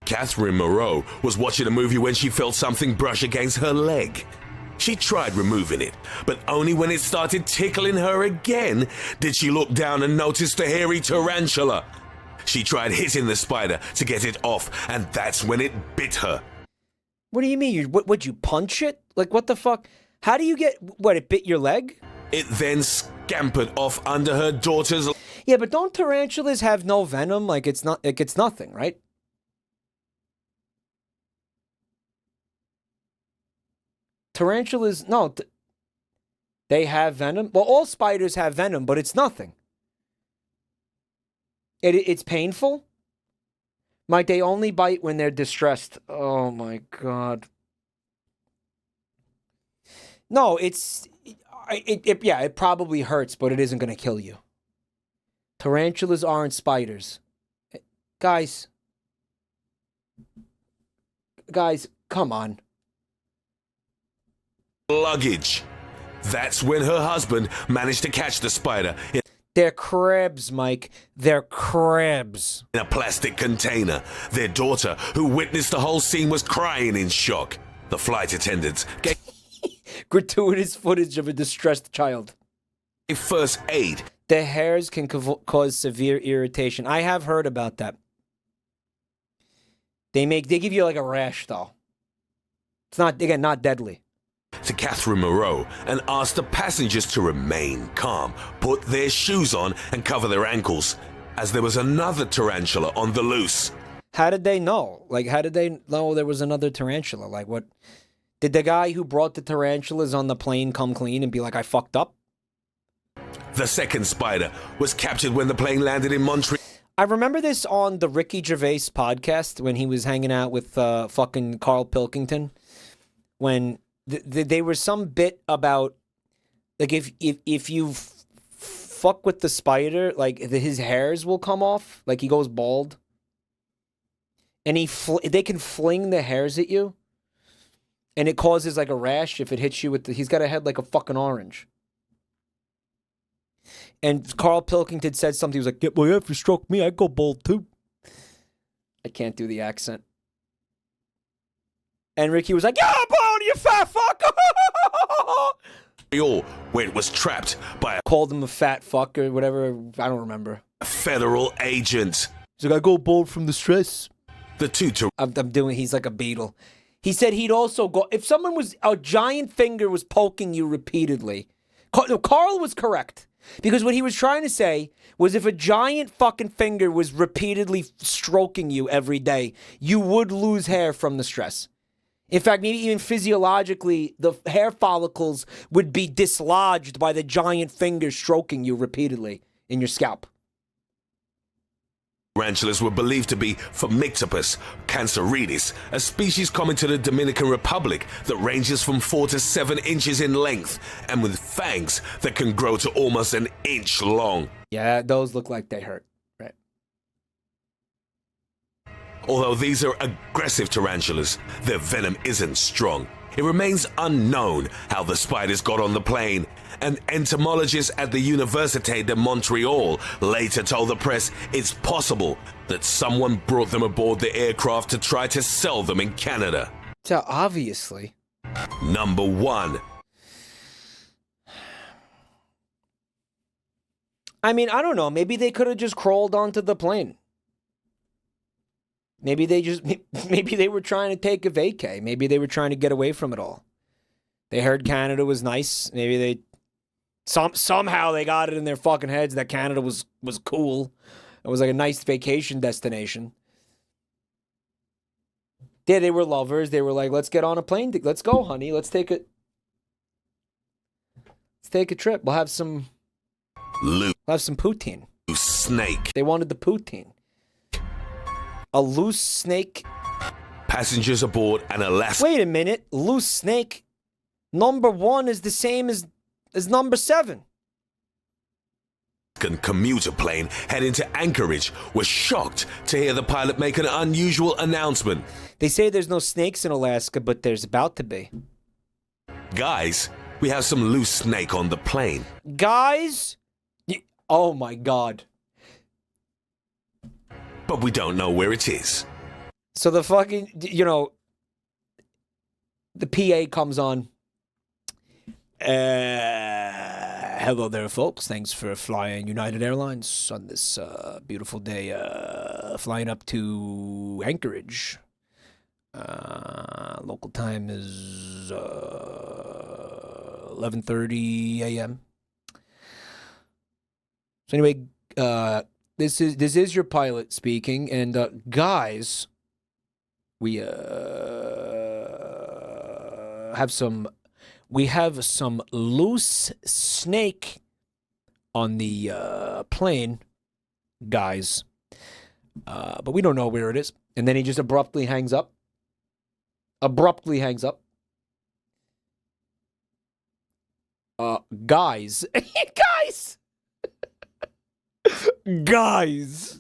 Catherine Moreau was watching a movie when she felt something brush against her leg. She tried removing it, but only when it started tickling her again did she look down and notice the hairy tarantula. She tried hitting the spider to get it off, and that's when it bit her. What do you mean? Would you punch it? Like, what the fuck? How do you get, what, it bit your leg? It then scampered off under her daughter's... Yeah, but don't tarantulas have no venom? Like, it's nothing, right? Tarantulas, no, they have venom. Well, all spiders have venom, but it's nothing. It's painful. Mike, they only bite when they're distressed. Oh my God. No, it probably hurts, but it isn't going to kill you. Tarantulas aren't spiders. Guys, come on. Luggage. That's when her husband managed to catch the spider They're crabs, Mike. They're crabs. in a plastic container. Their daughter, who witnessed the whole scene, was crying in shock. The flight attendants gave Gratuitous footage of a distressed child. first aid. The hairs can cause severe irritation. I have heard about that. They give you like a rash though. It's not, again, not deadly. To Catherine Moreau and asked the passengers to remain calm, put their shoes on and cover their ankles, as there was another tarantula on the loose. How did they know? Like, how did they know there was another tarantula? Like, what? Did the guy who brought the tarantulas on the plane come clean and be like, I fucked up? The second spider was captured when the plane landed in Montreal. I remember this on the Ricky Gervais podcast when he was hanging out with fucking Carl Pilkington. When there was some bit about, like, if you fuck with the spider, like, his hairs will come off. Like, he goes bald. And they can fling the hairs at you. And it causes, like, a rash if it hits you with he's got a head like a fucking orange. And Carl Pilkington said something. He was like, yeah, well, if you stroke me, I'd go bald too. I can't do the accent. And Ricky was like, yeah, bald, you fat fuck. Where it was trapped by a... Called him a fat fuck or whatever. I don't remember. A federal agent. He's like, I go bald from the stress. The two... He's like a beetle. He said he'd also go... If a giant finger was poking you repeatedly... Carl was correct. Because what he was trying to say was if a giant fucking finger was repeatedly stroking you every day, you would lose hair from the stress. In fact, maybe even physiologically, the hair follicles would be dislodged by the giant finger stroking you repeatedly in your scalp. Tarantulas were believed to be Phomictopus canceridis, a species common to the Dominican Republic that ranges from 4 to 7 inches in length and with fangs that can grow to almost an inch long. Yeah, those look like they hurt. Right. Although these are aggressive tarantulas, their venom isn't strong. It remains unknown how the spiders got on the plane, and entomologists at the Université de Montreal later told the press it's possible that someone brought them aboard the aircraft to try to sell them in Canada. So obviously. Number 1. I mean, I don't know. Maybe they could have just crawled onto the plane. Maybe they were trying to take a vacay. Maybe they were trying to get away from it all. They heard Canada was nice. Maybe they Somehow they got it in their fucking heads that Canada was cool. It was like a nice vacation destination. Yeah, they were lovers. They were like, let's get on a plane. Let's go, honey. Let's take a trip. We'll have some poutine. Loose snake. They wanted the poutine. A loose snake. Passengers aboard an Alaska. Wait a minute. Loose snake. Number 1 is the same as number 7. Commuter plane heading to Anchorage was shocked to hear the pilot make an unusual announcement. They say there's no snakes in Alaska, but there's about to be. Guys, we have some loose snake on the plane. Guys? Oh my God. But we don't know where it is. So the fucking, the PA comes on. Hello there, folks. Thanks for flying United Airlines on this beautiful day. Flying up to Anchorage. Local time is 11:30 a.m. So anyway, this is your pilot speaking, and guys, we have some loose snake on the plane, guys, but we don't know where it is. And then he just abruptly hangs up. Guys. Guys.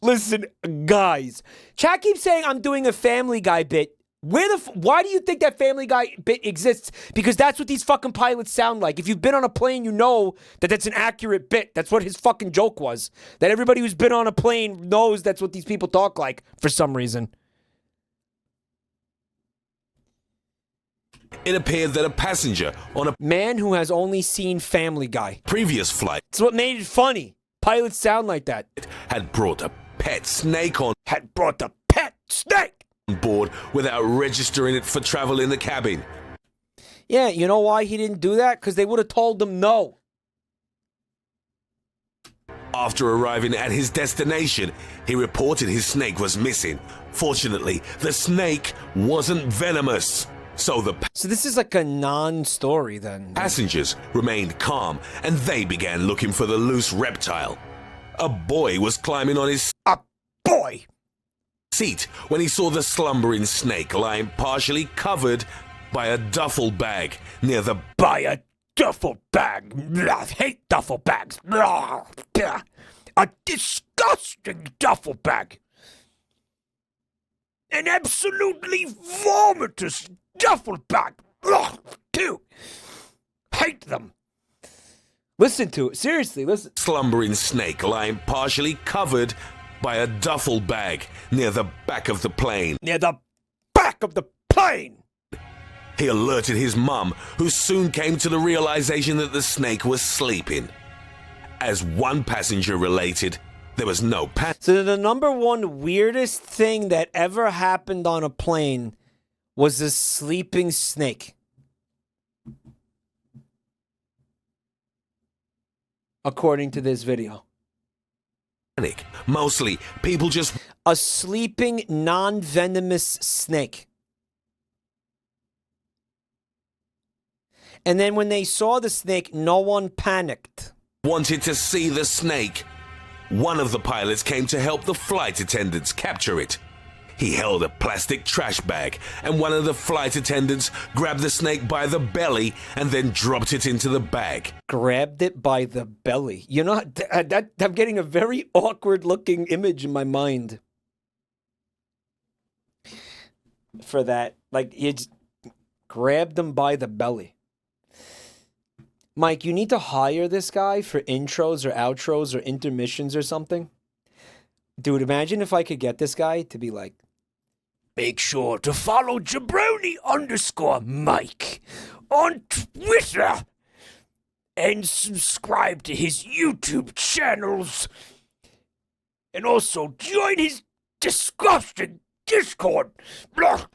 Listen, guys. Chat keeps saying I'm doing a Family Guy bit. Why do you think that Family Guy bit exists? Because that's what these fucking pilots sound like. If you've been on a plane, you know that that's an accurate bit. That's what his fucking joke was. That everybody who's been on a plane knows that's what these people talk like for some reason. It appeared that a passenger on a man who has only seen Family Guy previous flight, that's what made it funny. Pilots sound like that. Had brought a pet snake on board without registering it for travel in the cabin. Yeah, you know why he didn't do that? Because they would have told him no. After arriving at his destination, he reported his snake was missing. Fortunately, the snake wasn't venomous. So this is like a non-story then. Passengers remained calm and they began looking for the loose reptile. A boy was climbing on his seat when he saw the slumbering snake lying partially covered by a duffel bag near the duffel bag. I hate duffel bags. A disgusting duffel bag. An absolutely vomitous duffel bag. Dude. Hate them. Listen to it. Seriously, listen. Slumbering snake lying partially covered by a duffel bag near the back of the plane. Near the back of the plane! He alerted his mum, who soon came to the realization that the snake was sleeping. As one passenger related, there was no panic. So the number one weirdest thing that ever happened on a plane was a sleeping snake. According to this video. Mostly, people just... A sleeping, non-venomous snake. And then when they saw the snake, no one panicked. Wanted to see the snake. One of the pilots came to help the flight attendants capture it. He held a plastic trash bag, and one of the flight attendants grabbed the snake by the belly and then dropped it into the bag. Grabbed it by the belly. You know, I'm getting a very awkward looking image in my mind for that. Like, you just grabbed him by the belly. Mike, you need to hire this guy for intros or outros or intermissions or something. Dude, imagine if I could get this guy to be like, make sure to follow Jabroni_Mike on Twitter and subscribe to his YouTube channels. And also join his disgusting Discord. Blah.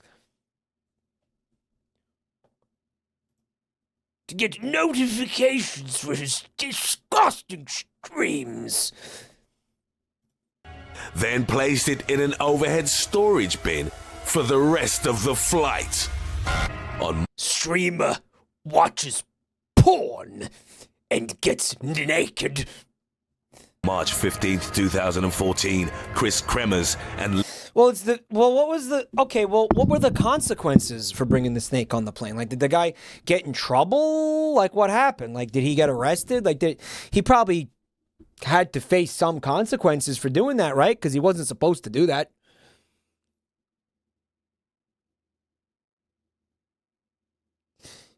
to get notifications for his disgusting streams. Then placed it in an overhead storage bin for the rest of the flight. On Streamer watches porn and gets naked. March 15th, 2014, Chris Kremers and... What were the consequences for bringing the snake on the plane? Like, did the guy get in trouble? Like, what happened? Like, did he get arrested? Like, he probably had to face some consequences for doing that, right? Because he wasn't supposed to do that.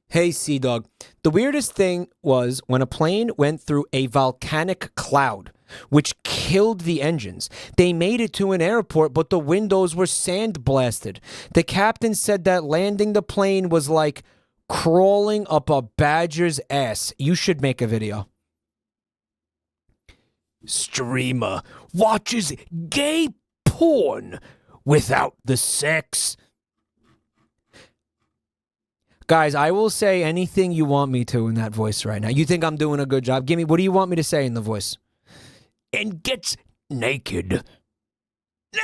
Hey, Sea Dog. The weirdest thing was when a plane went through a volcanic cloud, which killed the engines. They made it to an airport, but the windows were sandblasted. The captain said that landing the plane was like crawling up a badger's ass. You should make a video. Streamer watches gay porn without the sex. Guys, I will say anything you want me to in that voice right now. You think I'm doing a good job? Give me, what do you want me to say in the voice? And gets naked.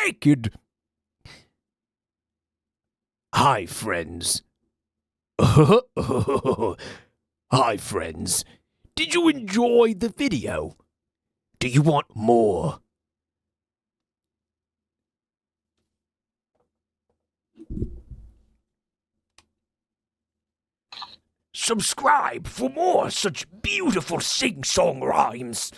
Naked. Hi, friends. Hi, friends. Did you enjoy the video? Do you want more? Subscribe for more such beautiful sing-song rhymes.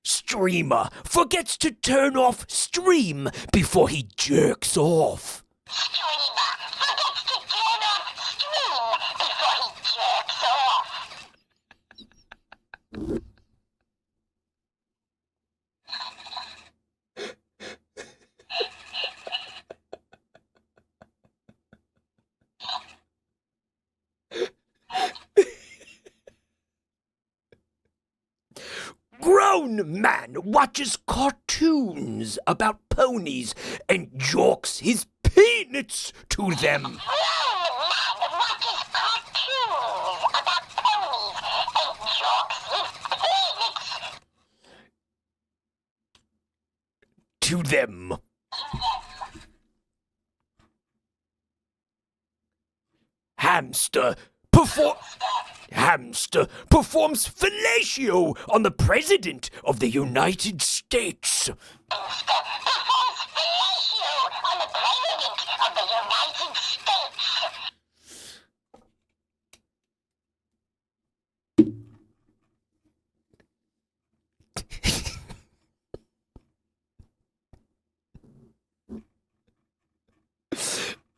Streamer forgets to turn off stream before he jerks off. Grown man watches cartoons about ponies and jorks his peanuts to them. To them. Hamster performs fellatio on the President of the United States.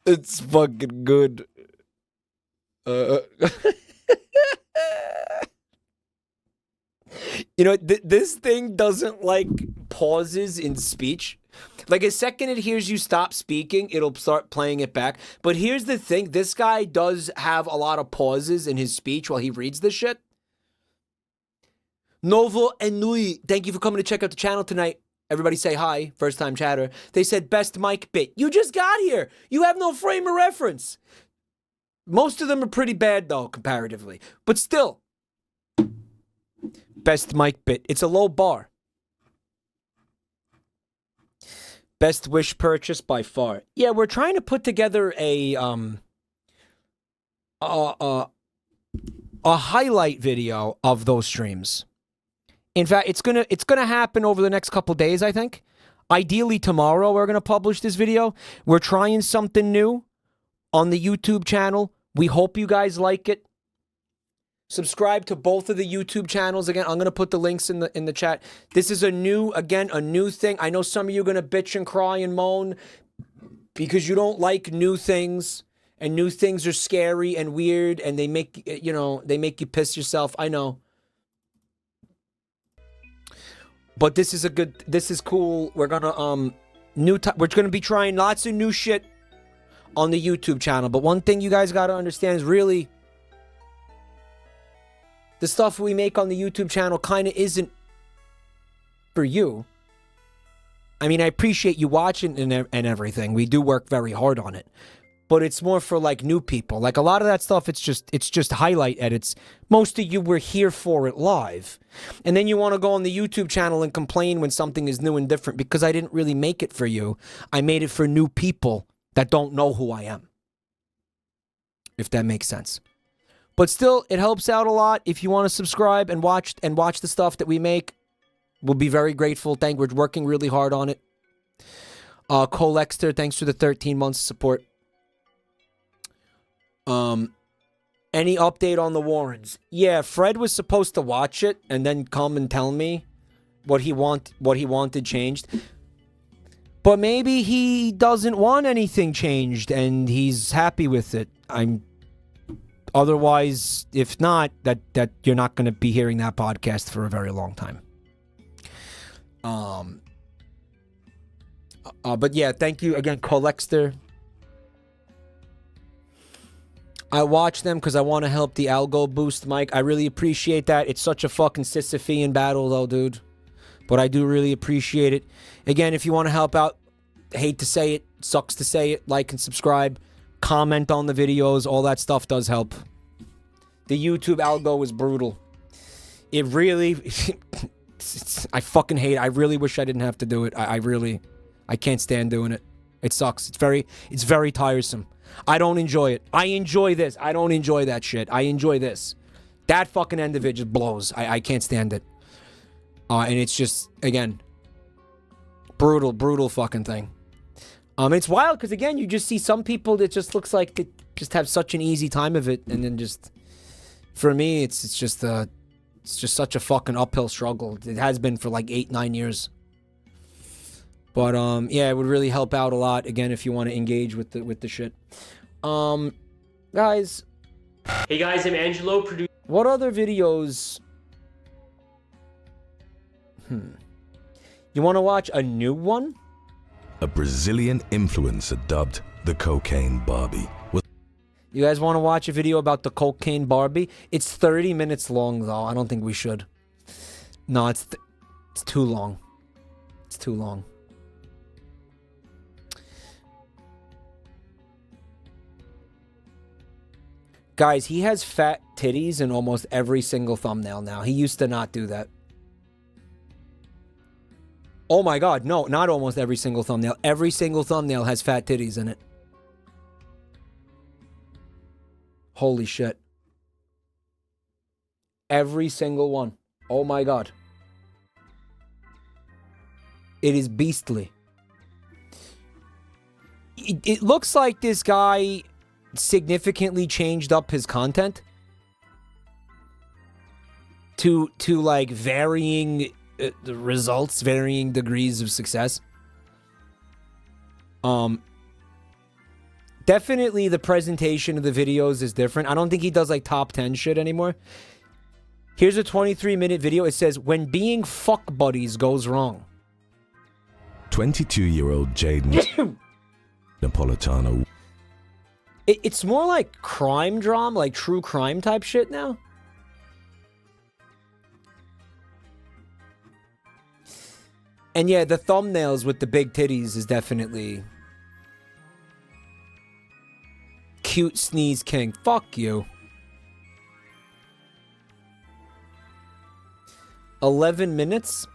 It's fucking good. You know, this thing doesn't like pauses in speech. Like, a second it hears you stop speaking, it'll start playing it back. But here's the thing. This guy does have a lot of pauses in his speech while he reads this shit. Novo Enui, thank you for coming to check out the channel tonight. Everybody say hi, first time chatter. They said best Mike bit. You just got here. You have no frame of reference. Most of them are pretty bad though, comparatively. But still. Best Mike bit. It's a low bar. Best Wish purchase by far. Yeah, we're trying to put together a highlight video of those streams. In fact, it's gonna happen over the next couple days, I think. Ideally tomorrow we're gonna publish this video. We're trying something new on the YouTube channel. We hope you guys like it. Subscribe to both of the YouTube channels. Again, I'm going to put the links in the chat. This is a new thing. I know some of you are going to bitch and cry and moan because you don't like new things, and new things are scary and weird, and they make you piss yourself. I know. But this is cool. We're going to we're going to be trying lots of new shit on the YouTube channel. But one thing you guys got to understand is really the stuff we make on the YouTube channel kind of isn't for you. I mean, I appreciate you watching and everything. We do work very hard on it. But it's more for like new people. Like a lot of that stuff, it's just highlight edits. Most of you were here for it live. And then you want to go on the YouTube channel and complain when something is new and different because I didn't really make it for you. I made it for new people that don't know who I am. If that makes sense. But still, it helps out a lot. If you want to subscribe and watch the stuff that we make, we'll be very grateful. We're working really hard on it. Colexter, thanks for the 13 months of support. Any update on the Warrens? Yeah, Fred was supposed to watch it and then come and tell me what he wanted changed. But maybe he doesn't want anything changed and he's happy with it. Otherwise, if not, that you're not going to be hearing that podcast for a very long time. But yeah, thank you again, Colexter. I watch them because I want to help the algo boost, Mike. I really appreciate that. It's such a fucking Sisyphean battle, though, dude. But I do really appreciate it. Again, if you want to help out, hate to say it, sucks to say it, like and subscribe, comment on the videos, all that stuff does help. The YouTube algo is brutal. It really... I fucking hate it. I really wish I didn't have to do it. I can't stand doing it. It sucks. It's very tiresome. I don't enjoy it. I enjoy this. I don't enjoy that shit. I enjoy this. That fucking end of it just blows. I can't stand it. And it's just, again, brutal fucking thing. It's wild because, again, you just see some people that just looks like they just have such an easy time of it. And then just, for me, it's just such a fucking uphill struggle. It has been for like 8-9 years. But, yeah, it would really help out a lot, again, if you want to engage with the shit. Guys. Hey, guys, I'm Angelo. What other videos... You want to watch a new one? A Brazilian influencer dubbed the Cocaine Barbie. You guys want to watch a video about the Cocaine Barbie? It's 30 minutes long, though. I don't think we should. No, it's too long. It's too long. Guys, he has fat titties in almost every single thumbnail now. He used to not do that. Oh my god, no, not almost every single thumbnail. Every single thumbnail has fat titties in it. Holy shit. Every single one. Oh my god. It is beastly. It looks like this guy significantly changed up his content to like varying the results, varying degrees of success. Definitely the presentation of the videos is different. I don't think he does like top 10 shit anymore. Here's a 23-minute video. It says, when being fuck buddies goes wrong. 22-year-old Jaden Napolitano. It's more like crime drama, like true crime type shit now. And yeah, the thumbnails with the big titties is definitely... Cute sneeze king. Fuck you. 11 minutes.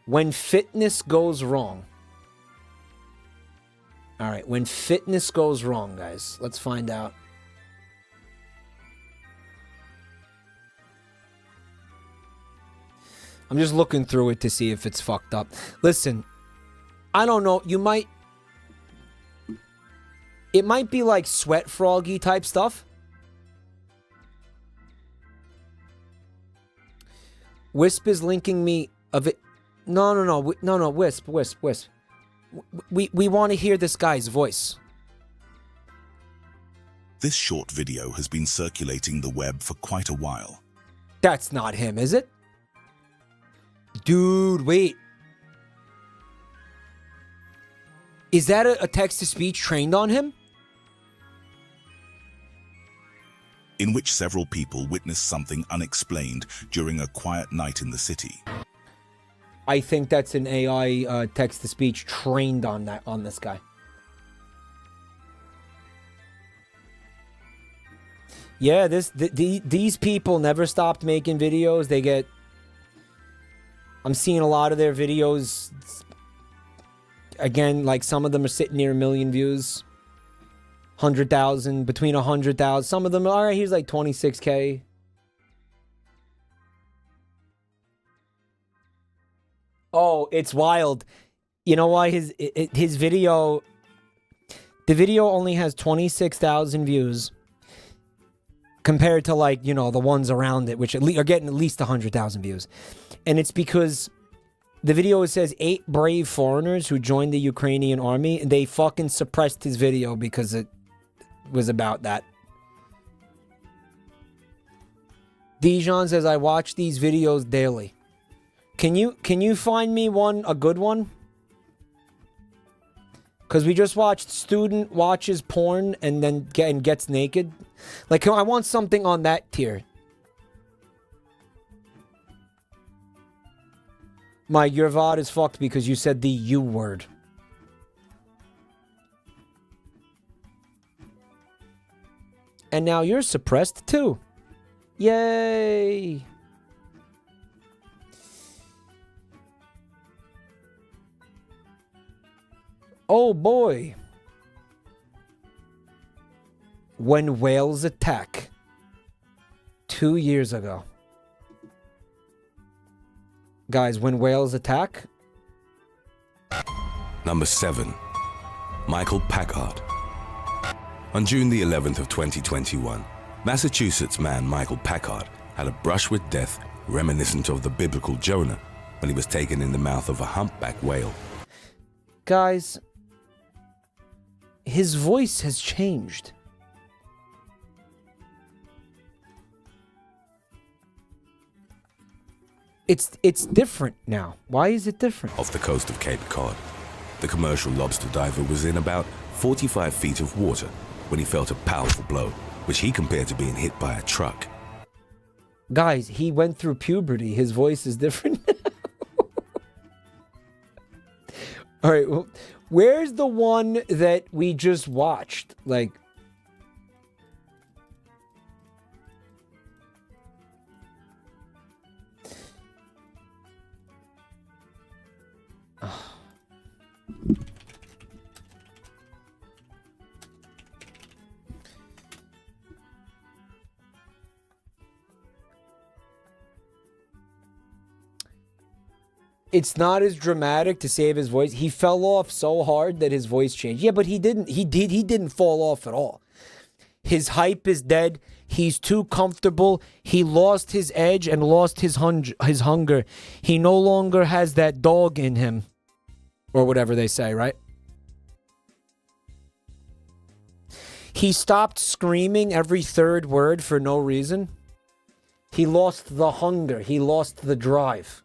When fitness goes wrong. Alright, when fitness goes wrong, guys. Let's find out. I'm just looking through it to see if it's fucked up. Listen, I don't know. You might... It might be like Sweat Froggy type stuff. Wisp is linking me of it. No, Wisp. We want to hear this guy's voice. This short video has been circulating the web for quite a while. That's not him, is it? Dude, wait. Is that a text-to-speech trained on him? In which several people witnessed something unexplained during a quiet night in the city. I think that's an AI text-to-speech trained on this guy. Yeah, these people never stopped making videos. They get... I'm seeing a lot of their videos. Again, like some of them are sitting near 1 million views. 100,000, between 100,000. Some of them, all right, he's like 26K. Oh, it's wild. You know why his video... The video only has 26,000 views. Compared to, like, you know, the ones around it, which are getting at least 100,000 views. And it's because the video says 8 brave foreigners who joined the Ukrainian army, and they fucking suppressed his video because it was about that. Dijon says, I watch these videos daily. Can you find me a good one? Because we just watched student watches porn and then gets naked. Like, I want something on that tier. Mike, your VOD is fucked because you said the U word. And now you're suppressed too. Yay! Oh boy. When whales attack. 2 years ago. Guys, when whales attack. Number 7. Michael Packard. On June the 11th of 2021, Massachusetts man Michael Packard had a brush with death reminiscent of the biblical Jonah when he was taken in the mouth of a humpback whale. Guys, his voice has changed. It's different now. Why is it different? Off the coast of Cape Cod, the commercial lobster diver was in about 45 feet of water when he felt a powerful blow, which he compared to being hit by a truck. Guys, he went through puberty. His voice is different. All right, well, where's the one that we just watched? Like, it's not as dramatic to save his voice. He fell off so hard that his voice changed. Yeah, but he didn't. He didn't fall off at all. His hype is dead. He's too comfortable. He lost his edge and lost his hunger. He no longer has that dog in him, or whatever they say, right? He stopped screaming every third word for no reason. He lost the hunger. He lost the drive.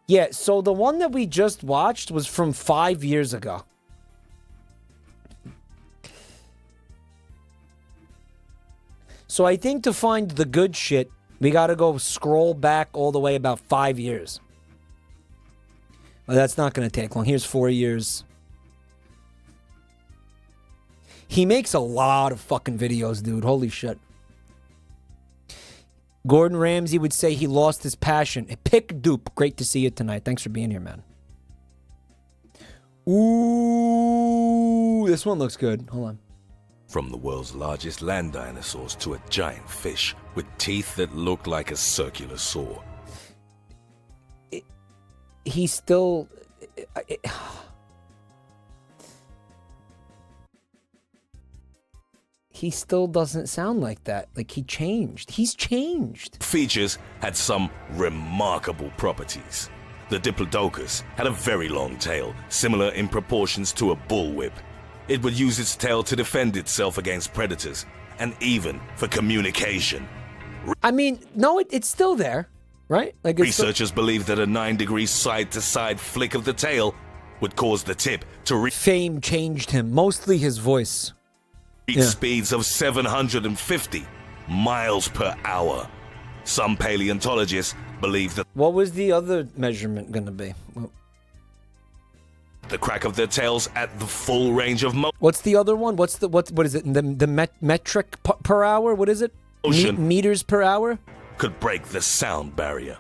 Yeah, so the one that we just watched was from 5 years ago. So I think to find the good shit, we gotta go scroll back all the way about 5 years. Well, that's not gonna take long. Here's 4 years. He makes a lot of fucking videos, dude. Holy shit. Gordon Ramsay would say he lost his passion. Pick dupe. Great to see you tonight. Thanks for being here, man. Ooh, this one looks good. Hold on. From the world's largest land dinosaurs to a giant fish with teeth that look like a circular saw. He still... he still doesn't sound like that. Like, he changed. He's changed. Features had some remarkable properties. The Diplodocus had a very long tail, similar in proportions to a bullwhip. It would use its tail to defend itself against predators, and even for communication. I mean, no, it's still there, right? Like, researchers believe that a 9-degree side-to-side flick of the tail would cause the tip to Fame changed him, mostly his voice. Reach speeds of 750, miles per hour. Some paleontologists believe that What was the other measurement going to be? the crack of their tails at the full range of What's the other one? What is it? The metric per hour? What is it? motion Meters per hour? could break the sound barrier.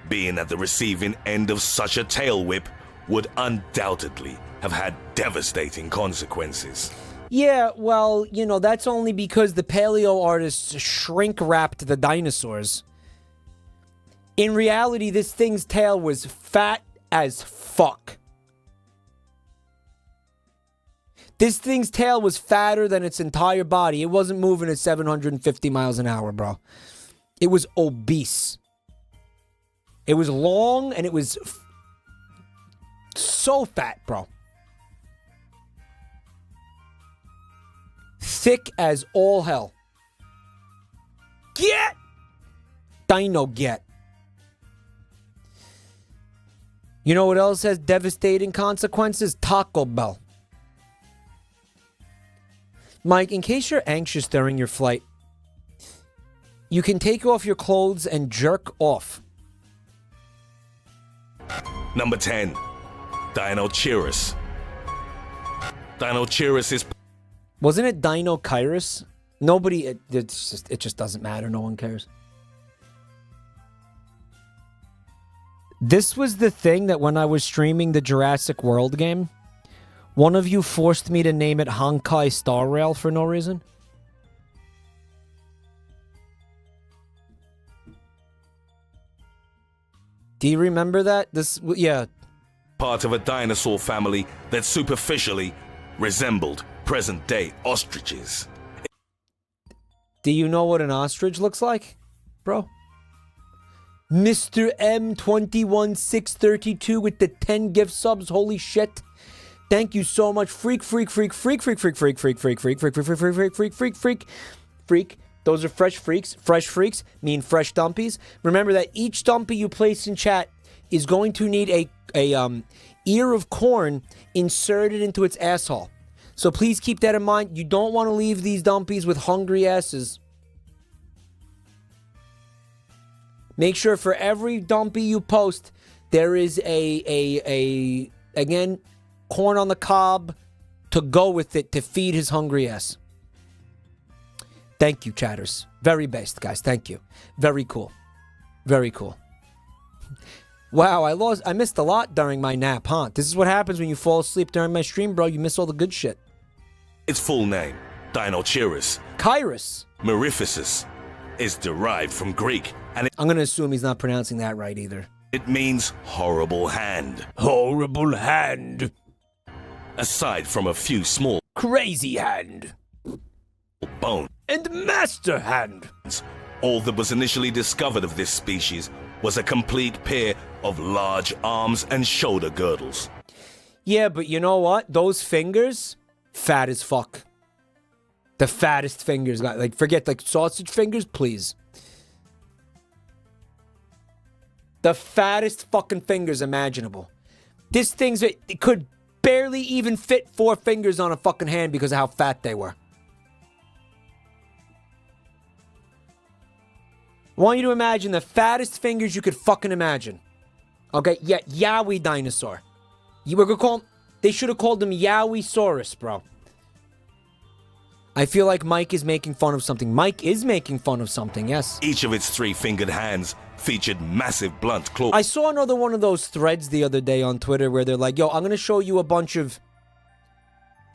Being at the receiving end of such a tail whip would undoubtedly have had devastating consequences. Yeah, well, you know, that's only because the paleo artists shrink-wrapped the dinosaurs. In reality, this thing's tail was fat as fuck. This thing's tail was fatter than its entire body. It wasn't moving at 750 miles an hour, bro. It was obese. It was long, and it was so fat, bro. Thick as all hell. Get! Dino get. You know what else has devastating consequences? Taco Bell. Mike, in case you're anxious during your flight, you can take off your clothes and jerk off. Number 10. Dinocheirus. Dinocheirus is... Wasn't it Dinocheirus? Nobody, it just doesn't matter. No one cares. This was the thing that when I was streaming the Jurassic World game, one of you forced me to name it Honkai Star Rail for no reason. Do you remember that? Yeah. part of a dinosaur family that superficially resembled present-day ostriches. Do you know what an ostrich looks like, bro? Mr. M21632 with the 10 gift subs. Holy shit. Thank you so much. Freak. Those are fresh freaks. Fresh freaks mean fresh dumpies. Remember that each dumpy you place in chat is going to need a ear of corn inserted into its asshole. So please keep that in mind. You don't want to leave these dumpies with hungry asses. Make sure for every dumpy you post, there is again, corn on the cob to go with it to feed his hungry ass. Thank you, chatters. Very based, guys. Thank you. Very cool. Very cool. Wow, I missed a lot during my nap, huh? This is what happens when you fall asleep during my stream, bro. You miss all the good shit. Its full name, Dinocheirus Kyrus Mirificis, is derived from Greek, and I'm going to assume he's not pronouncing that right either. It means horrible hand. Horrible hand. Aside from a few small Crazy hand. bone. And master hand. All that was initially discovered of this species was a complete pair of large arms and shoulder girdles. Yeah, but you know what? Those fingers, fat as fuck. The fattest fingers. Like, forget, like, sausage fingers, please. The fattest fucking fingers imaginable. This thing's, it could barely even fit 4 fingers on a fucking hand because of how fat they were. I want you to imagine the fattest fingers you could fucking imagine. Okay, yeah, Yowie dinosaur. You were gonna call him, they should have called him Yowie-saurus, bro. I feel like Mike is making fun of something. Mike is making fun of something, yes. Each of its 3-fingered hands featured massive blunt claws. I saw another one of those threads the other day on Twitter where they're like, yo, I'm gonna show you a bunch of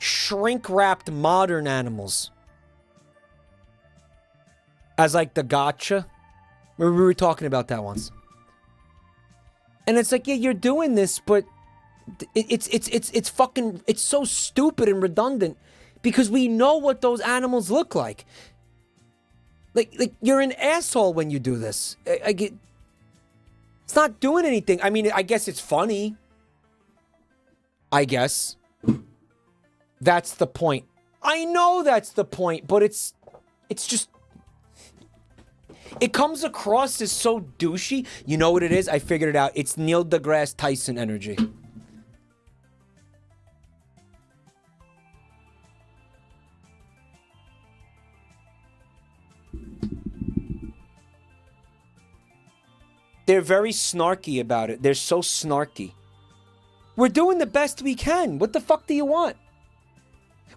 shrink-wrapped modern animals. As like the gotcha. We were talking about that once. And it's like, yeah, you're doing this, but it's fucking, it's so stupid and redundant because we know what those animals look like. Like you're an asshole when you do this. It's not doing anything. I mean, I guess it's funny. I guess. That's the point. I know that's the point, but it's just, it comes across as so douchey. You know what it is? I figured it out. It's Neil deGrasse Tyson energy. They're very snarky about it. They're so snarky. We're doing the best we can. What the fuck do you want?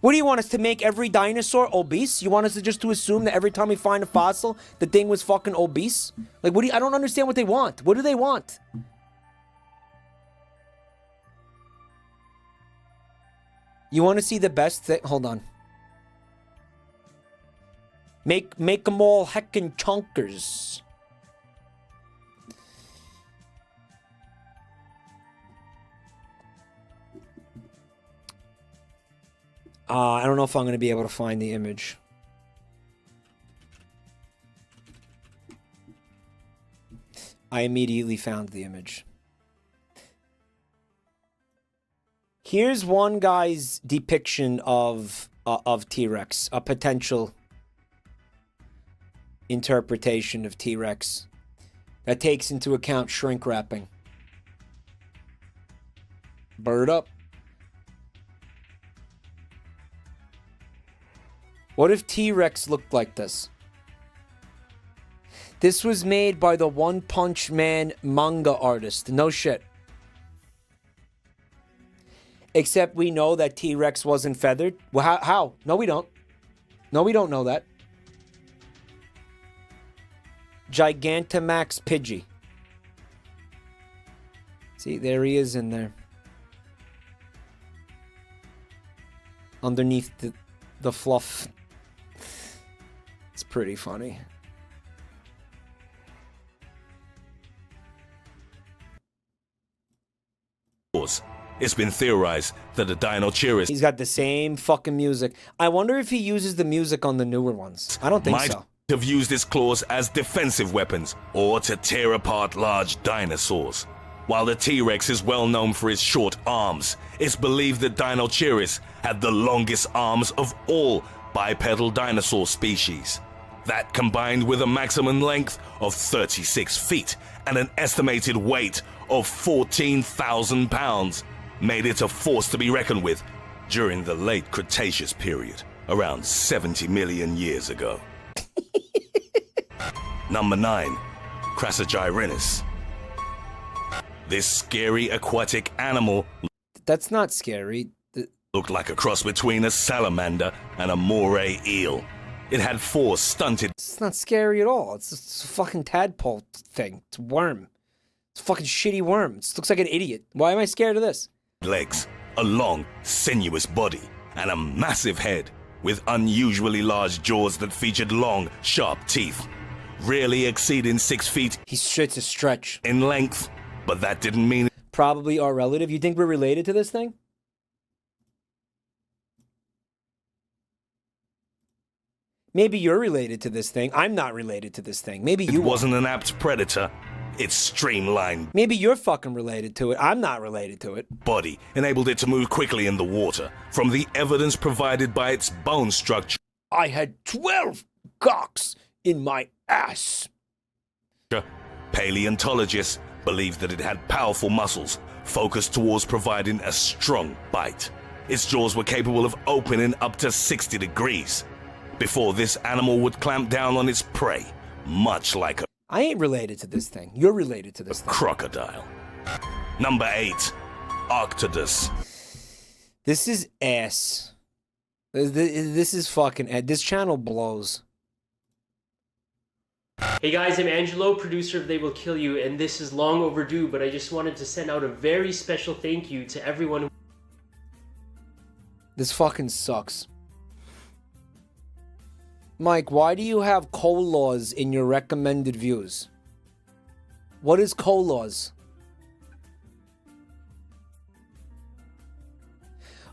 What do you want us to make every dinosaur obese? You want us to just to assume that every time we find a fossil, the thing was fucking obese? Like, what do you... I don't understand what they want. What do they want? You want to see the best thing? Hold on. Make them all heckin' chunkers. I don't know if I'm going to be able to find the image. I immediately found the image. Here's one guy's depiction of T-Rex, a potential interpretation of T-Rex that takes into account shrink wrapping. Bird up. What if T-Rex looked like this? This was made by the One Punch Man manga artist. No shit. Except we know that T-Rex wasn't feathered. Well, how? No, we don't. No, we don't know that. Gigantamax Pidgey. See, there he is in there. Underneath the fluff. It's pretty funny. It's been theorized that the Dinocheirus... He's got the same fucking music. I wonder if he uses the music on the newer ones. I don't think might so. have used its claws as defensive weapons or to tear apart large dinosaurs. While the T-Rex is well known for its short arms, it's believed that Dinocheirus had the longest arms of all bipedal dinosaur species. That, combined with a maximum length of 36 feet and an estimated weight of 14,000 pounds, made it a force to be reckoned with during the late Cretaceous period, around 70 million years ago. Number 9, Crassigyrinus. This scary aquatic animal... That's not scary. Looked like a cross between a salamander and a moray eel. It had 4 stunted... It's not scary at all. It's a fucking tadpole thing. It's a worm. It's a fucking shitty worm. It looks like an idiot. Why am I scared of this? Legs, a long, sinuous body, and a massive head with unusually large jaws that featured long, sharp teeth, rarely exceeding 6 feet. It's a stretch. In length, but that didn't mean... Probably our relative. You think we're related to this thing? Maybe you're related to this thing. I'm not related to this thing. Maybe you wasn't an apt predator. Its streamlined... Maybe you're fucking related to it. I'm not related to it. ...body enabled it to move quickly in the water. From the evidence provided by its bone structure... I had 12 cocks in my ass. Paleontologists believed that it had powerful muscles focused towards providing a strong bite. Its jaws were capable of opening up to 60 degrees. Before this animal would clamp down on its prey, much like a... I ain't related to this thing. You're related to this thing. Crocodile. Number 8, Arctodus. This is ass. This is fucking ass. This channel blows. Hey guys, I'm Angelo, producer of They Will Kill You, and this is long overdue, but I just wanted to send out a very special thank you to everyone who... This fucking sucks. Mike, why do you have co-laws in your recommended views? What is co-laws?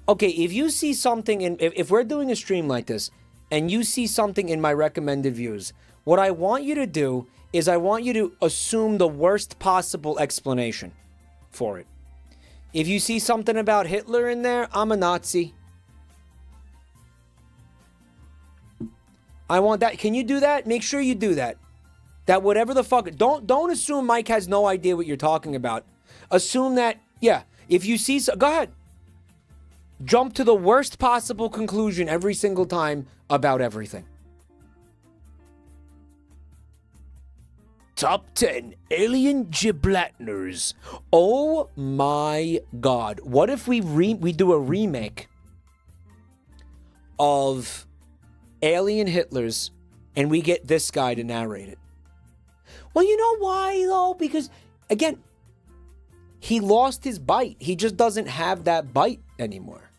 Okay, if you see something in... If we're doing a stream like this, and you see something in my recommended views, what I want you to do is I want you to assume the worst possible explanation for it. If you see something about Hitler in there, I'm a Nazi. I want that. Can you do that? Make sure you do that. That whatever the fuck... Don't assume Mike has no idea what you're talking about. Assume that, yeah, if you see... Go ahead. Jump to the worst possible conclusion every single time about everything. Top 10 alien giblatners. Oh my god. What if we do a remake of Alien Hitlers and we get this guy to narrate it? Well, you know why though? Because again, he lost his bite. He just doesn't have that bite anymore.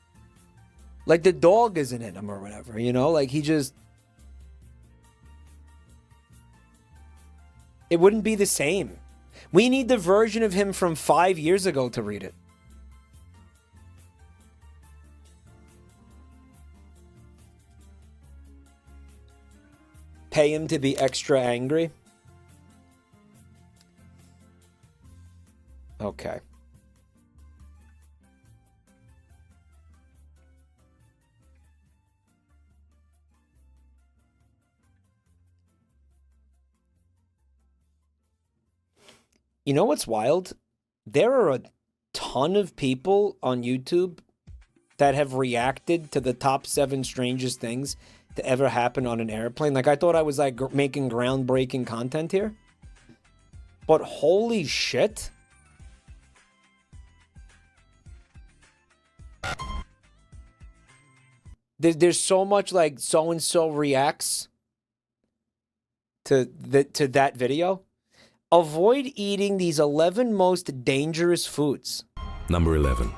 Like the dog isn't in him or whatever, you know? Like he just... It wouldn't be the same. We need the version of him from 5 years ago to read it. Pay him to be extra angry. Okay. You know what's wild? There are a ton of people on YouTube that have reacted to the top 7 strangest things to ever happen on an airplane. Like, I thought I was, like, making groundbreaking content here. But holy shit. There's so much, like, so-and-so reacts to that video. Avoid eating these 11 most dangerous foods. Number 11.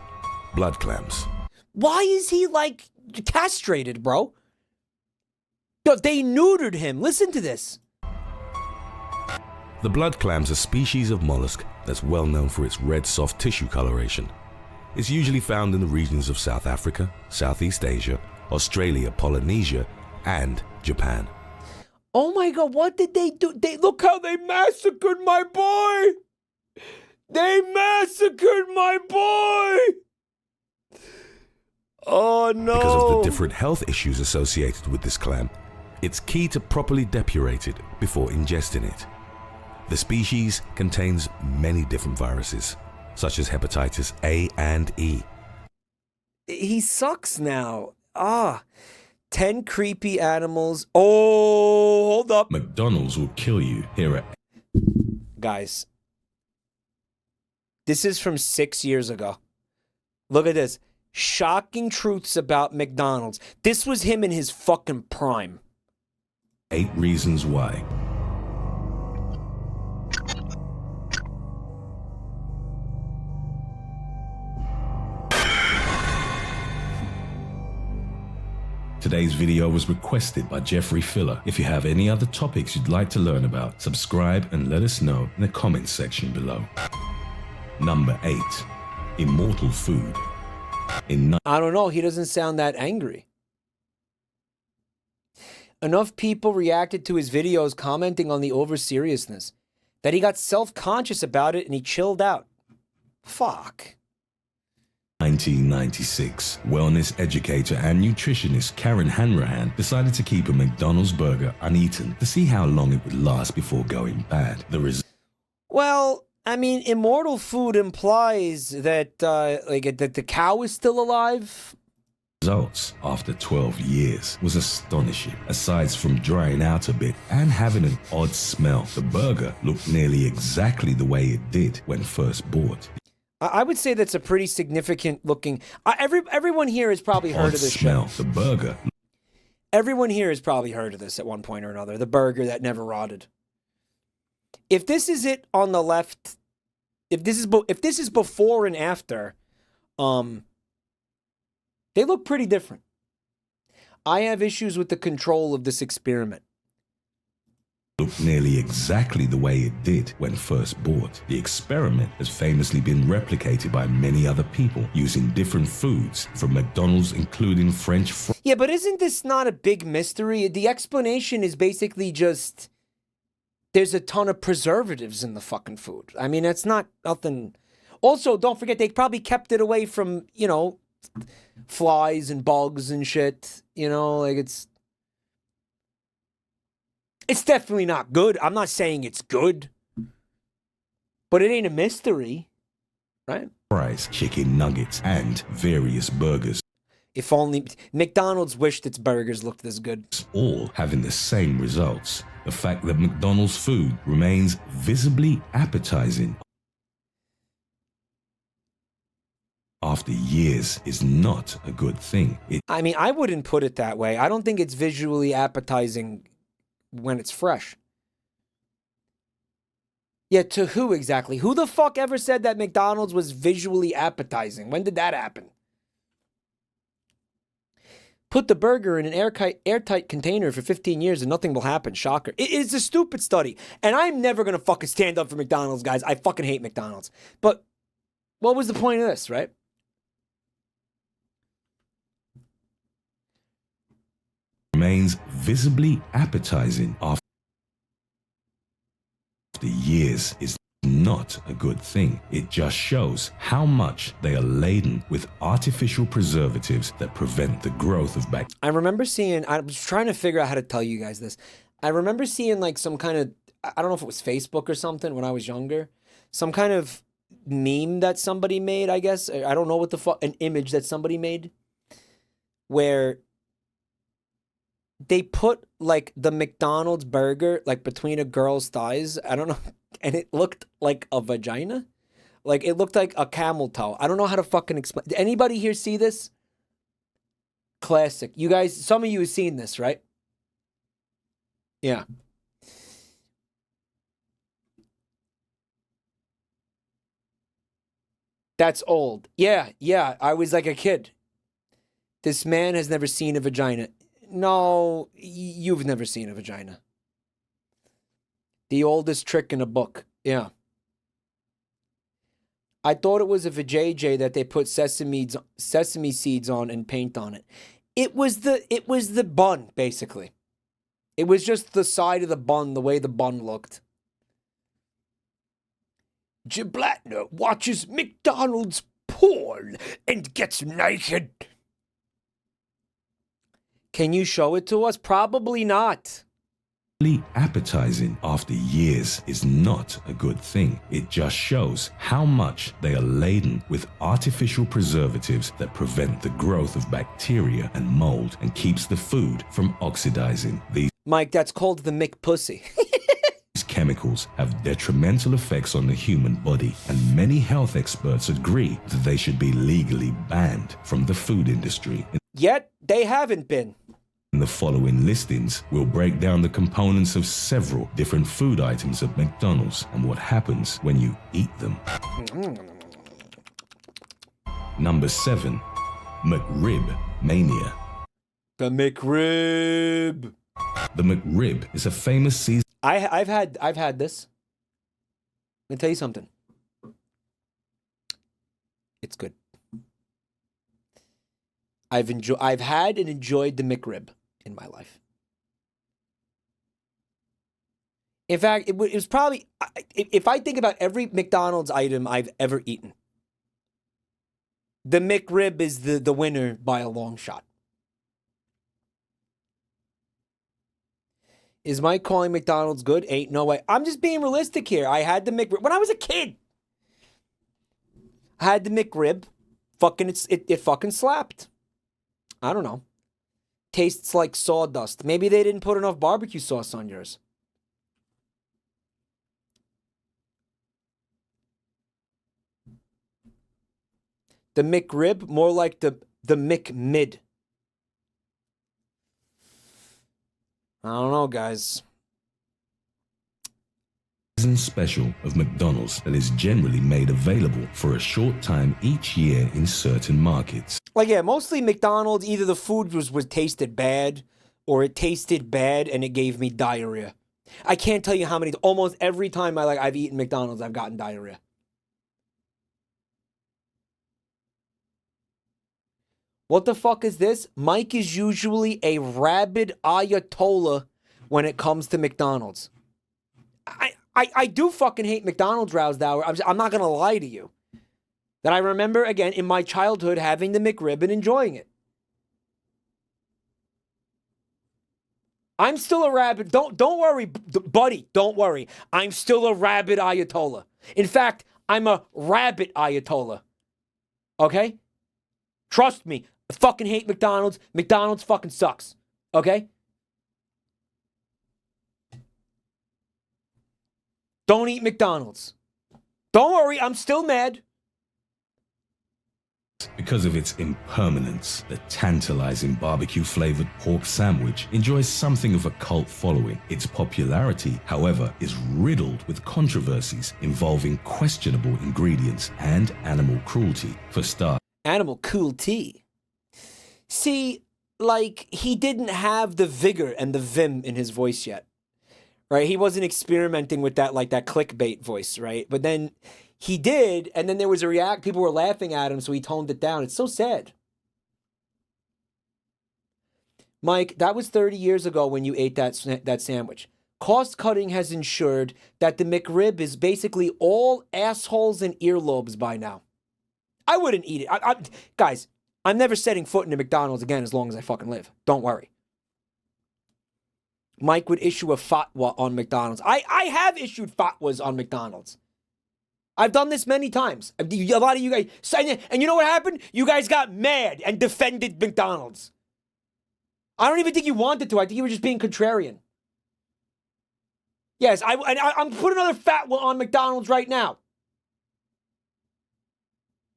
Blood clams. Why is he, like, castrated, bro? Yo, they neutered him. Listen to this. The blood clam's a species of mollusk that's well known for its red soft tissue coloration. It's usually found in the regions of South Africa, Southeast Asia, Australia, Polynesia, and Japan. Oh my god, what did they do? Look how they massacred my boy! They massacred my boy! Oh no! Because of the different health issues associated with this clam, it's key to properly depurate it before ingesting it. The species contains many different viruses, such as hepatitis A and E. He sucks now. 10 creepy animals. Oh, hold up. McDonald's will kill you here at... Guys, this is from 6 years ago. Look at this. Shocking truths about McDonald's. This was him in his fucking prime. 8 reasons why. Today's video was requested by Jeffrey Filler. If you have any other topics you'd like to learn about, subscribe and let us know in the comments section below. Number 8. Immortal food. I don't know, he doesn't sound that angry. Enough people reacted to his videos commenting on the over-seriousness that he got self-conscious about it and he chilled out. Fuck. 1996, wellness educator and nutritionist Karen Hanrahan decided to keep a McDonald's burger uneaten to see how long it would last before going bad. Well, I mean, immortal food implies that that the cow is still alive. Results after 12 years was astonishing. Aside from drying out a bit and having an odd smell, the burger looked nearly exactly the way it did when first bought. I would say that's a pretty significant looking... everyone here has probably heard of this smell, shit. The burger. Everyone here has probably heard of this at one point or another. The burger that never rotted. If this is it on the left... If this is before and after... They look pretty different. I have issues with the control of this experiment. Looked nearly exactly the way it did when first bought. The experiment has famously been replicated by many other people using different foods from McDonald's, including French fries. Yeah, but isn't this not a big mystery? The explanation is basically just there's a ton of preservatives in the fucking food. I mean, it's not nothing. Also, don't forget, they probably kept it away from, you know, flies and bugs and shit. You know, like it's definitely not good. I'm not saying it's good, but it ain't a mystery, right? Fries, chicken nuggets, and various burgers. If only McDonald's wished its burgers looked this good. All having the same results. The fact that McDonald's food remains visibly appetizing after years is not a good thing. I mean, I wouldn't put it that way. I don't think it's visually appetizing when it's fresh. Yeah, to who exactly? Who the fuck ever said that McDonald's was visually appetizing? When did that happen? Put the burger in an airtight container for 15 years and nothing will happen. Shocker. It is a stupid study. And I'm never going to fucking stand up for McDonald's, guys. I fucking hate McDonald's. But what was the point of this, right? Remains visibly appetizing after years is not a good thing. It just shows how much they are laden with artificial preservatives that prevent the growth of bacteria. I remember seeing, I was trying to figure out how to tell you guys this. I remember seeing like some kind of, I don't know if it was Facebook or something when I was younger, some kind of meme that somebody made, I guess. I don't know what the fuck, an image that somebody made where they put like the McDonald's burger like between a girl's thighs. I don't know. And it looked like a vagina. Like it looked like a camel toe. I don't know how to fucking explain. Did anybody here see this? Classic. You guys, some of you have seen this, right? Yeah. That's old. Yeah, I was like a kid. This man has never seen a vagina. No, you've never seen a vagina. The oldest trick in a book. Yeah. I thought it was a vajayjay that they put sesame seeds on and paint on it. It was the bun, basically. It was just the side of the bun, the way the bun looked. Jablatner watches McDonald's porn and gets naked. Can you show it to us? Probably not. Appetizing after years is not a good thing. It just shows how much they are laden with artificial preservatives that prevent the growth of bacteria and mold and keeps the food from oxidizing. These Mike, that's called the McPussy. chemicals have detrimental effects on the human body, and many health experts agree that they should be legally banned from the food industry. Yet, they haven't been. In the following listings, we'll break down the components of several different food items at McDonald's and what happens when you eat them. Number 7. McRib Mania. The McRib. The McRib is a famous season. I've had this. Let me tell you something. It's good. I've had and enjoyed the McRib in my life. In fact, it was probably, if I think about every McDonald's item I've ever eaten, the McRib is the winner by a long shot. Is Mike calling McDonald's good? Ain't no way. I'm just being realistic here. I had the McRib when I was a kid. I had the McRib. Fucking it fucking slapped. I don't know. Tastes like sawdust. Maybe they didn't put enough barbecue sauce on yours. The McRib, more like the McMid. I don't know, guys. Season special of McDonald's that is generally made available for a short time each year in certain markets. Like, yeah, mostly McDonald's, either the food was tasted bad or it tasted bad and it gave me diarrhea. I can't tell you how many, almost every time I've eaten McDonald's, I've gotten diarrhea. What the fuck is this? Mike is usually a rabid Ayatollah when it comes to McDonald's. I do fucking hate McDonald's, Rousdower. I'm not going to lie to you. That I remember, again, in my childhood, having the McRib and enjoying it. I'm still a rabid... Don't worry, buddy. Don't worry. I'm still a rabid Ayatollah. In fact, I'm a rabbit Ayatollah. Okay? Trust me. I fucking hate McDonald's. McDonald's fucking sucks. Okay? Don't eat McDonald's. Don't worry, I'm still mad. Because of its impermanence, the tantalizing barbecue-flavored pork sandwich enjoys something of a cult following. Its popularity, however, is riddled with controversies involving questionable ingredients and animal cruelty. For starters, Animal cruelty. See, like, he didn't have the vigor and the vim in his voice yet, right? He wasn't experimenting with that, like, that clickbait voice, right? But then he did, and then there was a react. People were laughing at him, so he toned it down. It's so sad. Mike, that was 30 years ago when you ate that sandwich. Cost cutting has ensured that the McRib is basically all assholes and earlobes by now. I wouldn't eat it. Guys, I'm never setting foot in a McDonald's again as long as I fucking live. Don't worry. Mike would issue a fatwa on McDonald's. I have issued fatwas on McDonald's. I've done this many times. A lot of you guys, and you know what happened? You guys got mad and defended McDonald's. I don't even think you wanted to. I think you were just being contrarian. Yes, I'm putting another fatwa on McDonald's right now.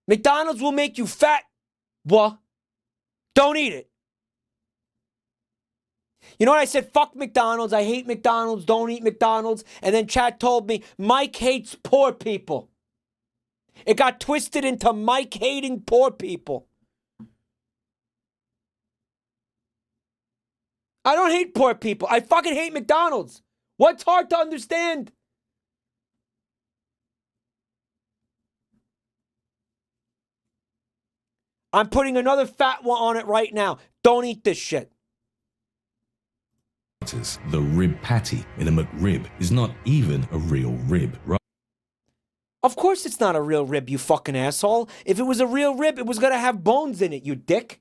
McDonald's will make you fat. What? Don't eat it. You know what I said? Fuck McDonald's. I hate McDonald's. Don't eat McDonald's. And then chat told me Mike hates poor people. It got twisted into Mike hating poor people. I don't hate poor people. I fucking hate McDonald's. What's hard to understand? I'm putting another fatwa on it right now. Don't eat this shit. the rib patty in a McRib is not even a real rib, right? Of course it's not a real rib, you fucking asshole. If it was a real rib, it was gonna have bones in it, you dick.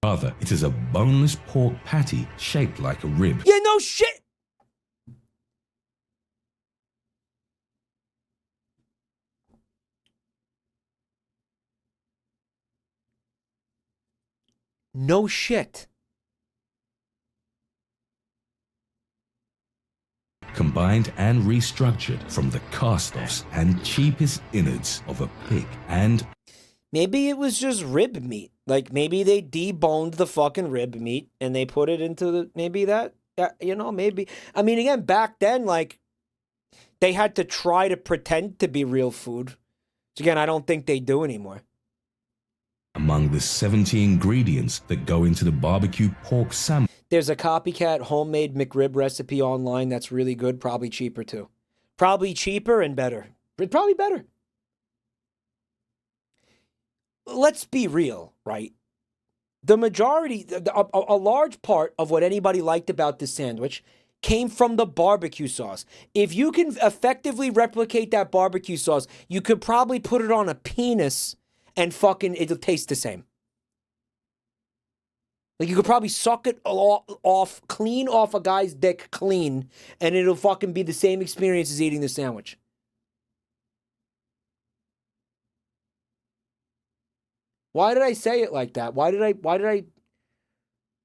Rather, it is a boneless pork patty shaped like a rib. Yeah, no shit. No shit. Combined and restructured from the cast-offs and cheapest innards of a pig and... Maybe it was just rib meat. Like, maybe they deboned the fucking rib meat and they put it into the... Maybe that you know, maybe... I mean, again, back then, like, they had to try to pretend to be real food. Which, again, I don't think they do anymore. Among the 70 ingredients that go into the barbecue pork sandwich. There's a copycat homemade McRib recipe online that's really good. Probably cheaper, too. Probably cheaper and better. Probably better. Let's be real, right? The majority, a large part of what anybody liked about this sandwich came from the barbecue sauce. If you can effectively replicate that barbecue sauce, you could probably put it on a penis and fucking it'll taste the same. Like, you could probably suck it off, clean off a guy's dick clean, and it'll fucking be the same experience as eating the sandwich. Why did I say it like that? Why did I, what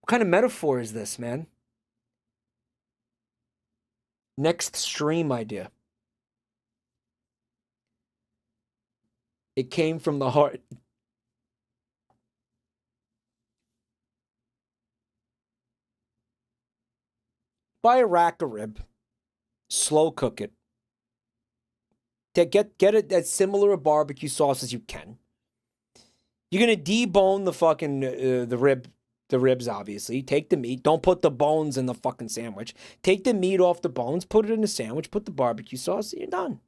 kind of metaphor is this, man? Next stream idea. It came from the heart. Buy a rack of rib. Slow cook it. Get it as similar a barbecue sauce as you can. You're gonna debone the fucking the ribs, obviously. Take the meat. Don't put the bones in the fucking sandwich. Take the meat off the bones. Put it in the sandwich. Put the barbecue sauce. And you're done.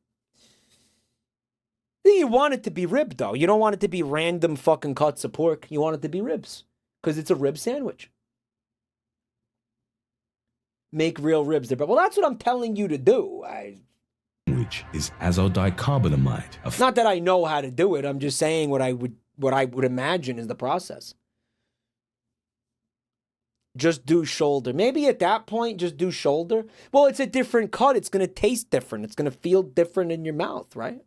You want it to be rib, though. You don't want it to be random fucking cuts of pork. You want it to be ribs. Because it's a rib sandwich. Make real ribs there. But, well, that's what I'm telling you to do. Which is azodicarbonamide. Not that I know how to do it. I'm just saying what I would imagine is the process. Just do shoulder. Maybe at that point, just do shoulder. Well, it's a different cut. It's going to taste different. It's going to feel different in your mouth, right?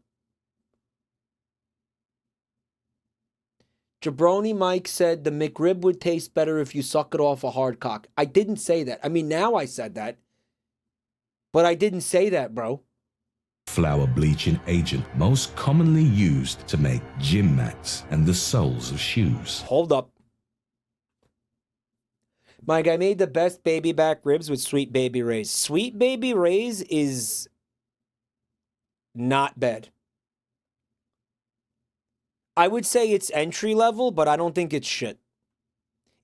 Jabroni Mike said the McRib would taste better if you suck it off a hard cock. I didn't say that. I mean, now I said that. But I didn't say that, bro. Flour bleaching agent most commonly used to make gym mats and the soles of shoes. Hold up. Mike, I made the best baby back ribs with Sweet Baby Ray's. Sweet Baby Ray's is not bad. I would say it's entry level, but I don't think it's shit.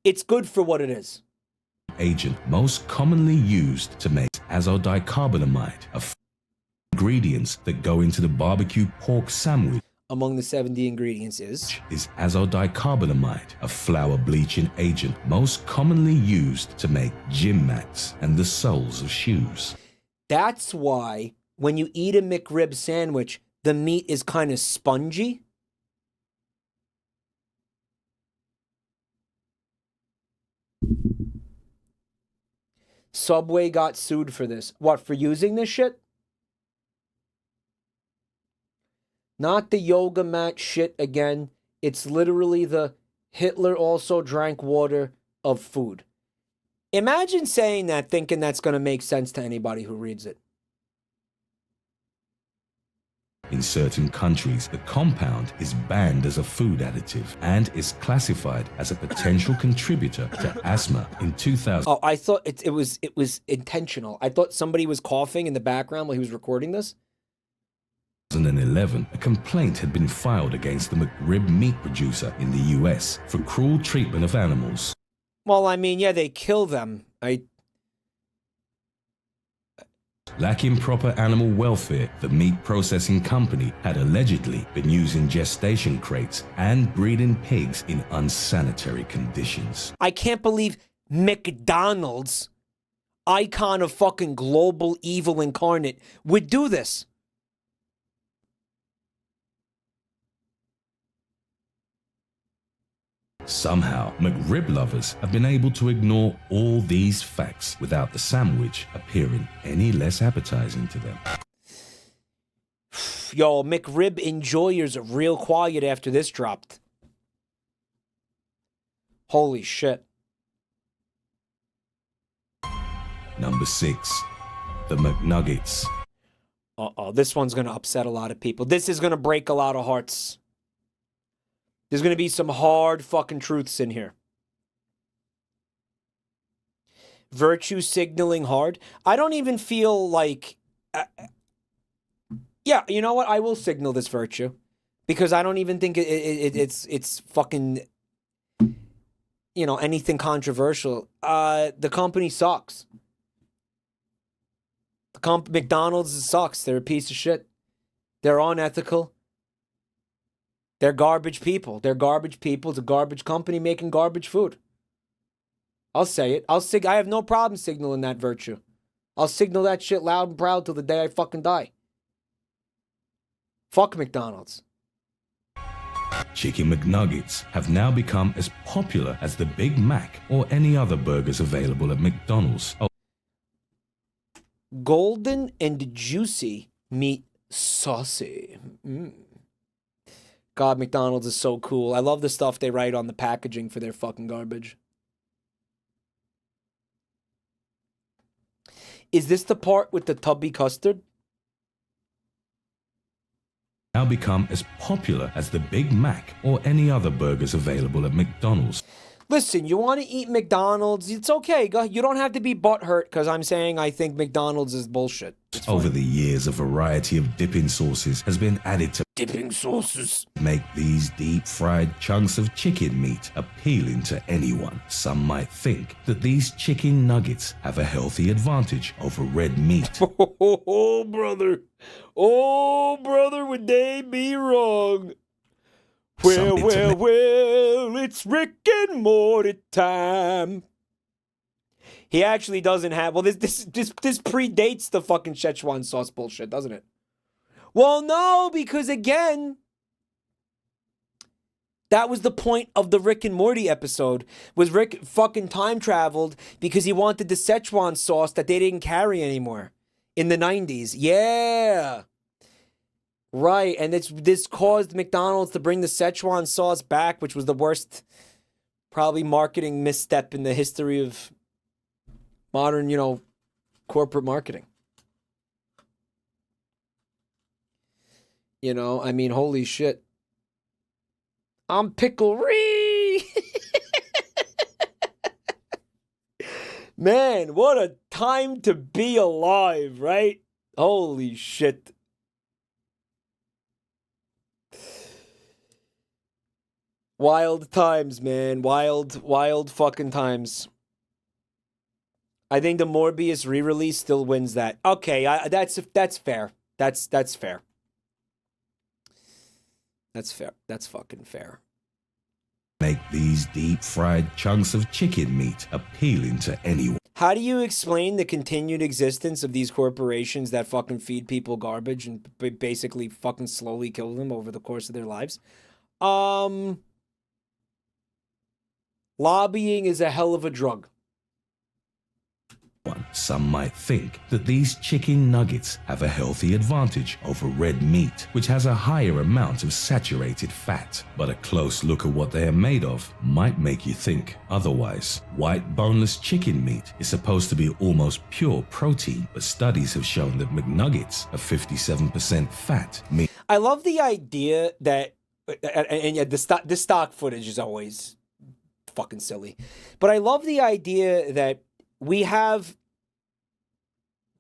It's good for what it is. Agent most commonly used to make azodicarbonamide, ingredients that go into the barbecue pork sandwich. Among the 70 ingredients is azodicarbonamide, a flour bleaching agent most commonly used to make gym mats and the soles of shoes. That's why when you eat a McRib sandwich, the meat is kind of spongy. Subway got sued for this. What, for using this shit? Not the yoga mat shit again. It's literally the Hitler also drank water of food. Imagine saying that thinking that's going to make sense to anybody who reads it. In certain countries, the compound is banned as a food additive and is classified as a potential contributor to asthma in 2000. Oh, I thought it was intentional. I thought somebody was coughing in the background while he was recording this. 2011, a complaint had been filed against the McRib meat producer in the US for cruel treatment of animals. Well, I mean, yeah, they kill them. Lacking proper animal welfare, the meat processing company had allegedly been using gestation crates and breeding pigs in unsanitary conditions. I can't believe McDonald's, icon of fucking global evil incarnate, would do this. Somehow, McRib lovers have been able to ignore all these facts without the sandwich appearing any less appetizing to them. Yo, McRib enjoyers are real quiet after this dropped. Holy shit. Number 6, the McNuggets. Uh-oh, this one's going to upset a lot of people. This is going to break a lot of hearts. There's going to be some hard fucking truths in here. Virtue signaling hard. I don't even feel like... yeah, you know what? I will signal this virtue. Because I don't even think it's fucking... You know, anything controversial. The company sucks. McDonald's sucks. They're a piece of shit. They're unethical. They're garbage people. They're garbage people. It's a garbage company making garbage food. I'll say it. I have no problem signaling that virtue. I'll signal that shit loud and proud till the day I fucking die. Fuck McDonald's. Chicken McNuggets have now become as popular as the Big Mac or any other burgers available at McDonald's. Golden and juicy meat saucy. God, McDonald's is so cool. I love the stuff they write on the packaging for their fucking garbage. Is this the part with the tubby custard? Now become as popular as the Big Mac or any other burgers available at McDonald's. Listen, you want to eat McDonald's? It's okay. You don't have to be butthurt because I'm saying I think McDonald's is bullshit. Over the years, a variety of dipping sauces has been added to dipping sauces. Make these deep fried chunks of chicken meat appealing to anyone. Some might think that these chicken nuggets have a healthy advantage over red meat. Oh, brother. Oh, brother, would they be wrong? Well, it's Rick and Morty time. He actually doesn't have... Well, this predates the fucking Szechuan sauce bullshit, doesn't it? Well, no, because again... That was the point of the Rick and Morty episode, was Rick fucking time traveled because he wanted the Szechuan sauce that they didn't carry anymore in the 90s. Yeah. Right, and this caused McDonald's to bring the Szechuan sauce back, which was the worst, probably, marketing misstep in the history of modern, corporate marketing. You know, I mean, holy shit. I'm Pickle-ree! Man, what a time to be alive, right? Holy shit. Wild times, man. Wild fucking times. I think the Morbius re-release still wins that. Okay, that's fair. That's fair. That's fair. That's fucking fair. Make these deep-fried chunks of chicken meat appealing to anyone. How do you explain the continued existence of these corporations that fucking feed people garbage and basically fucking slowly kill them over the course of their lives? Lobbying is a hell of a drug. Some might think that these chicken nuggets have a healthy advantage over red meat, which has a higher amount of saturated fat. But a close look at what they are made of might make you think otherwise. White boneless chicken meat is supposed to be almost pure protein, but studies have shown that McNuggets are 57% fat. I love the idea that, and yeah, the stock footage is always fucking silly, but I love the idea that we have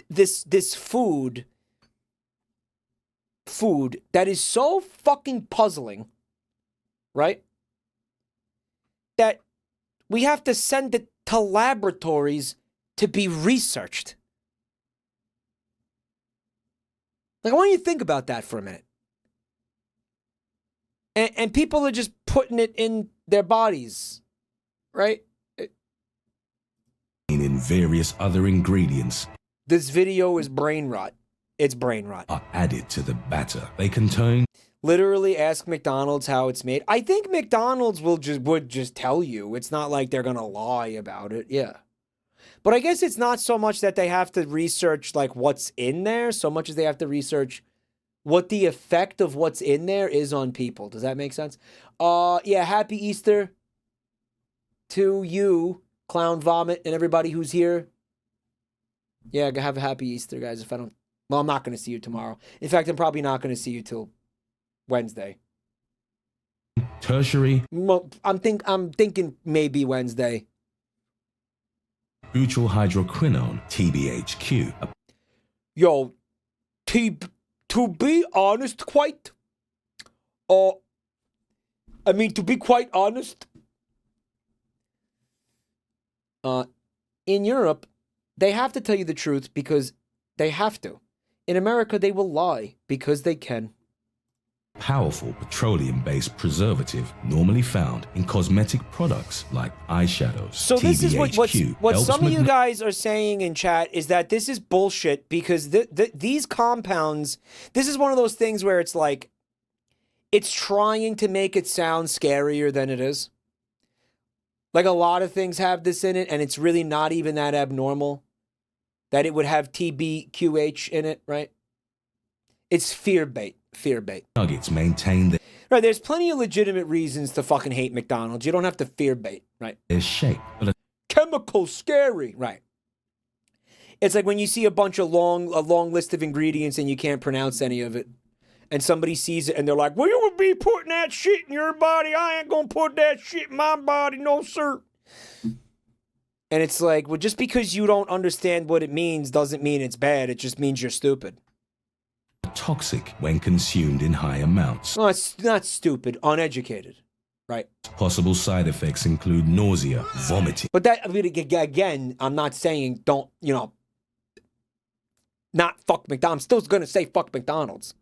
this food that is so fucking puzzling, right? That we have to send it to laboratories to be researched. Like, I want you to think about that for a minute. And people are just putting it in their bodies, right? In various other ingredients. This video is brain rot. It's brain rot. Are added to the batter. They contain. Literally ask McDonald's how it's made. I think McDonald's would just tell you. It's not like they're gonna lie about it. Yeah. But I guess it's not so much that they have to research like what's in there, so much as they have to research what the effect of what's in there is on people. Does that make sense? Yeah, happy Easter to you, Clown Vomit, and everybody who's here. Yeah, have a happy Easter, guys. If I don't, well, I'm not going to see you tomorrow. In fact, I'm probably not going to see you till Wednesday. Tertiary. Well, I'm thinking maybe Wednesday. Butyl hydroquinone, TBHQ. Yo, to be honest, to be quite honest, in Europe, they have to tell you the truth because they have to. In America, they will lie because they can. Powerful petroleum-based preservative normally found in cosmetic products like eyeshadows. So this is what some of you guys are saying in chat is that this is bullshit because these compounds, this is one of those things where it's like, it's trying to make it sound scarier than it is. Like a lot of things have this in it and it's really not even that abnormal that it would have TBQH in it, right? It's fear bait. Fear bait. Nuggets maintain right, there's plenty of legitimate reasons to fucking hate McDonald's. You don't have to fear bait, right? Their shape. But chemical scary, right? It's like when you see a long list of ingredients and you can't pronounce any of it. And somebody sees it and they're like, well, you would be putting that shit in your body. I ain't gonna put that shit in my body, no sir. And it's like, well, just because you don't understand what it means doesn't mean it's bad. It just means you're stupid. Toxic when consumed in high amounts. No, it's not stupid, uneducated, right? Possible side effects include nausea, vomiting. But that, I mean, again, I'm not saying don't, not fuck McDonald's. I'm still going to say fuck McDonald's,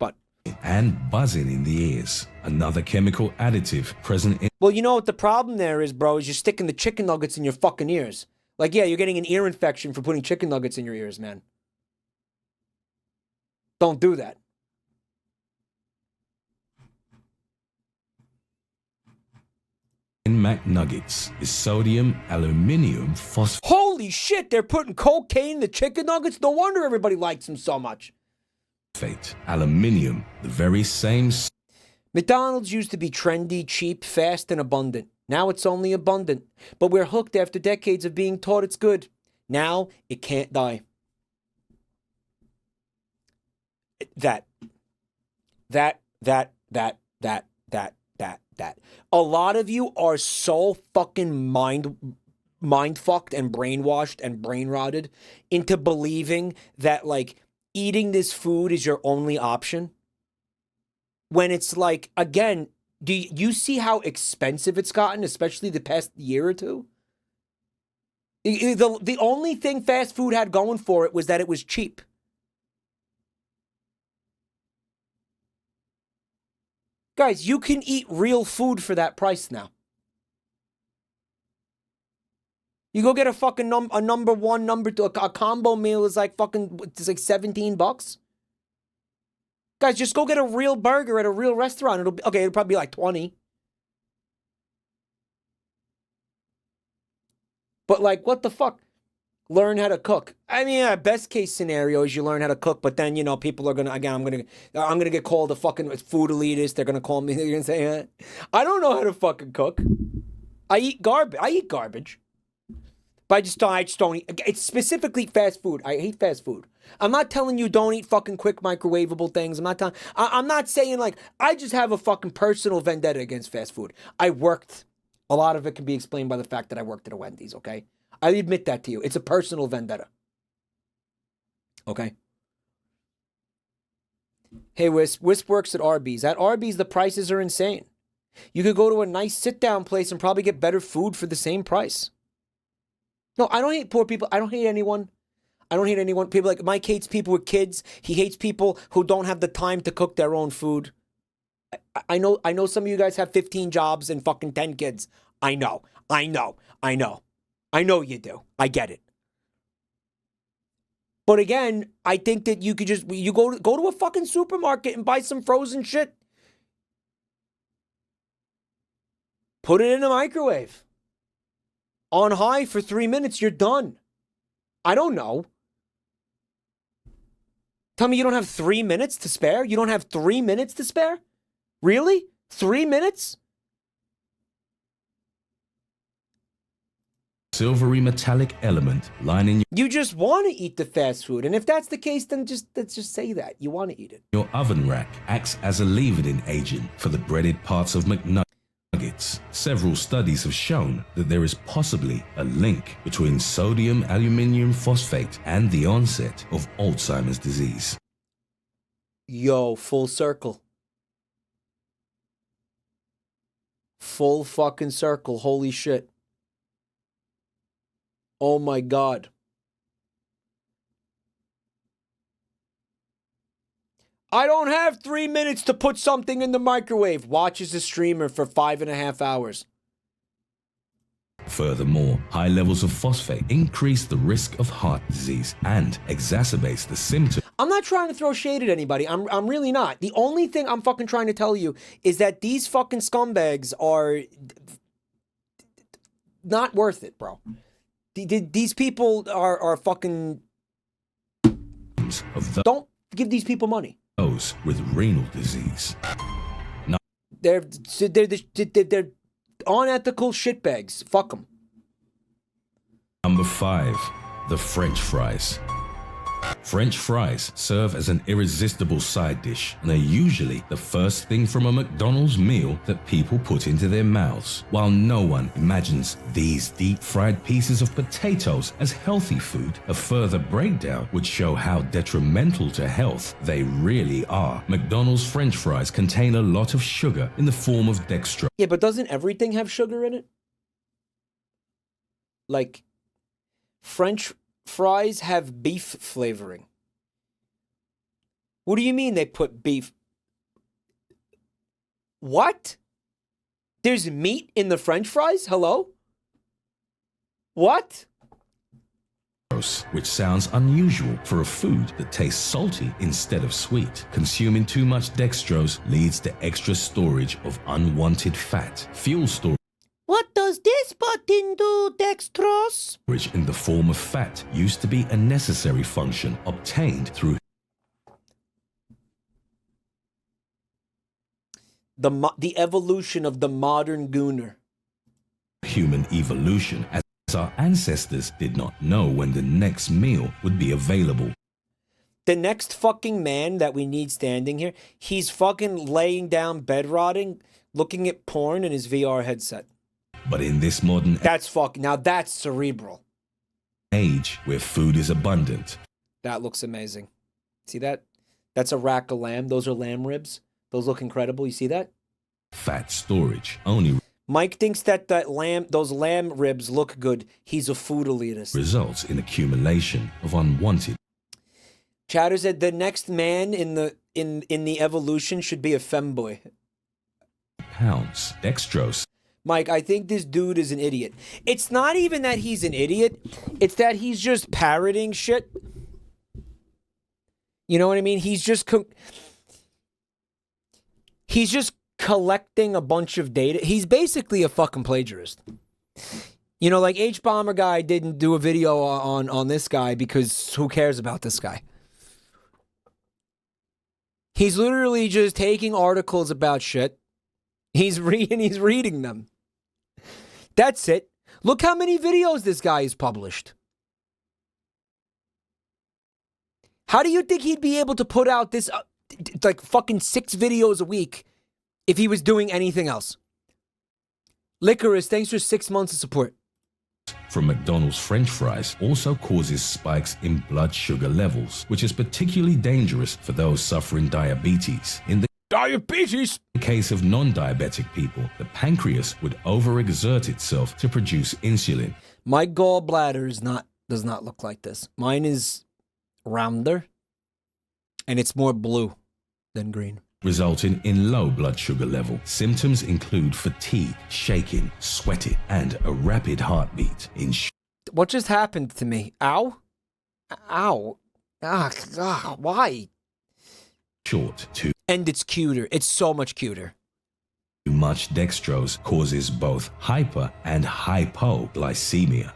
but. And buzzing in the ears, another chemical additive present in. Well, you know what the problem there is, bro, is you're sticking the chicken nuggets in your fucking ears. Like, yeah, you're getting an ear infection for putting chicken nuggets in your ears, man. Don't do that. In McNuggets is sodium aluminum phosphate. Holy shit, they're putting cocaine in the chicken nuggets? No wonder everybody likes them so much. Aluminium, the very same. McDonald's used to be trendy, cheap, fast, and abundant. Now it's only abundant. But we're hooked after decades of being taught it's good. Now it can't die. that. A lot of you are so fucking mind fucked and brainwashed and brain rotted into believing that like eating this food is your only option. When it's like, again, do you see how expensive it's gotten, especially the past year or two? The only thing fast food had going for it was that it was cheap. Guys, you can eat real food for that price now. You go get a fucking number one, number two, a combo meal is like fucking, it's like $17. Guys, just go get a real burger at a real restaurant. It'll probably be like 20. But like, what the fuck? Learn how to cook. I mean, best case scenario is you learn how to cook, but then, you know, people are gonna, again, I'm gonna get called a fucking food elitist. They're gonna call me, they're gonna say, I don't know how to fucking cook. I eat garbage. But I just don't eat. It's specifically fast food. I hate fast food. I'm not telling you don't eat fucking quick microwavable things. I'm not saying like, I just have a fucking personal vendetta against fast food. I worked. A lot of it can be explained by the fact that I worked at a Wendy's, okay? I admit that to you. It's a personal vendetta. Okay? Hey, Wisp works at Arby's. At Arby's, the prices are insane. You could go to a nice sit-down place and probably get better food for the same price. No, I don't hate poor people. I don't hate anyone. People like Mike hates people with kids. He hates people who don't have the time to cook their own food. I know some of you guys have 15 jobs and fucking 10 kids. I know you do. I get it. But again, I think that you could just, you go to a fucking supermarket and buy some frozen shit. Put it in a microwave. On high for 3 minutes, you're done. I don't know. Tell me you don't have 3 minutes to spare? You don't have 3 minutes to spare? Really? 3 minutes? Silvery metallic element lining You just want to eat the fast food. And if that's the case, then let's just say that. You want to eat it. your oven rack acts as a leavening agent for the breaded parts of McNuggets. Several studies have shown that there is possibly a link between sodium aluminum phosphate and the onset of Alzheimer's disease. Yo, full circle. Full fucking circle. Holy shit. Oh my God. I don't have 3 minutes to put something in the microwave. Watches the streamer for 5.5 hours. Furthermore, high levels of phosphate increase the risk of heart disease and exacerbates the symptoms. I'm not trying to throw shade at anybody. I'm really not. The only thing I'm fucking trying to tell you is that these fucking scumbags are not worth it, bro. These people are fucking... Don't give these people money. Those with renal disease. They're unethical shitbags. Fuck them. Number 5, the French fries. French fries serve as an irresistible side dish and are usually the first thing from a McDonald's meal that people put into their mouths. While no one imagines these deep-fried pieces of potatoes as healthy food, a further breakdown would show how detrimental to health they really are. McDonald's French fries contain a lot of sugar in the form of dextrose. Yeah, but doesn't everything have sugar in it? Like, French fries have beef flavoring. What do you mean they put beef? What? There's meat in the French fries? Hello? What? Which sounds unusual for a food that tastes salty instead of sweet. Consuming too much dextrose leads to extra storage of unwanted fat. Fuel storage What does this button do, dextrose? in the form of fat used to be a necessary function obtained through the evolution of the modern gooner. human evolution, as our ancestors did not know when the next meal would be available. The next fucking man that we need standing here, he's fucking laying down bed rotting, looking at porn in his VR headset. But in this modern Now that's cerebral. age where food is abundant, That looks amazing. See that? That's a rack of lamb. Those are lamb ribs. Those look incredible. You see that? fat storage only Mike thinks that those lamb ribs look good. He's a food elitist. results in accumulation of unwanted Chatter said the next man in the evolution should be a femboy. pounds. Dextrose Mike, I think this dude is an idiot. It's not even that he's an idiot. It's that he's just parroting shit. You know what I mean? He's just collecting a bunch of data. He's basically a fucking plagiarist. You know, like H-Bomber guy didn't do a video on this guy because who cares about this guy? He's literally just taking articles about shit. He's reading them. That's it. Look how many videos this guy has published. How do you think he'd be able to put out this like fucking 6 videos a week if he was doing anything else? Licorice, thanks for 6 months of support. from McDonald's French fries also causes spikes in blood sugar levels, which is particularly dangerous for those suffering diabetes. In the case of non-diabetic people, the pancreas would overexert itself to produce insulin. My gallbladder does not look like this. Mine is rounder, and it's more blue than green. Resulting in low blood sugar level. Symptoms include fatigue, shaking, sweating, and a rapid heartbeat. What just happened to me? Ow? Ow. Why? Short, too And it's cuter. It's so much cuter. much dextrose causes both hyper and hypoglycemia.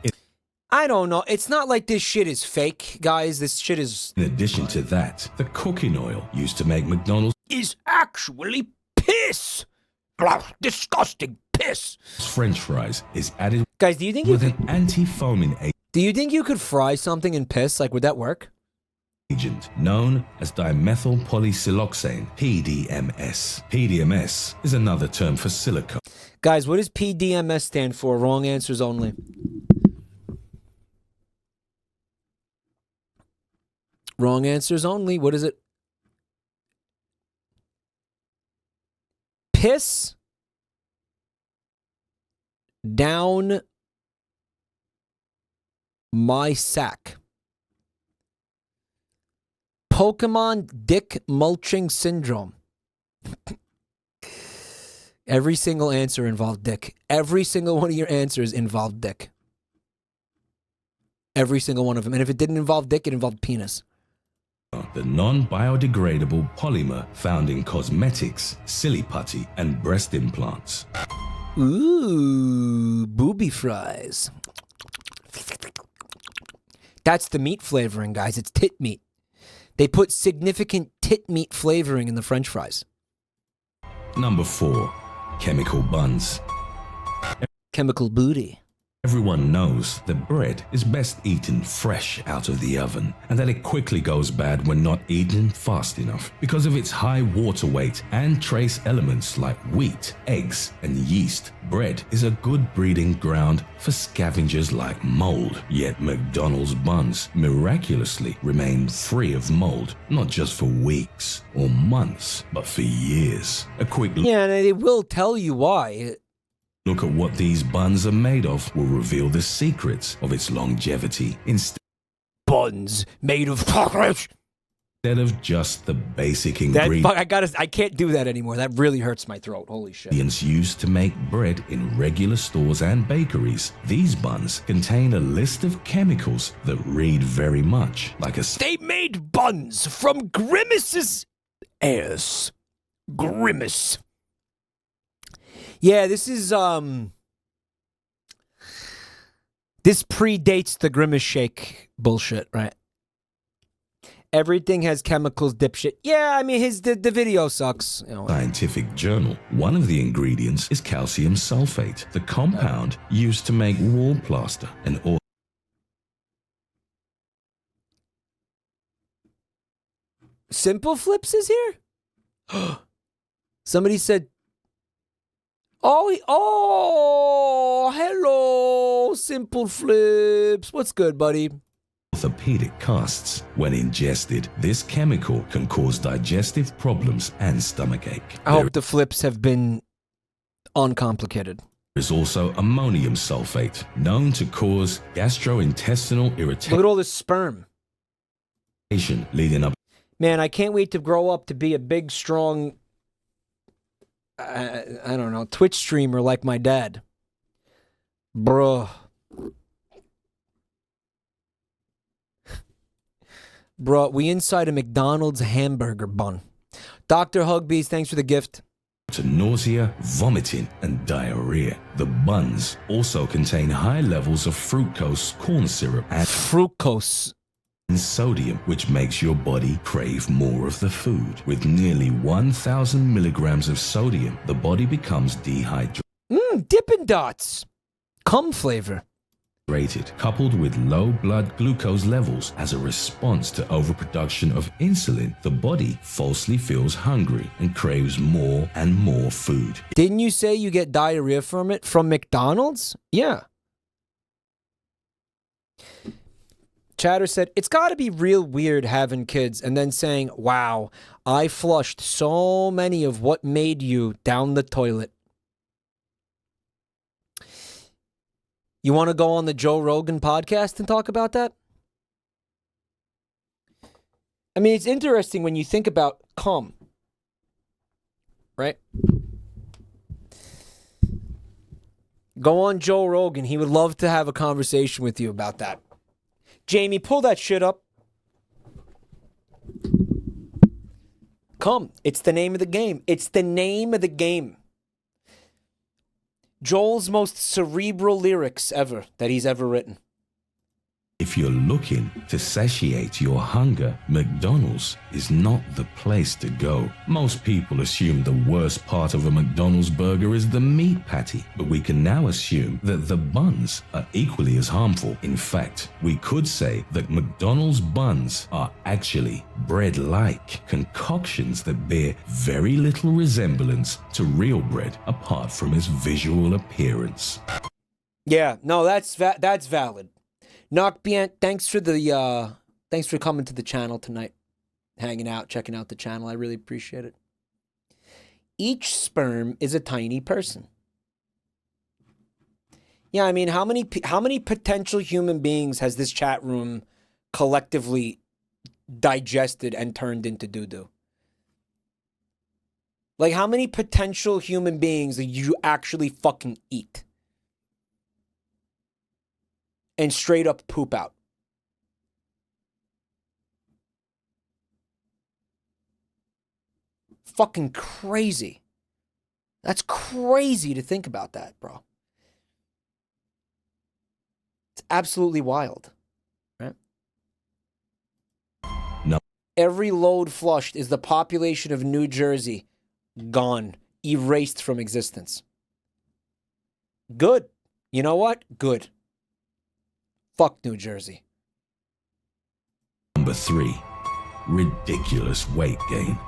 I don't know. It's not like this shit is fake, guys. This shit is... In addition to that, the cooking oil used to make McDonald's is actually piss. Disgusting piss. French fries is added Guys, do you think with an anti-foaming Do you think you could fry something in piss? Like, would that work? agent known as dimethyl polysiloxane, PDMS. PDMS is another term for silicone. Guys, what does PDMS stand for? Wrong answers only. Wrong answers only. What is it? Piss down my sack. Pokemon dick mulching syndrome. Every single answer involved dick. Every single one of your answers involved dick. Every single one of them. And if it didn't involve dick, it involved penis. The non-biodegradable polymer found in cosmetics, silly putty, and breast implants. Ooh, booby fries. That's the meat flavoring, guys. It's tit meat. They put significant tit meat flavoring in the French fries. Number 4, chemical buns. Chemical booty. Everyone knows that bread is best eaten fresh out of the oven, and that it quickly goes bad when not eaten fast enough because of its high water weight and trace elements like wheat, eggs, and yeast. Bread is a good breeding ground for scavengers like mold, yet McDonald's buns miraculously remain free of mold, not just for weeks or months, but for years. A quick Yeah, and they will tell you why. look at what these buns are made of will reveal the secrets of its longevity. Buns made of cockroach. Instead of just the basic That, ingredients I can't do that anymore. That really hurts my throat. Holy shit. used to make bread in regular stores and bakeries, these buns contain a list of chemicals that read very much like a... They made buns from Grimace's ass. Grimace. Yeah, this is, this predates the Grimace Shake bullshit, right? Everything has chemicals, dipshit. Yeah, I mean, the video sucks. You know. Scientific journal. One of the ingredients is calcium sulfate, the compound used to make wall plaster and Simple Flips is here? Somebody said, oh, hello, Simple Flips. What's good, buddy? Orthopedic casts. When ingested, this chemical can cause digestive problems and stomachache. I hope the flips have been uncomplicated. There is also ammonium sulfate, known to cause gastrointestinal irritation. Look at all this sperm. Leading up. Man, I can't wait to grow up to be a big, strong, I don't know, Twitch streamer like my dad. Bruh. Bruh, we inside a McDonald's hamburger bun. Dr. Hugbees, thanks for the gift. To nausea, vomiting, and diarrhea. The buns also contain high levels of fructose corn syrup and fructose and sodium, which makes your body crave more of the food. With nearly 1,000 milligrams of sodium, the body becomes dehydrated. Dippin' Dots. Cum flavor. Coupled with low blood glucose levels as a response to overproduction of insulin, the body falsely feels hungry and craves more and more food. Didn't you say you get diarrhea from it? From McDonald's? Yeah. Chatter said, it's got to be real weird having kids and then saying, wow, I flushed so many of what made you down the toilet. You want to go on the Joe Rogan podcast and talk about that? I mean, it's interesting when you think about cum, right? Go on Joe Rogan. He would love to have a conversation with you about that. Jamie, pull that shit up. Cum. It's the name of the game. It's the name of the game. Joel's most cerebral lyrics ever that he's ever written. If you're looking to satiate your hunger, McDonald's is not the place to go. Most people assume the worst part of a McDonald's burger is the meat patty, but we can now assume that the buns are equally as harmful. In fact, we could say that McDonald's buns are actually bread-like concoctions that bear very little resemblance to real bread apart from its visual appearance. Yeah, no, that's valid. Knock Bien, thanks for coming to the channel tonight. Hanging out, checking out the channel. I really appreciate it. Each sperm is a tiny person. Yeah, I mean, how many potential human beings has this chat room collectively digested and turned into doo-doo? Like, how many potential human beings do you actually fucking eat? And straight up poop out. Fucking crazy. That's crazy to think about that, bro. It's absolutely wild. Right? No. Every load flushed is the population of New Jersey gone, erased from existence. Good. You know what? Good. Fuck New Jersey. Number 3. Ridiculous weight gain.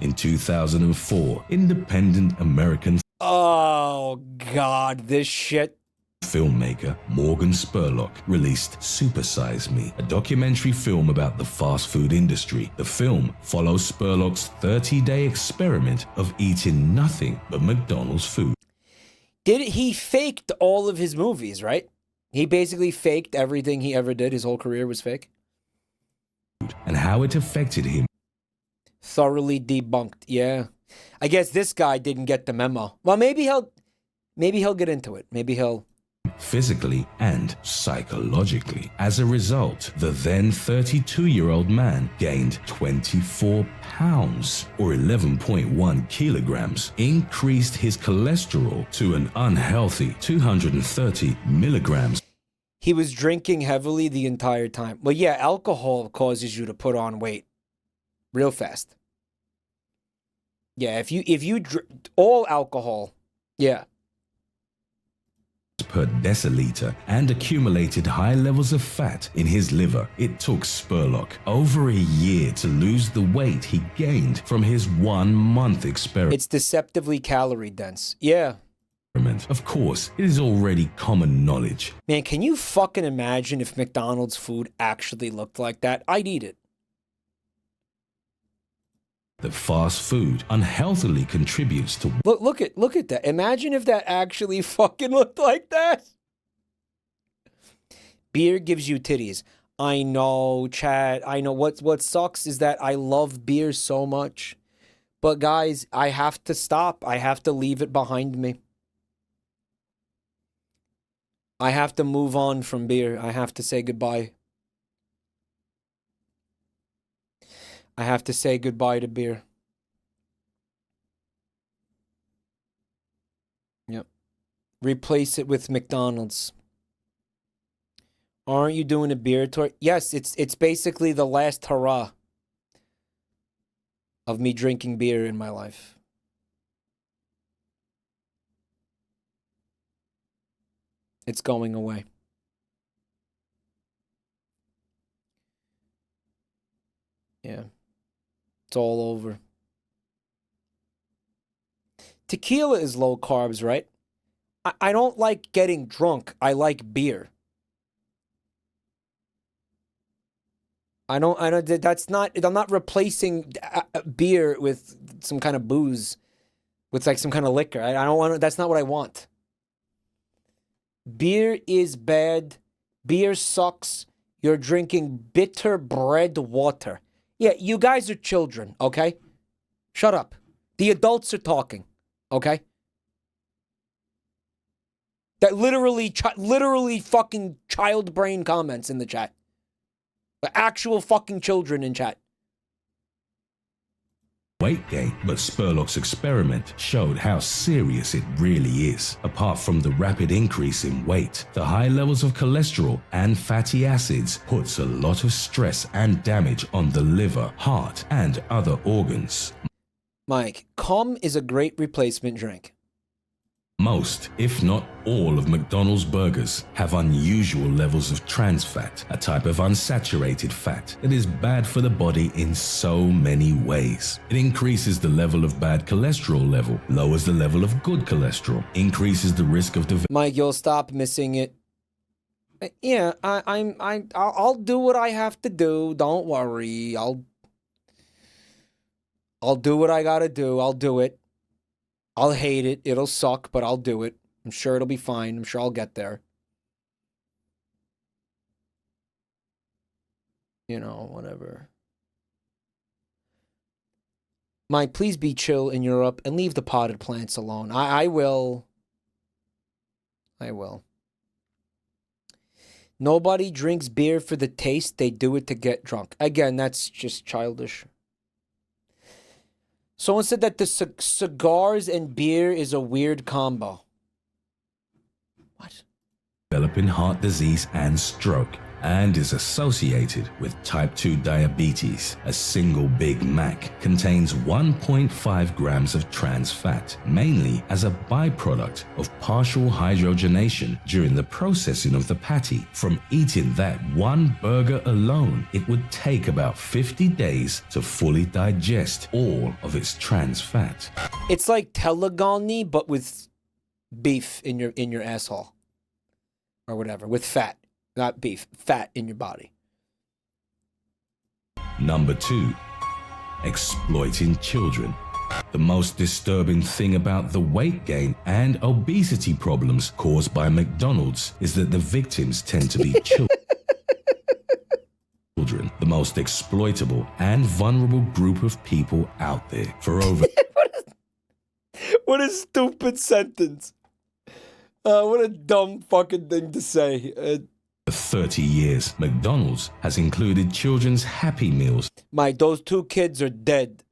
In 2004, independent American Oh, God, this shit. Filmmaker Morgan Spurlock released Super Size Me, a documentary film about the fast food industry. The film follows Spurlock's 30-day experiment of eating nothing but McDonald's food. He faked all of his movies, right? He basically faked everything he ever did. His whole career was fake. And how it affected him. Thoroughly debunked. Yeah. I guess this guy didn't get the memo. Well, maybe he'll get into it. Maybe he'll physically and psychologically. As a result, the then 32-year-old man gained 24 pounds or 11.1 kilograms, increased his cholesterol to an unhealthy 230 milligrams. He was drinking heavily the entire time. Well, yeah, alcohol causes you to put on weight real fast. Yeah, if you drink all alcohol, yeah. per deciliter and accumulated high levels of fat in his liver. It took Spurlock over a year to lose the weight he gained from his 1 month experiment. It's deceptively calorie dense. Yeah. Of course, it is already common knowledge. Man, can you fucking imagine if McDonald's food actually looked like that? I'd eat it. That fast food unhealthily contributes to... Look at that. Imagine if that actually fucking looked like that. Beer gives you titties. I know, Chad. I know. What sucks is that I love beer so much. But guys, I have to stop. I have to leave it behind me. I have to move on from beer. I have to say goodbye. I have to say goodbye to beer. Yep. Replace it with McDonald's. Aren't you doing a beer tour? Yes, it's basically the last hurrah of me drinking beer in my life. It's going away. Yeah. It's all over. Tequila is low carbs, right? I don't like getting drunk. I like beer. I don't, that's not, I'm not replacing beer with some kind of booze, with like some kind of liquor. I don't want, that's not what I want. Beer is bad. Beer sucks. You're drinking bitter bread water. Yeah, you guys are children, okay? Shut up. The adults are talking, okay? That literally fucking child brain comments in the chat. The actual fucking children in chat. Weight gain, but Spurlock's experiment showed how serious it really is. Apart from the rapid increase in weight, the high levels of cholesterol and fatty acids puts a lot of stress and damage on the liver, heart, and other organs. Mike, cum is a great replacement drink. Most, if not all, of McDonald's burgers have unusual levels of trans fat, a type of unsaturated fat that is bad for the body in so many ways. It increases the level of bad cholesterol level, lowers the level of good cholesterol, increases the risk of developing... Mike, you'll stop missing it. Yeah, I'll do what I have to do. Don't worry. I'll do what I gotta do. I'll do it. I'll hate it. It'll suck, but I'll do it. I'm sure it'll be fine. I'm sure I'll get there. You know, whatever. Mike, please be chill in Europe and leave the potted plants alone. I will. I will. Nobody drinks beer for the taste. They do it to get drunk. Again, that's just childish. Someone said that the cigars and beer is a weird combo. What? Developing heart disease and stroke, and is associated with type 2 diabetes. A single Big Mac contains 1.5 grams of trans fat, mainly as a byproduct of partial hydrogenation during the processing of the patty. From eating that one burger alone, it would take about 50 days to fully digest all of its trans fat. It's like telegony, but with beef in your asshole. Or whatever, with fat. Not beef, fat in your body. Number 2, exploiting children. The most disturbing thing about the weight gain and obesity problems caused by McDonald's is that the victims tend to be children. The most exploitable and vulnerable group of people out there. For over... What a stupid sentence. What a dumb fucking thing to say. For 30 years, McDonald's has included children's Happy Meals. Mike, those 2 kids are dead.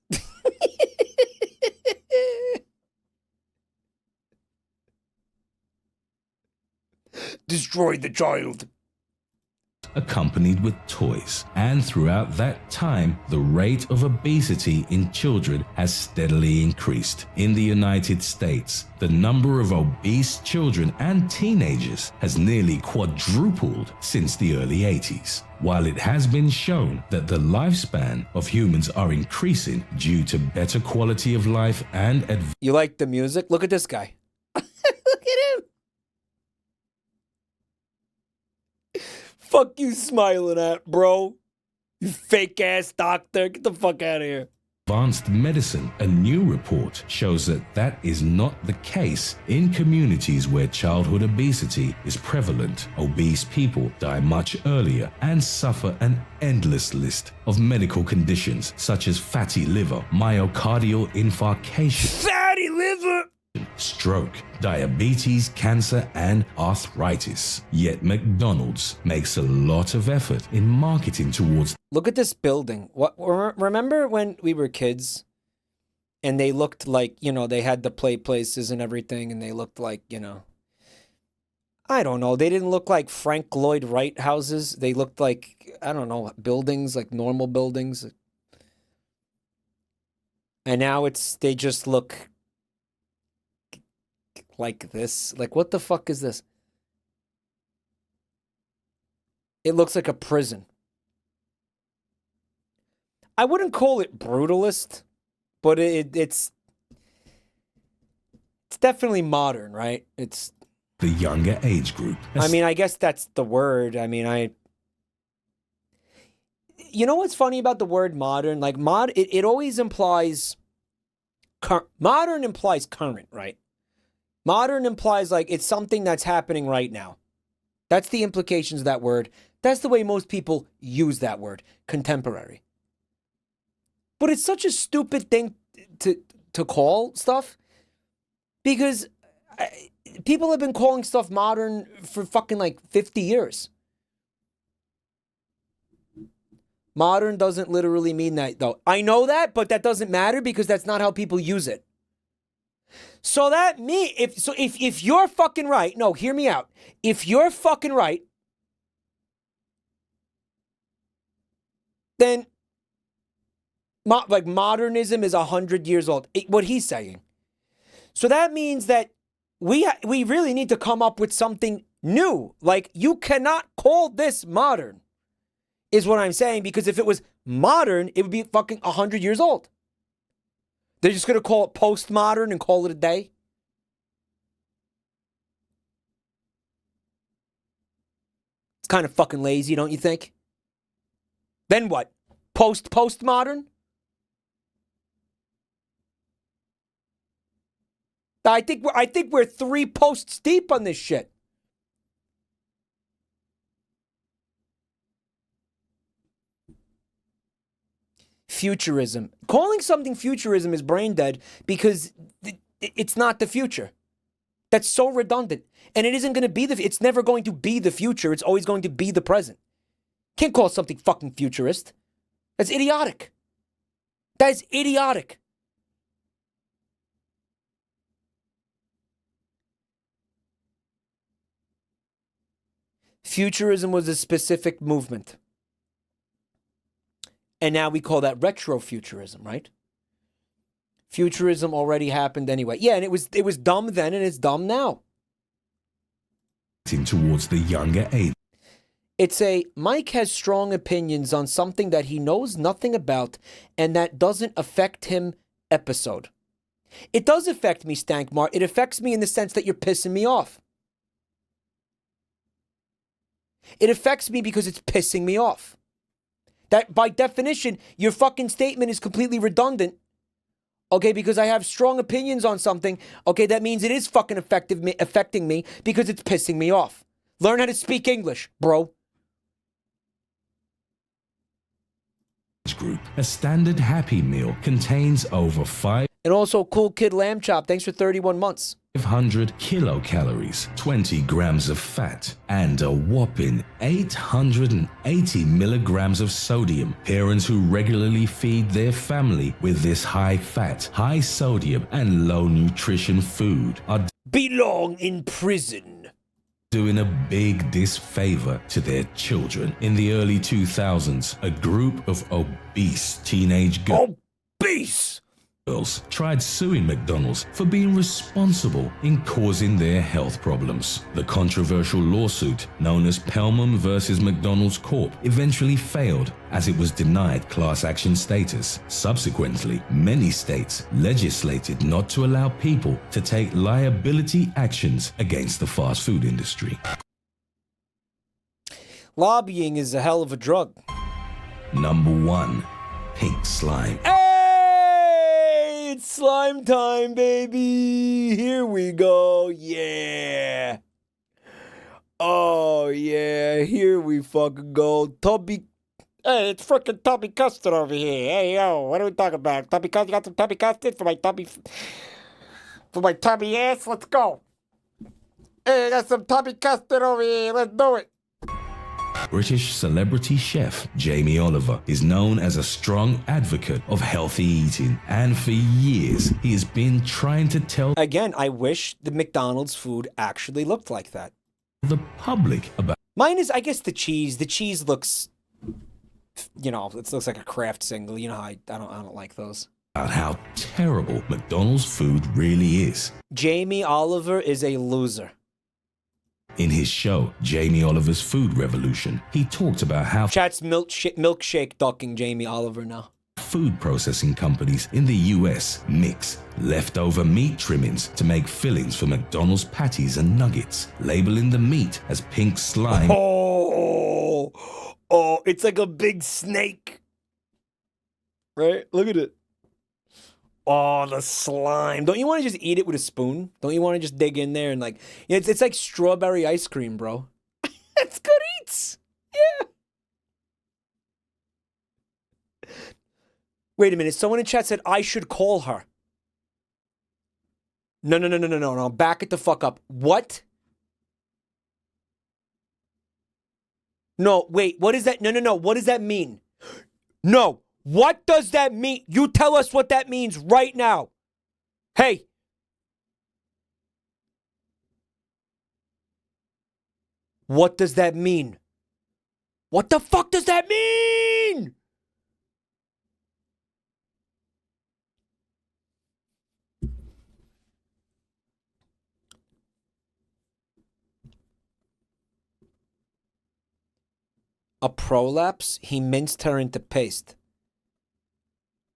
Destroy the child. accompanied with toys. And throughout that time, the rate of obesity in children has steadily increased. In the United States, the number of obese children and teenagers has nearly quadrupled since the early 80s. While it has been shown that the lifespan of humans are increasing due to better quality of life and You like the music? Look at this guy. Look at him. Fuck you smiling at, bro. You fake ass doctor. Get the fuck out of here. advanced medicine, a new report shows that that is not the case in communities where childhood obesity is prevalent. Obese people die much earlier and suffer an endless list of medical conditions such as fatty liver, myocardial infarction, fatty liver, stroke, diabetes, cancer, and arthritis. Yet McDonald's makes a lot of effort in marketing towards. Look at this building. What remember when we were kids and they looked like, you know, they had the play places and everything and they looked like, you know, I don't know. They didn't look like Frank Lloyd Wright houses. They looked like, I don't know, buildings, like normal buildings. And now they just look like this. Like, what the fuck is this? It looks like a prison. I wouldn't call it brutalist, but it's definitely modern, right? It's the younger age group. I mean, I guess that's the word. I mean, you know what's funny about the word modern? Like it always implies modern implies current, right? Modern implies like it's something that's happening right now. That's the implications of that word. That's the way most people use that word, contemporary. But it's such a stupid thing to call stuff because people have been calling stuff modern for fucking like 50 years. Modern doesn't literally mean that, though. I know that, but that doesn't matter because that's not how people use it. So if you're fucking right, no, hear me out. If you're fucking right, then like modernism is 100 years old. What he's saying. So that means that we really need to come up with something new. Like you cannot call this modern, is what I'm saying. Because if it was modern, it would be fucking 100 years old. They're just going to call it postmodern and call it a day. It's kind of fucking lazy, don't you think? Then what? Postmodern? I think we're 3 posts deep on this shit. Futurism. Calling something futurism is brain dead because it's not the future. That's so redundant. And it isn't going to be it's never going to be the future. It's always going to be the present. Can't call something fucking futurist. That's idiotic. That is idiotic. Futurism was a specific movement. And now we call that retrofuturism, right? Futurism already happened anyway. Yeah, and it was dumb then and it's dumb now. Towards the younger age. It's Mike has strong opinions on something that he knows nothing about and that doesn't affect him episode. It does affect me, Stankmar. It affects me in the sense that you're pissing me off. It affects me because it's pissing me off. That, by definition, your fucking statement is completely redundant. Okay, because I have strong opinions on something. Okay, that means it is fucking affecting me because it's pissing me off. Learn how to speak English, bro. Group. A standard Happy Meal contains over 5. And also, Cool Kid Lamb Chop, thanks for 31 months. 500 kilocalories, 20 grams of fat, and a whopping 880 milligrams of sodium. Parents who regularly feed their family with this high fat, high sodium, and low nutrition food are belong in prison. doing a big disfavor to their children. In the early 2000s, a group of obese teenage girls tried suing McDonald's for being responsible in causing their health problems. The controversial lawsuit, known as Pelham versus McDonald's Corp., eventually failed as it was denied class action status. Subsequently, many states legislated not to allow people to take liability actions against the fast food industry. Lobbying is a hell of a drug. Number 1. Pink slime. It's slime time, baby. Here we go. Yeah. Oh, yeah. Here we fucking go. Tubby. Hey, it's freaking Tubby Custard over here. Hey, yo, what are we talking about? Tubby Custard? You got some Tubby Custard for my Tubby... For my Tubby ass? Let's go. Hey, I got some Tubby Custard over here. Let's do it. British celebrity chef Jamie Oliver is known as a strong advocate of healthy eating, and for years he has been trying to tell Again, I wish the McDonald's food actually looked like that. The public about Mine is, I guess, the cheese. The cheese looks, you know, it looks like a Kraft single. You know how I don't like those. how terrible McDonald's food really is. Jamie Oliver is a loser. In his show, Jamie Oliver's Food Revolution, he talked about how Chat's milkshake ducking Jamie Oliver now. Food processing companies in the US mix leftover meat trimmings to make fillings for McDonald's patties and nuggets, labeling the meat as pink slime. Oh, it's like a big snake. Right? Look at it. Oh, the slime. Don't you want to just eat it with a spoon? Don't you want to just dig in there and like... It's like strawberry ice cream, bro. It's good eats. Yeah. Wait a minute. Someone in chat said I should call her. No. Back it the fuck up. What? No, wait. What is that? No. What does that mean? No. What does that mean? You tell us what that means right now. Hey. What does that mean? What the fuck does that mean? A prolapse? He minced her into paste.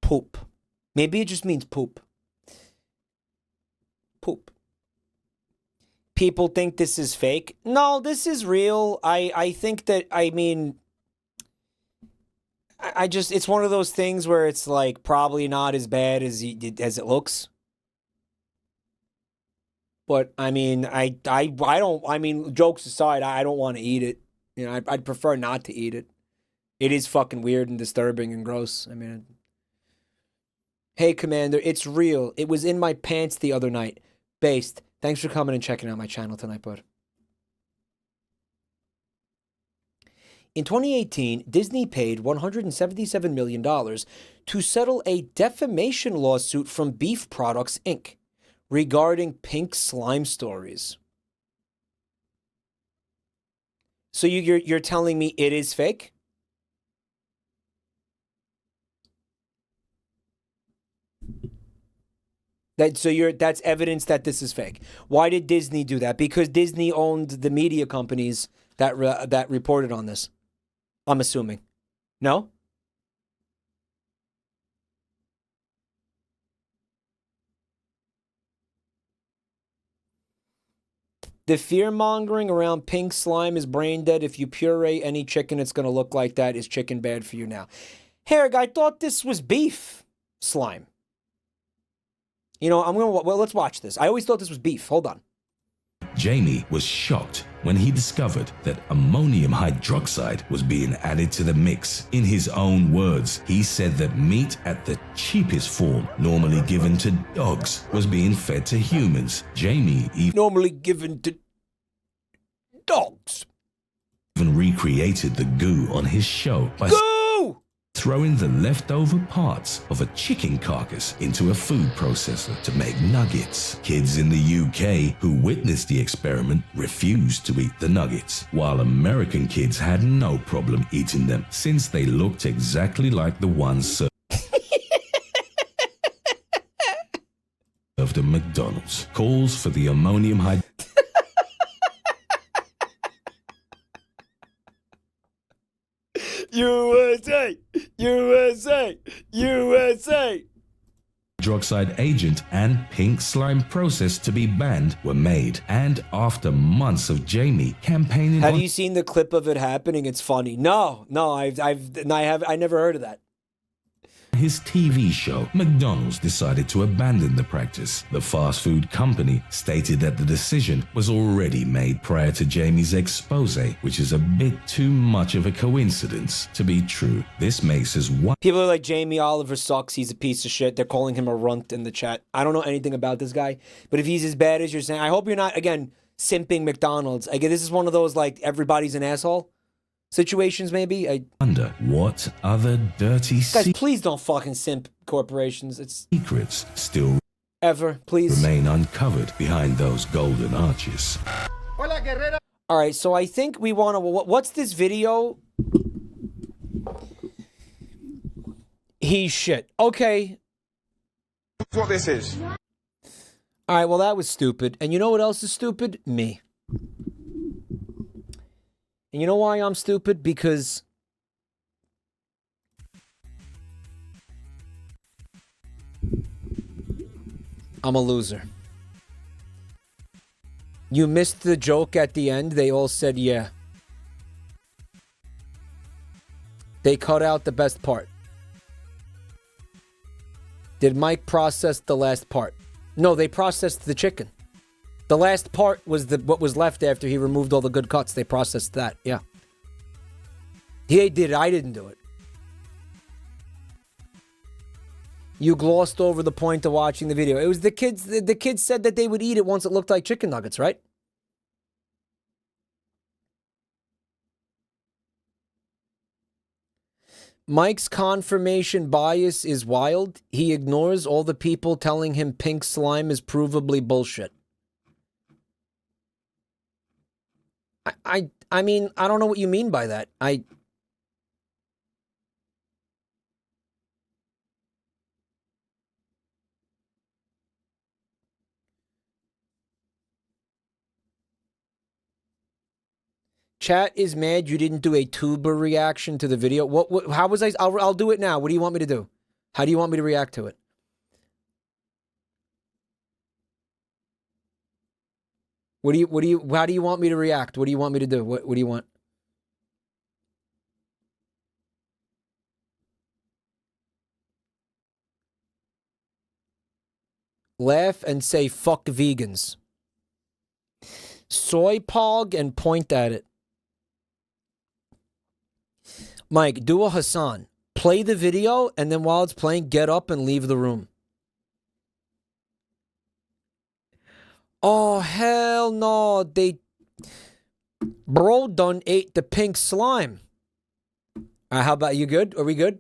Poop. Maybe it just means poop. Poop. People think this is fake. No, this is real. I think that, I mean, I just, it's one of those things where it's like probably not as bad as it looks. But I mean, I don't, I mean, jokes aside, I don't want to eat it. You know, I'd prefer not to eat it. It is fucking weird and disturbing and gross. I mean, hey, Commander, it's real. It was in my pants the other night. Based. Thanks for coming and checking out my channel tonight, bud. In 2018, Disney paid $177 million to settle a defamation lawsuit from Beef Products, Inc. regarding pink slime stories. So you're telling me it is fake? That's evidence that this is fake. Why did Disney do that? Because Disney owned the media companies that reported on this. I'm assuming. No? The fear-mongering around pink slime is brain dead. If you puree any chicken, it's going to look like that. Is chicken bad for you now? Herrick, I thought this was beef slime. You know, well, let's watch this. I always thought this was beef. Hold on. Jamie was shocked when he discovered that ammonium hydroxide was being added to the mix. In his own words, he said that meat at the cheapest form, normally given to dogs, was being fed to humans. Jamie normally given to dogs. Even recreated the goo on his show by throwing the leftover parts of a chicken carcass into a food processor to make nuggets. Kids in the UK who witnessed the experiment refused to eat the nuggets, while American kids had no problem eating them since they looked exactly like the ones served at McDonald's. Calls for the ammonium hydride. USA! USA! USA! Hydroxide agent and pink slime process to be banned were made, and after months of Jamie campaigning Have you seen the clip of it happening? It's funny. No, I never heard of that. his TV show, McDonald's decided to abandon the practice. The fast food company stated that the decision was already made prior to Jamie's expose, which is a bit too much of a coincidence to be true. This makes us one. People are like, Jamie Oliver sucks, he's a piece of shit. They're calling him a runt in the chat. I don't know anything about this guy, but if he's as bad as you're saying, I hope you're not, again, simping McDonald's. Again, this is one of those, like, everybody's an asshole situations, maybe. I wonder what other dirty guys, please don't fucking simp corporations. It's secrets still ever, please remain uncovered behind those golden arches. All right, so I think we want to. What's this video? He's shit. Okay. That's what this is. All right, well, that was stupid. And you know what else is stupid? Me. And you know why I'm stupid? Because I'm a loser. You missed the joke at the end. They all said yeah. They cut out the best part. Did Mike process the last part? No, they processed the chicken. The last part was what was left after he removed all the good cuts. They processed that, yeah. He did it. I didn't do it. You glossed over the point of watching the video. It was the kids. The kids said that they would eat it once it looked like chicken nuggets, right? Mike's confirmation bias is wild. He ignores all the people telling him pink slime is provably bullshit. I mean, I don't know what you mean by that. Chat is mad you didn't do a tuber reaction to the video. How was I? I'll do it now. What do you want me to do? How do you want me to react to it? How do you want me to react? What do you want me to do? What do you want? Laugh and say fuck vegans. Soy pog and point at it. Mike, do a Hassan. Play the video, and then while it's playing, get up and leave the room. Oh, hell no. Bro done ate the pink slime. How about you good? Are we good?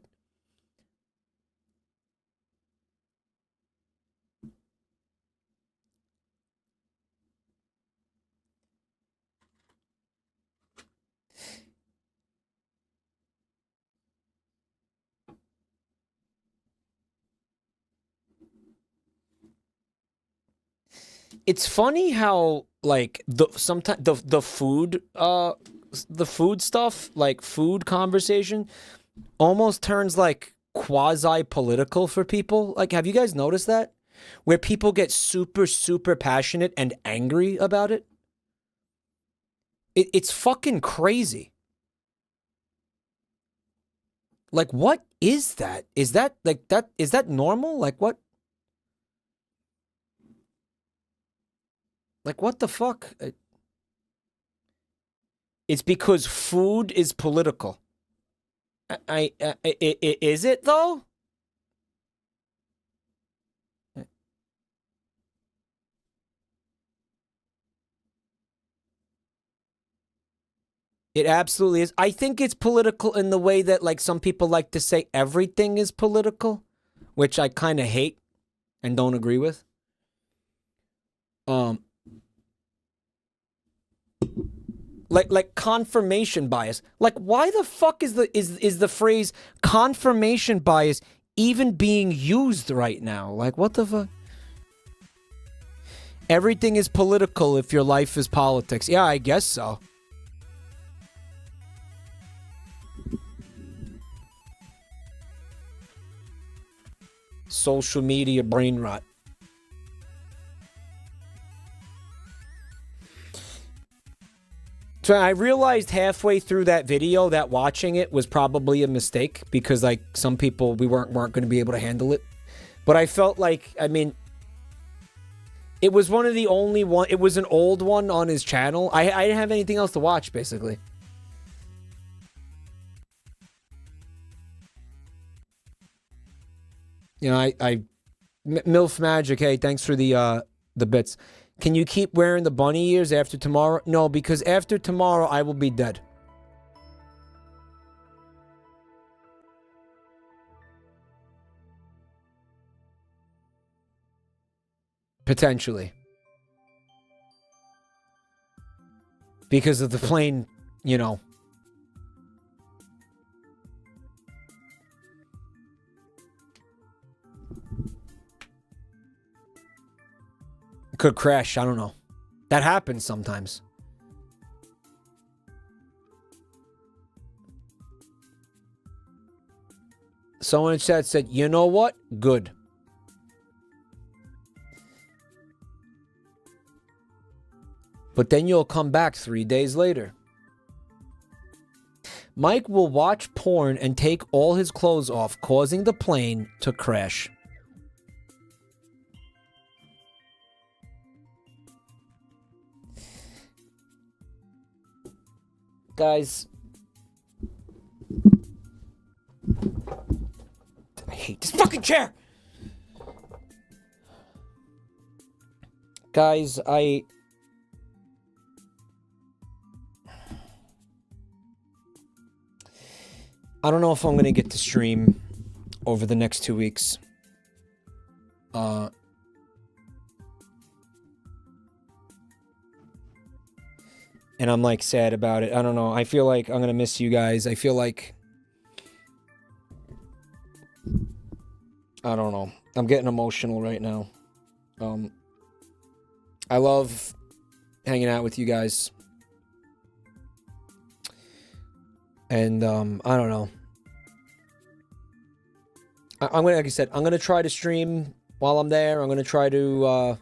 It's funny how like sometimes the food stuff, like food conversation, almost turns like quasi political for people. Like, have you guys noticed that? Where people get super passionate and angry about it. It's fucking crazy. Like, what is that? Is that like that? Is that normal? Like, what? Like, what the fuck? It's because food is political. Is it though? It absolutely is. I think it's political in the way that, like, some people like to say everything is political, which I kind of hate and don't agree with. Like confirmation bias. Like, why the fuck is the phrase confirmation bias even being used right now? Like, what the fuck? Everything is political if your life is politics. Yeah, I guess so. Social media brain rot. So I realized halfway through that video that watching it was probably a mistake because, like, some people, we weren't going to be able to handle it. But I felt like, I mean, it was one of the only one. It was an old one on his channel. I didn't have anything else to watch, basically. You know, MILF Magic, hey, thanks for the bits. Can you keep wearing the bunny ears after tomorrow? No, because after tomorrow, I will be dead. Potentially. Because of the plane, you know. Could crash, I don't know. That happens sometimes. Someone in chat said, you know what? Good. But then you'll come back 3 days later. Mike will watch porn and take all his clothes off, causing the plane to crash. Guys, I hate this fucking chair. Guys, I don't know if I'm going to get to stream over the next 2 weeks. And I'm, like, sad about it. I don't know. I feel like I'm going to miss you guys. I feel like, I don't know. I'm getting emotional right now. I love hanging out with you guys. And, I don't know. I'm going to, like I said, I'm going to try to stream while I'm there. I'm going to try to,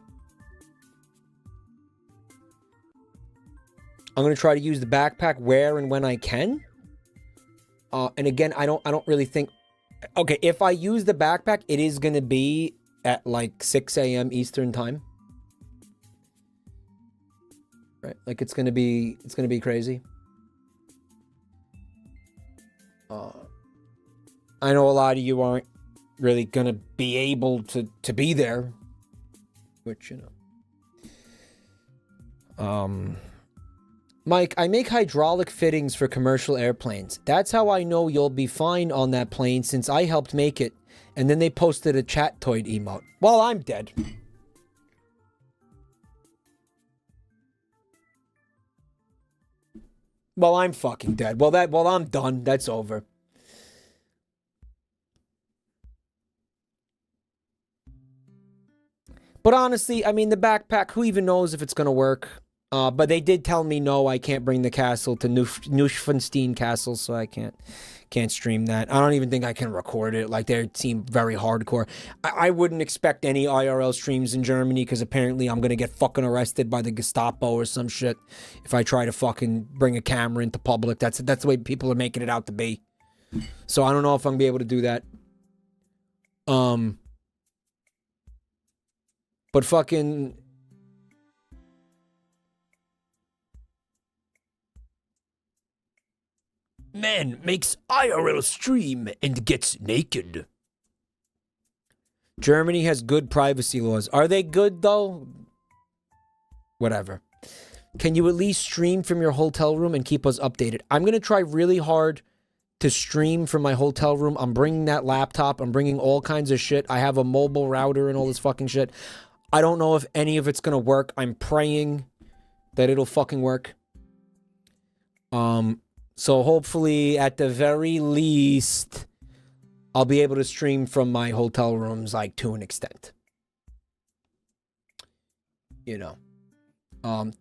I'm going to try to use the backpack where and when I can. And again, I don't really think... Okay, if I use the backpack, it is going to be at like 6 a.m. Eastern time. Right? Like it's going to be crazy. I know a lot of you aren't really going to be able to be there. Which, you know... Mike, I make hydraulic fittings for commercial airplanes. That's how I know you'll be fine on that plane since I helped make it. And then they posted a chat-toid emote. Well, I'm dead. Well, I'm fucking dead. Well, I'm done. That's over. But honestly, I mean, the backpack, who even knows if it's going to work? But they did tell me, no, I can't bring the castle to Neuschwanstein Castle, so I can't stream that. I don't even think I can record it. Like, they seem very hardcore. I wouldn't expect any IRL streams in Germany, because apparently I'm going to get fucking arrested by the Gestapo or some shit if I try to fucking bring a camera into public. That's the way people are making it out to be. So I don't know if I'm going to be able to do that. But fucking... Man makes IRL stream and gets naked. Germany has good privacy laws. Are they good, though? Whatever. Can you at least stream from your hotel room and keep us updated? I'm going to try really hard to stream from my hotel room. I'm bringing that laptop. I'm bringing all kinds of shit. I have a mobile router and all this fucking shit. I don't know if any of it's going to work. I'm praying that it'll fucking work. So hopefully, at the very least, I'll be able to stream from my hotel rooms, like, to an extent. You know.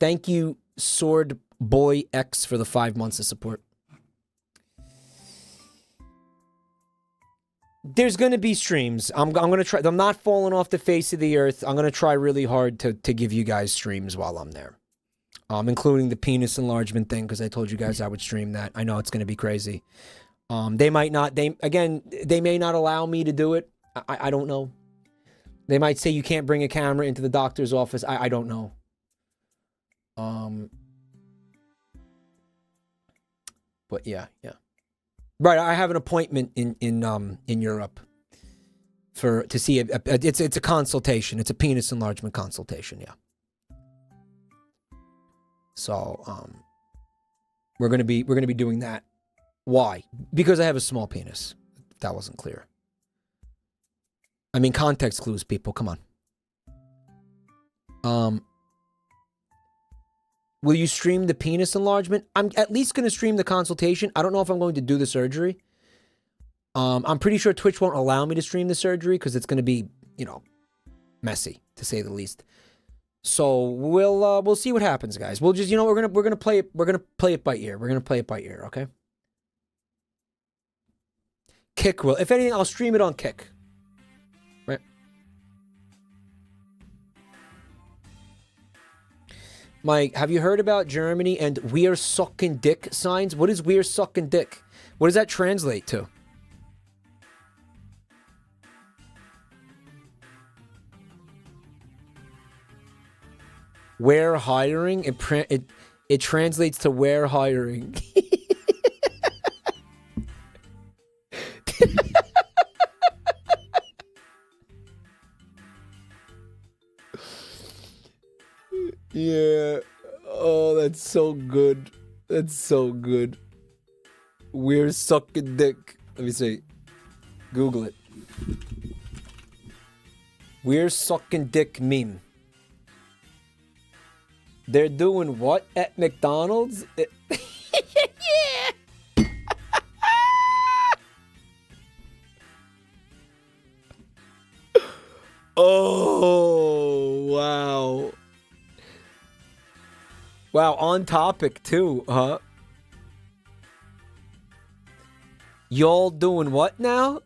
Thank you, Sword Boy X, for the 5 months of support. There's gonna be streams. I'm gonna try. I'm not falling off the face of the earth. I'm gonna try really hard to give you guys streams while I'm there. Including the penis enlargement thing, because I told you guys I would stream that. I know it's gonna be crazy. They might not. They may not allow me to do it. I don't know. They might say you can't bring a camera into the doctor's office. I don't know. But yeah. Right, I have an appointment in Europe to see it's a consultation. It's a penis enlargement consultation. Yeah. So we're gonna be doing that. Why? Because I have a small penis. If that wasn't clear. I mean, context clues, people. Come on. Will you stream the penis enlargement? I'm at least going to stream the consultation. I don't know if I'm going to do the surgery. I'm pretty sure Twitch won't allow me to stream the surgery because it's going to be, you know, messy, to say the least. So we'll see what happens, guys. We'll just, you know, we're gonna play it by ear. We're gonna play it by ear, okay? Kick will. If anything, I'll stream it on Kick. Right. Mike, have you heard about Germany and "we're sucking dick" signs? What is "we're sucking dick"? What does that translate to? We're hiring. It translates to "we're hiring." Yeah. Oh, that's so good. That's so good. We're sucking dick. Let me see. Google it. We're sucking dick meme. They're doing what at McDonald's? Yeah. Oh, wow. Wow, on topic too, huh? Y'all doing what now?